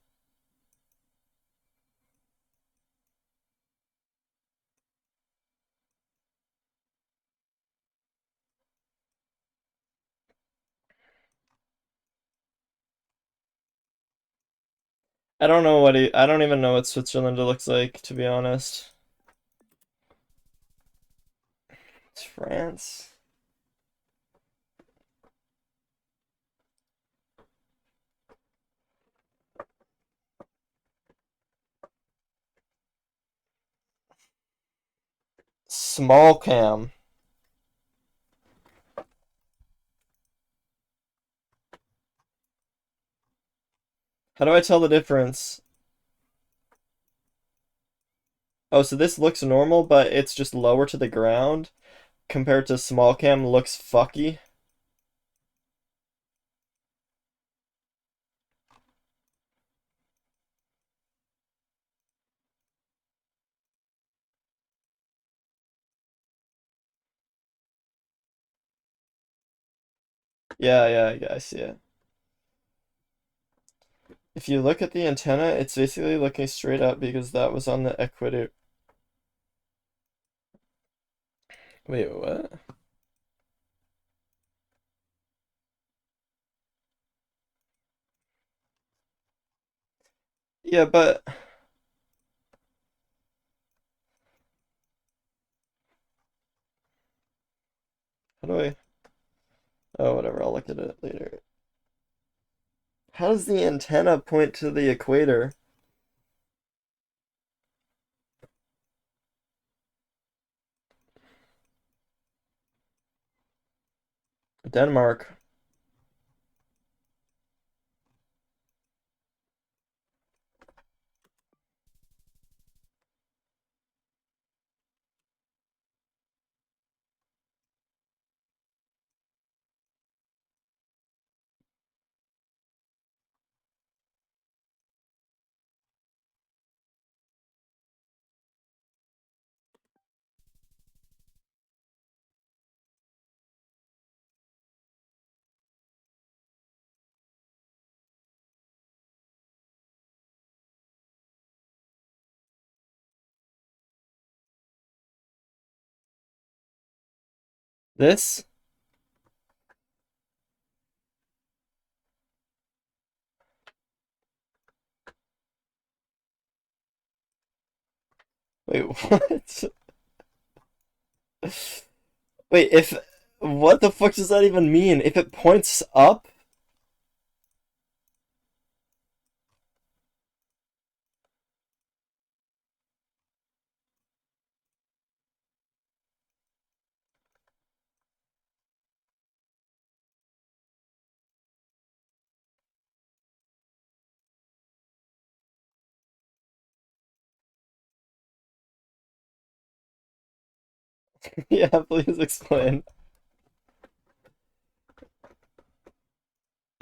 A: I don't know I don't even know what Switzerland looks like, to be honest. It's France. Small cam. How do I tell the difference? Oh, so this looks normal, but it's just lower to the ground compared to small cam looks fucky. Yeah, I see it. If you look at the antenna, it's basically looking straight up because that was on the equator. Wait, what? Yeah, but how do I? Oh, whatever. I'll look at it later. How does the antenna point to the equator? Denmark. This? Wait, what? Wait, if... What the fuck does that even mean? If it points up? Yeah, please explain.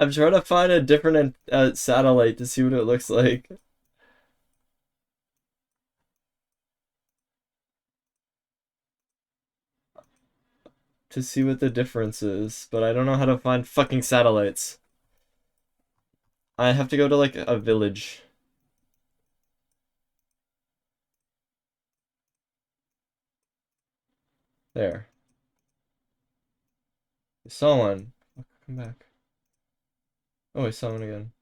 A: I'm trying to find a different satellite to see what it looks like. To see what the difference is, but I don't know how to find fucking satellites. I have to go to like a village. There. I saw one. Come back. Oh, I saw one again.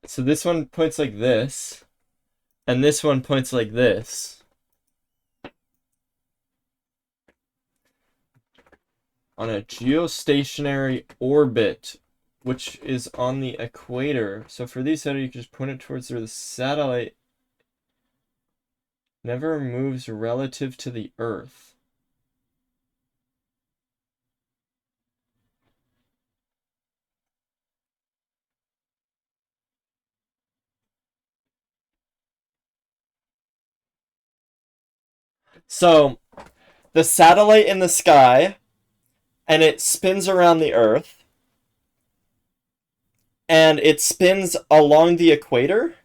A: So this one points like this, and this one points like this. On a geostationary orbit, which is on the equator. So for these satellites, you can just point it towards where the satellite never moves relative to the Earth. So the satellite in the sky, and it spins around the Earth, and it spins along the equator.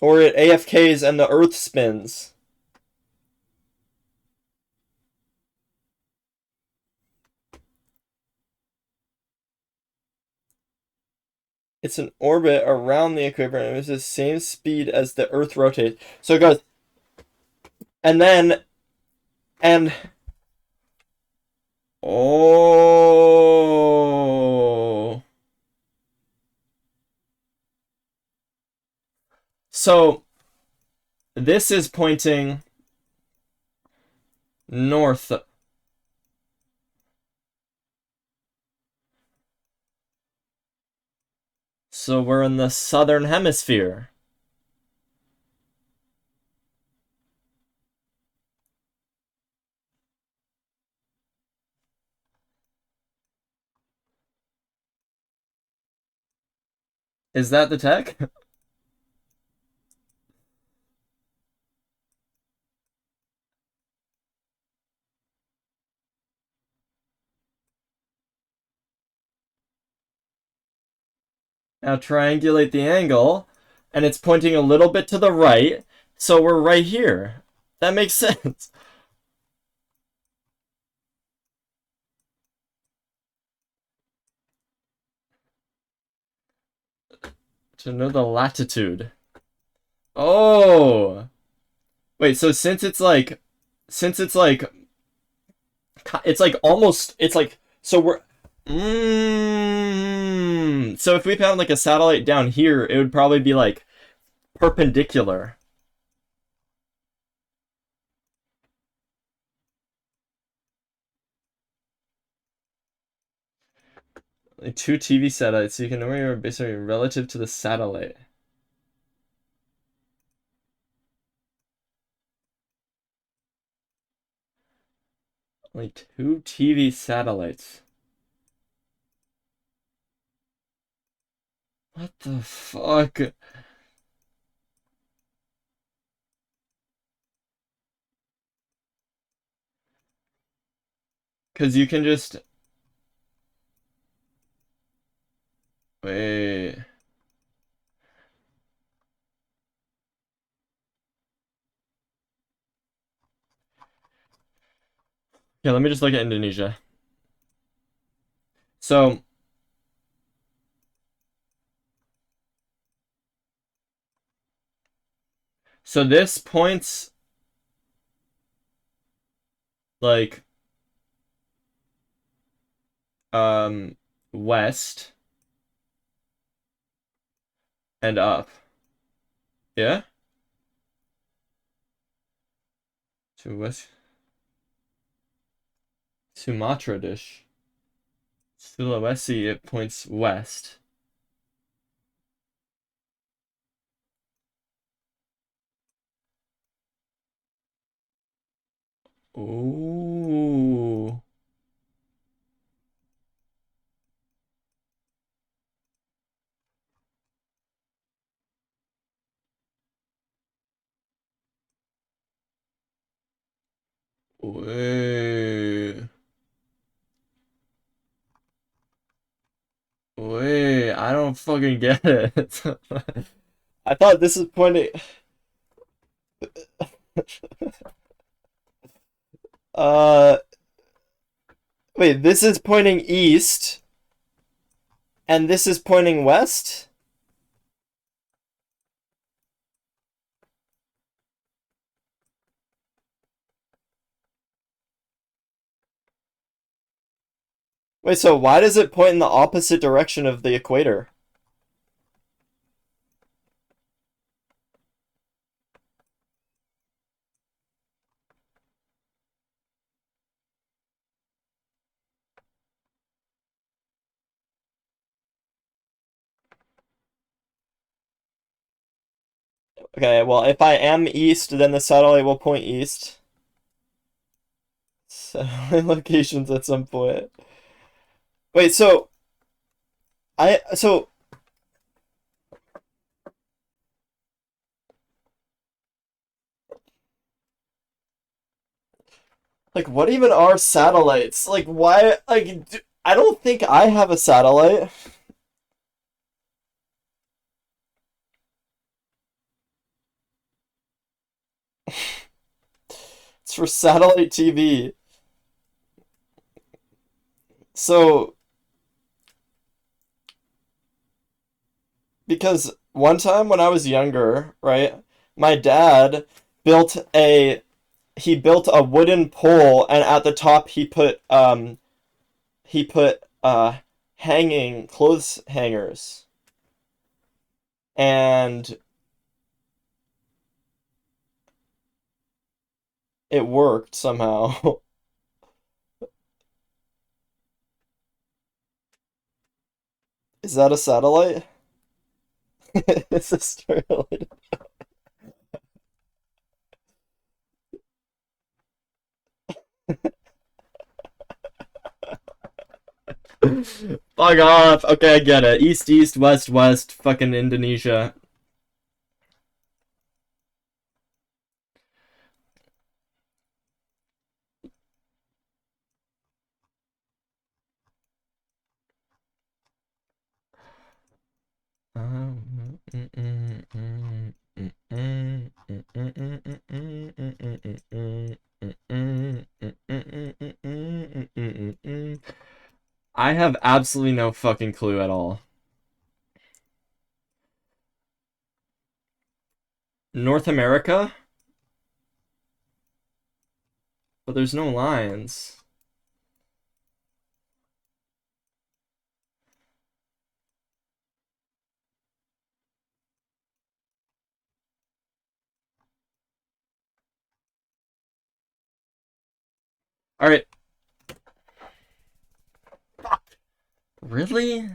A: Or it AFKs and the Earth spins. It's an orbit around the equator, and it's the same speed as the Earth rotates. So it goes, and then, and oh, so this is pointing north. So we're in the southern hemisphere. Is that the tech? Now triangulate the angle, and it's pointing a little bit to the right, so we're right here. That makes sense. To know the latitude. Oh! Wait, so it's like almost, it's like, so we're, so if we found like a satellite down here, it would probably be like perpendicular. Like two TV satellites, so you can know where you're basically relative to the satellite. Like two TV satellites. What the fuck? Because you can just... Wait... Yeah, let me just look at Indonesia. So, So this points like west and up. Yeah? To west. Sumatra dish. Sulawesi, it points west. Ooh. Wait. Wait, I don't fucking get it. I thought this is pointing. uh, wait, this is pointing east, and this is pointing west? Wait, so why does it point in the opposite direction of the equator? Okay, well, if I am east, then the satellite will point east. Satellite locations at some point. Wait, so like, what even are satellites? Like, why? Like, I don't think I have a satellite. It's for satellite TV. So, because one time when I was younger, right, my dad built a he built a wooden pole, and at the top he put hanging clothes hangers, and it worked somehow. Is that a satellite? It's a story related. Fuck off. Okay, I get it. East, east, west, west. Fucking Indonesia. I have absolutely no fucking clue at all. North America? But there's no lines. Alright. Really?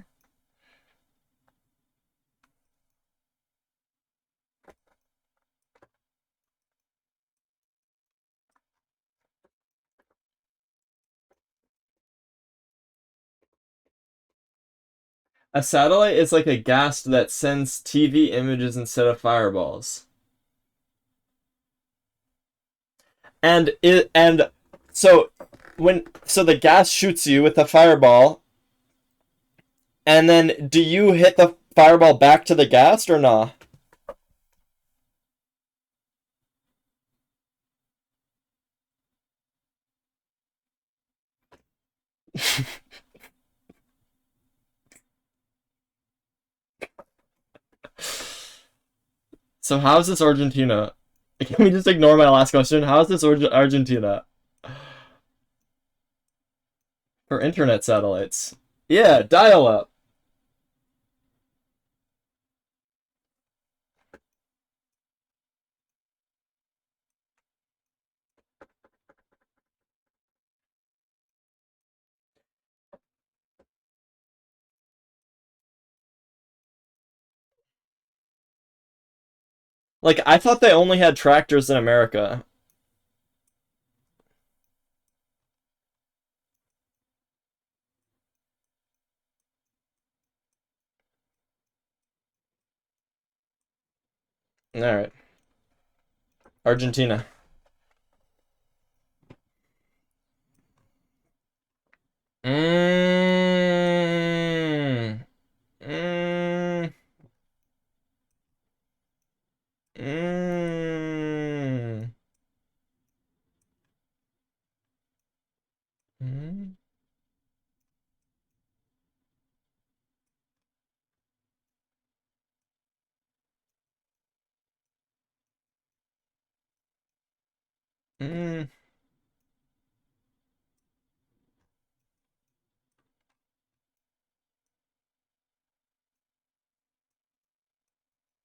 A: A satellite is like a ghast that sends TV images instead of fireballs. And so the gas shoots you with a fireball, and then do you hit the fireball back to the ghast or not? So how is this Argentina? Can we just ignore my last question? How is this Argentina? For internet satellites. Yeah, dial-up. Like, I thought they only had tractors in America. Alright. Argentina. Mmm. Mmm. Mmm. Mmm. Mmm.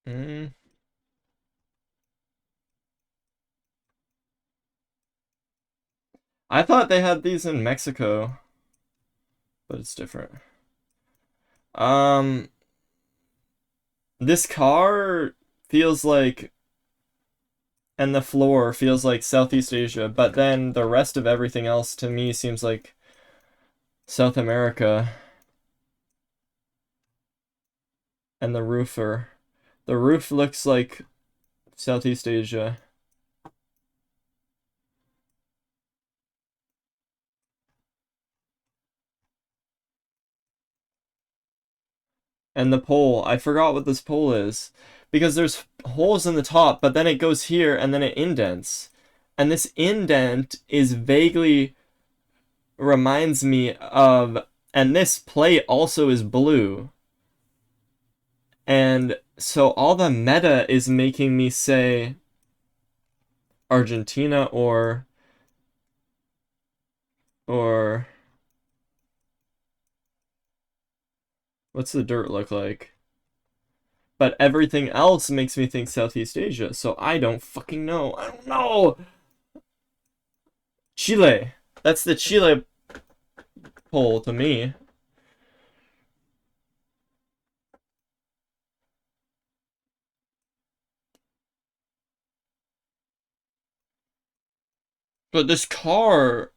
A: Mmm. I thought they had these in Mexico, but it's different. This car feels like, and the floor feels like Southeast Asia, but then the rest of everything else to me seems like South America. And the roof looks like Southeast Asia. And the pole, I forgot what this pole is. Because there's holes in the top, but then it goes here and then it indents. And this indent is vaguely reminds me of, and this plate also is blue. And so all the meta is making me say Argentina or what's the dirt look like? But everything else makes me think Southeast Asia, so I don't fucking know. I don't know! Chile. That's the Chile poll to me. But this car...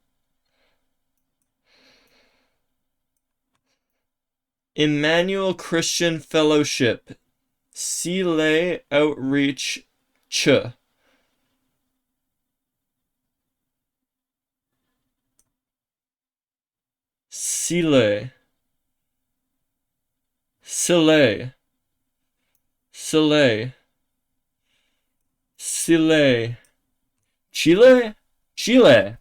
A: Emmanuel Christian Fellowship. Chile Outreach Ch. Chile. Chile. Chile. Chile. Chile? Chile.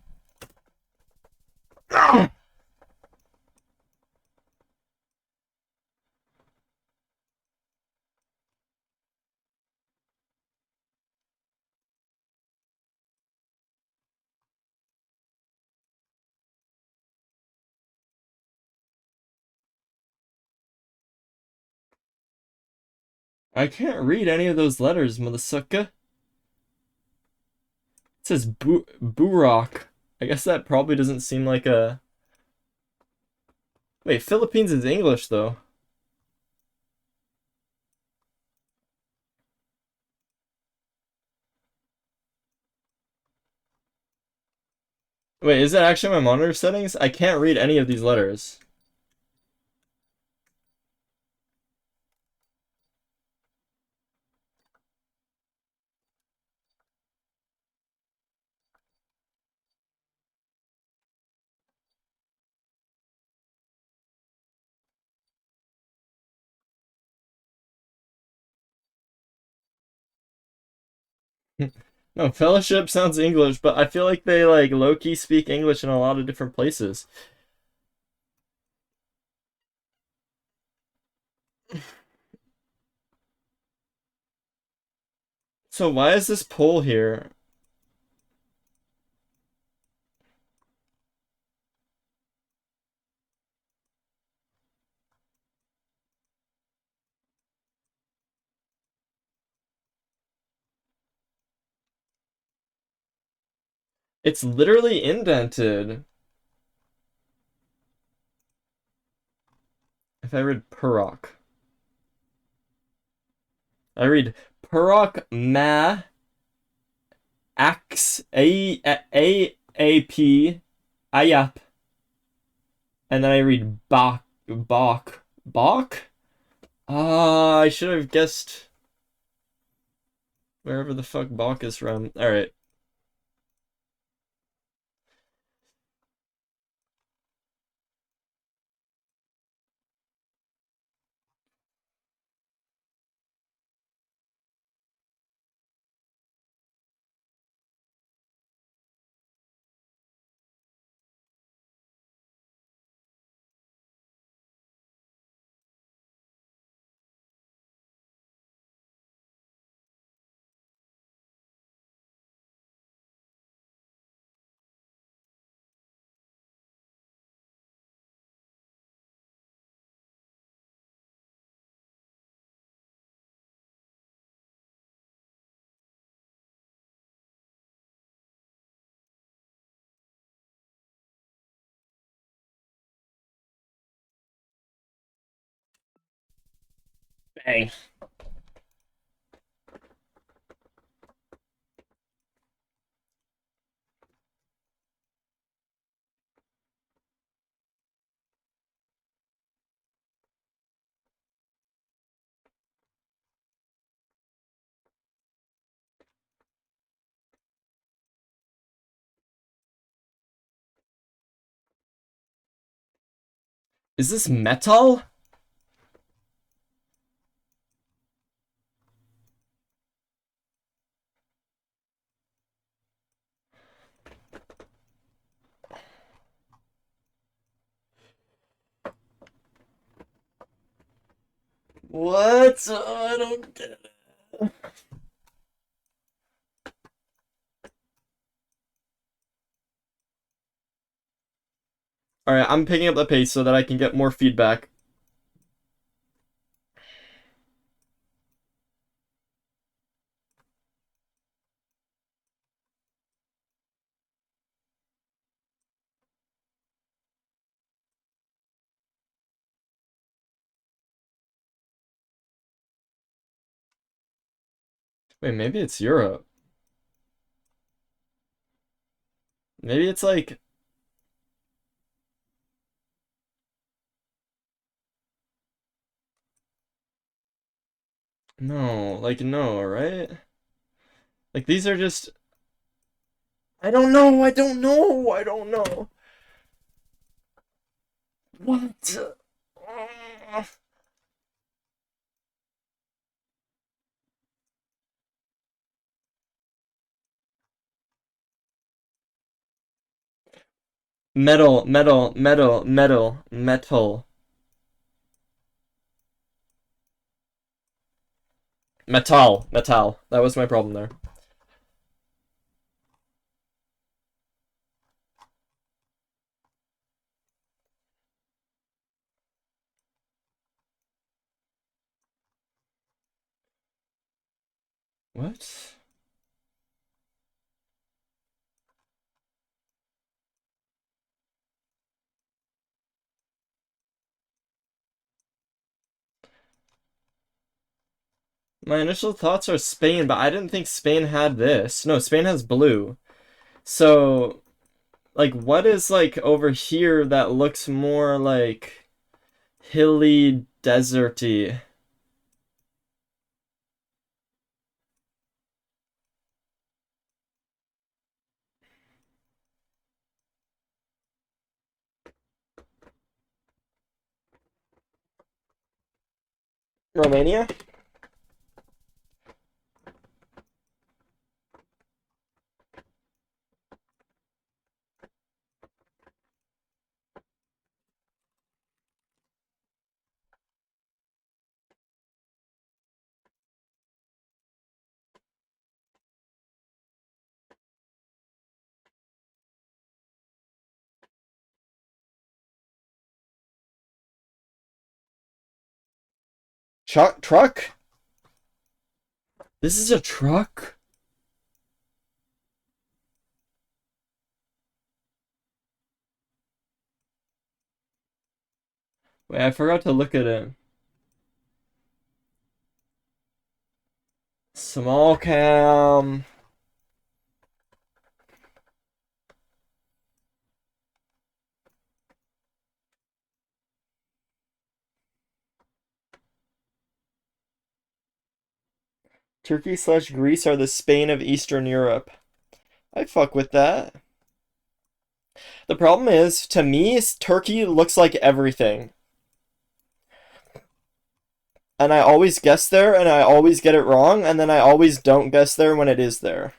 A: I can't read any of those letters, motherfucker. It says Burok. I guess that probably doesn't seem like a... Wait, Philippines is English, though. Wait, is it actually my monitor settings? I can't read any of these letters. No, fellowship sounds English, but I feel like they like low-key speak English in a lot of different places. So why is this poll here? It's literally indented. If I read Purok. I read Purok Ma Ax A P Ayap. And then I read Bach. Ah, I should have guessed wherever the fuck Bach is from. Alright. Bang. Is this metal? What? I don't get it. Alright, I'm picking up the pace so that I can get more feedback. Wait, maybe it's Europe. Maybe it's like... No, like no, right? Like these are just... I don't know, I don't know, I don't know. What? Metal, metal, metal, metal, metal. Metal, metal. That was my problem there. What? My initial thoughts are Spain, but I didn't think Spain had this. No, Spain has blue. So, like, what is, like, over here that looks more, like, hilly, deserty? Romania? Truck? This is a truck? Wait, I forgot to look at it. Small cam. Turkey/Greece are the Spain of Eastern Europe. I fuck with that. The problem is, to me, Turkey looks like everything. And I always guess there, and I always get it wrong, and then I always don't guess there when it is there.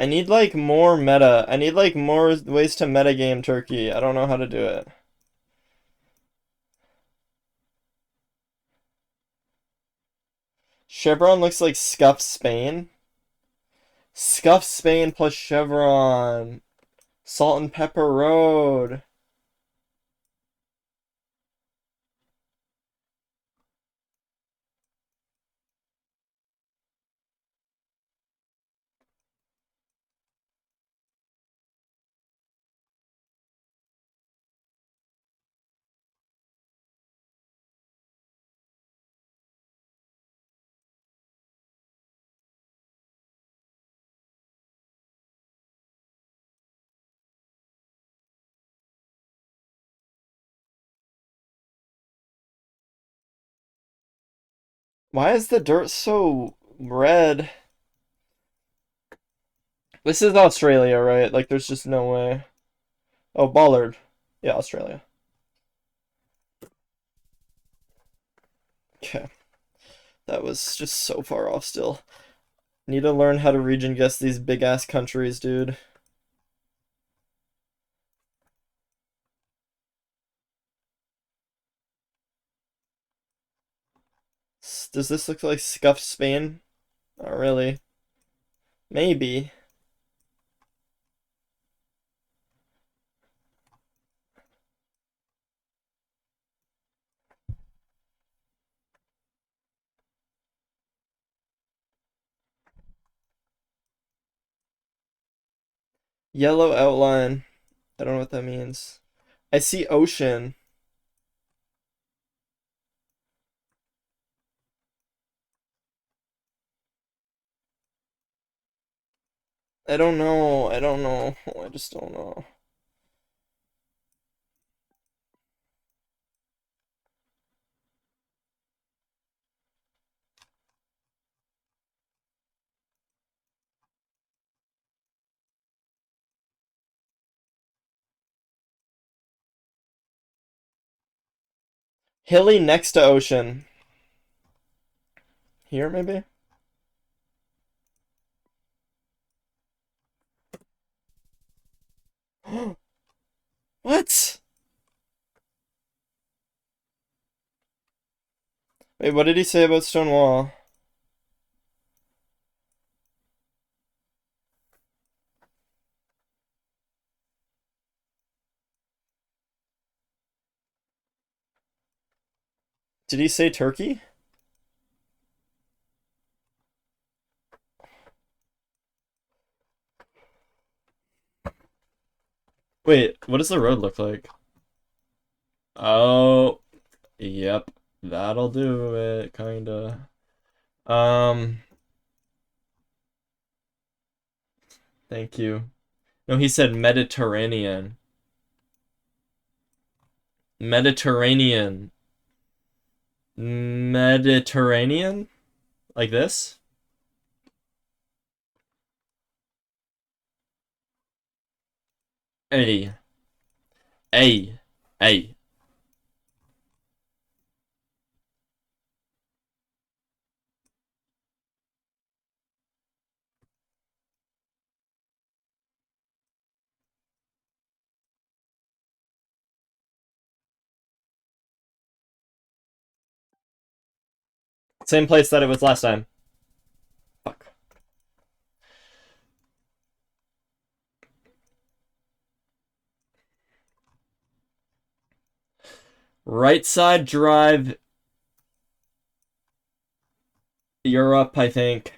A: I need, like, more meta. I need, like, more ways to metagame Turkey. I don't know how to do it. Chevron looks like Scuff Spain. Scuff Spain plus Chevron. Salt and Pepper Road. Why is the dirt so red? This is Australia, right? Like, there's just no way. Oh, Bollard. Yeah, Australia. Okay. That was just so far off still. Need to learn how to region guess these big ass countries, dude. Does this look like Scuffed Spain? Not really. Maybe. Yellow outline. I don't know what that means. I see ocean. I don't know. I don't know. I just don't know. Hilly next to ocean. Here, maybe? What? Wait, what did he say about Stonewall? Did he say Turkey? Wait, what does the road look like? Oh, yep. That'll do it, kinda. Thank you. No, he said Mediterranean. Mediterranean. Mediterranean? Like this? A. A. A. Same place that it was last time. Fuck. Right side drive. Europe, I think.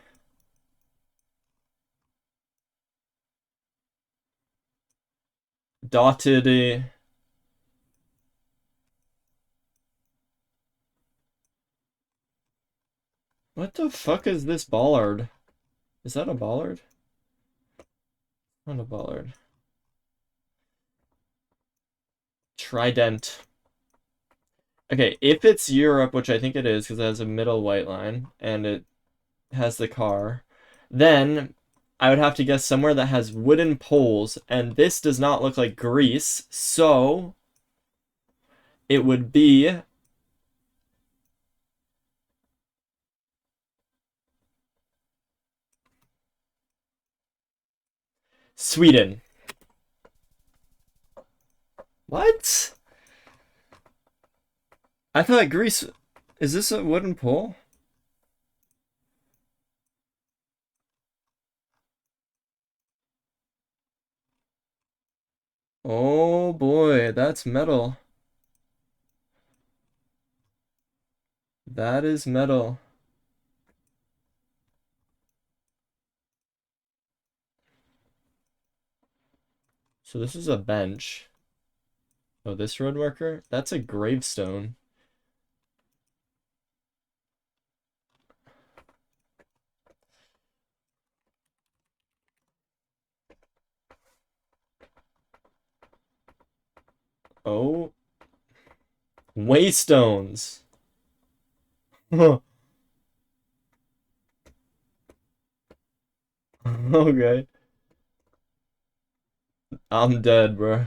A: Dotted. What the fuck is this bollard? Is that a bollard? Not a bollard. Trident. Okay, if it's Europe, which I think it is, because it has a middle white line, and it has the car, then I would have to guess somewhere that has wooden poles, and this does not look like Greece, so it would be Sweden. What? I thought Greece... Is this a wooden pole? Oh boy, that's metal. That is metal. So this is a bench. Oh, this road marker? That's a gravestone. Oh. Waystones. Okay. I'm dead, bro.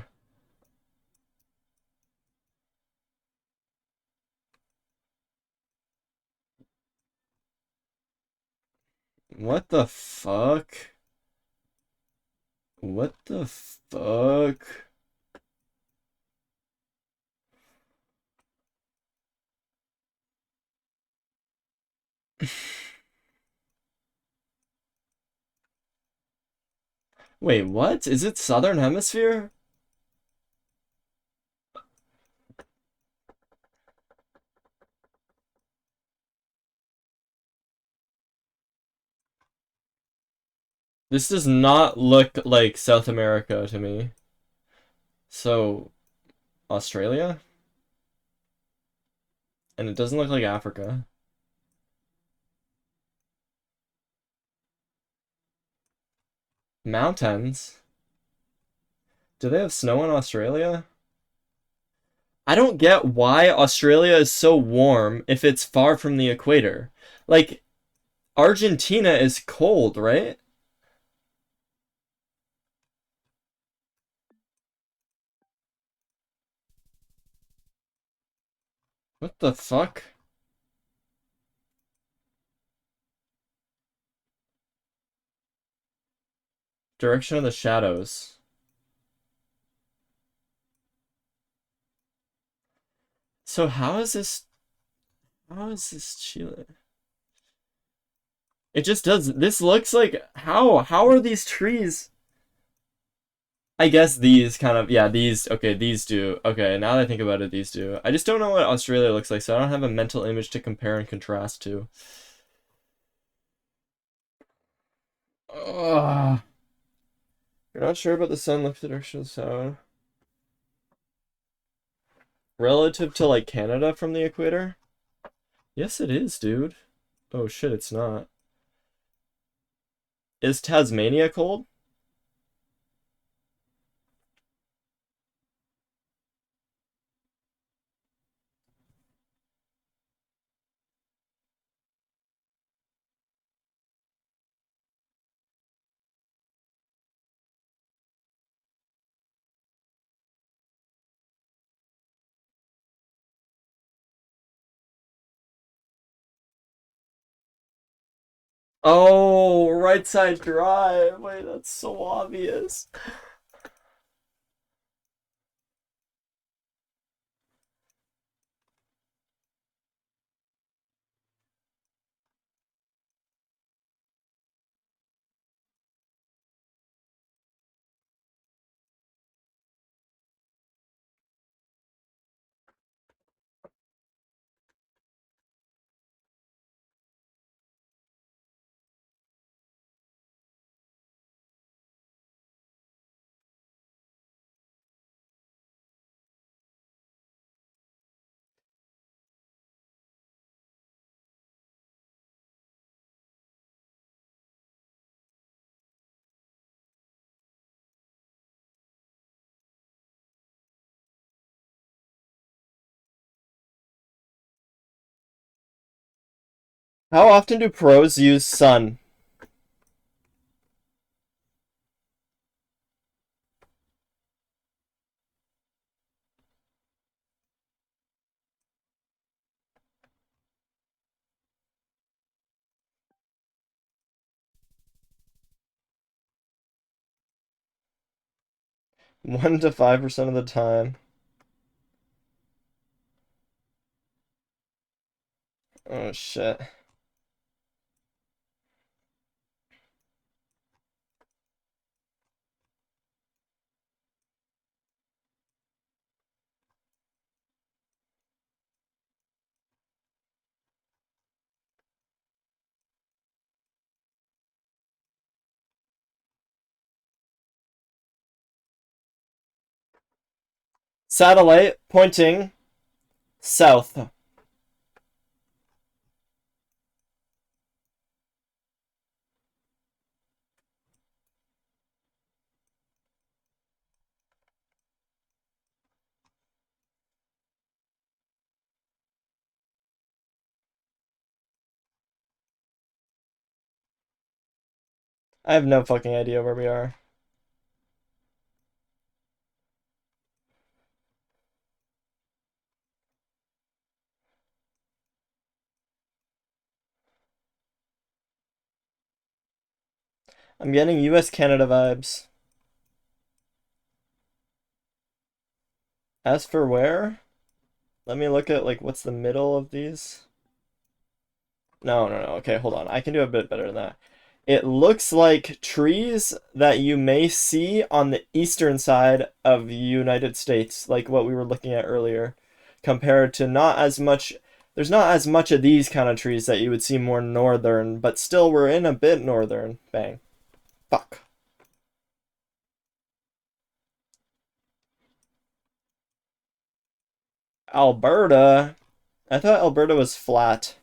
A: What the fuck? What the fuck? Wait, what? Is it Southern Hemisphere? This does not look like South America to me. So, Australia? And it doesn't look like Africa. Mountains? Do they have snow in Australia? I don't get why Australia is so warm if it's far from the equator. Like, Argentina is cold, right? What the fuck? Direction of the shadows. So how is this... How is this Chile? It just does... This looks like... How are these trees... I guess these kind of... Yeah, these... Okay, these do. Okay, now that I think about it, these do. I just don't know what Australia looks like, so I don't have a mental image to compare and contrast to. Ugh. You're not sure about the sun, look at the direction of the sun. Relative to, like, Canada from the equator? Yes, it is, dude. Oh shit, it's not. Is Tasmania cold? Oh, right side drive. Wait, that's so obvious. How often do pros use sun? One to 5% of the time. Oh shit. Satellite pointing south. I have no fucking idea where we are. I'm getting US Canada vibes. As for where? Let me look at like what's the middle of these. No. Okay, hold on. I can do a bit better than that. It looks like trees that you may see on the eastern side of the United States, like what we were looking at earlier, compared to not as much. There's not as much of these kind of trees that you would see more northern, but still we're in a bit northern. Bang. Fuck. Alberta? I thought Alberta was flat.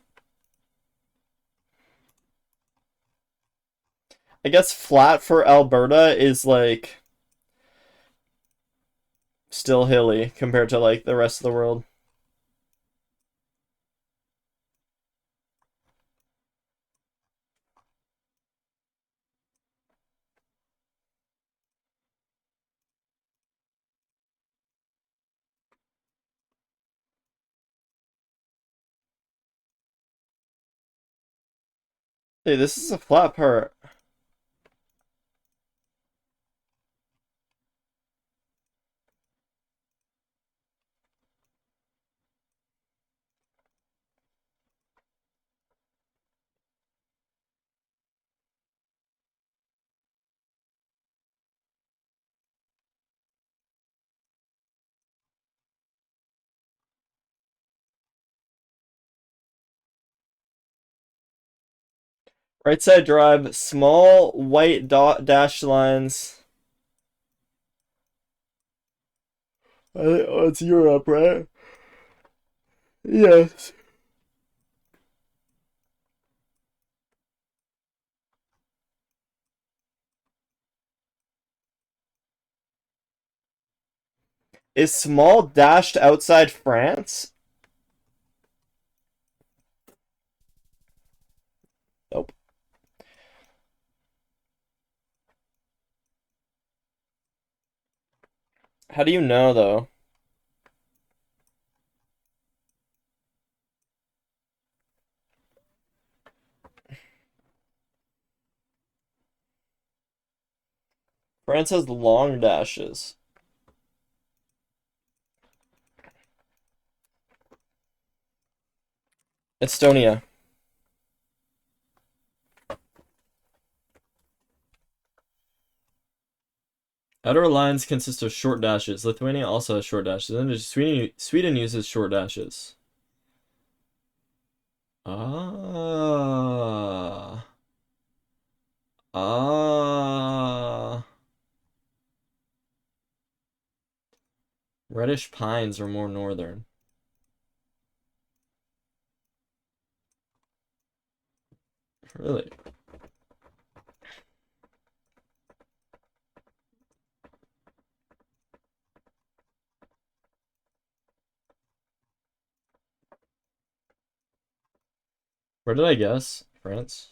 A: I guess flat for Alberta is like still hilly compared to like the rest of the world. Hey, this is a flat part. Right side drive, small white dot dash lines. Oh, it's Europe, right? Yes. Is small dashed outside France? Nope. How do you know, though? France has long dashes. Estonia. Outer lines consist of short dashes. Lithuania also has short dashes. And Sweden uses short dashes. Ah. Ah. Reddish pines are more northern. Really? Where did I guess? France?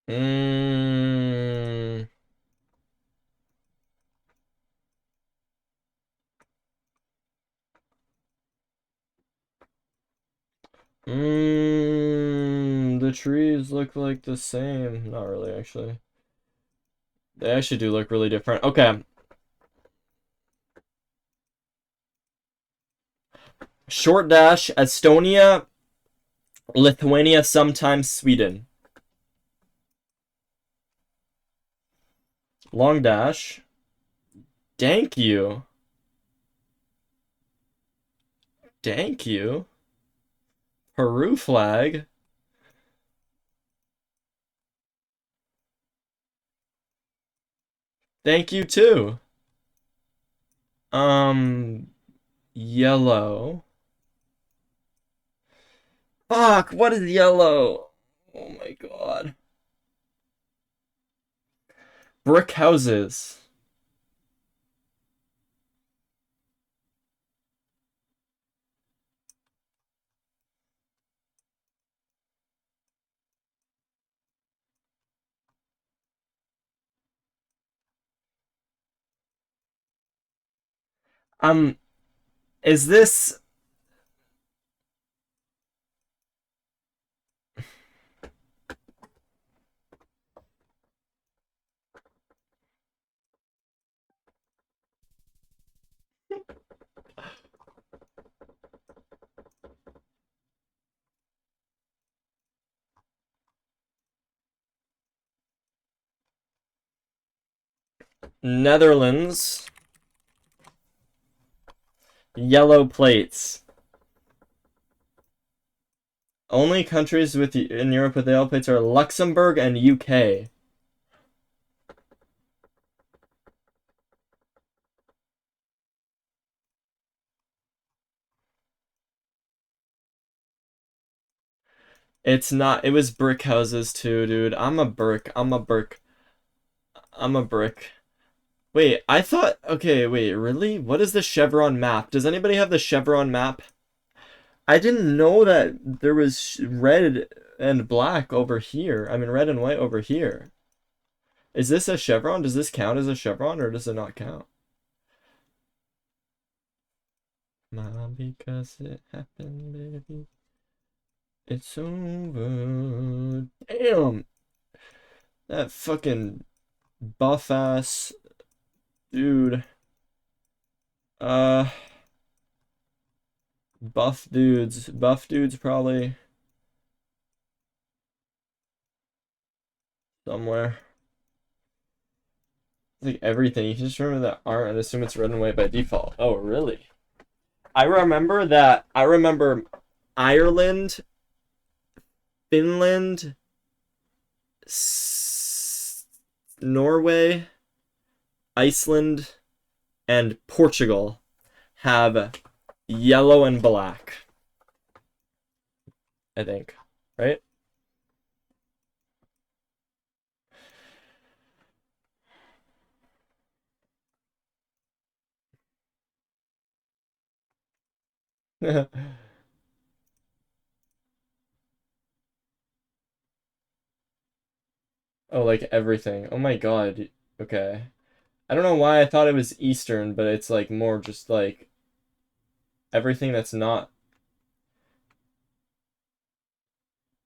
A: Mm. The trees look like the same. Not really, actually. They actually do look really different. Okay. Short dash, Estonia, Lithuania, sometimes Sweden. Long dash. Thank you. Thank you. Peru flag. Thank you too. Yellow. Fuck, what is yellow? Oh my god. Brick houses. Is this Netherlands? Yellow plates. Only countries in Europe with yellow plates are Luxembourg and UK. It's not. It was brick houses too, dude. I'm a brick. Wait, I thought. Okay, wait, really? What is the chevron map? Does anybody have the chevron map? I didn't know that there was red and black over here. I mean, red and white over here. Is this a chevron? Does this count as a chevron or does it not count? Because it happened, baby. It's over. Damn. That fucking buff ass dude. Buff dudes. Buff dudes probably somewhere. Like everything. You can just remember that art and assume it's red and white by default. Oh, really? I remember that. I remember Ireland, Finland, Norway, Iceland, and Portugal have yellow and black. I think. Right? Oh, like everything. Oh my god. Okay. I don't know why I thought it was Eastern, but it's like more just like everything that's not.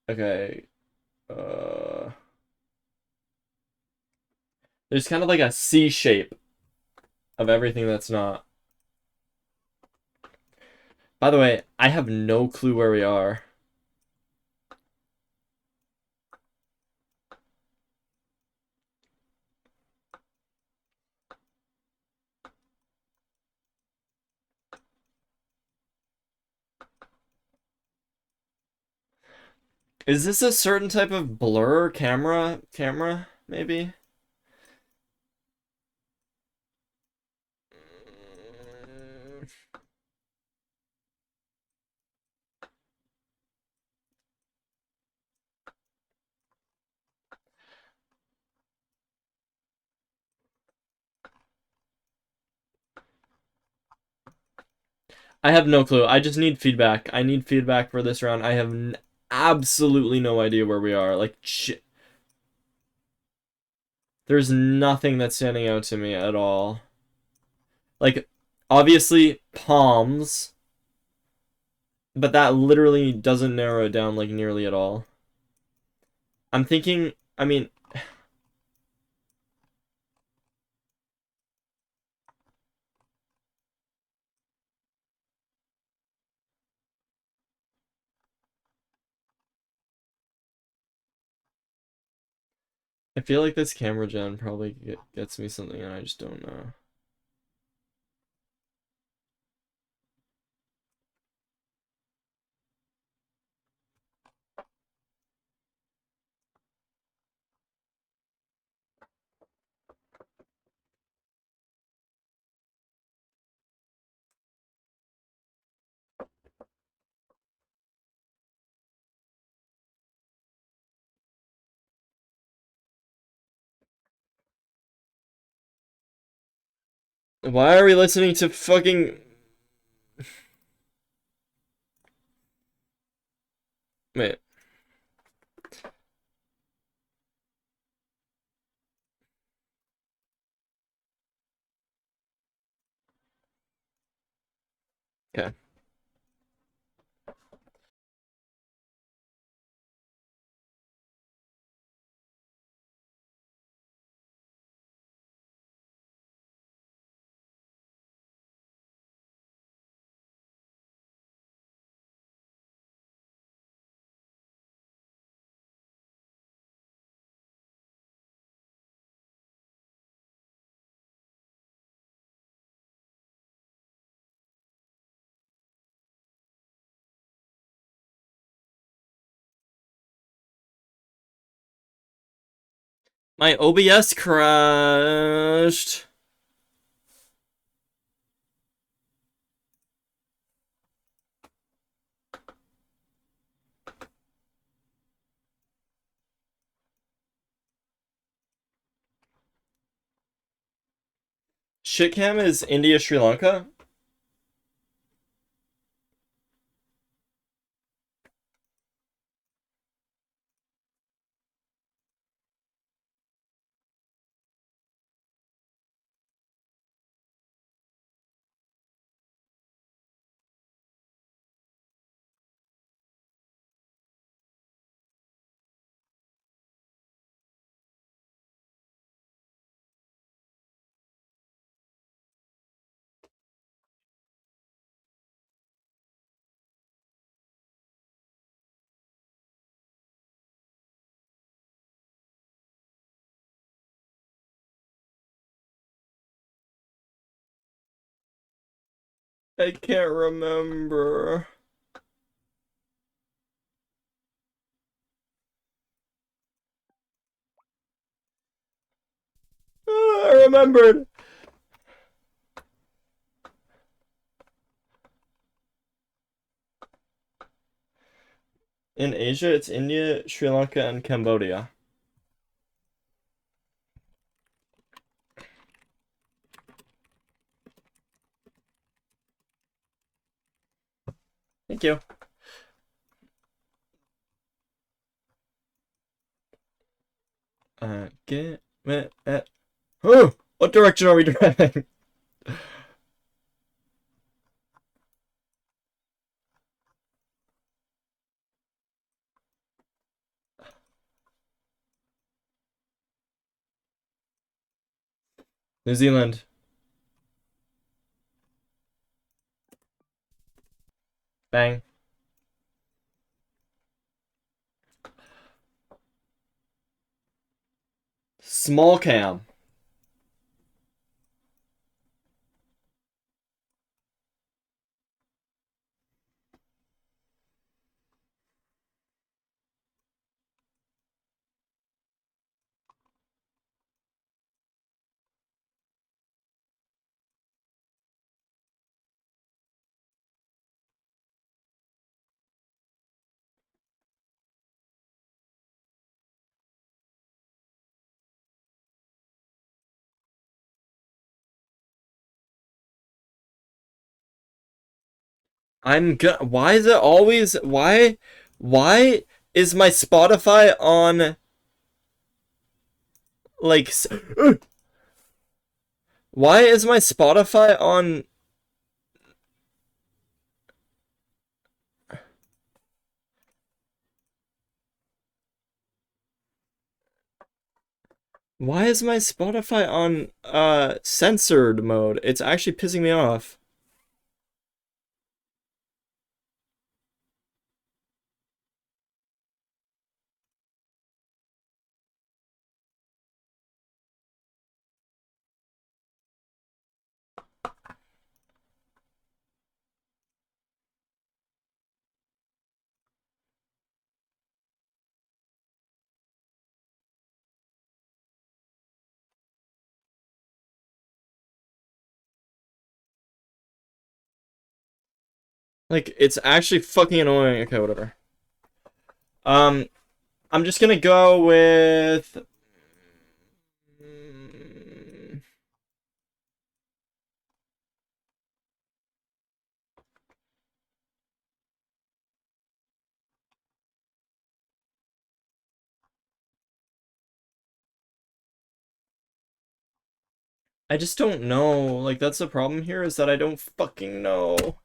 A: Okay. There's kind of like a C shape of everything that's not. By the way, I have no clue where we are. Is this a certain type of blur camera? Maybe? I have no clue. I just need feedback. I need feedback for this round. I have absolutely no idea where we are. Like, shit. There's nothing that's standing out to me at all. Like, obviously, palms. But that literally doesn't narrow it down, like, nearly at all. I'm thinking, I mean... I feel like this camera gen probably gets me something and I just don't know. Why are we listening to fucking... Wait. Okay. My OBS crashed. Shitcam is India, Sri Lanka? I can't remember. I remembered. In Asia, it's India, Sri Lanka, and Cambodia. Thank you. Get it at... Oh! What direction are we driving? New Zealand. Bang. Small cam. Why is it always... Why is my Spotify on... Like... Why is my Spotify on... Why is my Spotify on censored mode? It's actually pissing me off. Like, it's actually fucking annoying. Okay, whatever. I'm just gonna go with... I just don't know. Like, that's the problem here, is that I don't fucking know.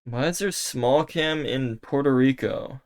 A: Why is there small cam in Puerto Rico?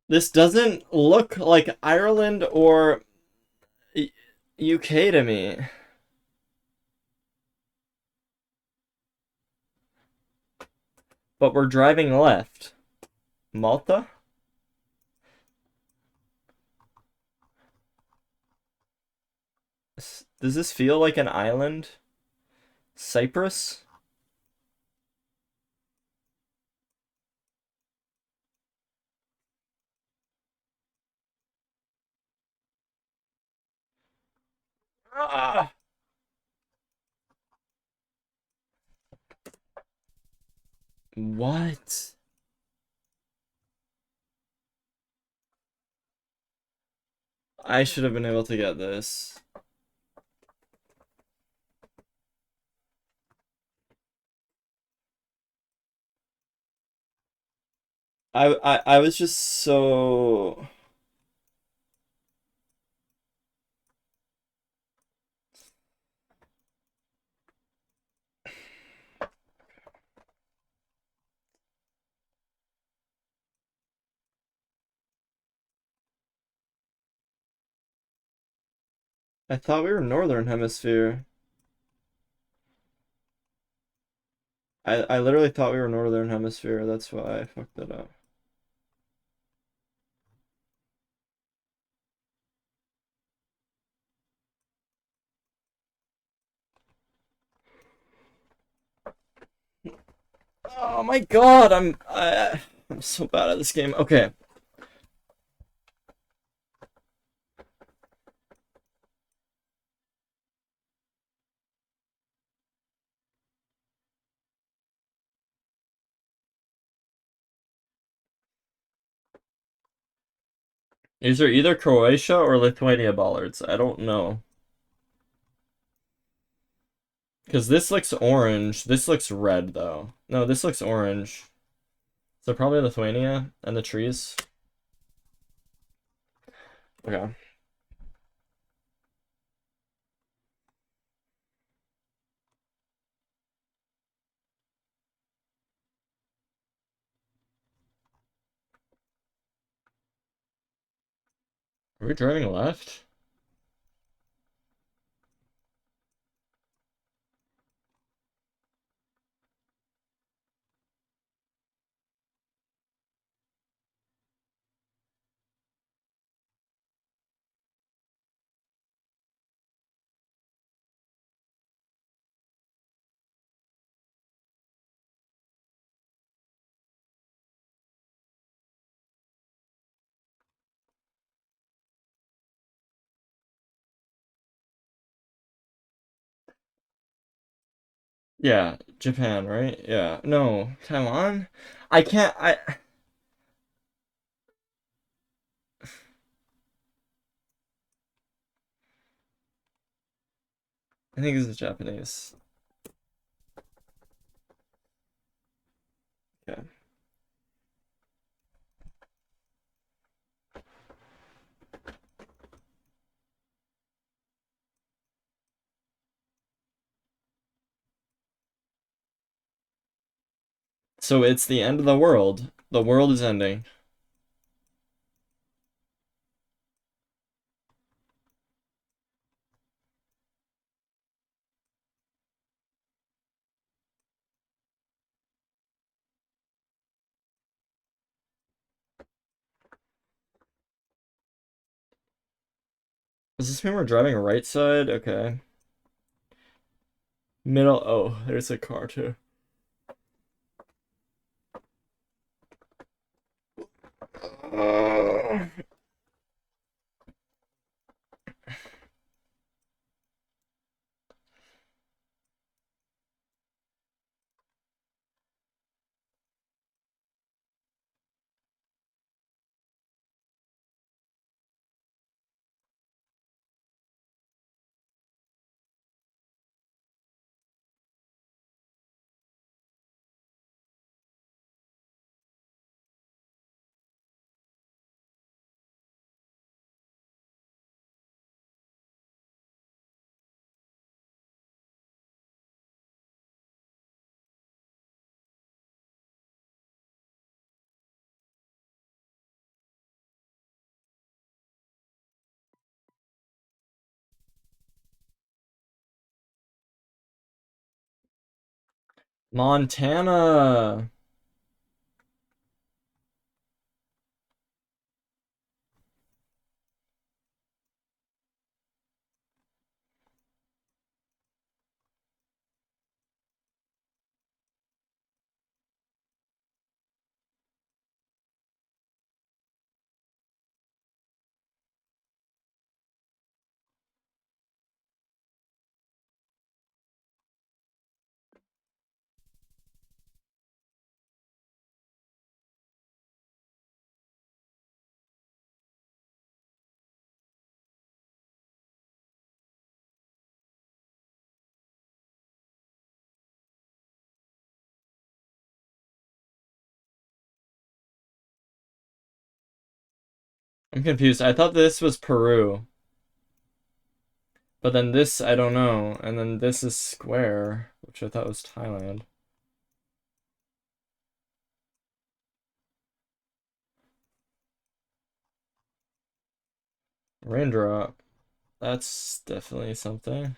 A: This doesn't look like Ireland or UK to me. But we're driving left. Malta? Does this feel like an island? Cyprus? Ah! What? I should have been able to get this. I was just so... I thought we were Northern Hemisphere. I literally thought we were Northern Hemisphere. That's why I fucked it up. Oh my god, I'm so bad at this game. Okay. These are either Croatia or Lithuania bollards. I don't know. Because this looks orange. This looks red, though. No, this looks orange. So probably Lithuania and the trees. Okay. Are we driving left? Yeah, Japan, right? Yeah. No, Taiwan? I can't, I think this is Japanese. Okay. So it's the end of the world. The world is ending. Does this mean we're driving right side? Okay. Middle. Oh, there's a car too. Montana. I'm confused. I thought this was Peru. But then this, I don't know. And then this is square, which I thought was Thailand. Raindrop. That's definitely something.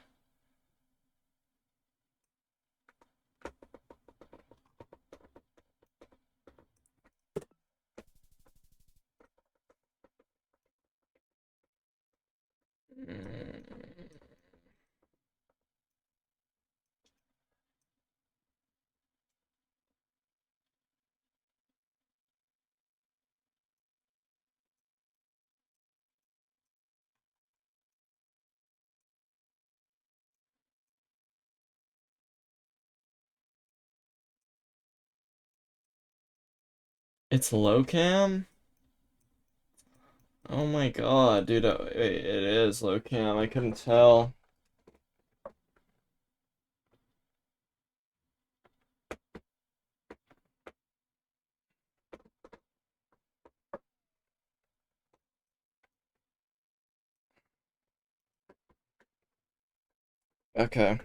A: It's low cam? Oh my god, dude, it is low cam. I couldn't tell. Okay.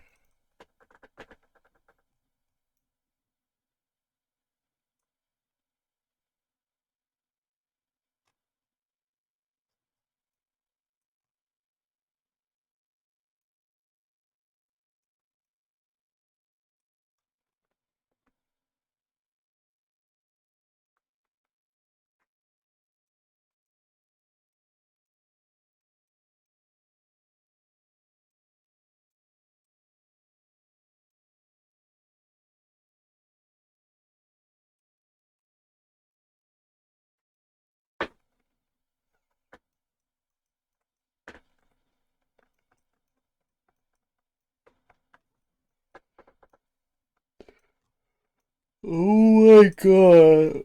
A: Oh my god.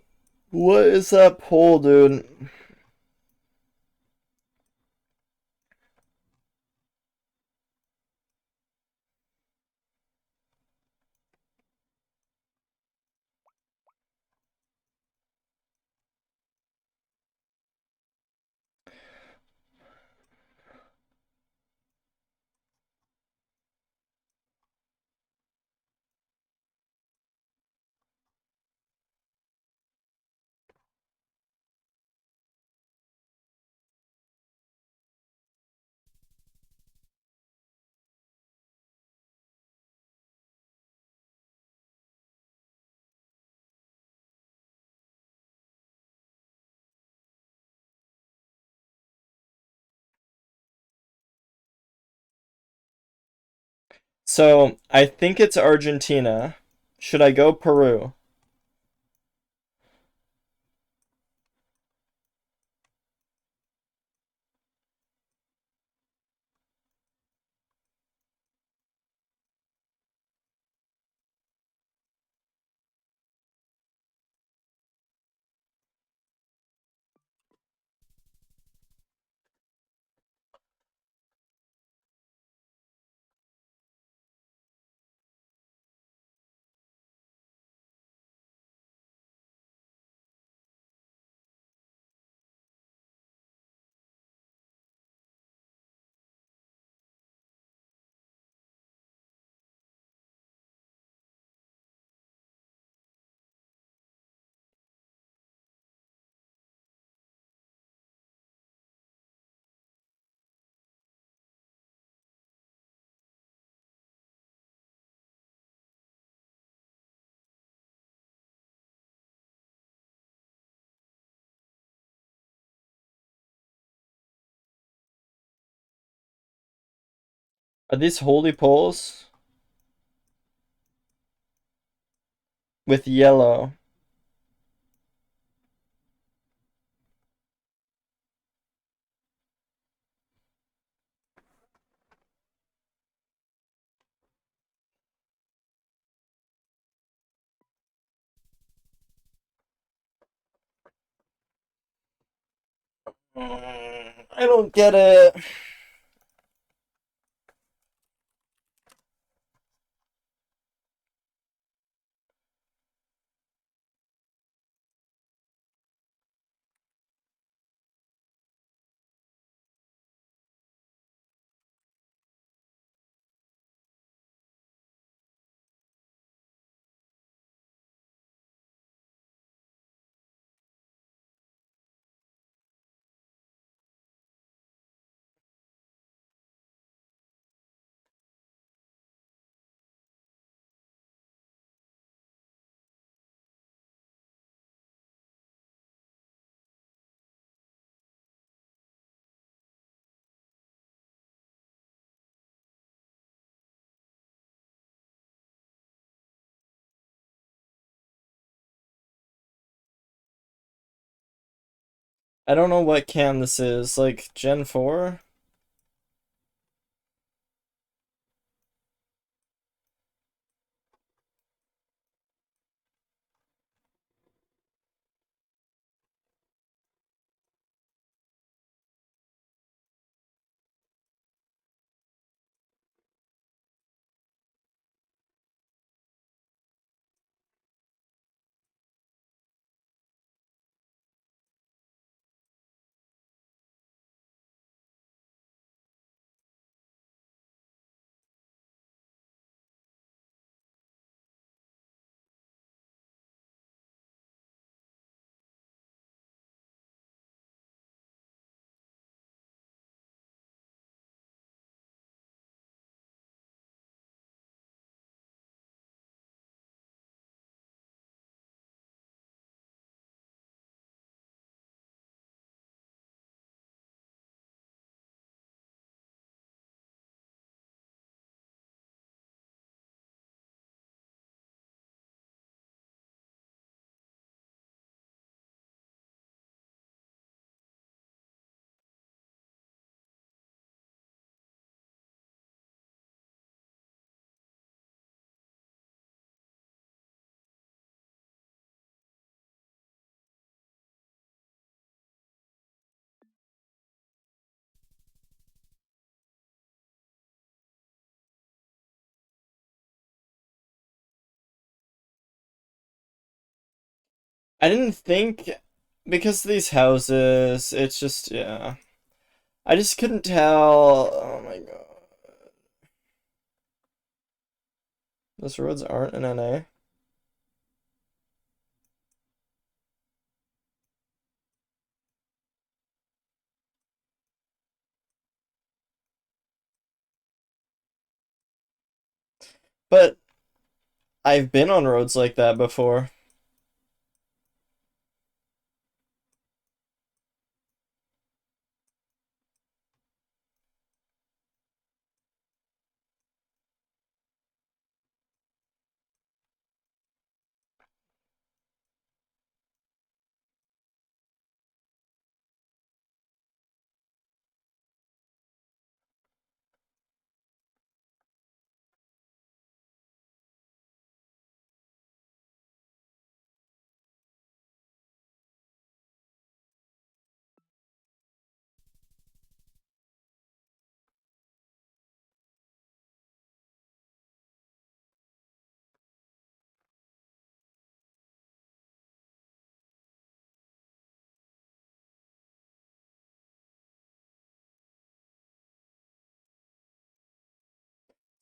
A: What is that poll, dude? So, I think it's Argentina. Should I go Peru? Are these holy poles? With yellow. I don't get it. I don't know what cam this is, like Gen 4? I didn't think, because of these houses, it's just, yeah. I just couldn't tell. Oh my god. Those roads aren't in NA. But I've been on roads like that before.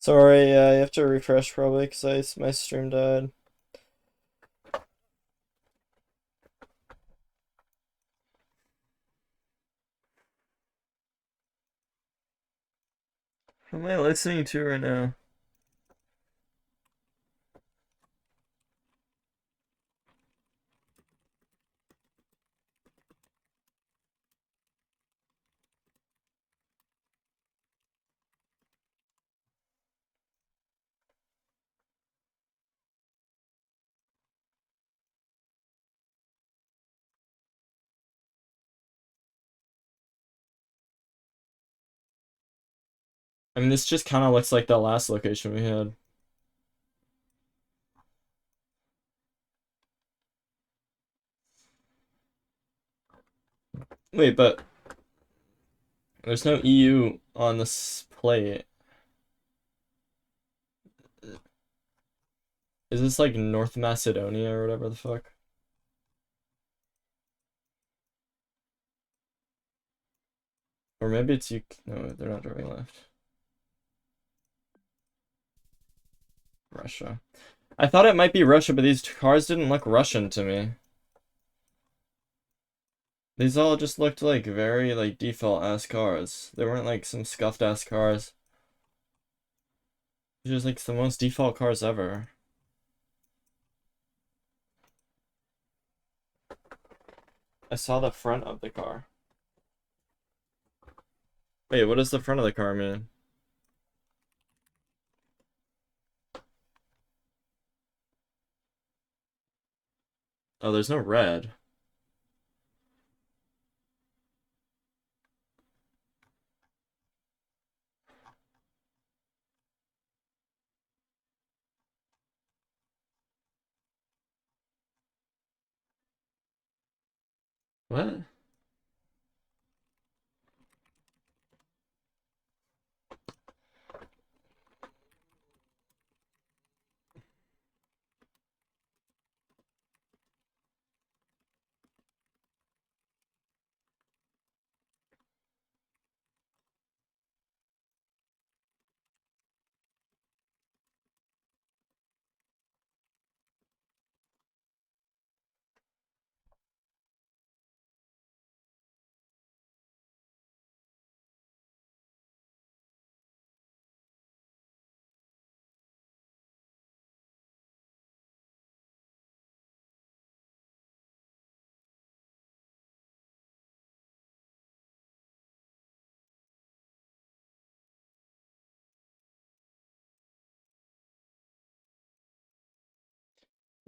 A: Sorry, you have to refresh probably because my stream died. Who am I listening to right now? I mean, this just kind of looks like that last location we had. Wait, but there's no EU on this plate. Is this like North Macedonia or whatever the fuck? Or maybe it's you. No, they're not driving left. Russia. I thought it might be Russia, but these cars didn't look Russian to me. These all just looked like very like default ass cars. They weren't like some scuffed ass cars. They're just like the most default cars ever. I saw the front of the car. Wait, what does the front of the car mean? Oh, there's no red. What?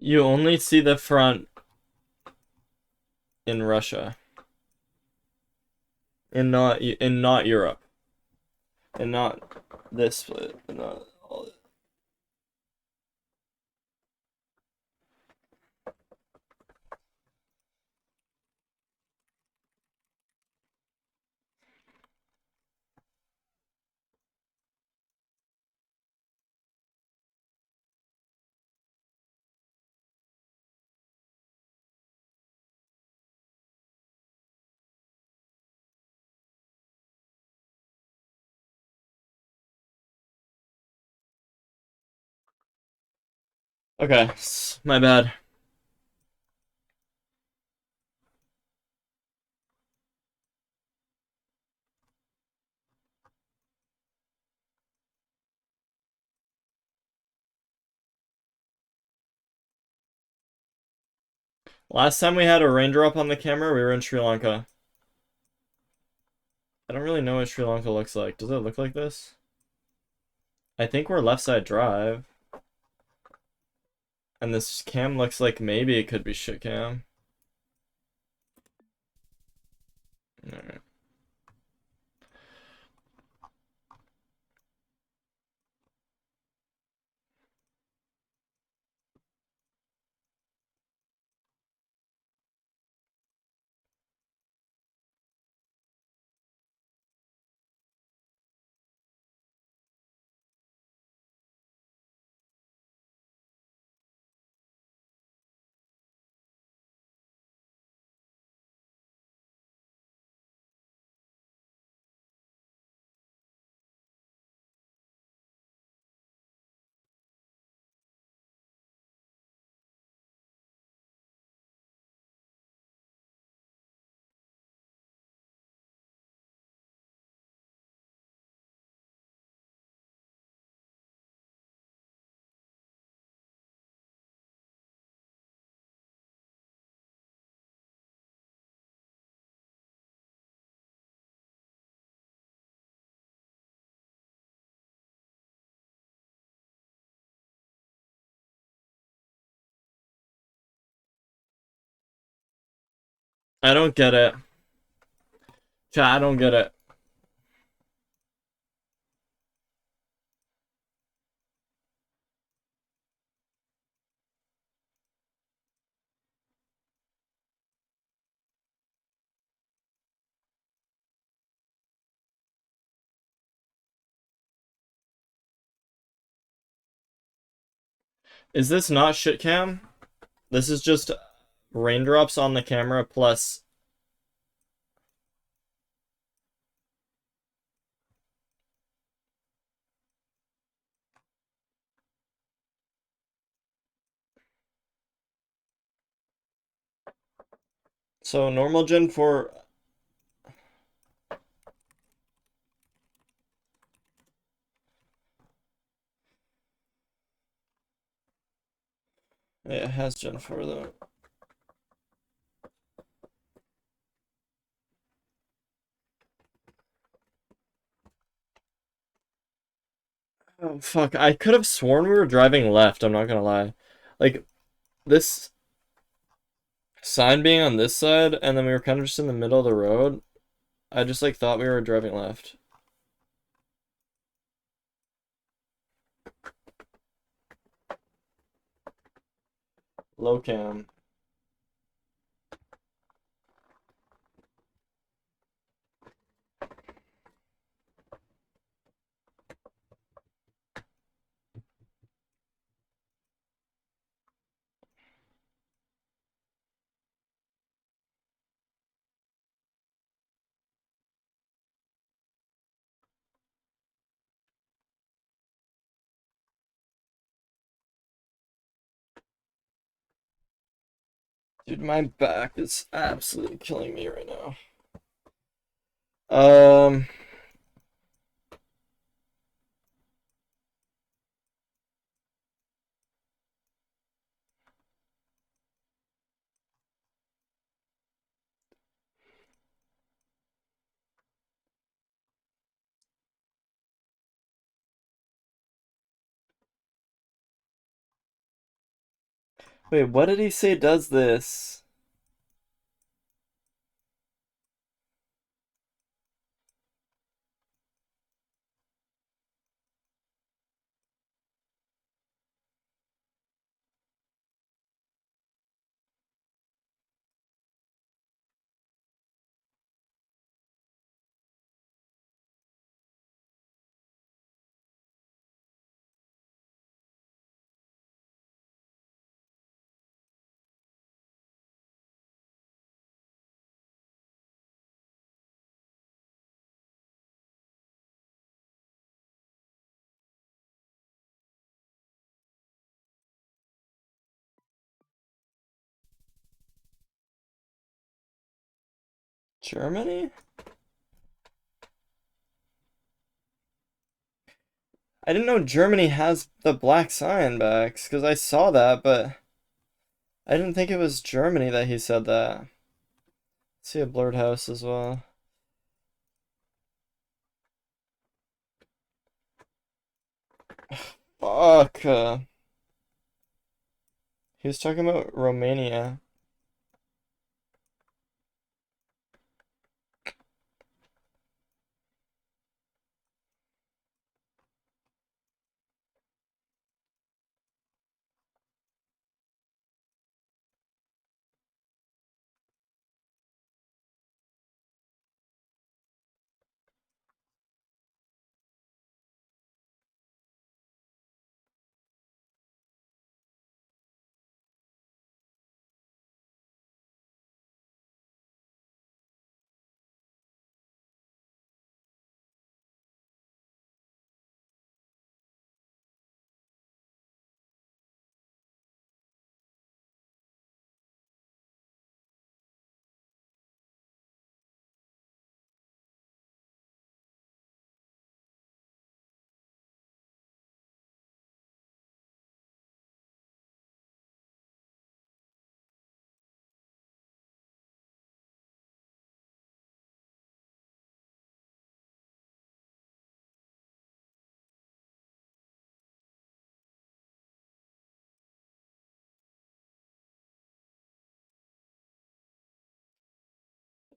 A: You only see the front in Russia. And not Europe. And not this split. And not all it. Okay, my bad. Last time we had a raindrop on the camera, we were in Sri Lanka. I don't really know what Sri Lanka looks like. Does it look like this? I think we're left side drive. And this cam looks like maybe it could be shit cam. Alright. I don't get it. Chat, I don't get it. Is this not shit cam? This is just raindrops on the camera plus... So normal gen for... Yeah, it has gen 4 though. Oh, fuck. I could have sworn we were driving left, I'm not gonna lie. Like, this sign being on this side, and then we were kind of just in the middle of the road. I just, like, thought we were driving left. Low cam. Dude, my back is absolutely killing me right now. Wait, what did he say does this? Germany? I didn't know Germany has the black cyanbacks, because I saw that, but I didn't think it was Germany that he said that. See a blurred house as well. Fuck. He was talking about Romania.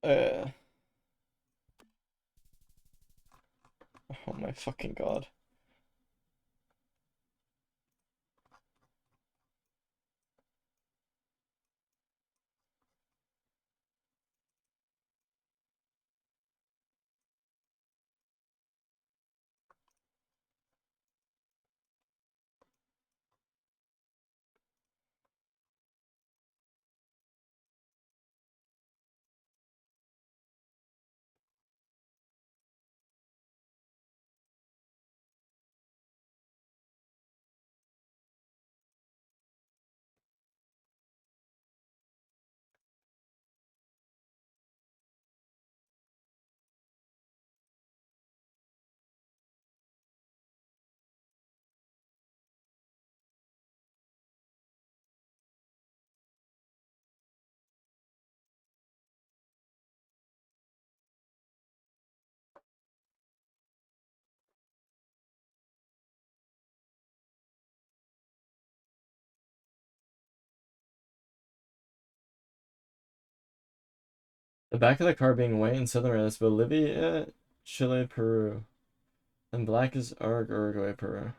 A: Uh, oh my fucking god. The back of the car being white in southern is Bolivia, Chile, Peru. And black is Uruguay, Peru.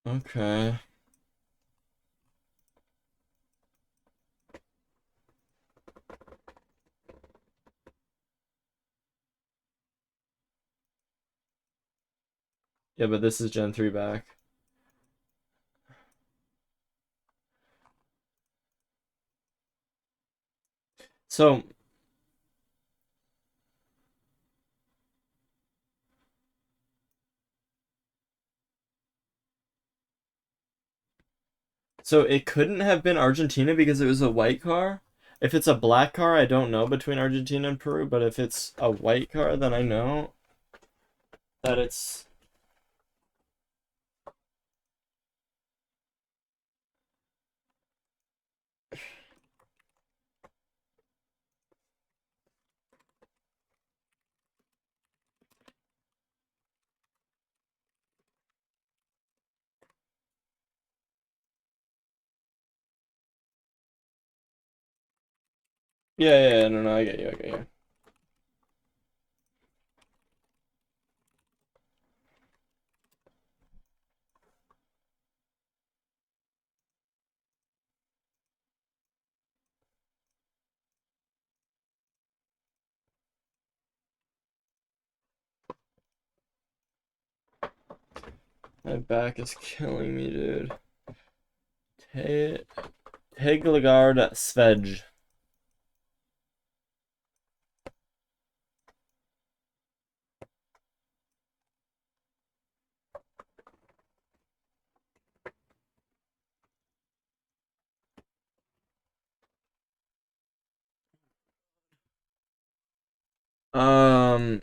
A: Okay. Yeah, but this is Gen 3 back. So, So it couldn't have been Argentina because it was a white car. If it's a black car, I don't know between Argentina and Peru, but if it's a white car, then I know that it's... Yeah, no, I get you, I get you. My back is killing me, dude. Hegligard Svedge. Um,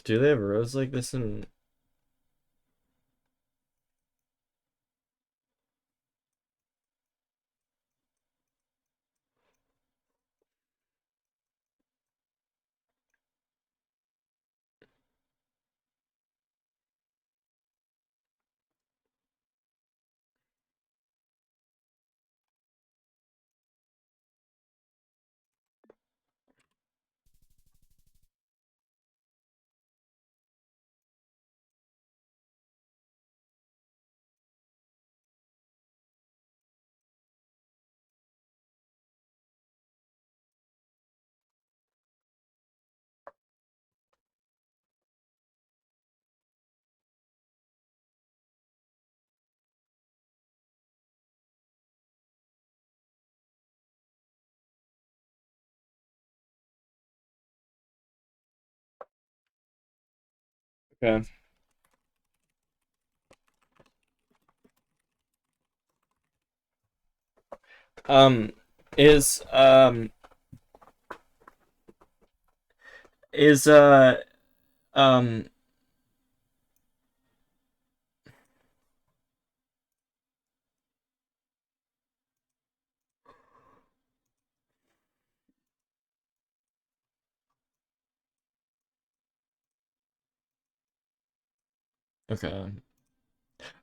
A: do they have roads like this in... Okay. Um, is, um, is, um, okay.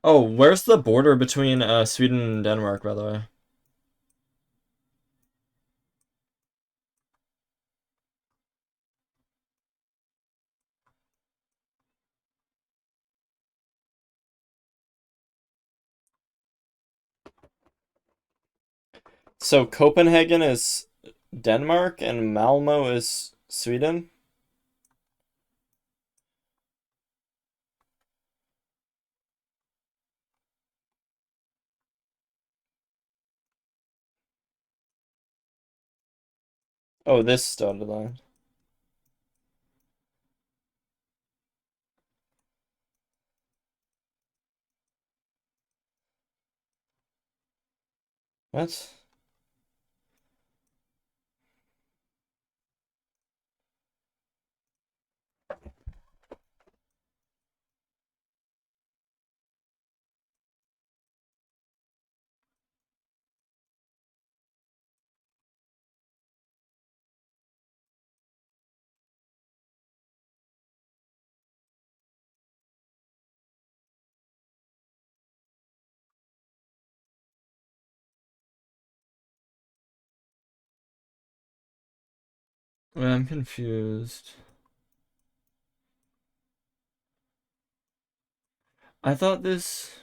A: Oh, where's the border between, Sweden and Denmark, by the way? So Copenhagen is Denmark and Malmo is Sweden? Oh, this dotted line. What? Wait, I'm confused. I thought this...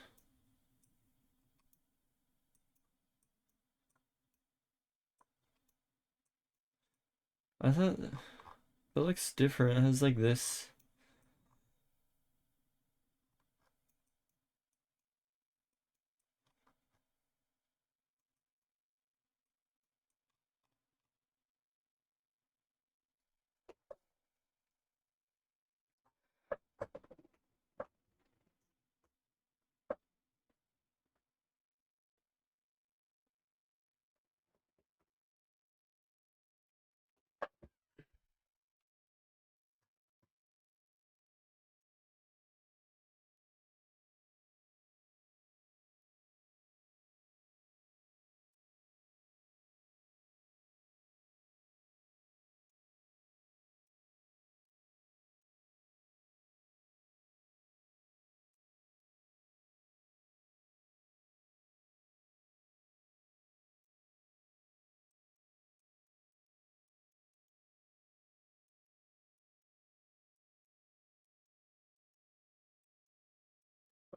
A: I thought it looks different. It has like this.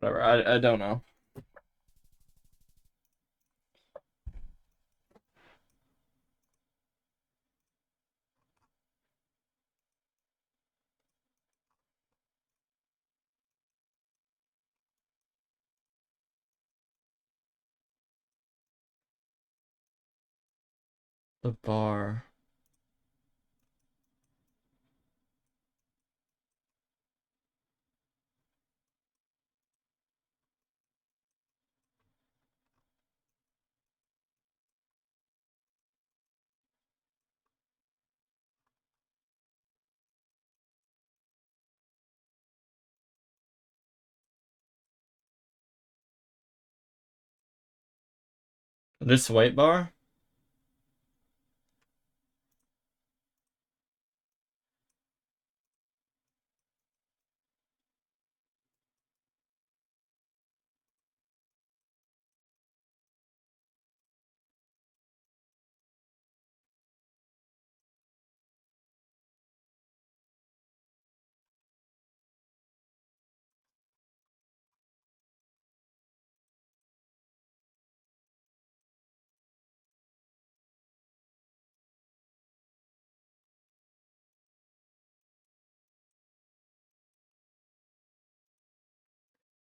A: Whatever. I don't know. The bar. This white bar?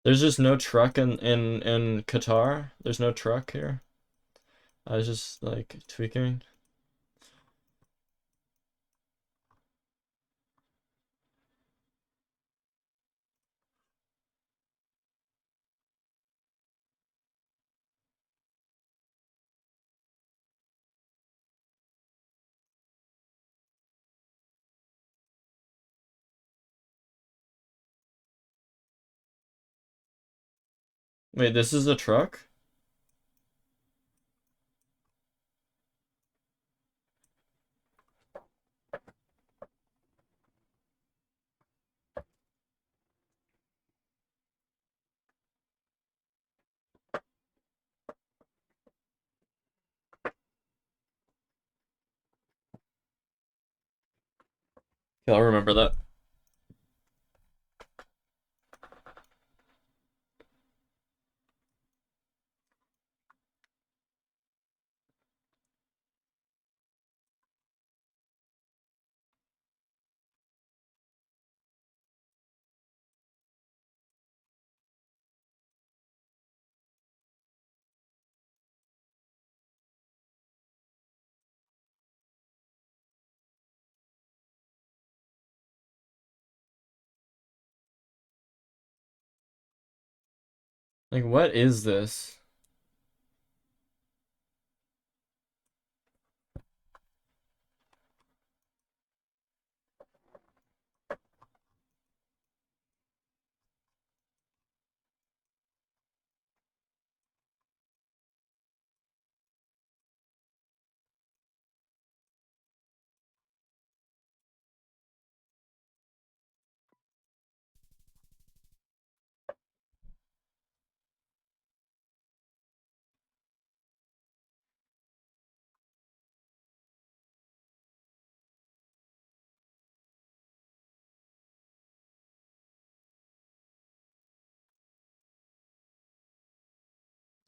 A: There's just no truck in Qatar. There's no truck here. I was just like tweaking. Wait, this is a truck? Yeah, I'll remember that. Like, what is this?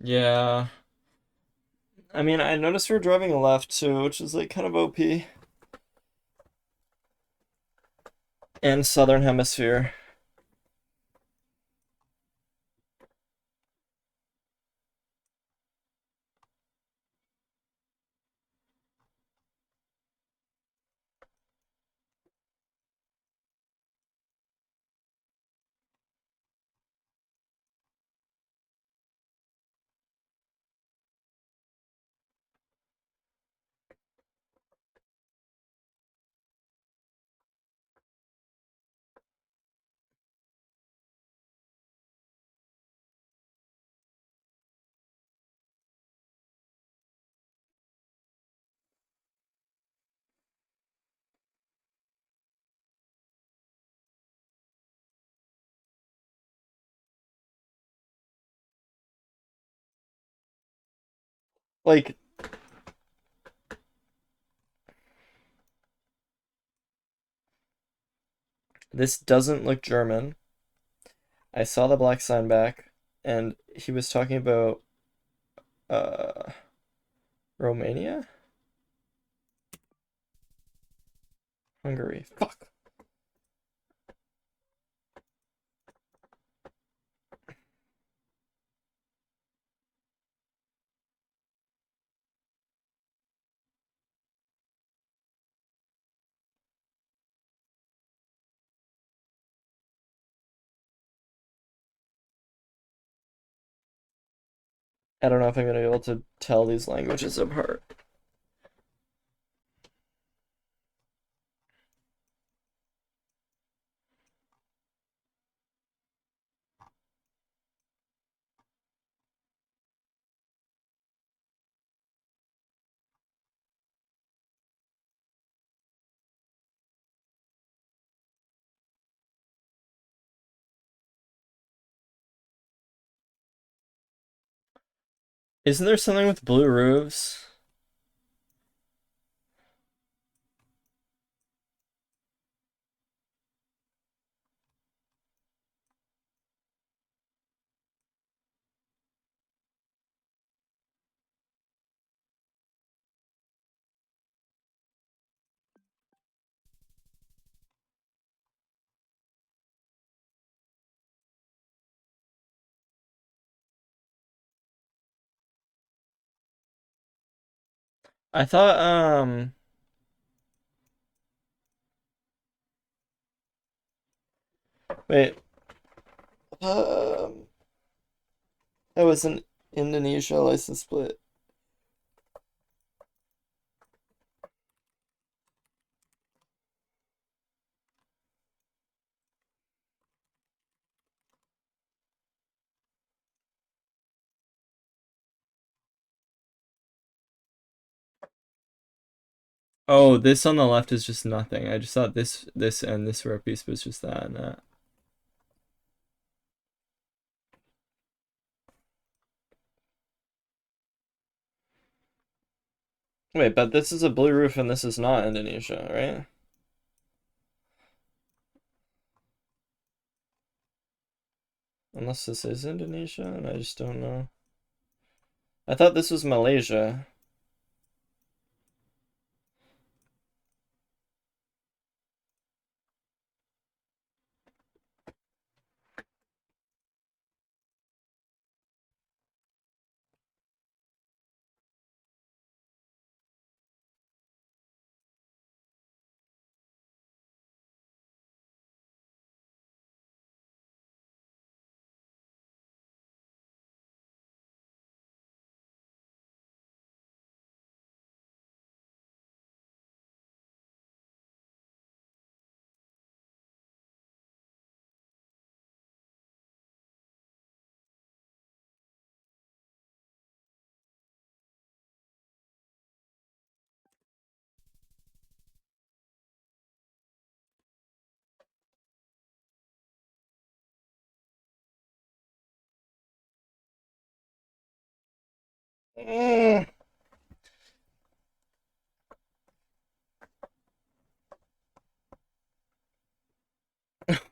A: Yeah. I mean, I noticed we're driving left too, which is like kind of OP. And Southern Hemisphere. Like, this doesn't look German. I saw the black sign back, and he was talking about Romania? Hungary. Fuck. I don't know if I'm gonna be able to tell these languages apart. Isn't there something with blue roofs? I thought, wait. Um, that was an Indonesia license split. Oh, this on the left is just nothing. I just thought this and this were a piece was just that and that. Wait, but this is a blue roof and this is not Indonesia, right? Unless this is Indonesia and I just don't know. I thought this was Malaysia. Mm.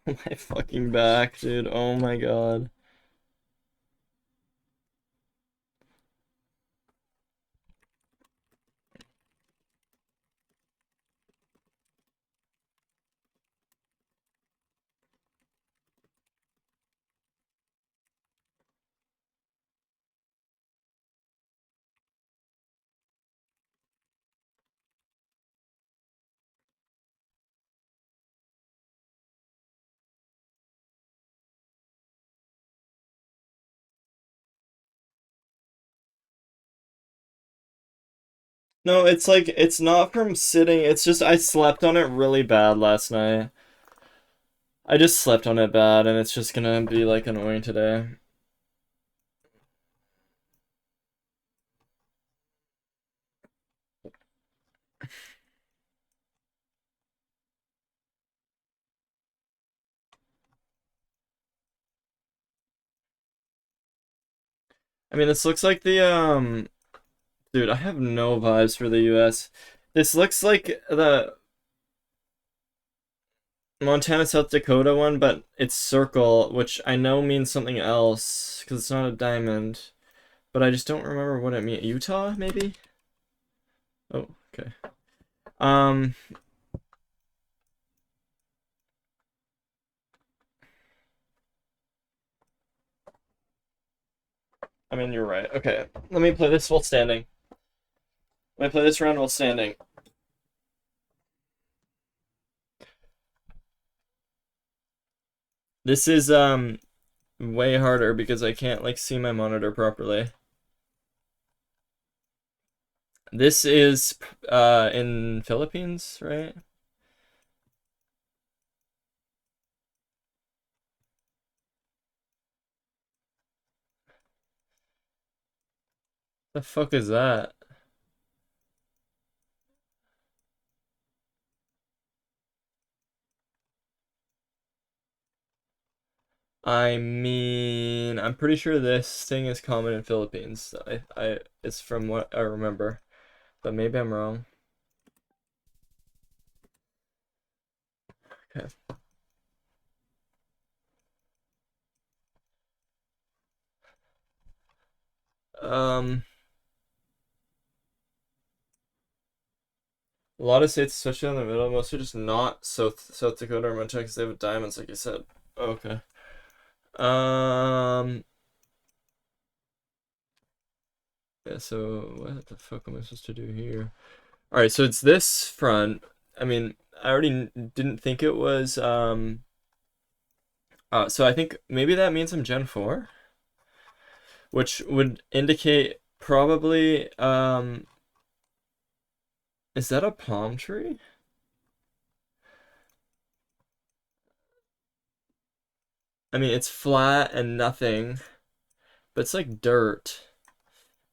A: My fucking back, dude. Oh my god. No, it's like, it's not from sitting, it's just I slept on it really bad last night. I just slept on it bad and it's just gonna be like annoying today. I mean, this looks like the, dude, I have no vibes for the US. This looks like Montana, South Dakota one, but it's circle, which I know means something else because it's not a diamond. But I just don't remember what it means. Utah, maybe? Oh, okay. I mean, you're right. Okay, let me play this while standing. Let me play this round while standing. This is way harder because I can't like see my monitor properly. This is in Philippines, right? The fuck is that? I mean, I'm pretty sure this thing is common in Philippines. It's from what I remember, but maybe I'm wrong. Okay. A lot of states, especially in the middle, mostly just not South Dakota or Montana because they have diamonds, like you said. Okay. Yeah, so what the fuck am I supposed to do here? Alright, so it's this front. I mean, I already didn't think it was, so I think maybe that means I'm Gen 4? Which would indicate probably, is that a palm tree? I mean, it's flat and nothing, but it's like dirt.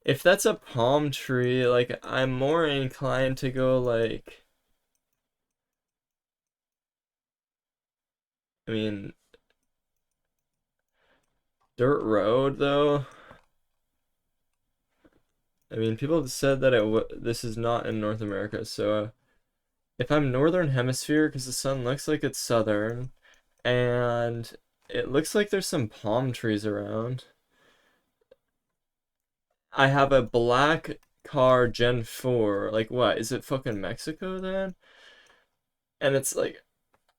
A: If that's a palm tree, like, I'm more inclined to go, like... I mean... Dirt road, though? I mean, people have said that this is not in North America, so... if I'm Northern Hemisphere, because the sun looks like it's southern, and it looks like there's some palm trees around. I have a black car Gen 4. Like, what? Is it fucking Mexico, then? And it's like...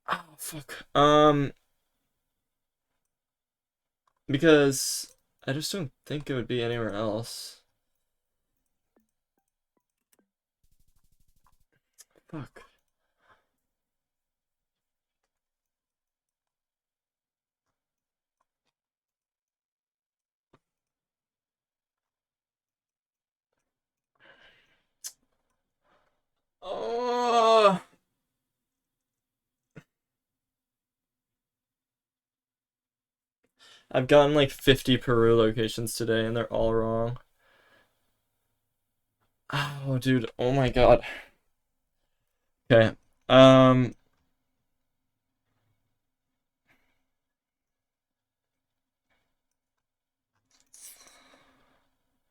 A: oh, fuck. Because I just don't think it would be anywhere else. Fuck. Oh. I've gotten like 50 Peru locations today and they're all wrong. Oh, dude. Oh my god. Okay.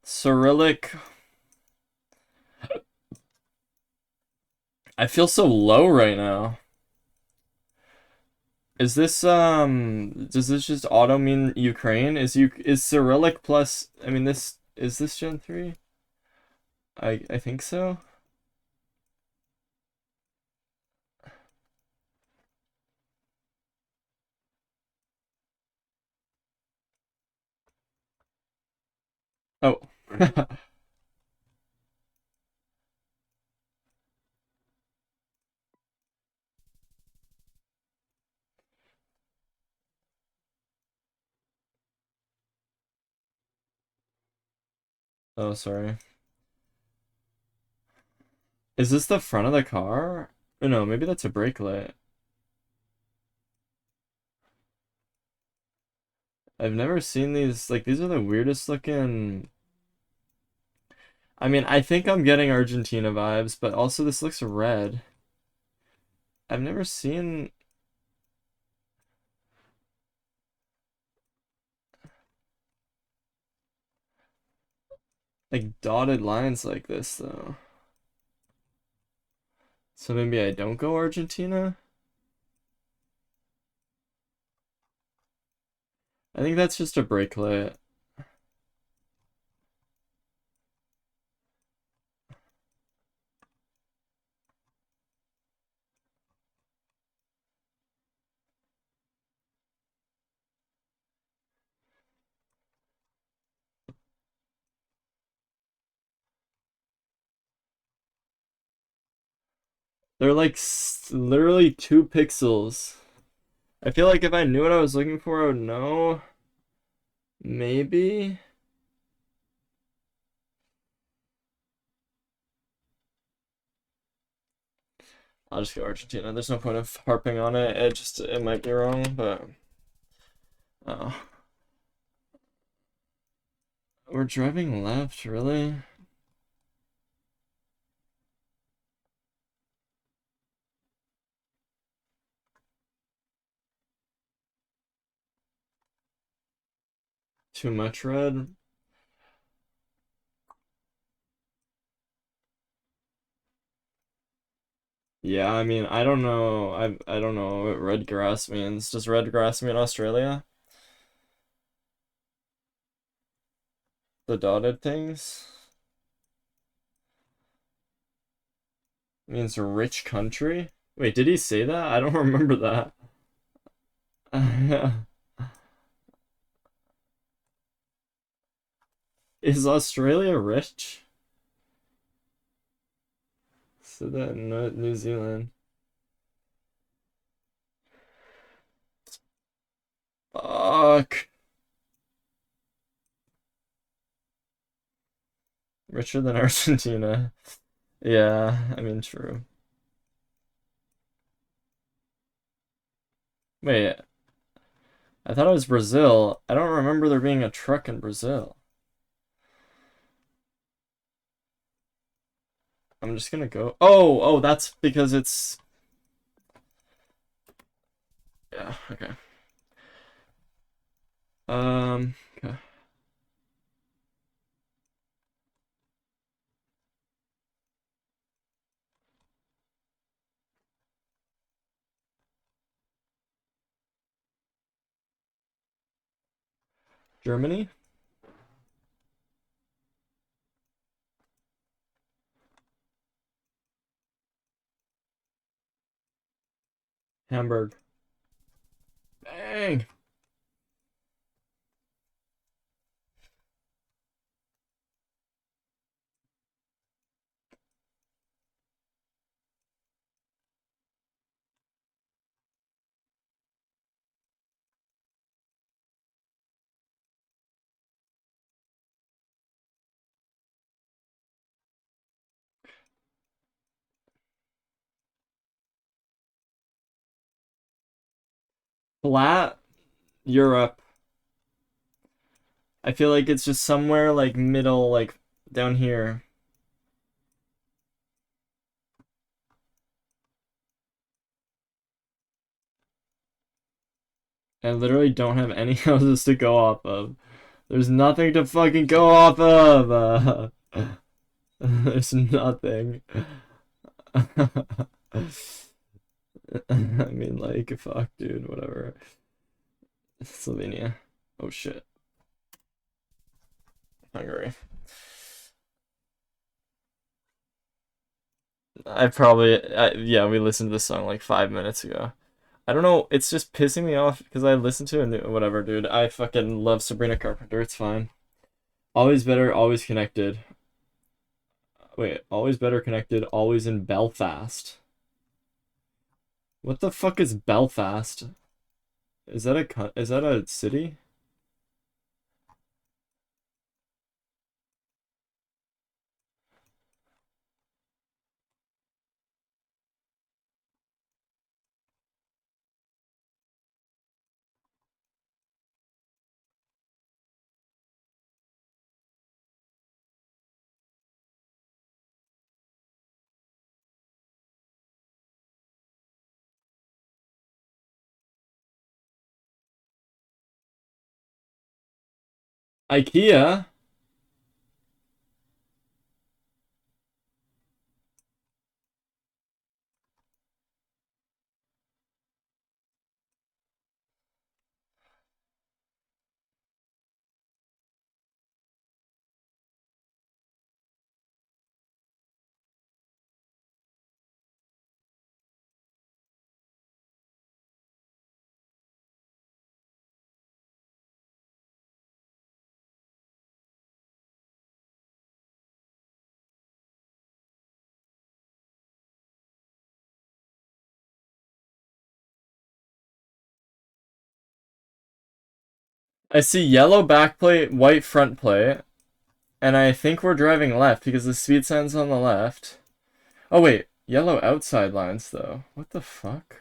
A: Cyrillic. I feel so low right now. Is this does this just auto mean Ukraine? Is Cyrillic plus, I mean, this is this Gen 3? I think so. Oh. Oh, sorry. Is this the front of the car? Oh, no, maybe that's a brake light. I've never seen these, like, these are the weirdest looking... I mean, I think I'm getting Argentina vibes, but also this looks red. I've never seen... like, dotted lines like this, though. So maybe I don't go Argentina? I think that's just a bracelet. They're like literally 2 pixels. I feel like if I knew what I was looking for, I would know. Maybe. I'll just go Argentina. There's no point of harping on it. It might be wrong, but we're driving left, really? Too much red. Yeah, I mean, I don't know. I don't know what red grass means. Does red grass mean Australia? The dotted things? Means rich country? Wait, did he say that? I don't remember that. Is Australia rich? So that New Zealand. Fuck. Richer than Argentina. Yeah, I mean, true. Wait, I thought it was Brazil. I don't remember there being a truck in Brazil. I'm just gonna go. Oh, that's because it's. Yeah, okay. Okay. Germany? Hamburg. Bang! Flat Europe. I feel like it's just somewhere like middle, like down here. I literally don't have any houses to go off of. There's nothing to fucking go off of. There's nothing. I mean, like, fuck, dude, whatever. Slovenia. Oh shit. Hungary. Yeah, we listened to this song like 5 minutes ago. I don't know, it's just pissing me off because I listened to it and whatever, dude. I fucking love Sabrina Carpenter, it's fine. Always better, always connected. Wait, always better connected, always in Belfast. What the fuck is Belfast? Is that a city? IKEA? I see yellow backplate, white front plate, and I think we're driving left because the speed sign's on the left. Oh wait, yellow outside lines though. What the fuck?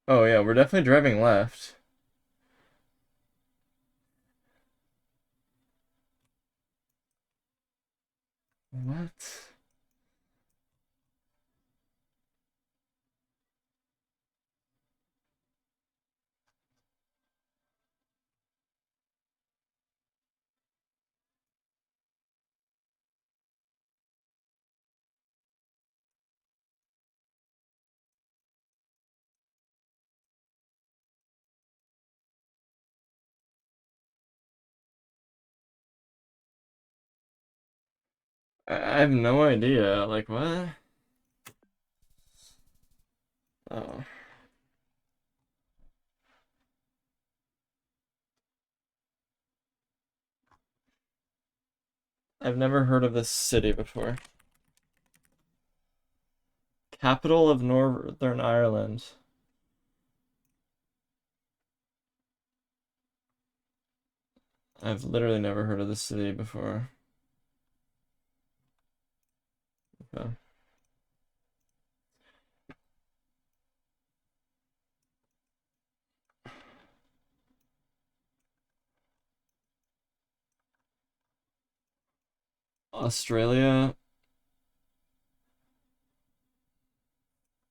A: Oh yeah, we're definitely driving left. What? I have no idea. Like, what? Oh. I've never heard of this city before. Capital of Northern Ireland. I've literally never heard of this city before. Okay. Australia.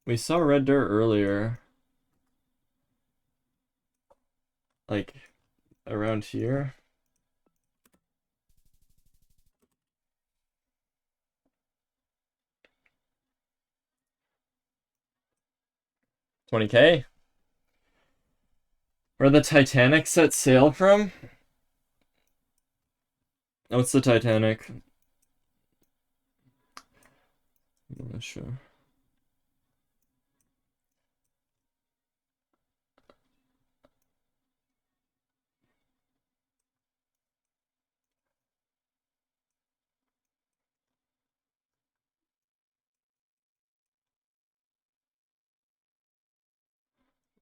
A: We saw red dirt earlier. Like, around here. $20K? Where the Titanic set sail from? Oh, it's the Titanic. I'm not sure.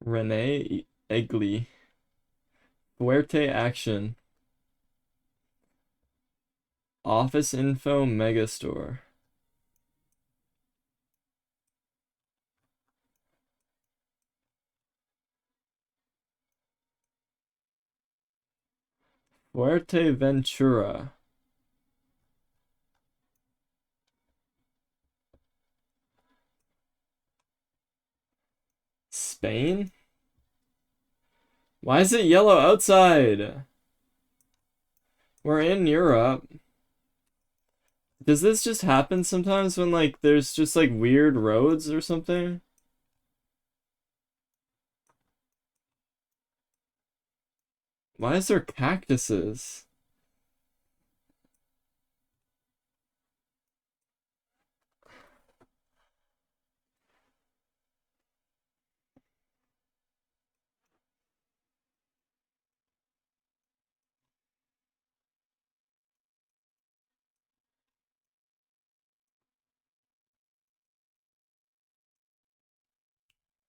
A: Renee Egli. Fuerte Action. Office Info Megastore. Fuerteventura. Spain? Why is it yellow outside? We're in Europe. Does this just happen sometimes when, like, there's just, like, weird roads or something? Why is there cactuses?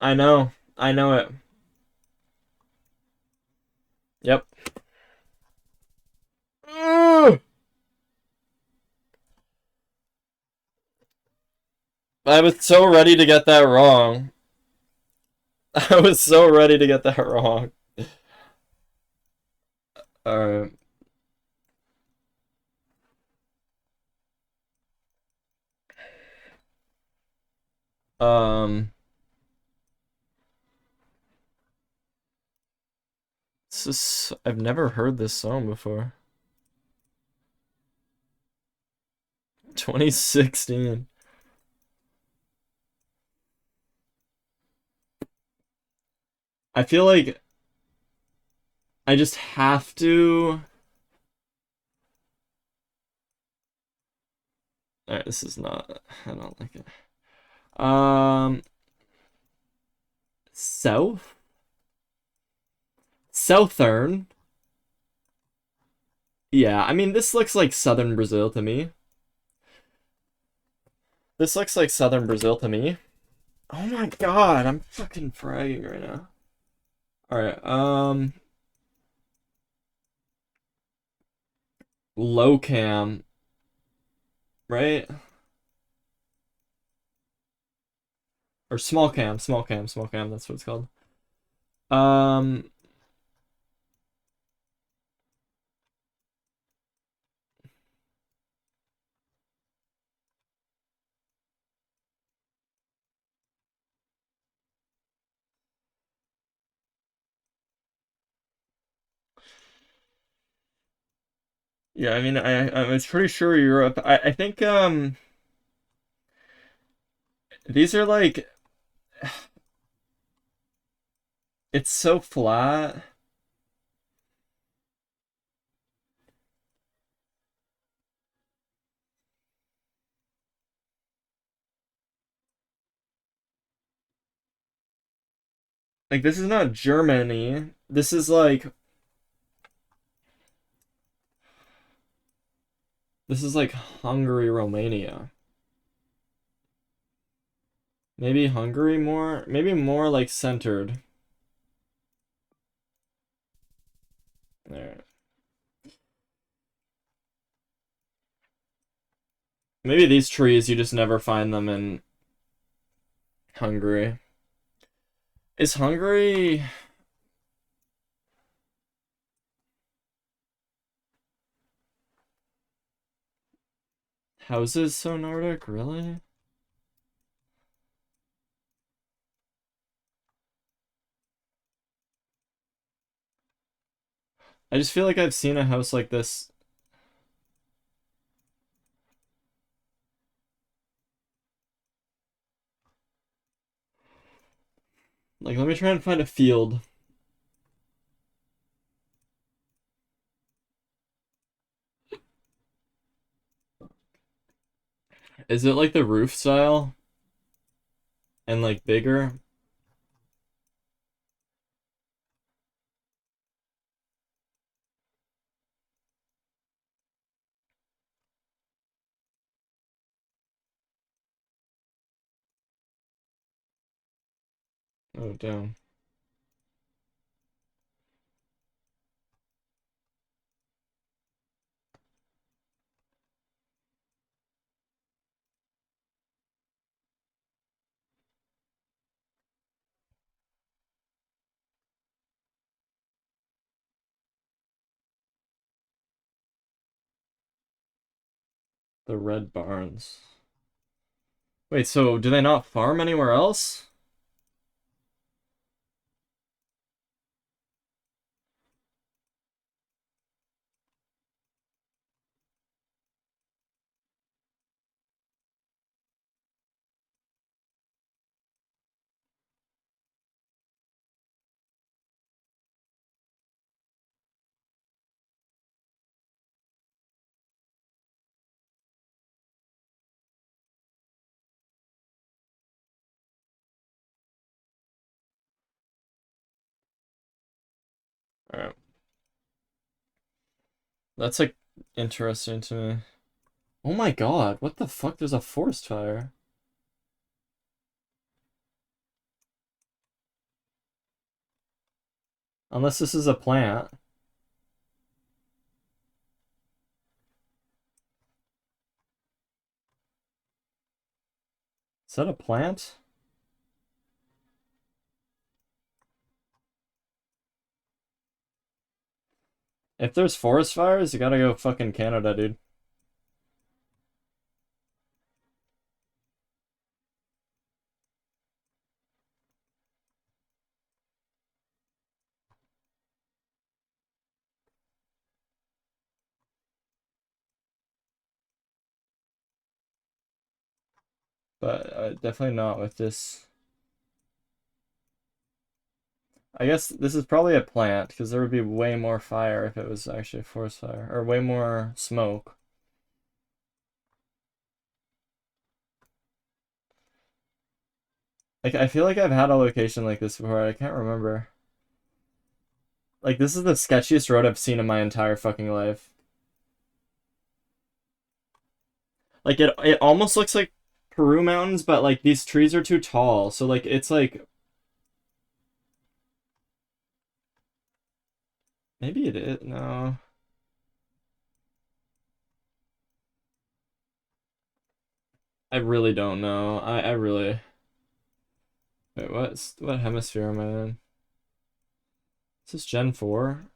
A: I know it. Yep. Ugh! I was so ready to get that wrong. I was so ready to get that wrong. Alright. Um. I've never heard this song before. 2016. I feel like I just have to. Alright, this is not. I don't like it. South? Southern? Yeah, I mean, this looks like southern Brazil to me. This looks like southern Brazil to me. Oh my god, I'm fucking fragging right now. Alright, low cam, right? Or small cam, that's what it's called. Um, yeah, I mean, I was pretty sure Europe. I think these are like, it's so flat. Like this is not Germany. This is like Hungary, Romania. Maybe Hungary more, maybe more like centered. There. Maybe these trees, you just never find them in Hungary. Is Hungary... Houses so Nordic, really? I just feel like I've seen a house like this. Like, let me try and find a field. Is it like the roof style? And like bigger? Oh, damn. The red barns. Wait, so do they not farm anywhere else? Alright. That's like interesting to me. Oh my god, what the fuck? There's a forest fire. Unless this is a plant. Is that a plant? If there's forest fires, you gotta go fucking Canada, dude. But definitely not with this. I guess this is probably a plant, because there would be way more fire if it was actually a forest fire. Or way more smoke. Like, I feel like I've had a location like this before, I can't remember. Like, this is the sketchiest road I've seen in my entire fucking life. Like, it almost looks like Peru mountains, but like these trees are too tall, so like it's like maybe it is. No. I really don't know. I really. Wait, what hemisphere am I in? Is this Gen 4?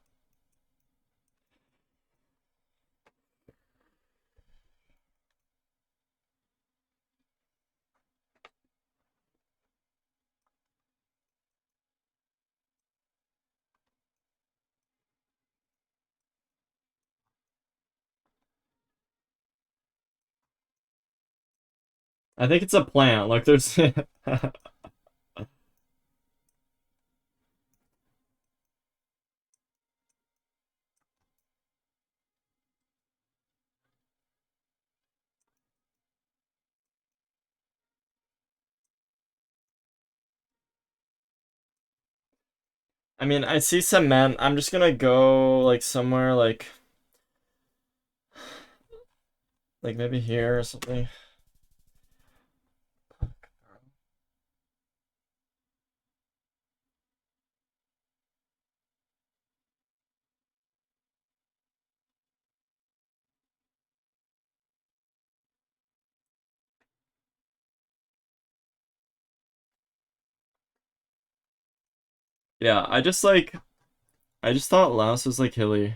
A: I think it's a plant. Like there's I mean, I see cement. I'm just gonna go like somewhere like maybe here or something. Yeah, I just thought Laos was like hilly.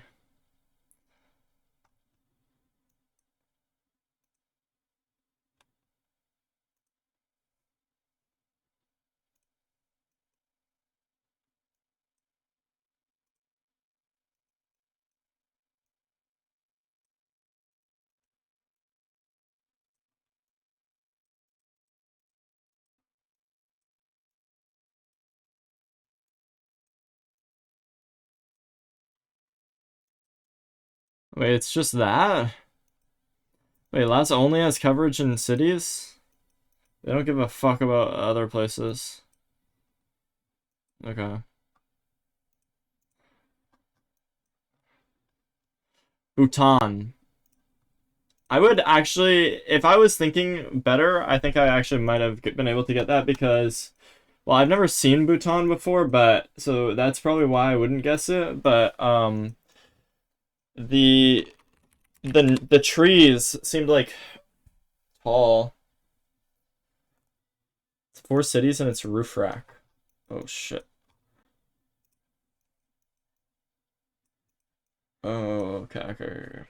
A: Wait, it's just that? Wait, Laos only has coverage in cities? They don't give a fuck about other places. Okay. Bhutan. I would actually, if I was thinking better, I think I actually might have been able to get that because, well, I've never seen Bhutan before, but so that's probably why I wouldn't guess it. But the the trees seemed like tall. It's 4 cities and it's roof rack. Oh shit. Oh, okay.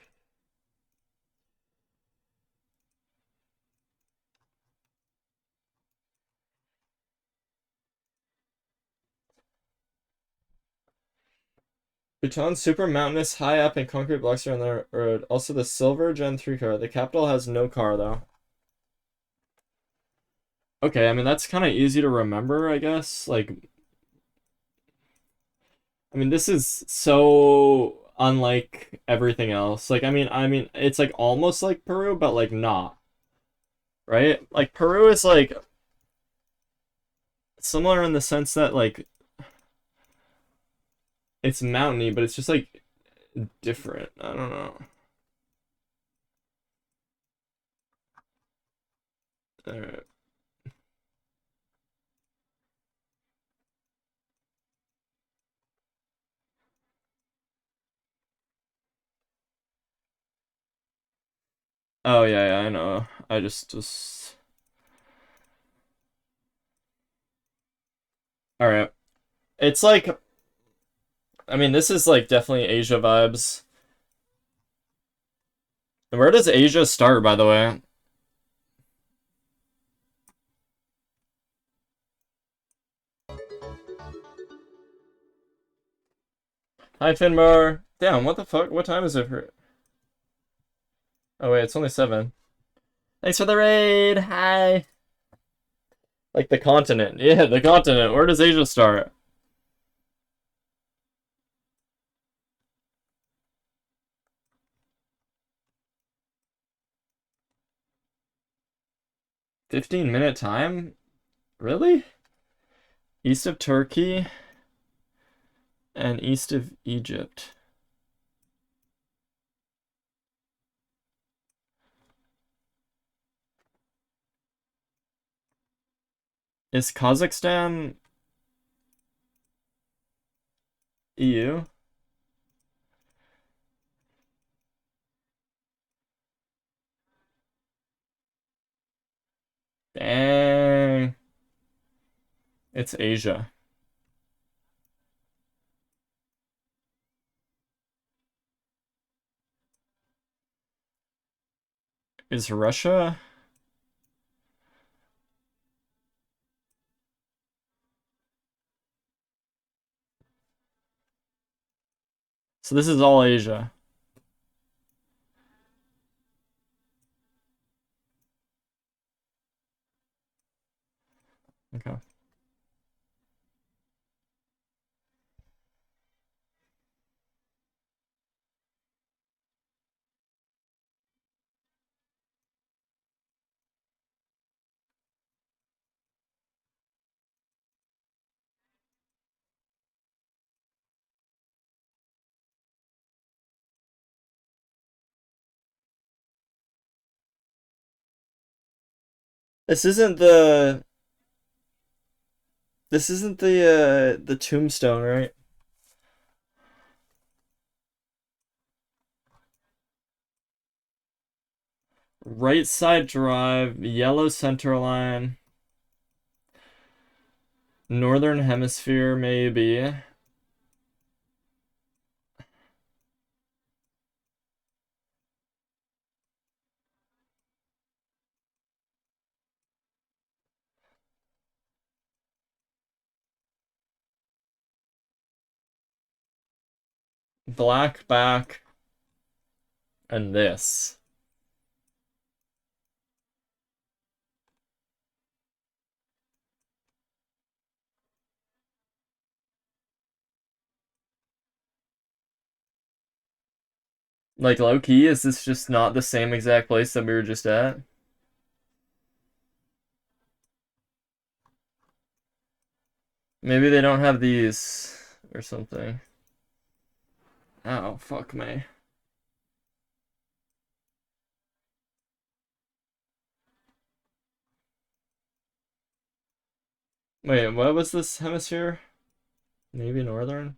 A: Bhutan's super mountainous, high up, and concrete blocks are on the road. Also, the Silverr Gen 3 car. The capital has no car, though. Okay, I mean, that's kind of easy to remember, I guess. Like, I mean, this is so unlike everything else. Like, I mean, it's like almost like Peru, but like not, right? Like Peru is like similar in the sense that like it's mountainy, but it's just like different. I don't know. Alright. Oh yeah, I know. I just all right. It's like I mean, this is like definitely Asia vibes. And where does Asia start, by the way? Hi, Finbar. Damn, what the fuck? What time is it for? Oh wait, it's only 7. Thanks for the raid. Hi. Like the continent. Yeah, the continent. Where does Asia start? $15-minute time? Really? East of Turkey and east of Egypt. Is Kazakhstan EU? Dang. It's Asia. Is Russia? So this is all Asia. Okay. This isn't the the tombstone, right? Right side drive, yellow center line. Northern hemisphere, maybe. Black back. And this. Like, low key, is this just not the same exact place that we were just at? Maybe they don't have these or something. Oh, fuck me. Wait, what was this hemisphere? Maybe northern?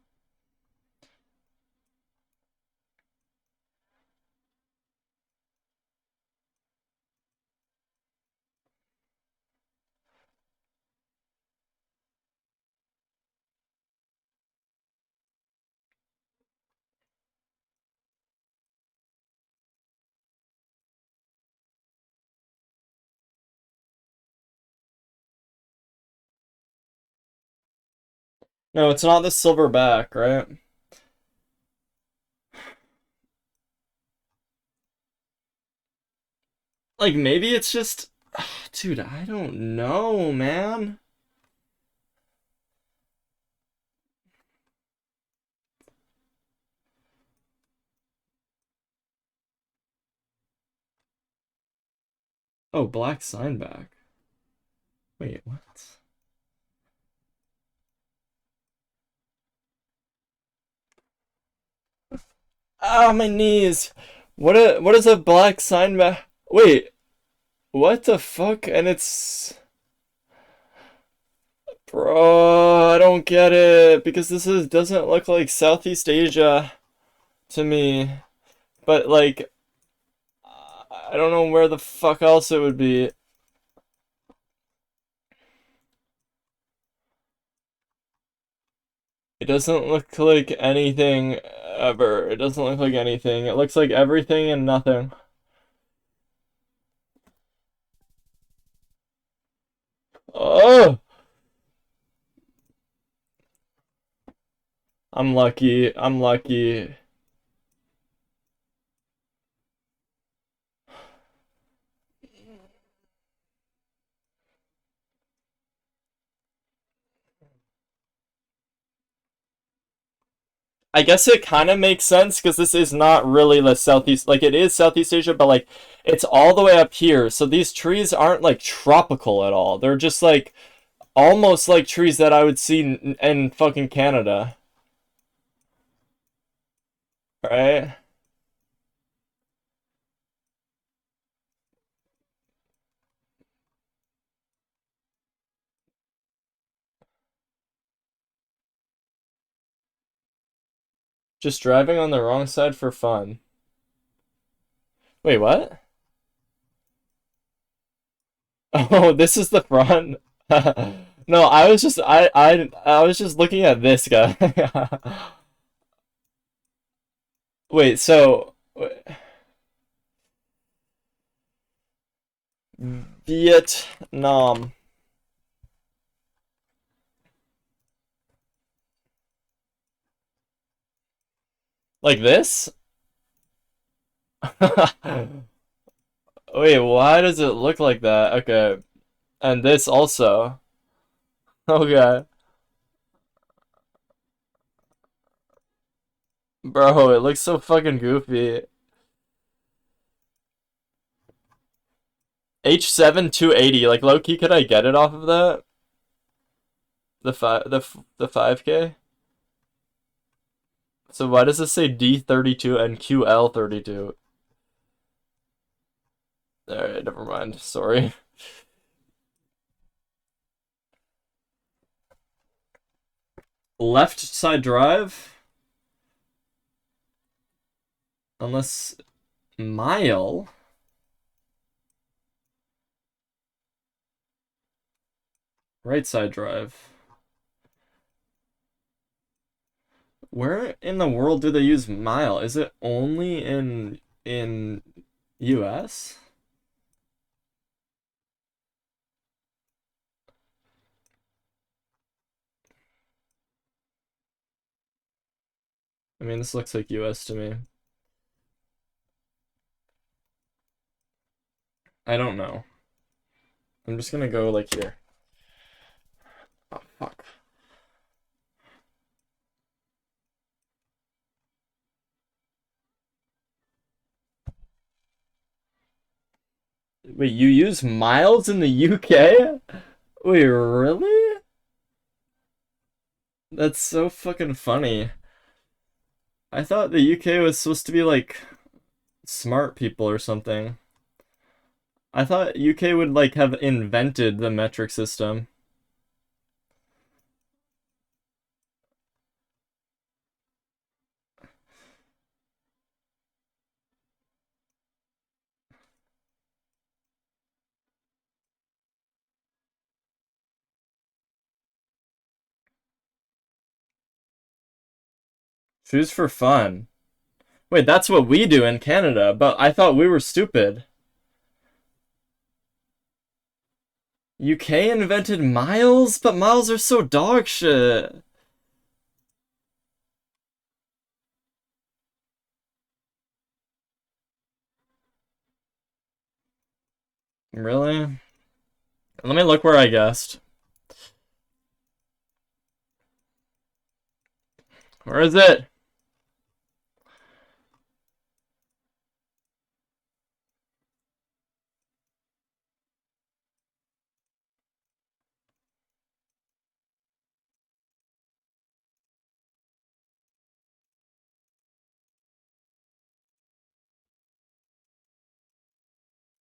A: No, it's not the silver back, right? Like, maybe it's just... Dude, I don't know, man. Oh, black sign back. Wait, what? Ah, my knees. What is a black sign back? Wait, what the fuck? And it's... Bro, I don't get it because doesn't look like Southeast Asia to me. But like I don't know where the fuck else it would be. It doesn't look like anything ever. It doesn't look like anything. It looks like everything and nothing. Oh, I'm lucky. I'm lucky. I guess it kind of makes sense because this is not really the Southeast, like it is Southeast Asia, but like it's all the way up here. So these trees aren't like tropical at all. They're just like almost like trees that I would see in fucking Canada. Right? Just driving on the wrong side for fun. Wait, what? Oh, this is the front. No, I was just looking at this guy. Wait, so Vietnam. Like this? Wait, why does it look like that? Okay. And this also. Okay. Bro, it looks so fucking goofy. H7 280, like low key, could I get it off of that? The 5K? So why does this say D32 and QL32? Alright, never mind. Sorry. Left side drive? Unless mile? Right side drive. Where in the world do they use mile? Is it only in US? I mean, this looks like US to me. I don't know. I'm just gonna go like here. Oh, fuck. Wait, you use miles in the UK? Wait, really? That's so fucking funny. I thought the UK was supposed to be like smart people or something. I thought UK would like have invented the metric system. Choose for fun. Wait, that's what we do in Canada, but I thought we were stupid. UK invented miles, but miles are so dog shit. Really? Let me look where I guessed. Where is it?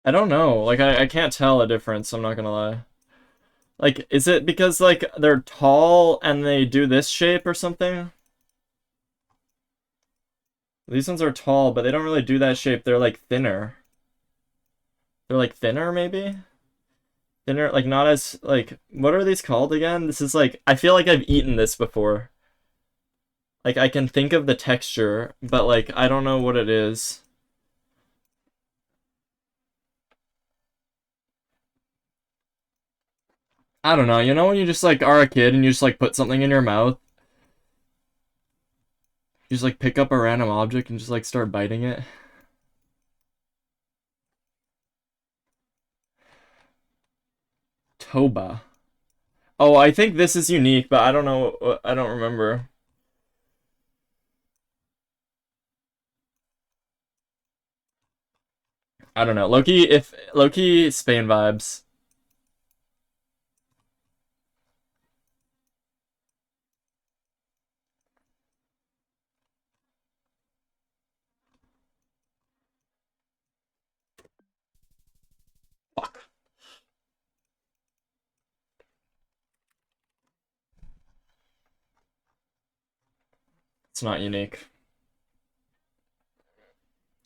A: I don't know. Like, I can't tell a difference, I'm not gonna lie. Like, is it because, like, they're tall and they do this shape or something? These ones are tall, but they don't really do that shape. They're, like, thinner. They're, like, thinner, maybe? Thinner, like, not as, like, what are these called again? This is, like, I feel like I've eaten this before. Like, I can think of the texture, but, like, I don't know what it is. I don't know, you know when you just, like, are a kid and you just, like, put something in your mouth? You just, like, pick up a random object and just, like, start biting it? Toba. Oh, I think this is unique, but I don't know, I don't remember. I don't know. Loki Spain vibes. Fuck. It's not unique.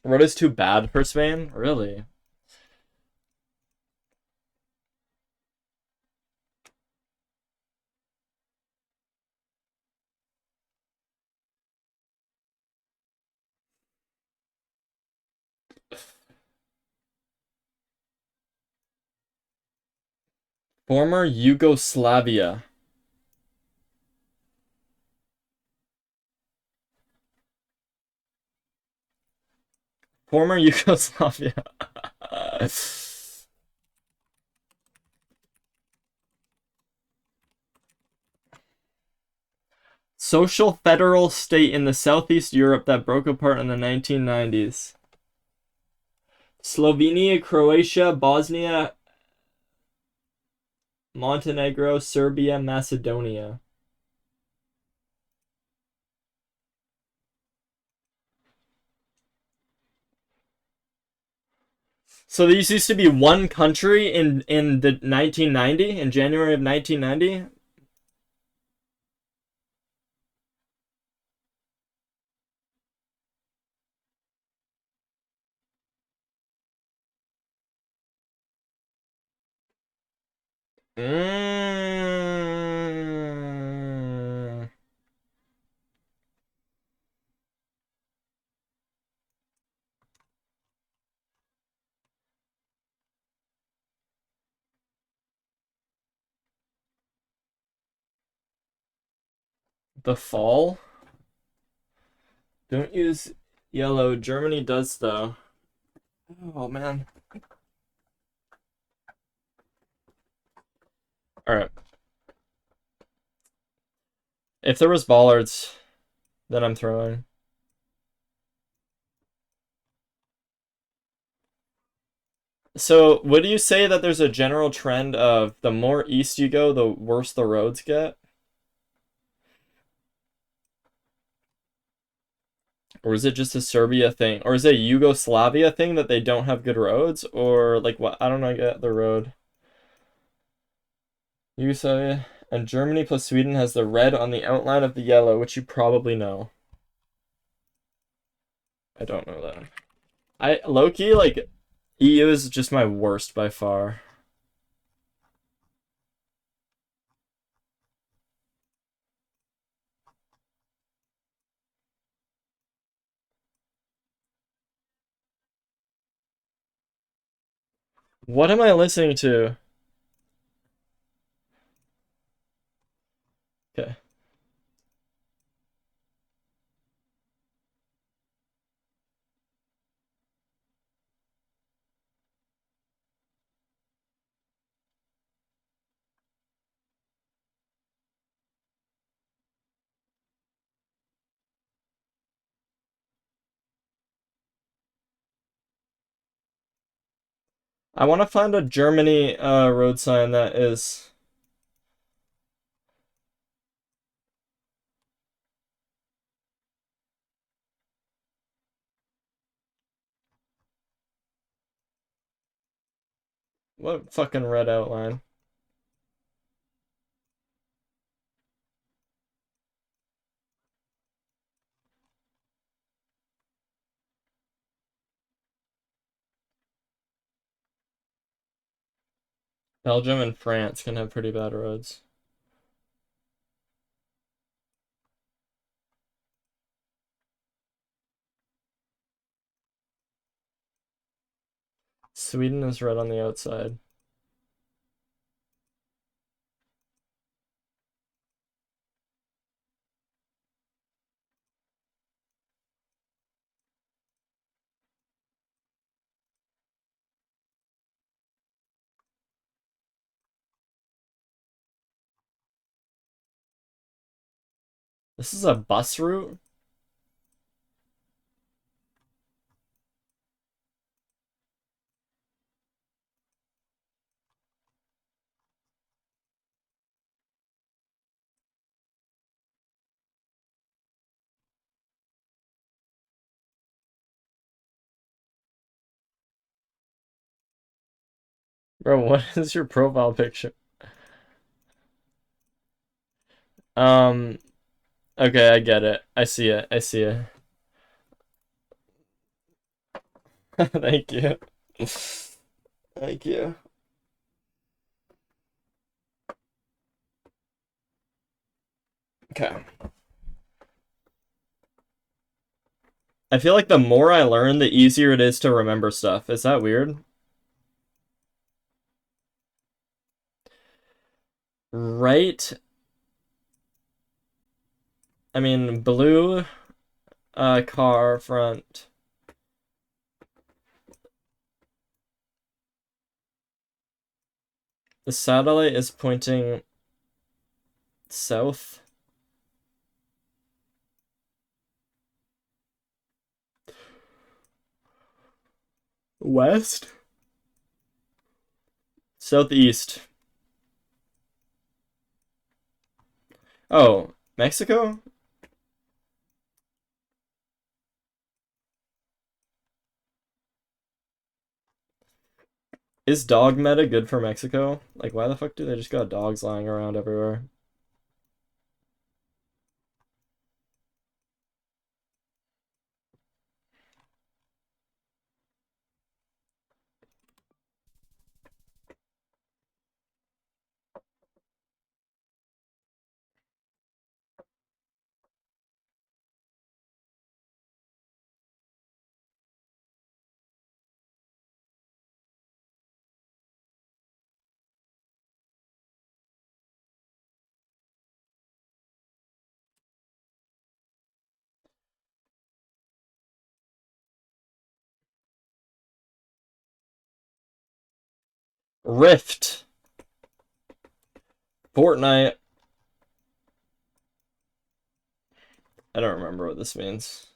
A: Road is too bad for Spain? Really? Former Yugoslavia. Former Yugoslavia. Social federal state in the Southeast Europe that broke apart in the 1990s. Slovenia, Croatia, Bosnia, Montenegro, Serbia, Macedonia. So these used to be one country in the 1990, in January of 1990? The fall? Don't use yellow. Germany does, though. Oh, man. Alright. If there was bollards, then I'm throwing. So, would you say that there's a general trend of the more east you go, the worse the roads get? Or is it just a Serbia thing? Or is it a Yugoslavia thing that they don't have good roads? Or, like, what? I don't know, get the road. Yugoslavia and Germany plus Sweden has the red on the outline of the yellow, which you probably know. I don't know that. Low-key, like, EU is just my worst by far. What am I listening to? Okay. I want to find a Germany road sign that is... What fucking red outline? Belgium and France can have pretty bad roads. Sweden is red on the outside. This is a bus route? Bro, what is your profile picture? Okay, I get it. I see it. I see it. Thank you. Thank you. Okay. I feel like the more I learn, the easier it is to remember stuff. Is that weird? Right. I mean, blue car front. The satellite is pointing south. West? Southeast. Oh, Mexico? Is dog meta good for Mexico? Like, why the fuck do they just got dogs lying around everywhere? Rift. Fortnite. I don't remember what this means.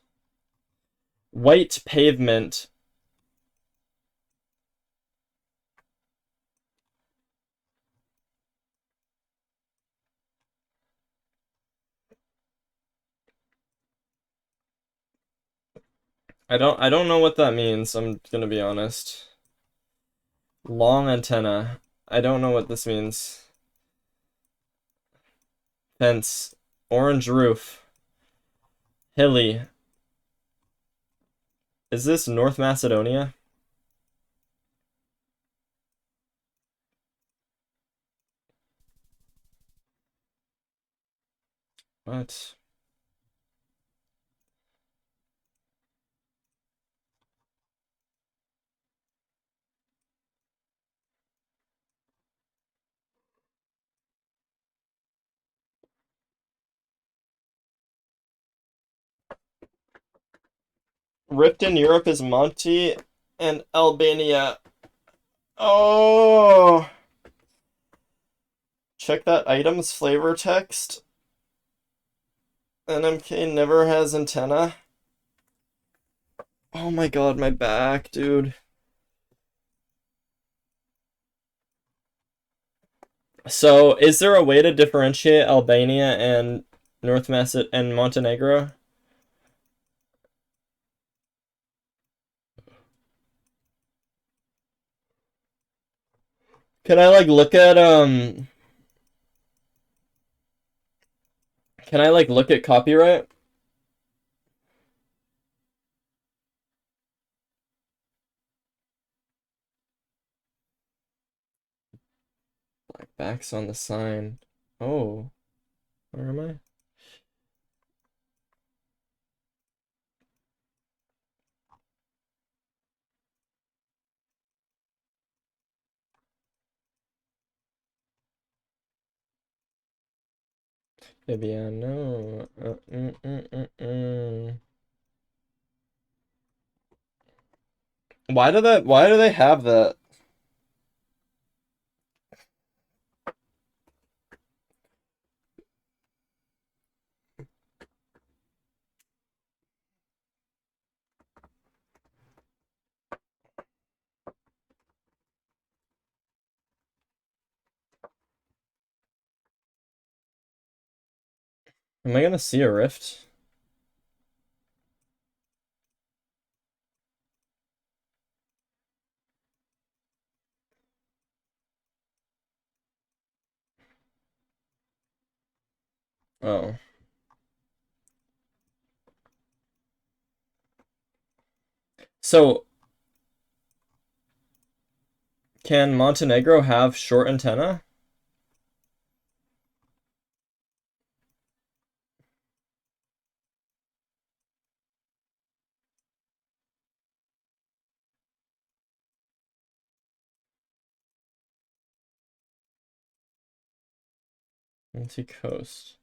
A: White pavement. I don't know what that means, I'm gonna be honest. Long antenna. I don't know what this means. Fence. Orange roof. Hilly. Is this North Macedonia? What? Rift in Europe is Monty and Albania. Oh! Check that item's flavor text. NMK never has antenna. Oh my god, my back, dude. So, is there a way to differentiate Albania and North Macedonia and Montenegro? Can I like look at Can I like look at copyright? Black backs on the sign. Oh, where am I? Maybe I know. Why do they have that? Am I gonna see a rift? Oh. So Can Montenegro have short antenna? Anti-coast.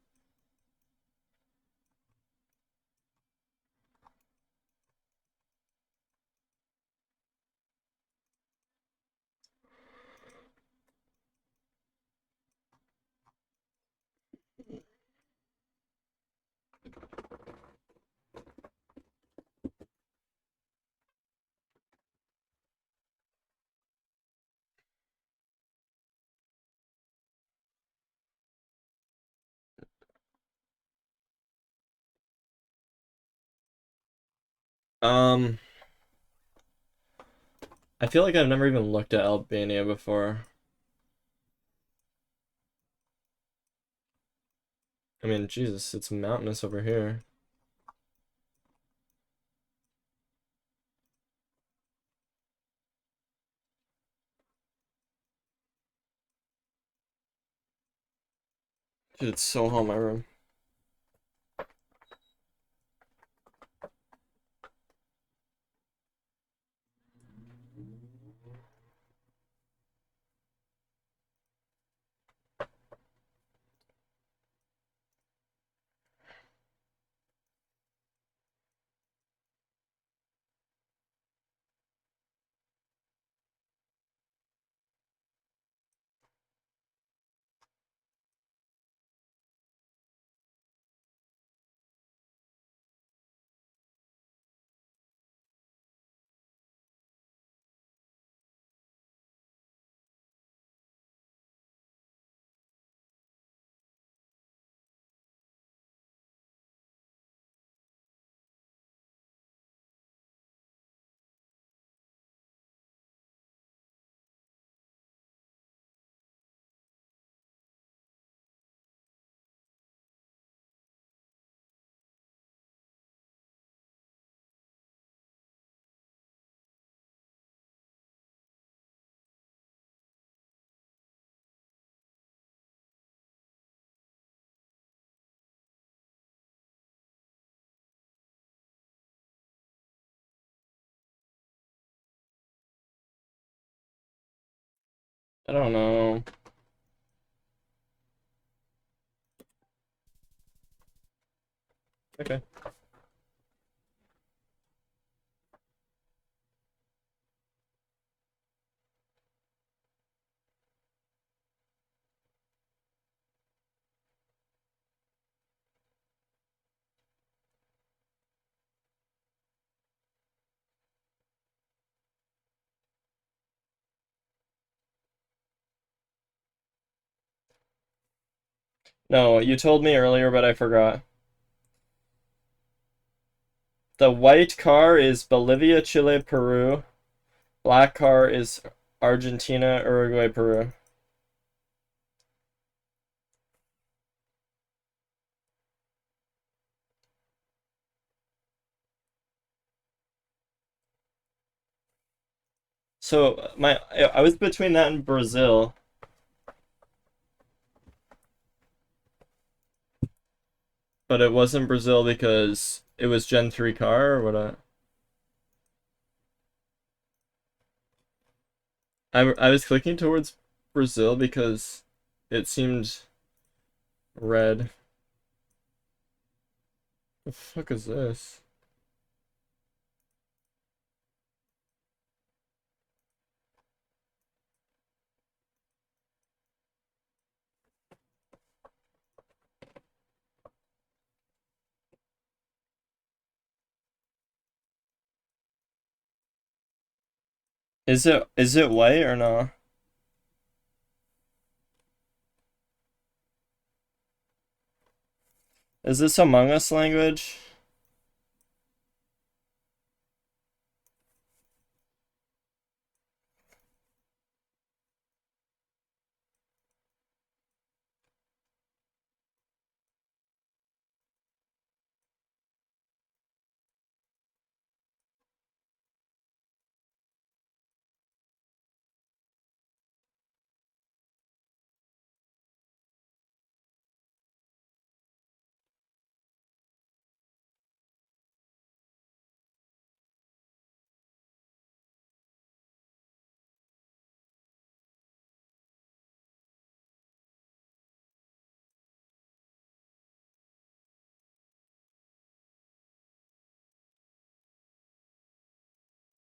A: I feel like I've never even looked at Albania before. I mean, Jesus, it's mountainous over here. Dude, it's so hot in my room. I don't know. Okay. No, you told me earlier, but I forgot. The white car is Bolivia, Chile, Peru. Black car is Argentina, Uruguay, Peru. So I was between that and Brazil. But it wasn't Brazil because it was Gen 3 car or what? I was clicking towards Brazil because it seemed red. The fuck is this? Is it white or no? Is this Among Us language?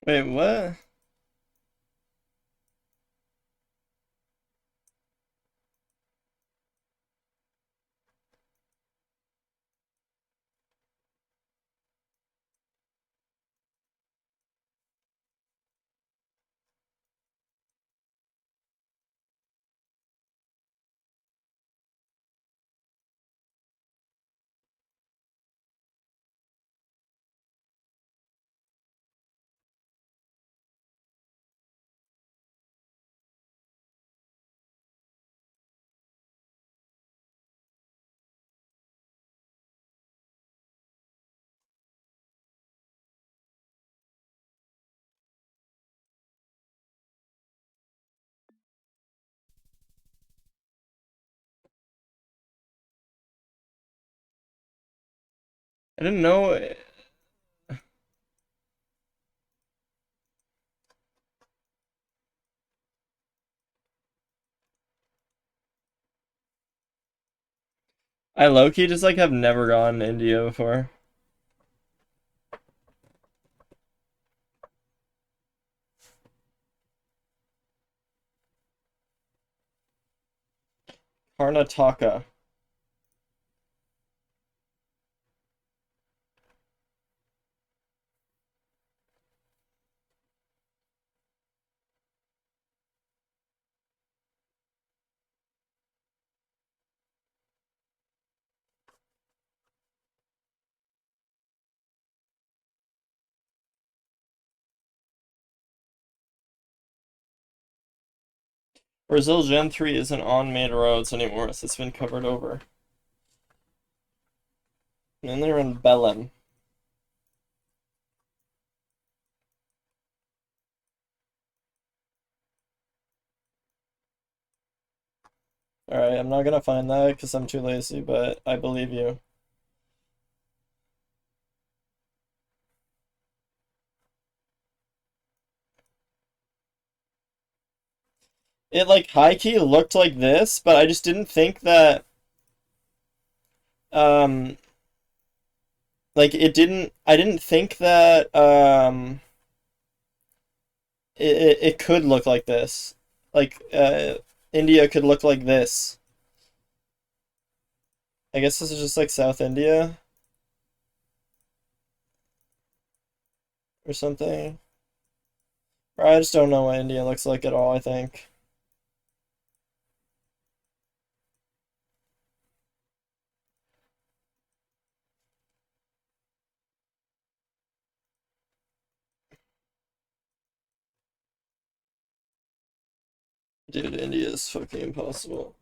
A: Wait, what? I didn't know. I low-key just like have never gone to India before. Karnataka. Brazil Gen 3 isn't on main roads anymore, so it's been covered over. And they're in Belém. Alright, I'm not gonna find that because I'm too lazy, but I believe you. It like high-key looked like this, but I just didn't think that um like I didn't think that it could look like this. Like India could look like this. I guess this is just like South India or something. Or I just don't know what India looks like at all, I think. Dude, India is fucking impossible.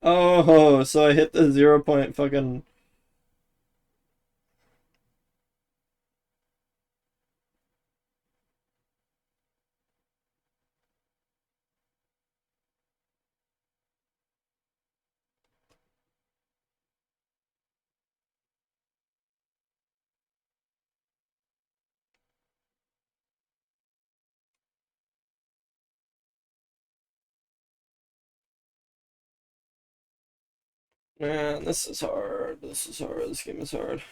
A: Oh, so I hit the 0 point fucking. Man, this is hard. This is hard. This game is hard.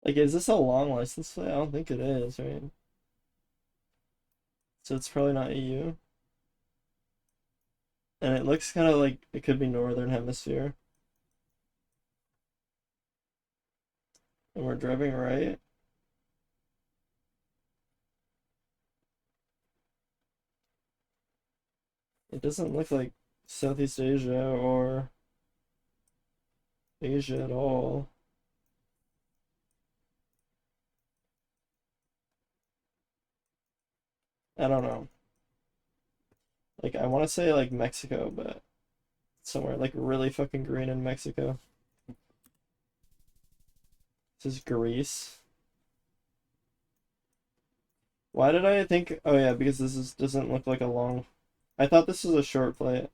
A: Like, is this a long license plate? I don't think it is, right? So it's probably not EU. And it looks kind of like it could be Northern Hemisphere. And we're driving right. It doesn't look like Southeast Asia or Asia at all. I don't know. Like, I want to say, like, Mexico, but somewhere, like, really fucking green in Mexico. This is Greece. Why did I think... Oh, yeah, because doesn't look like a long... I thought this was a short flight.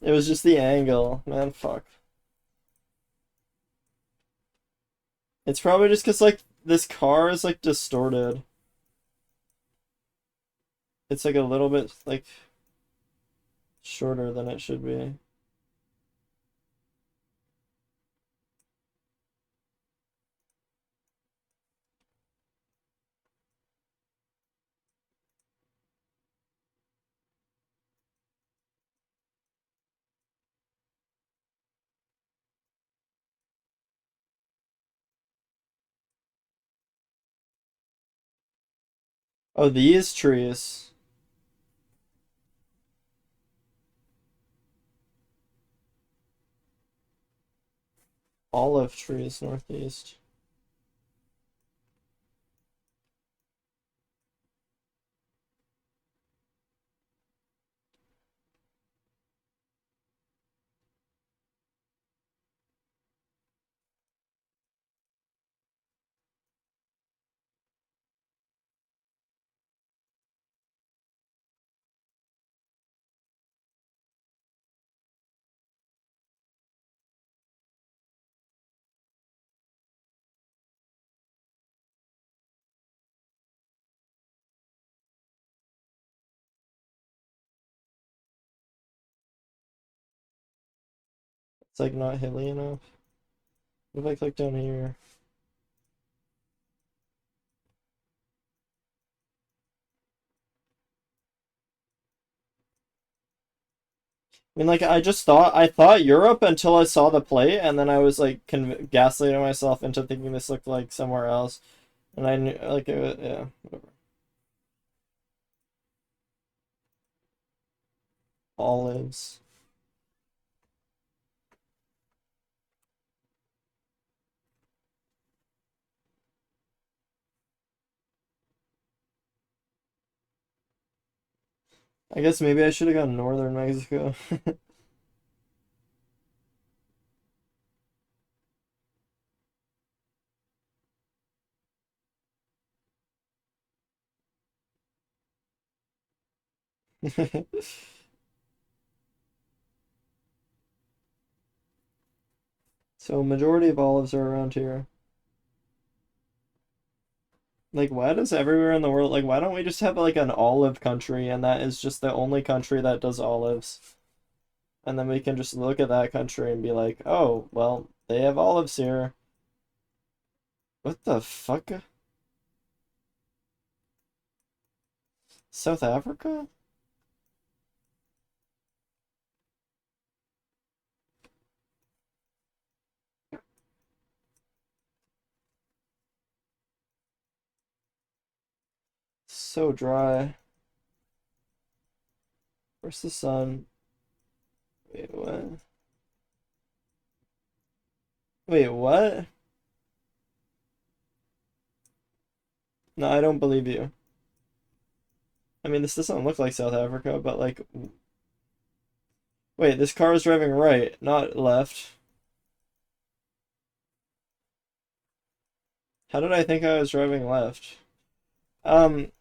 A: It was just the angle. Man, fuck. It's probably just because, like, this car is, like, distorted. It's, like, a little bit, like, shorter than it should be. Oh, these trees. Olive trees northeast. It's like not hilly enough. What if I click down here? I mean, like, I thought Europe until I saw the plate, and then I was, like, gaslighting myself into thinking this looked like somewhere else. And I knew, like, yeah, whatever. Olives. I guess maybe I should have gone northern Mexico. So majority of olives are around here. Like, why does everywhere in the world, like, why don't we just have, like, an olive country, and that is just the only country that does olives? And then we can just look at that country and be like, oh, well, they have olives here. What the fuck? South Africa? So dry. Where's the sun? Wait, what? Wait, what? No, I don't believe you. I mean, this doesn't look like South Africa, but like... Wait, this car is driving right, not left. How did I think I was driving left? Um,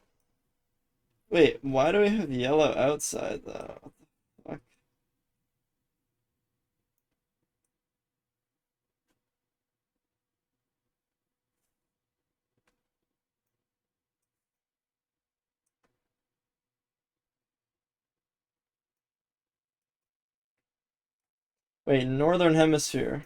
A: wait, why do we have yellow outside though? What the fuck? Wait, Northern Hemisphere.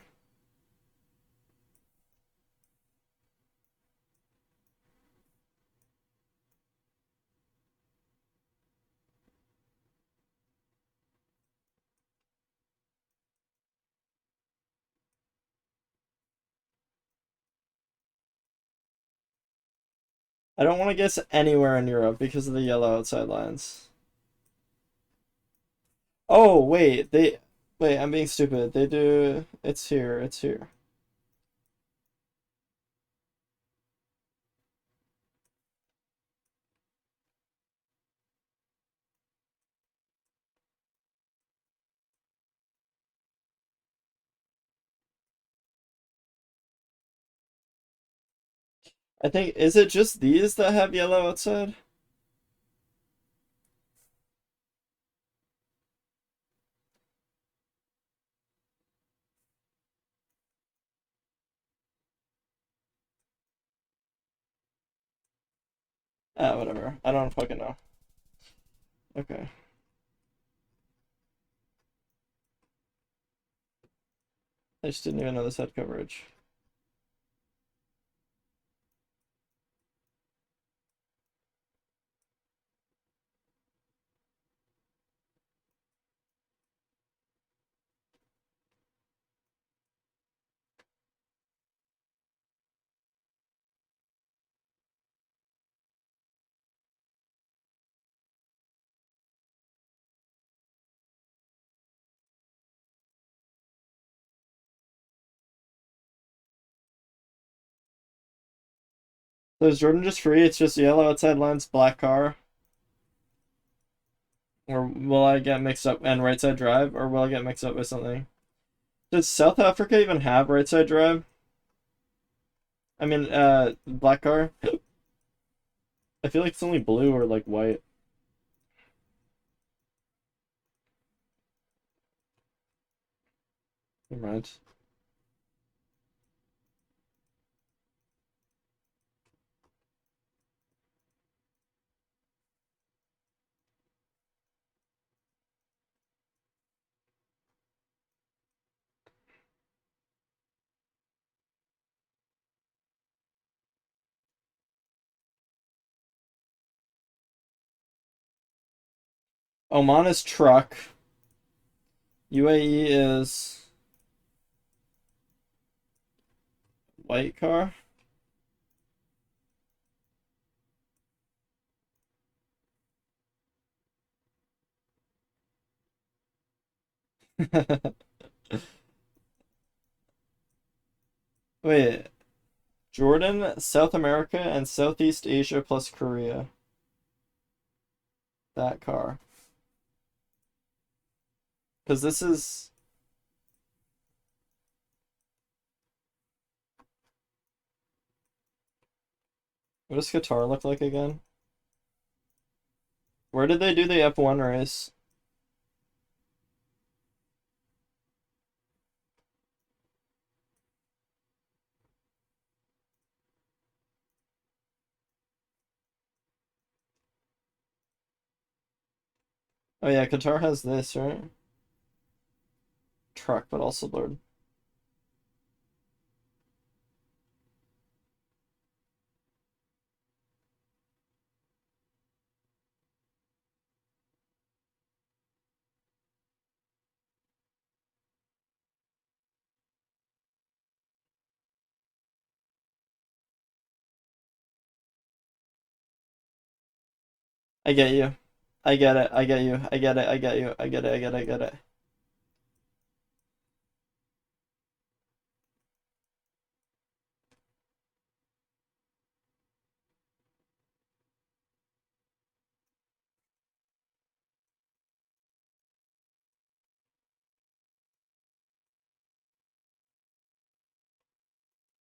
A: I don't want to guess anywhere in Europe because of the yellow outside lines. Oh, wait, wait, I'm being stupid. They do, it's here, it's here. I think, is it just these that have yellow outside? Ah, whatever. I don't fucking know. Okay. I just didn't even know this had coverage. So is Jordan just free? It's just yellow outside lines, black car? Or will I get mixed up and right side drive? Or will I get mixed up with something? Does South Africa even have right side drive? I mean, black car? I feel like it's only blue or like white. Never mind. Oman is truck. UAE is white car. Wait, Jordan, South America, and Southeast Asia plus Korea. That car. Because this is. What does Qatar look like again? Where did they do the F1 race? Oh yeah, Qatar has this, right? Truck, but also blurred. I get you. I get it. I get you. I get it. I get you. I get it. I get it. I get it.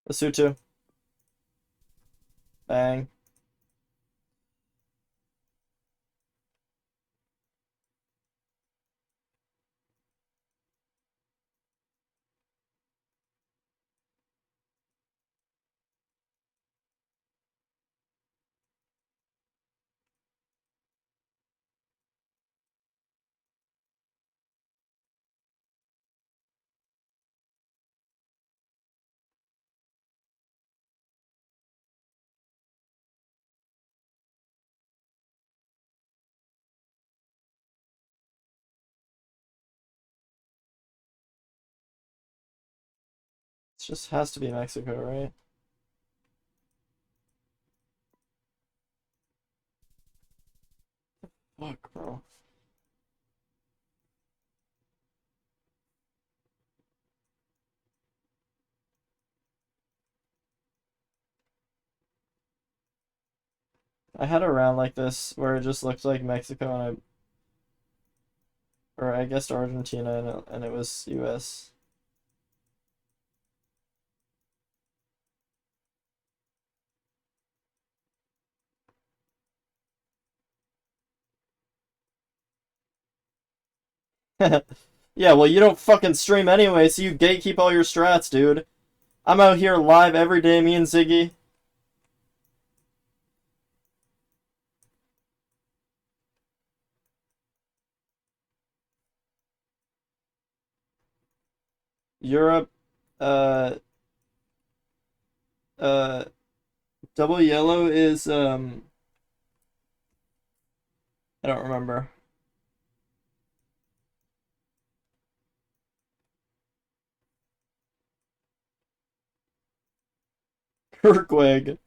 A: Lesotho. Bang.
D: just has to be Mexico, right? Fuck, bro. I had a round like this where it just looked like Mexico and or I guess Argentina and it was US. Yeah, well, you don't fucking stream anyway, so you gatekeep all your strats, dude. I'm out here live every day, me and Ziggy. Europe, uh, uh, double yellow is, I don't remember. Kirkweg.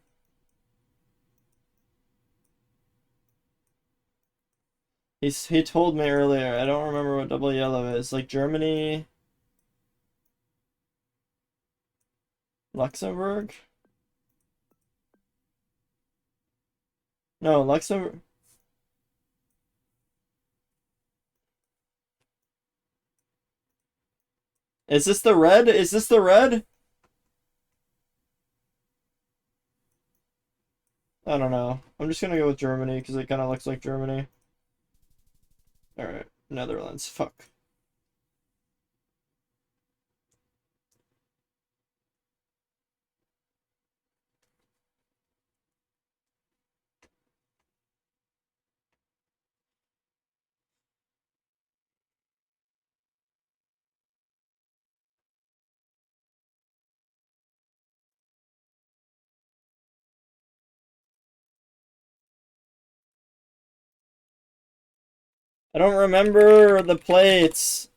D: He told me earlier. I don't remember what double yellow is. Like Germany, Luxembourg? No, Luxembourg. Is this the red? Is this the red? I don't know. I'm just gonna go with Germany because it kind of looks like Germany. Alright, Netherlands. Fuck. I don't remember the plates.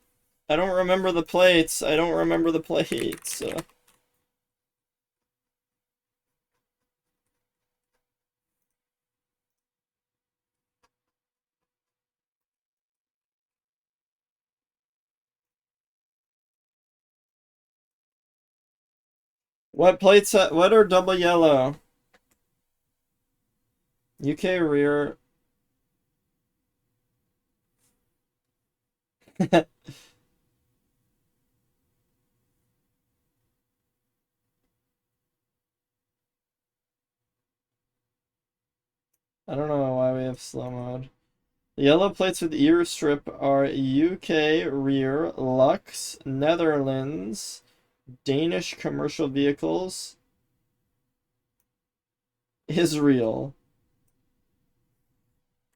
D: I don't remember the plates. I don't remember the plates. What plates? What are double yellow? UK rear. I don't know why we have slow mode. The yellow plates with ear strip are UK rear, Lux, Netherlands, Danish commercial vehicles, Israel.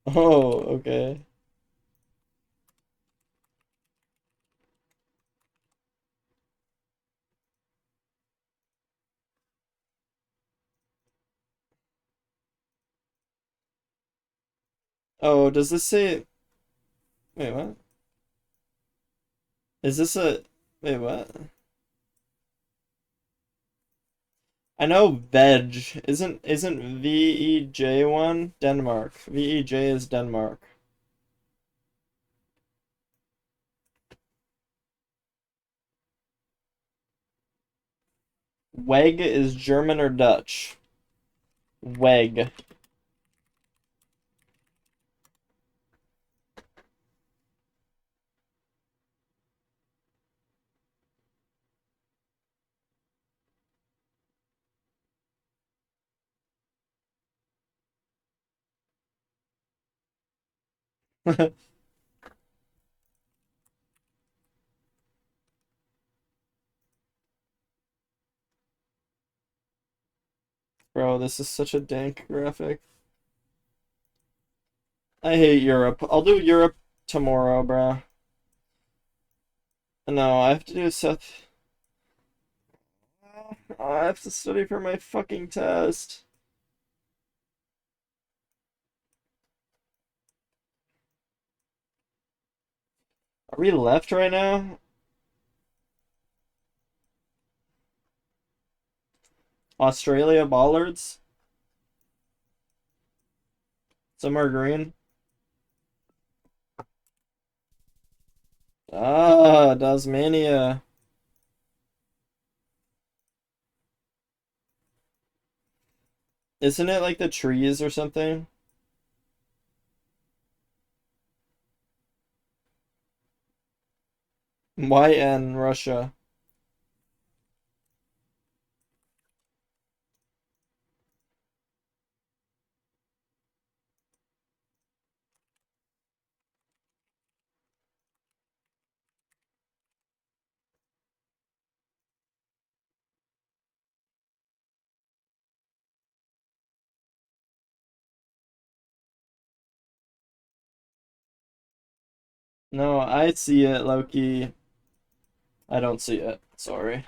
D: Oh, okay. Oh, does this say... Wait, what? Is this a... Wait, what? I know veg. Isn't VEJ one? Denmark. VEJ is Denmark. Weg is German or Dutch? Weg. Bro, this is such a dank graphic. I hate Europe. I'll do Europe tomorrow, bro. No, I have to do South. I have to study for my fucking test. Are we left right now? Australia bollards. Some are green. Ah, Tasmania. Isn't it like the trees or something? YN, Russia. No, I see it, Loki. I don't see it. Sorry.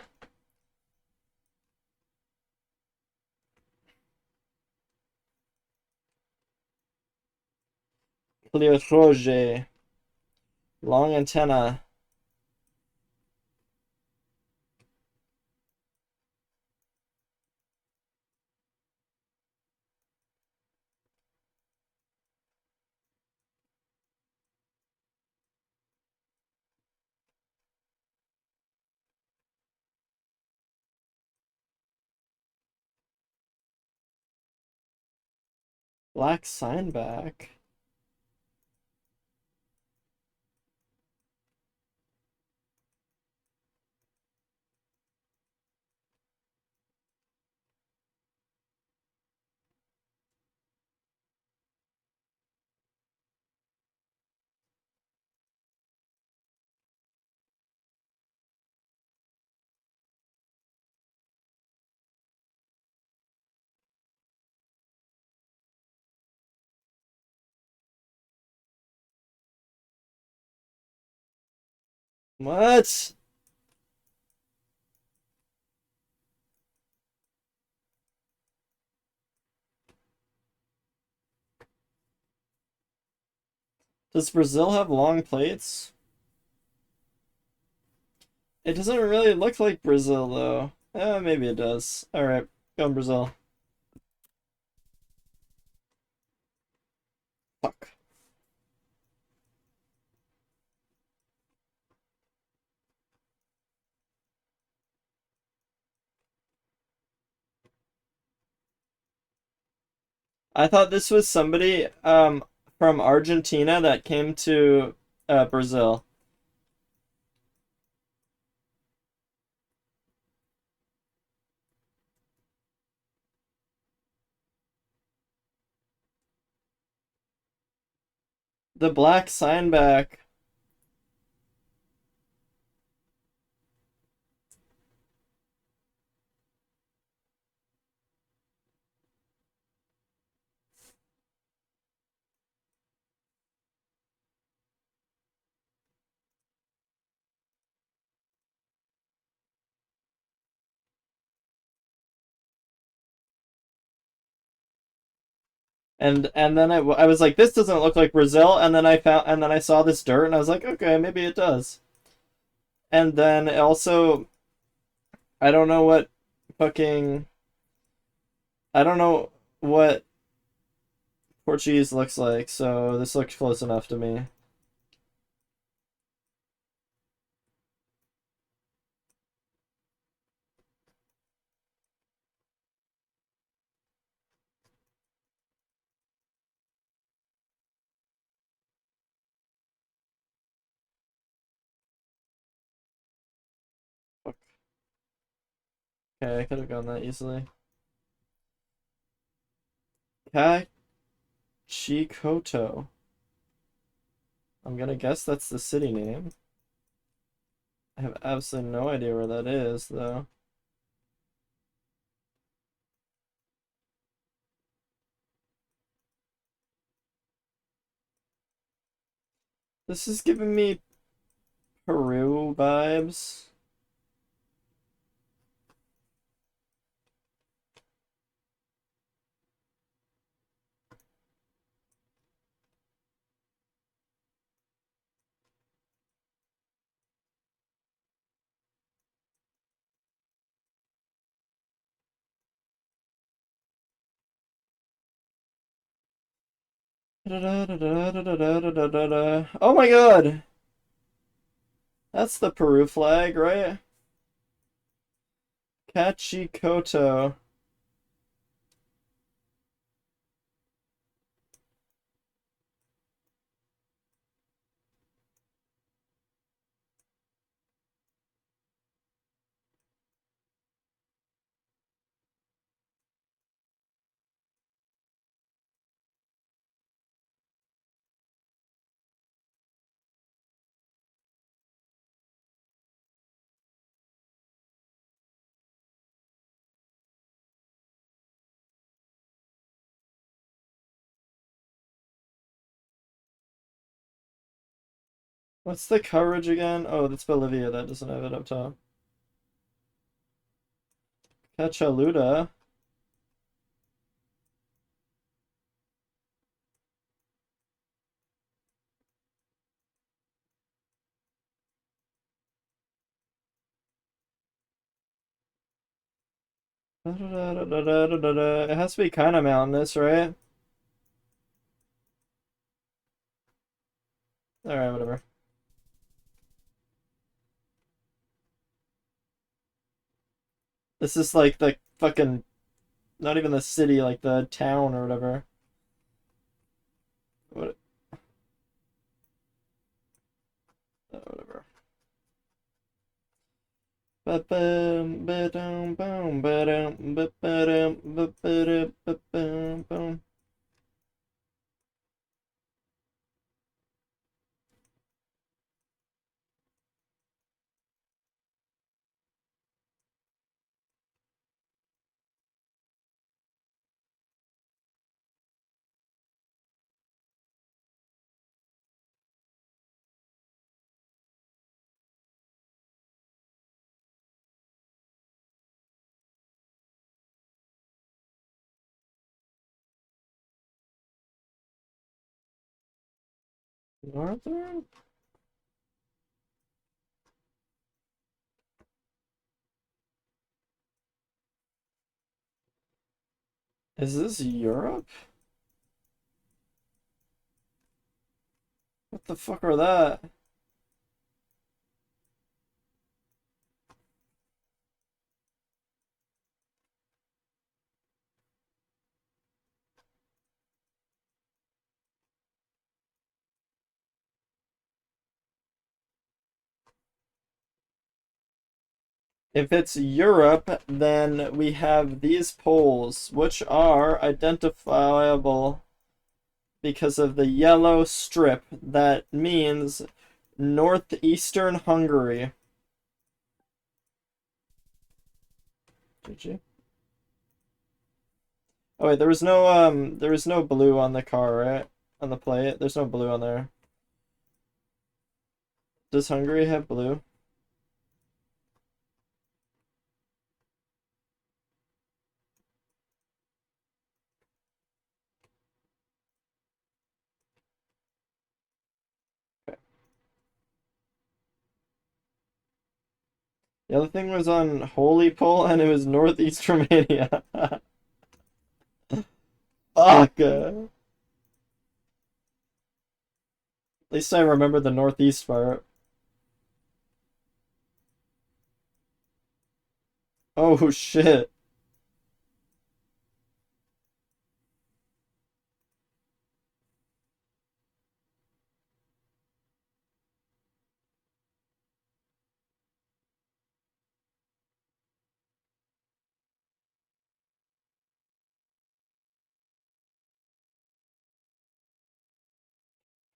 D: Clear Roger. Long antenna. Black signback. What? Does Brazil have long plates? It doesn't really look like Brazil, though. Maybe it does. Alright, go Brazil. Fuck. I thought this was somebody from Argentina that came to Brazil. The black signback. And then I was like, this doesn't look like Brazil, and then I saw this dirt and I was like, okay, maybe it does. And then also I don't know what fucking I don't know what Portuguese looks like, so this looks close enough to me. Fuck. Okay, I could have gone that easily. Chikoto. I'm gonna guess that's the city name. I have absolutely no idea where that is, though. This is giving me Peru vibes. Oh my god! That's the Peru flag, right? Kachikoto. What's the coverage again? Oh, that's Bolivia. That doesn't have it up top. Cachaluda. It has to be kind of mountainous, right? Alright, whatever. This is like the fucking, not even the city, like the town or whatever. What? Whatever. Ba-bum, ba-dum, bum, ba-dum, ba-ba-dum, ba-ba-dum, ba-bum, bum. Northern? Is this Europe? What the fuck are that? If it's Europe, then we have these poles, which are identifiable because of the yellow strip. That means northeastern Hungary. GG. Oh wait, there was no blue on the car, right? On the plate. There's no blue on there. Does Hungary have blue? The other thing was on Holy Pole, and it was Northeast Romania. Fuck. At least I remember the Northeast part. Oh shit.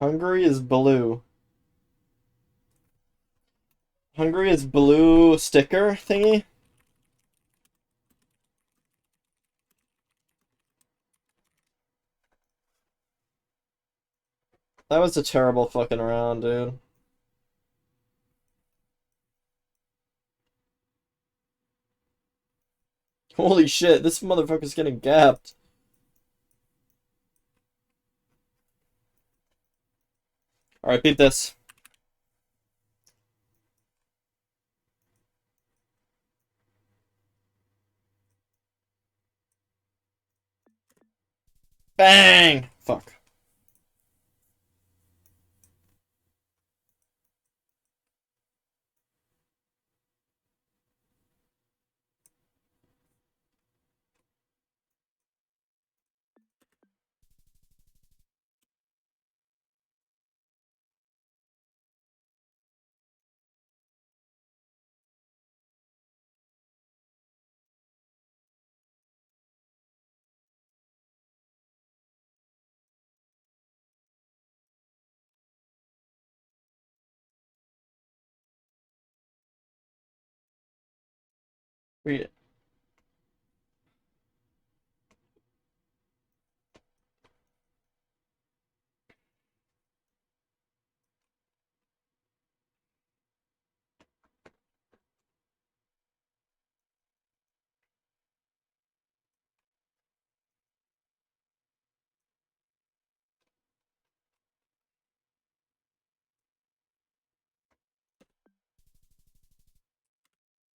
D: Hungary is blue. Hungary is blue sticker thingy? That was a terrible fucking round, dude. Holy shit, this motherfucker's getting gapped. Alright, beat this. Bang! Fuck. Read it.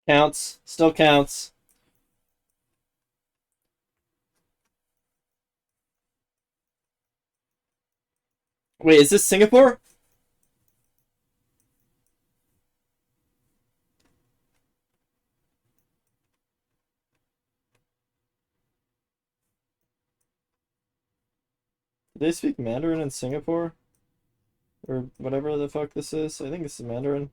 D: Counts. Still counts. Wait, is this Singapore? Do they speak Mandarin in Singapore? Or whatever the fuck this is? I think this is Mandarin.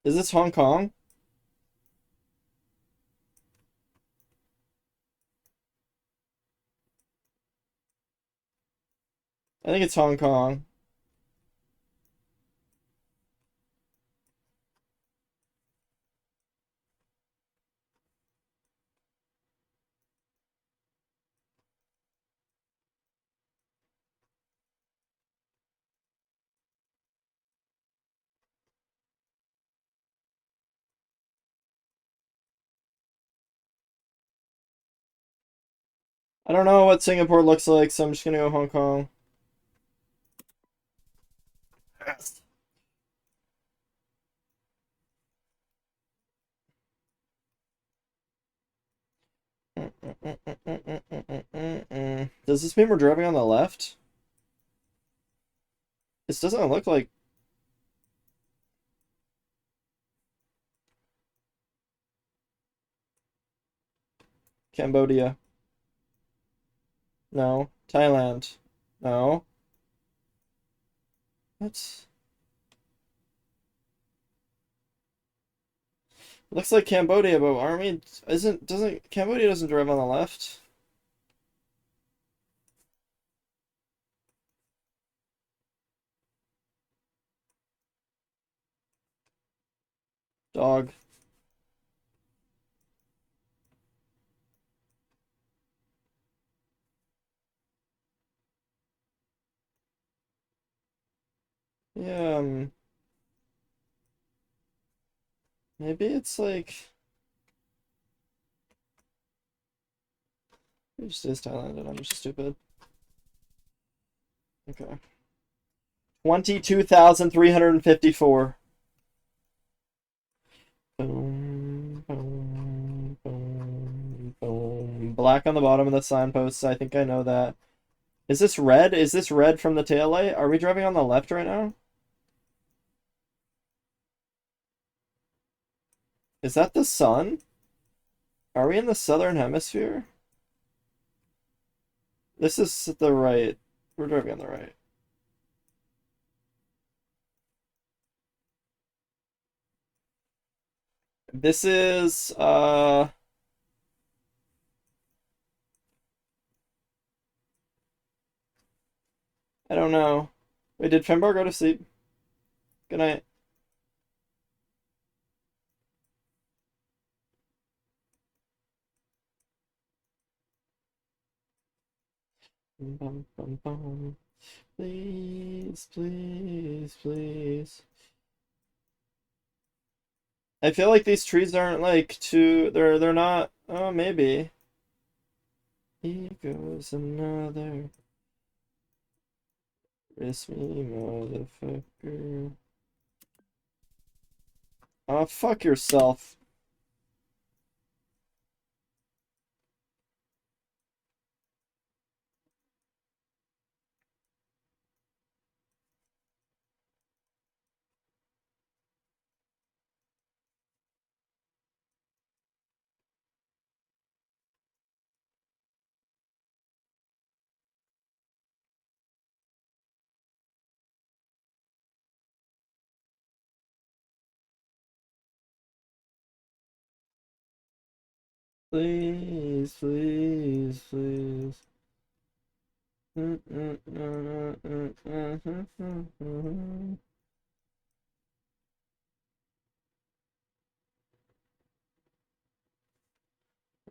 D: Is this Hong Kong? I think it's Hong Kong. I don't know what Singapore looks like, so I'm just gonna go Hong Kong. Yes. Does this mean we're driving on the left? This doesn't look like... Cambodia. No. Thailand. No. What? Looks like Cambodia, but army doesn't Cambodia doesn't drive on the left? Dog. Yeah, maybe it's like... It just is Thailand and I'm just stupid. Okay. 22,354. Boom, boom, boom, boom. Black on the bottom of the signposts. I think I know that. Is this red? Is this red from the tail light? Are we driving on the left right now? Is that the sun? Are we in the southern hemisphere? This is the right. We're driving on the right. This is I don't know. Wait, did Finbar go to sleep? Good night. Bum, bum, bum. Please, please, please. I feel like these trees aren't like too. They're not. Oh, maybe. Here goes another. Miss me, motherfucker. Oh, fuck yourself. Please, please, please.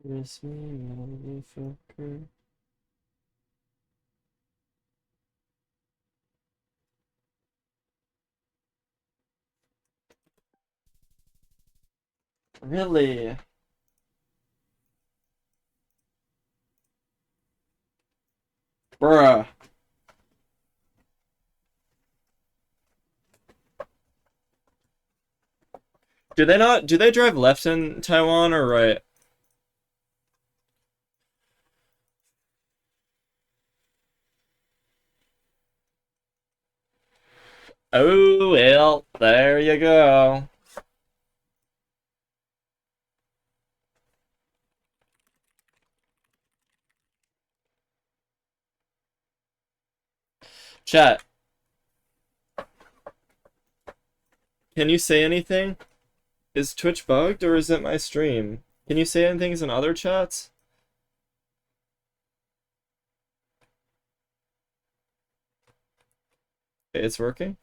D: Miss me, motherfucker. Really? Bruh. Do they drive left in Taiwan or right? Oh, well, there you go. Chat, can you say anything? Is Twitch bugged or is it my stream? Can you say anything in other chats? It's working?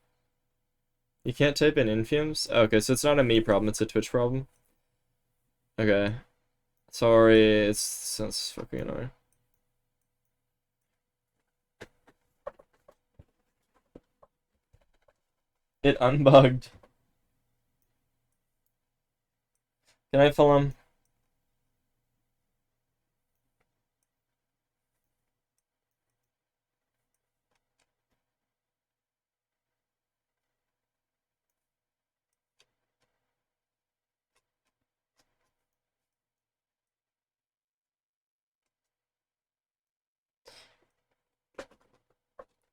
D: You can't type in Infumes? Okay, so it's not a me problem, it's a Twitch problem. Okay. Sorry, that's fucking annoying. It unbugged. Can I fill him?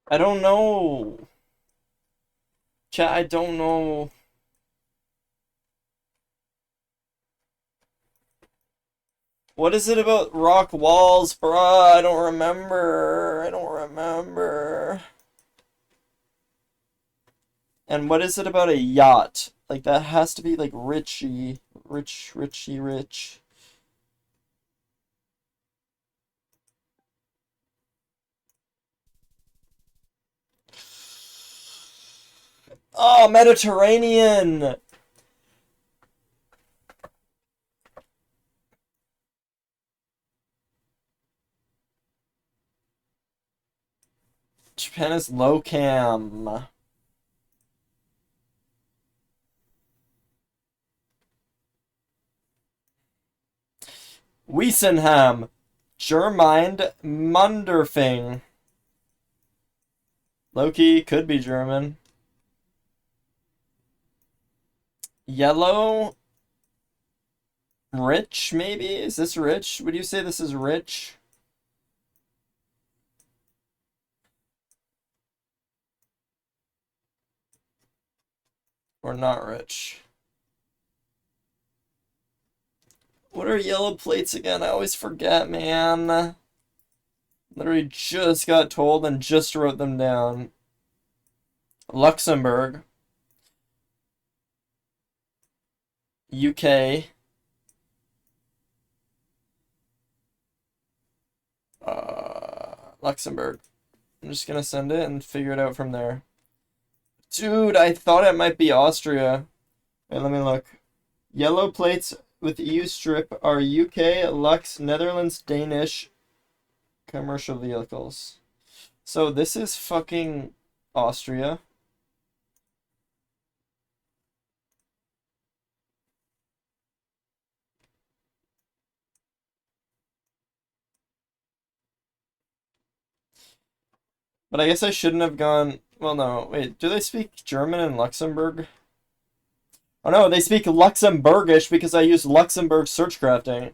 D: I don't know. Chat, I don't know. What is it about rock walls, bruh? I don't remember. I don't remember. And what is it about a yacht? Like, that has to be, like, richy. Rich. Oh, Mediterranean! Japan is low cam. Wiesenham. Germind Munderfing. Loki could be German. Yellow. Rich, maybe? Is this rich? Would you say this is rich? Or not rich? What are yellow plates again? I always forget, man. Literally just got told and just wrote them down. Luxembourg. UK. Luxembourg. I'm just gonna send it and figure it out from there. Dude, I thought it might be Austria. Wait, let me look. Yellow plates with EU strip are UK, Lux, Netherlands, Danish commercial vehicles. So this is fucking Austria. But I guess I shouldn't have gone... Well, no. Wait, do they speak German in Luxembourg? Oh no, they speak Luxembourgish because I use Luxembourg search crafting.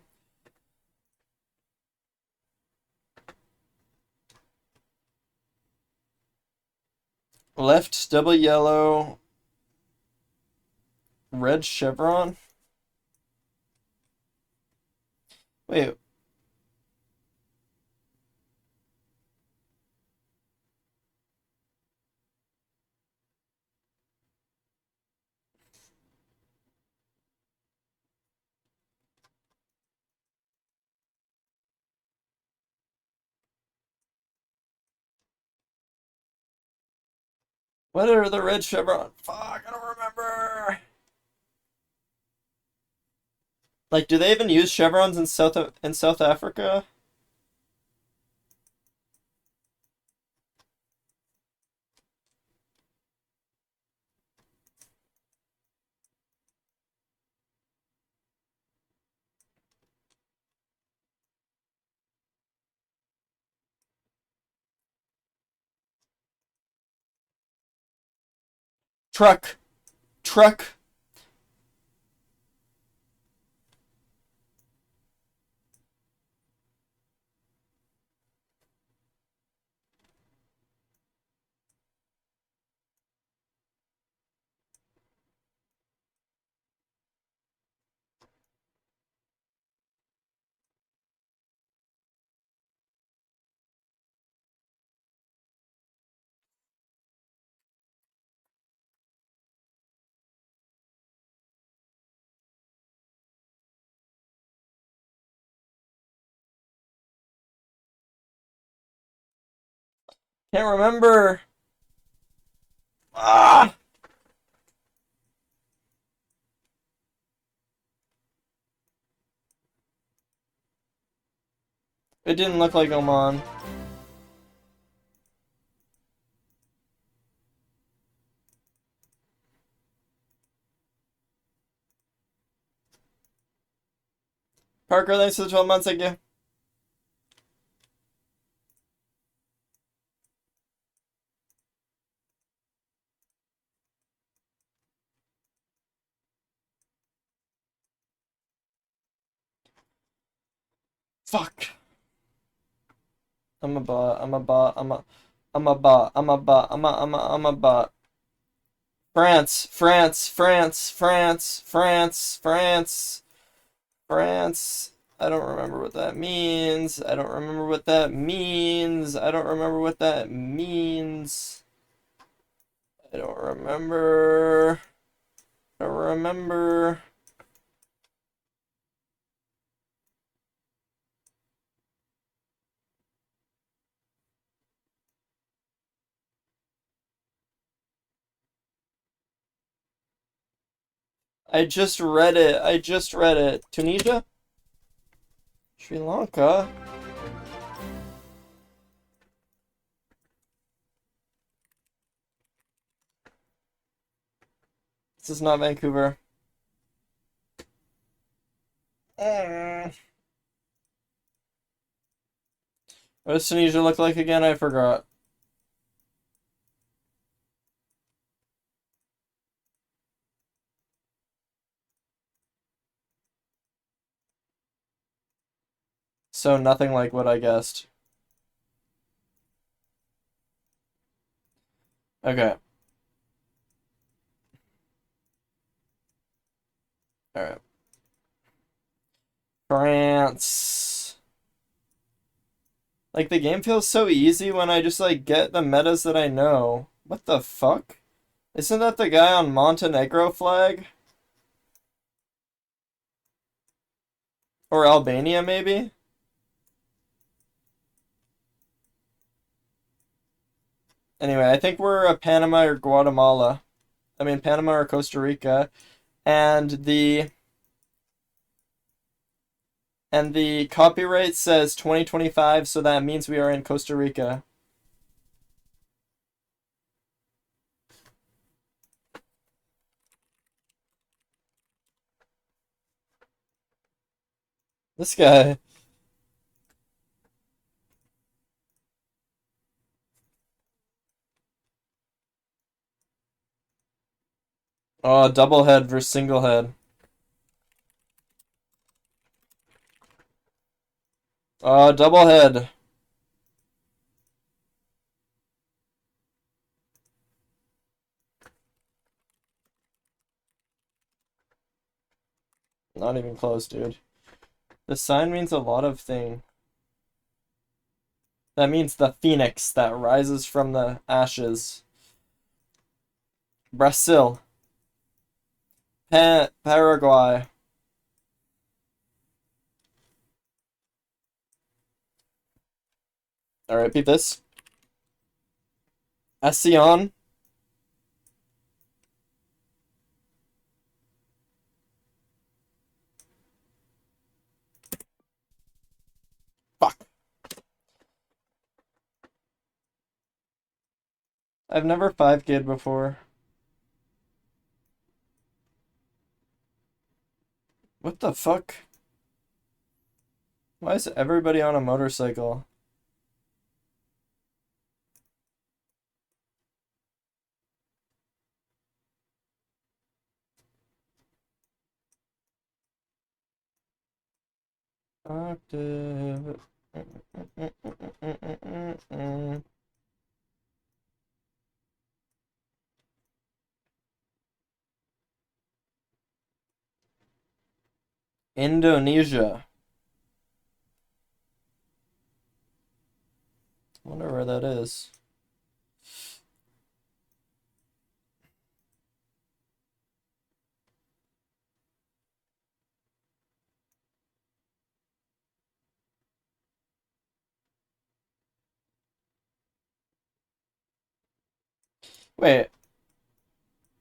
D: Left, double yellow, red chevron. Wait. What are the red chevron? Fuck, I don't remember. Like, do they even use chevrons in South Africa? Truck. Truck. Can't remember. Ah! It didn't look like Oman. Parker, thanks for the 12 months, thank you. Fuck. I'm a bot. I'm a bot. I'm a bot. I'm a bot. I'm a bot. France. France. France. France. France. France. France. I don't remember what that means. I don't remember what that means. I don't remember what that means. I don't remember. I don't remember. I just read it. I just read it. Tunisia? Sri Lanka? This is not Vancouver. What does Tunisia look like again? I forgot. So nothing like what I guessed. Okay. Alright. France. Like, the game feels so easy when I just, like, get the metas that I know. What the fuck? Isn't that the guy on Montenegro flag? Or Albania, maybe? Anyway, I think we're Panama or Guatemala. I mean, Panama or Costa Rica. And the copyright says 2025, so that means we are in Costa Rica. This guy. Oh, double head versus single head. Oh, double head. Not even close, dude. The sign means a lot of things. That means the phoenix that rises from the ashes. Brazil. Paraguay. Alright, repeat this. Asion. I've never 5K'd before. What the fuck? Why is everybody on a motorcycle? Octave. Indonesia. Wonder where that is. Wait.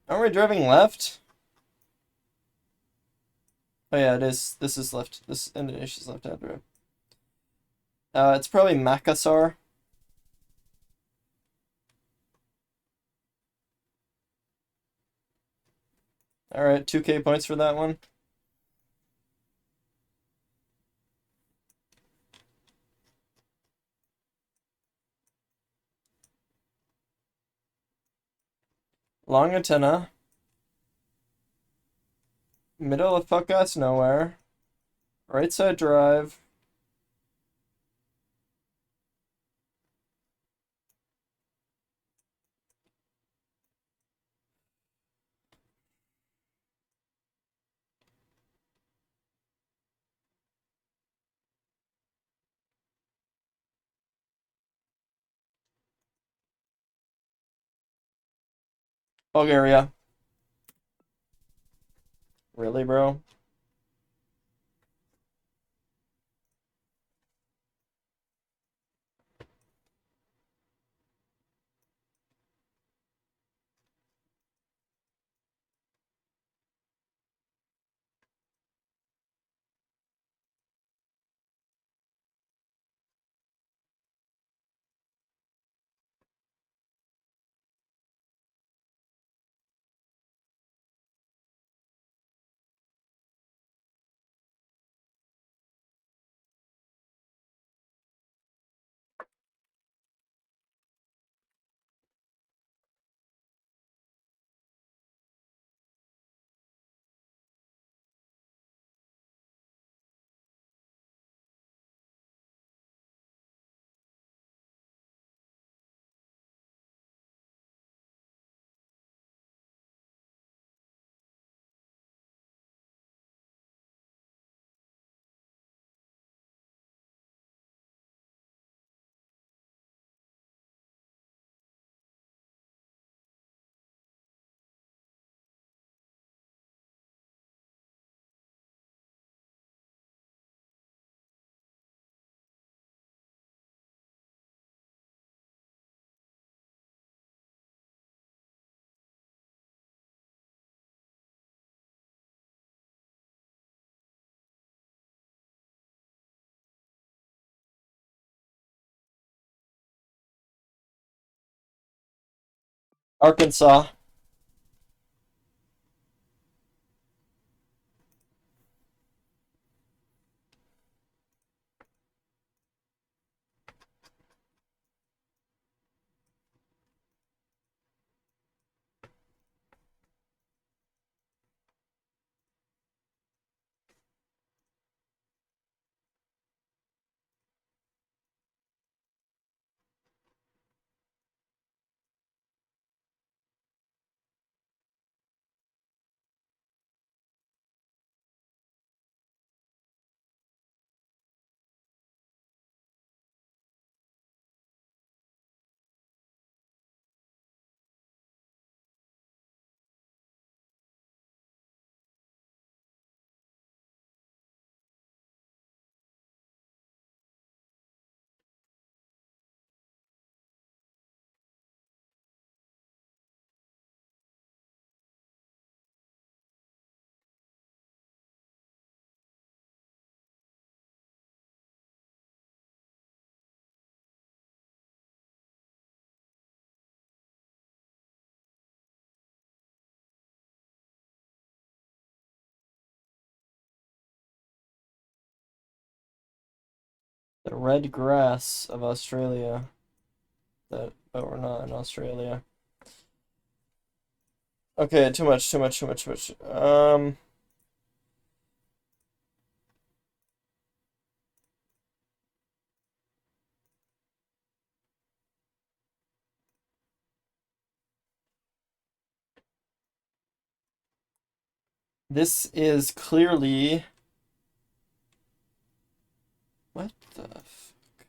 D: Aren't we driving left? Oh yeah, it is. This is left. This Indonesia's left-hand drive. It's probably Makassar. Alright, 2K points for that one. Long antenna. Middle of fuck ass nowhere. Right side drive. Bulgaria. Really, bro? Arkansas. The red grass of Australia. But we're not in Australia. Okay, too much. This is clearly... What the fuck?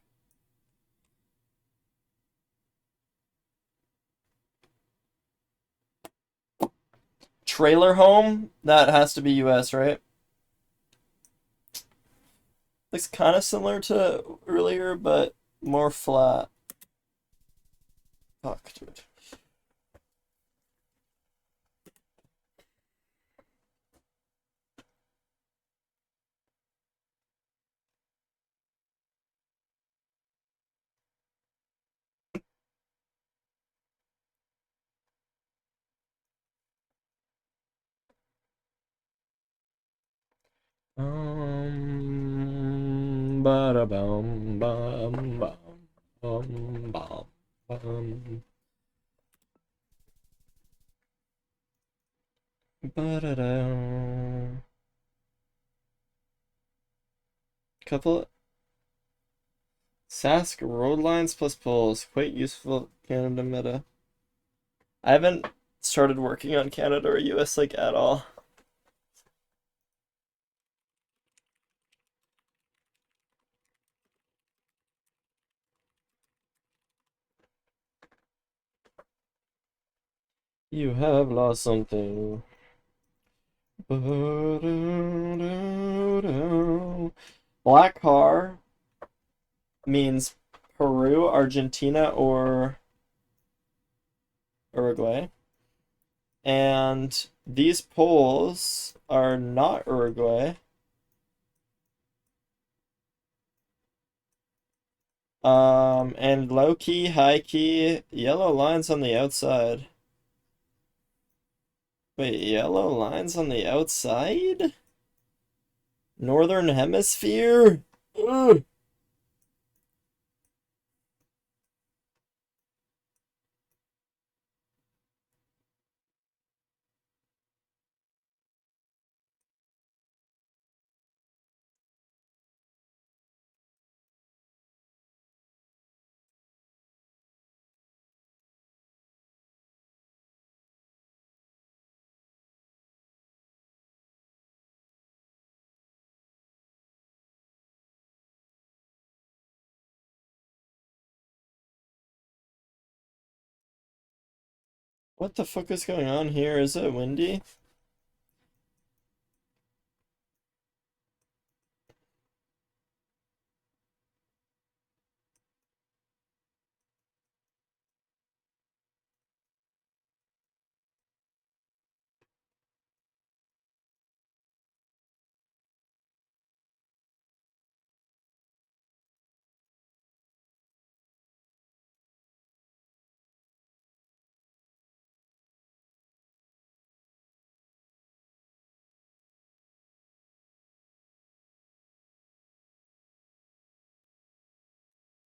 D: Trailer home? That has to be US, right? Looks kind of similar to earlier, but more flat. Fuck, dude. Bada bum bum bum bum bum. Ba-da-da. Couple Sask road lines plus poles. Quite useful Canada meta. I haven't started working on Canada or US like at all. You have lost something. Black car means Peru, Argentina, or Uruguay. And these poles are not Uruguay. And low key, high key, yellow lines on the outside. Wait, yellow lines on the outside? Northern Hemisphere? Ugh. What the fuck is going on here? Is it windy?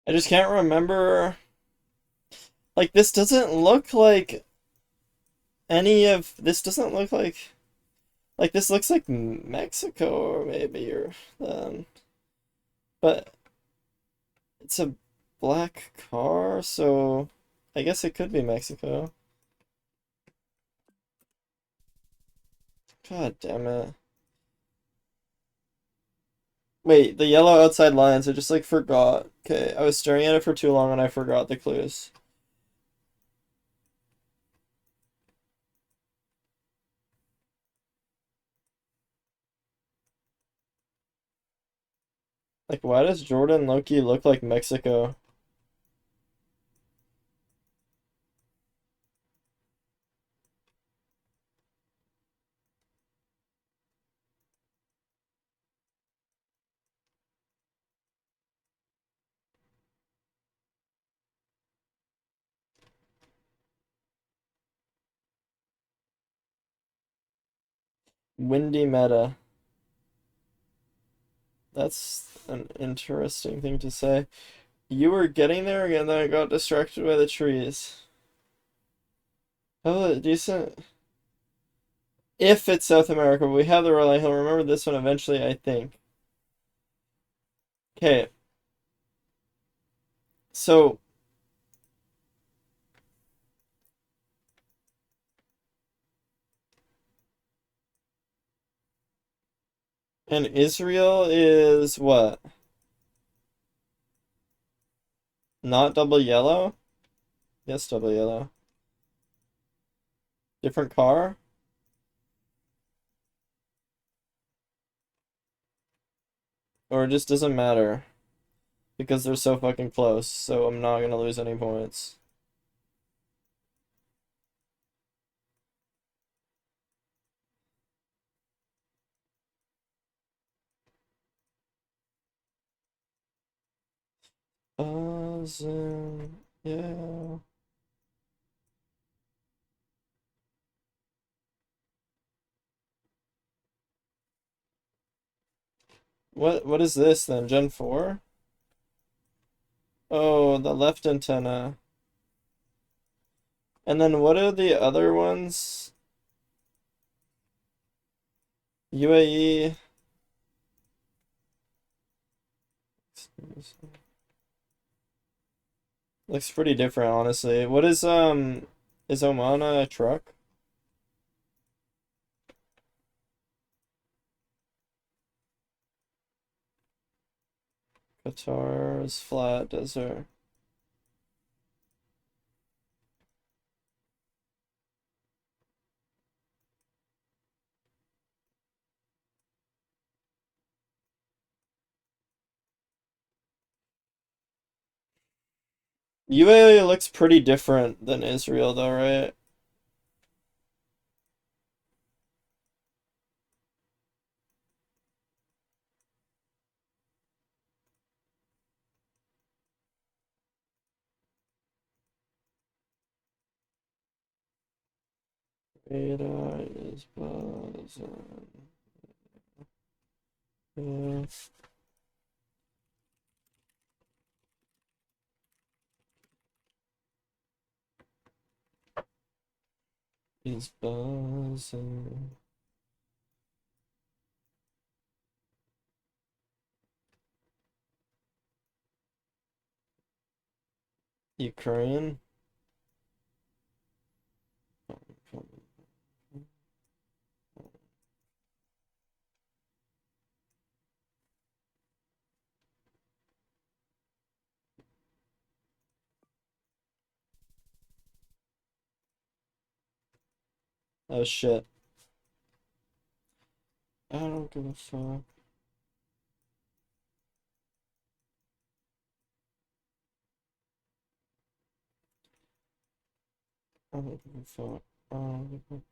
D: I just can't remember. Like, this doesn't look like any of... This doesn't look like... Like, this looks like Mexico, or maybe, or... But... It's a black car, so... I guess it could be Mexico. God damn it. Wait, the yellow outside lines, I just, like, forgot. Okay, I was staring at it for too long and I forgot the clues. Like, why does Jordan Loki look like Mexico? Windy meta. That's an interesting thing to say. You were getting there and then I got distracted by the trees. Oh, decent. If it's South America, but we have the Rolling Hill. Remember this one eventually, I think. Okay. So. And Israel is what? Not double yellow? Yes, double yellow. Different car? Or it just doesn't matter. Because they're so fucking close, so I'm not gonna lose any points. Awesome. Yeah. What is this then? Gen 4? Oh, the left antenna. And then what are the other ones? UAE. Looks pretty different, honestly. What is Oman a truck? Qatar's flat desert. UAE looks pretty different than Israel though, right? Radar is buzzing. Yeah. Is buzzing. Ukraine. Oh shit. I don't give a fuck. I don't give a fuck. I don't give a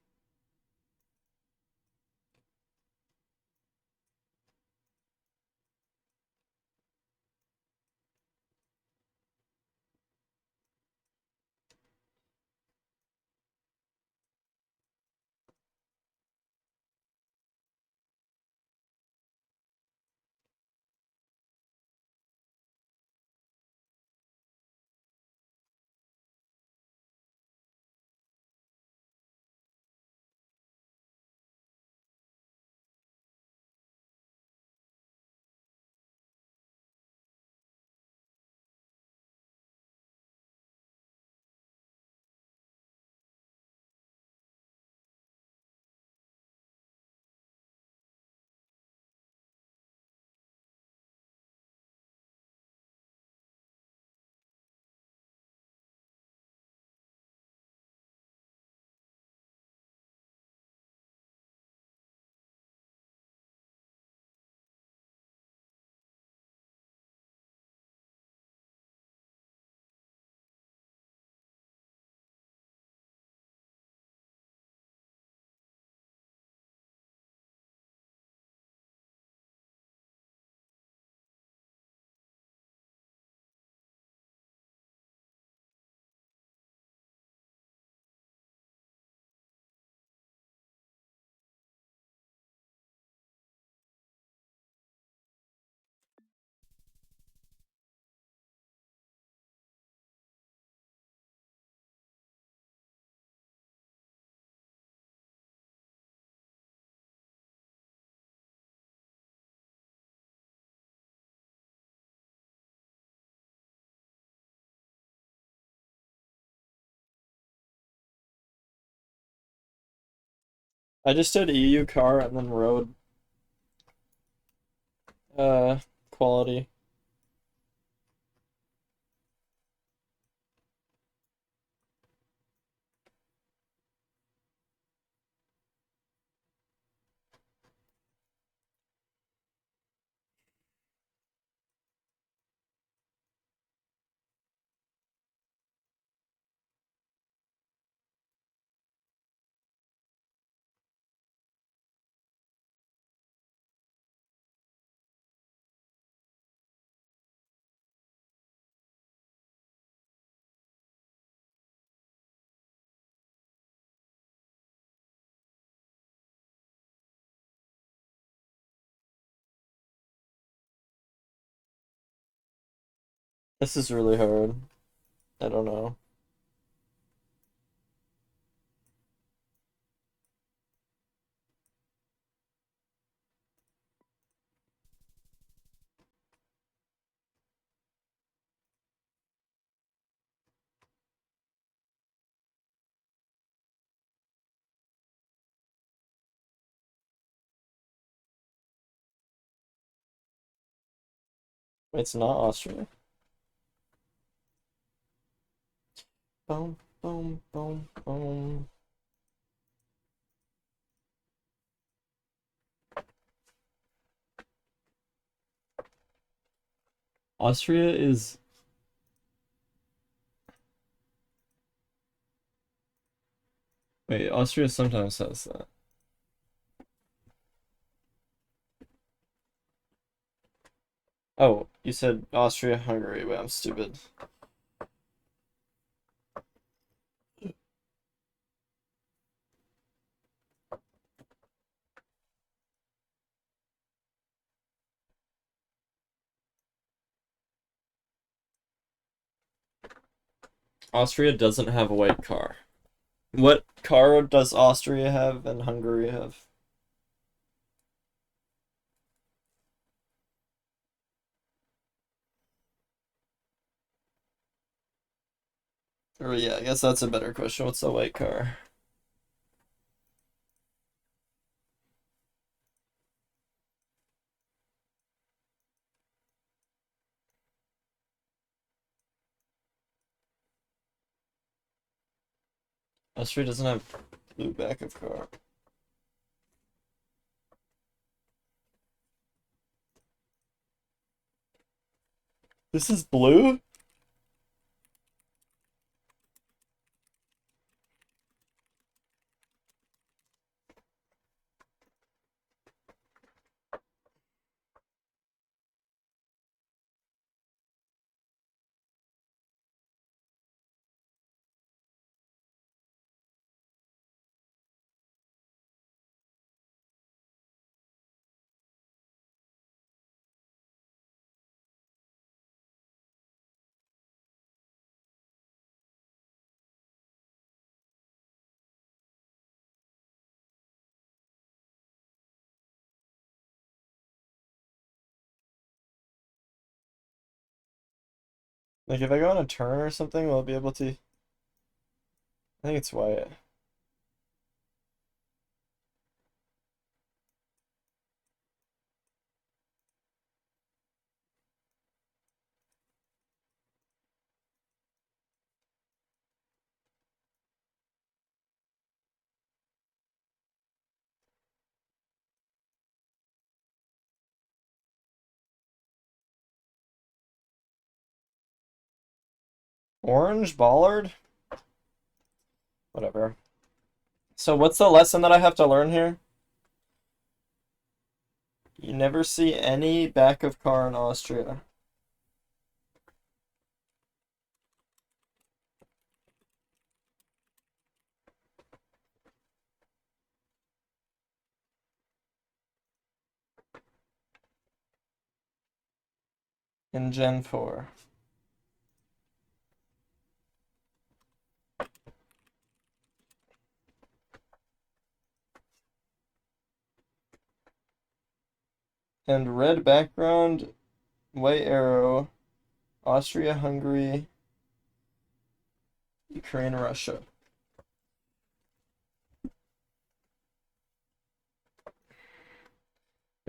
D: I just did EU car and then road quality. This is really hard. I don't know. It's not Austria. Boom, boom, boom, boom. Austria is... Wait, Austria sometimes says that. Oh, you said Austria, Hungary. Wait, I'm stupid. Austria doesn't have a white car. What car does Austria have and Hungary have? Or yeah, I guess that's a better question. What's the white car? Austria doesn't have blue back of car. This is blue? Like if I go on a turn or something, will I be able to... I think it's white. Orange bollard? Whatever. So what's the lesson that I have to learn here? You never see any back of car in Austria. In Gen 4. And red background, white arrow, Austria, Hungary, Ukraine, Russia.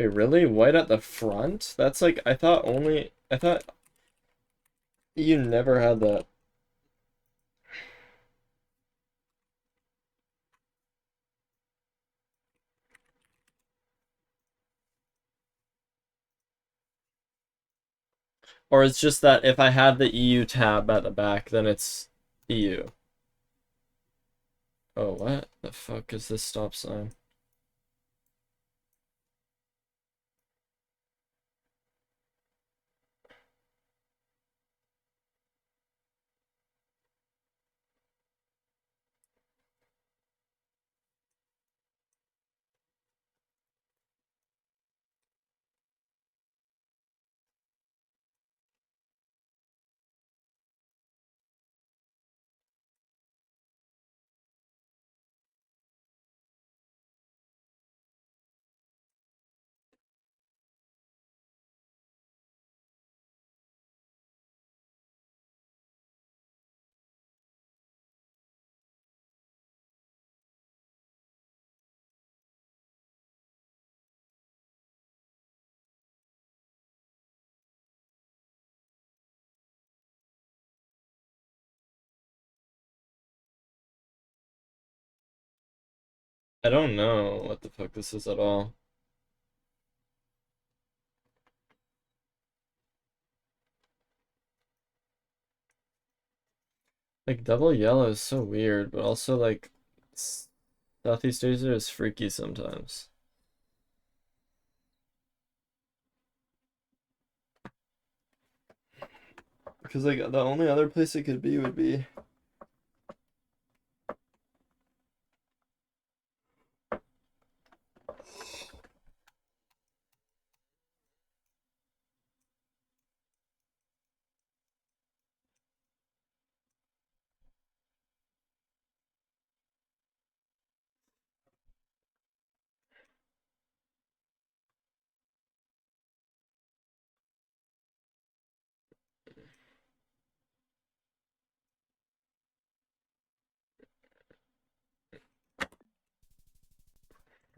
D: Wait, really? White at the front? That's like, I thought you never had that. Or it's just that if I have the EU tab at the back, then it's EU. Oh, what the fuck is this stop sign? I don't know what the fuck this is at all. Like, double yellow is so weird, but also, like, Southeast Asia is freaky sometimes. Because, like, the only other place it could be would be...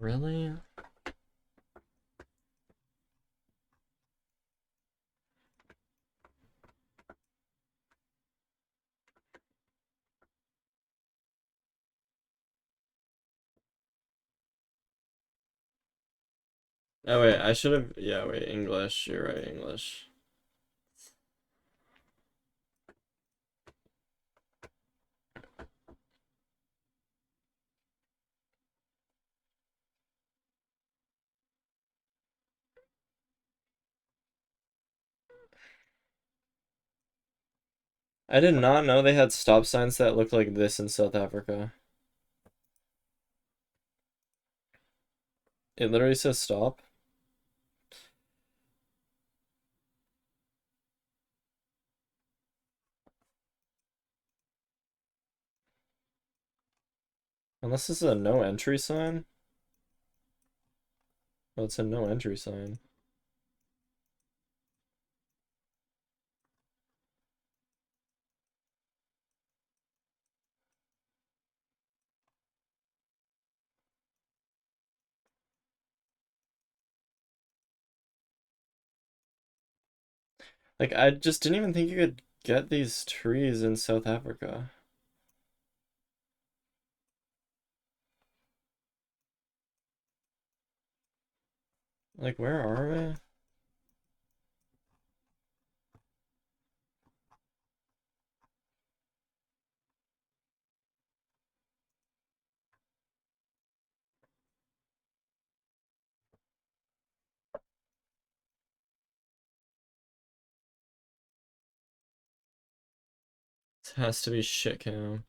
D: Really? Oh, wait, I should have... Yeah, wait, English. You're right, English. I did not know they had stop signs that looked like this in South Africa. It literally says stop. Unless this is a no entry sign. Oh, it's a no entry sign. Like, I just didn't even think you could get these trees in South Africa. Like, where are we? It has to be shit cam.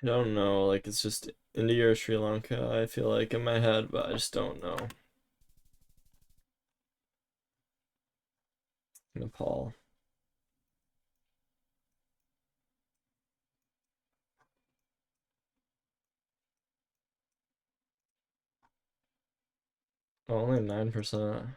D: I don't know, like it's just India or Sri Lanka, I feel like in my head, but I just don't know. Nepal. Only 9%.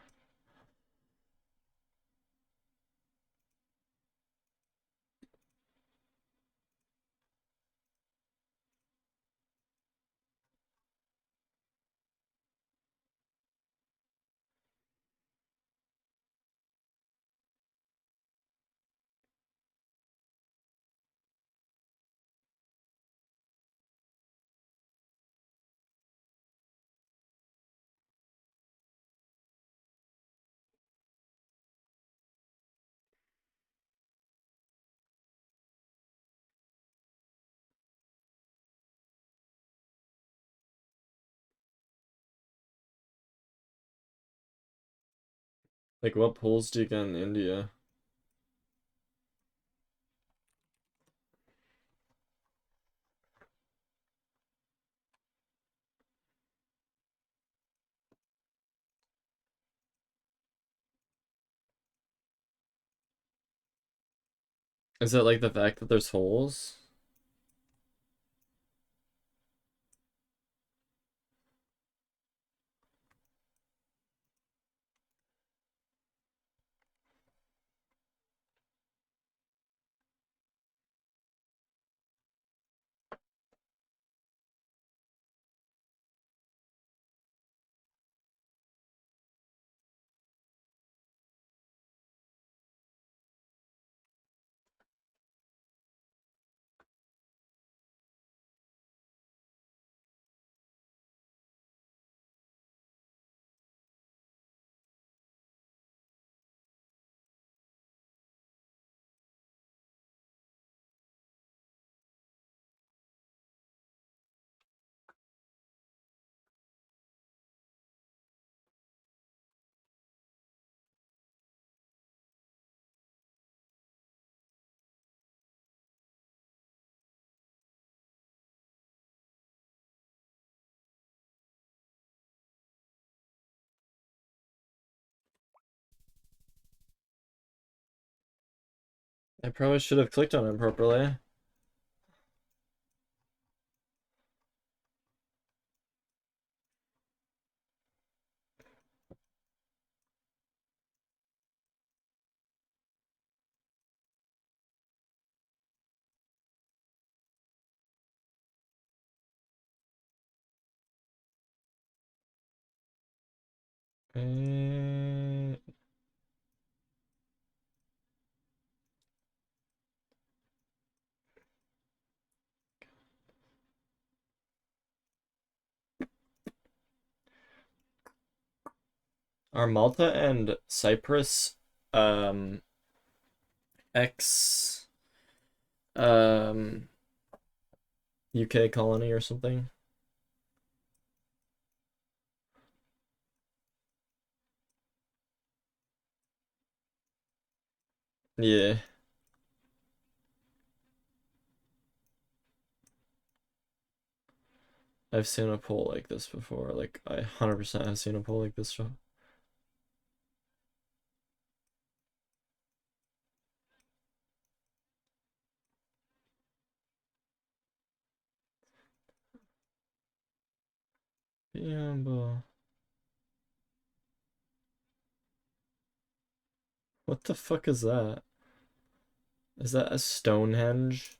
D: Like what pools do you get in India? Is it like the fact that there's holes? I probably should have clicked on it properly. Eh, Are Malta and Cyprus ex um UK colony or something? Yeah. I've seen a poll like this before. Like I 100% have seen a poll like this. Yeah, but what the fuck is that? Is that a Stonehenge?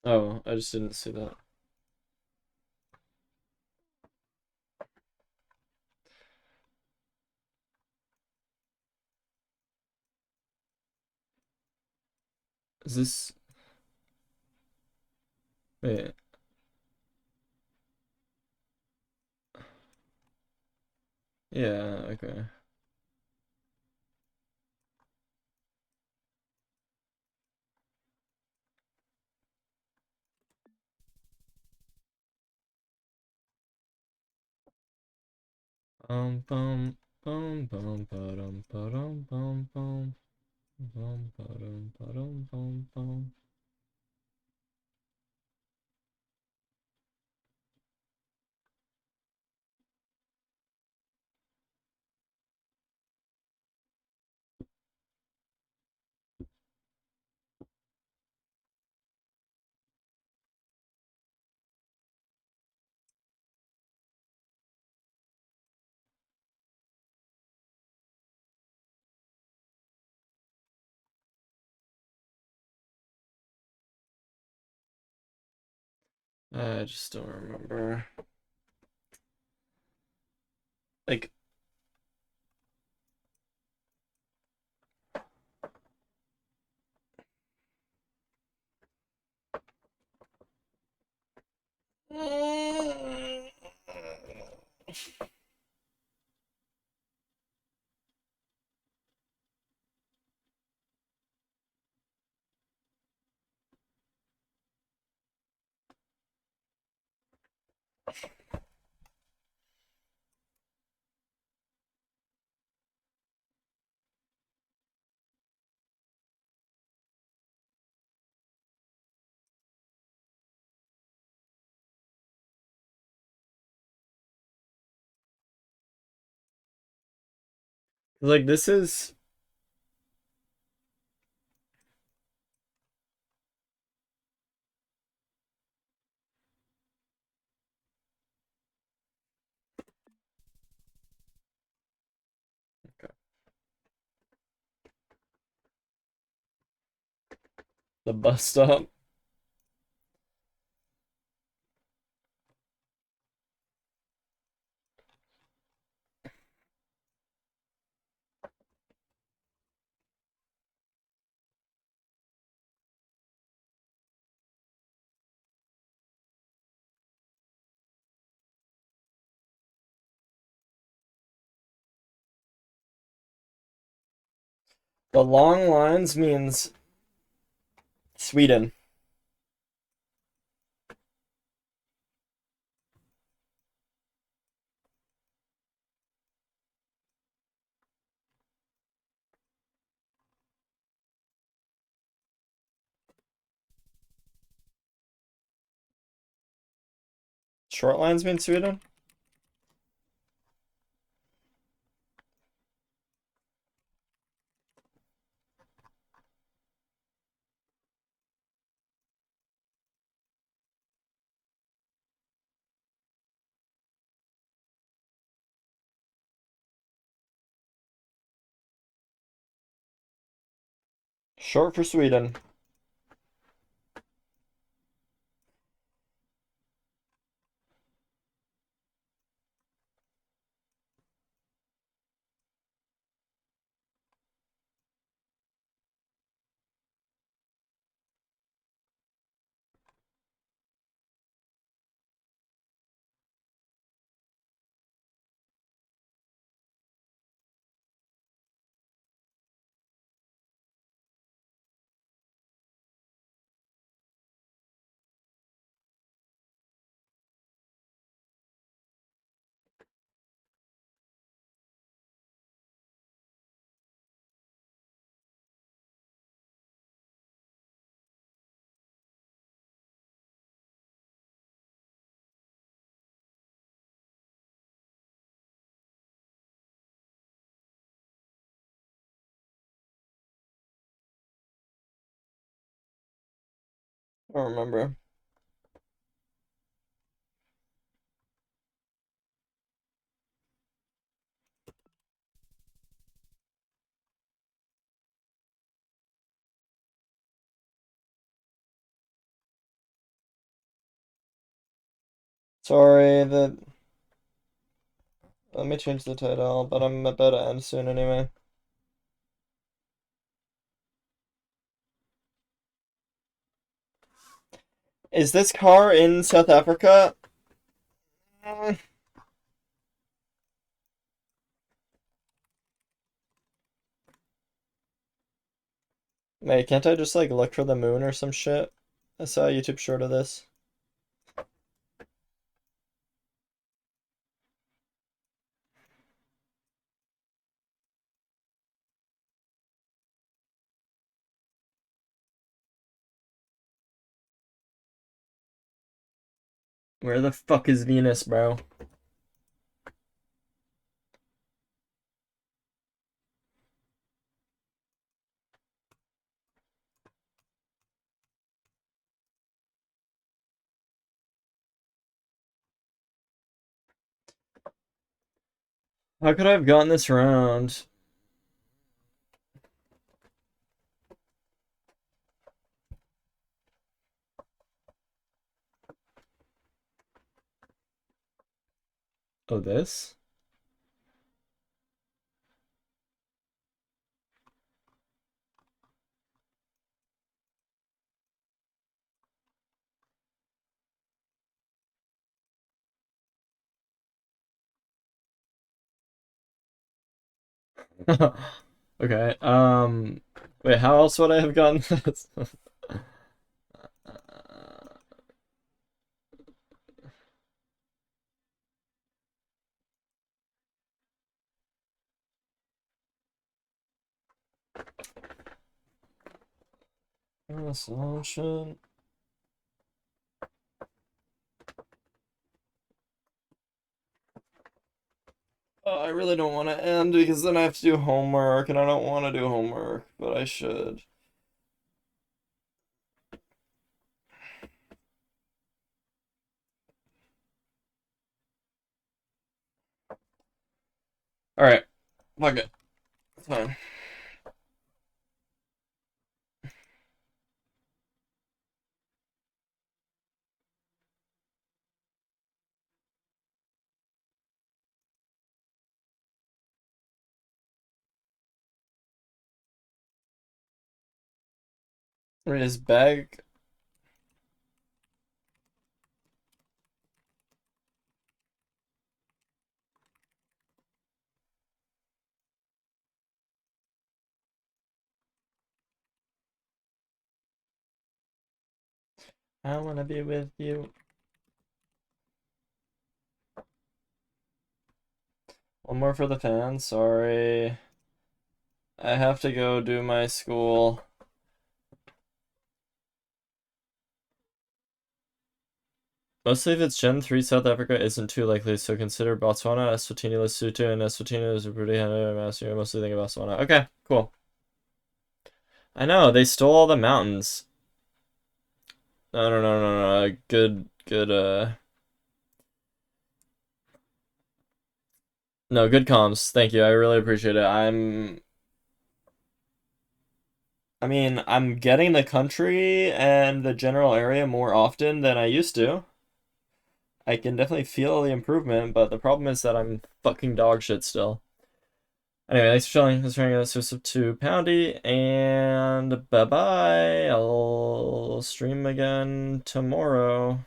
D: Oh, I just didn't see that. Is this... Wait. Yeah, okay. Bum bum bum bum ba-dum ba-dum bum bum bum ba-dum ba-dum bum bum. I just don't remember. Like, this is... Okay. The bus stop. The long lines means Sweden. Short lines mean Sweden? Short for Sweden. I don't remember. Sorry, that. Let me change the title, but I'm about to end soon anyway. Is this car in South Africa? Wait, can't I just like look for the moon or some shit? I saw a YouTube short of this. Where the fuck is Venus, bro? How could I have gotten this round? Oh, this? Okay, wait, how else would I have gotten this? Assumption. I really don't want to end because then I have to do homework, and I don't want to do homework, but I should. Alright, fuck it. It's fine. Wait, his bag. I wanna be with you. One more for the fans, sorry. I have to go do my school. Mostly if it's Gen 3, South Africa isn't too likely, so consider Botswana, Eswatini, Lesotho, and Eswatini is a pretty master. I mostly think of Botswana. Okay, cool. I know, they stole all the mountains. No. Good, no, good comms. Thank you, I really appreciate it. I mean, I'm getting the country and the general area more often than I used to. I can definitely feel the improvement, but the problem is that I'm fucking dog shit still. Anyway, thanks for chilling. This is Ring exclusive to Poundy, and bye bye. I'll stream again tomorrow.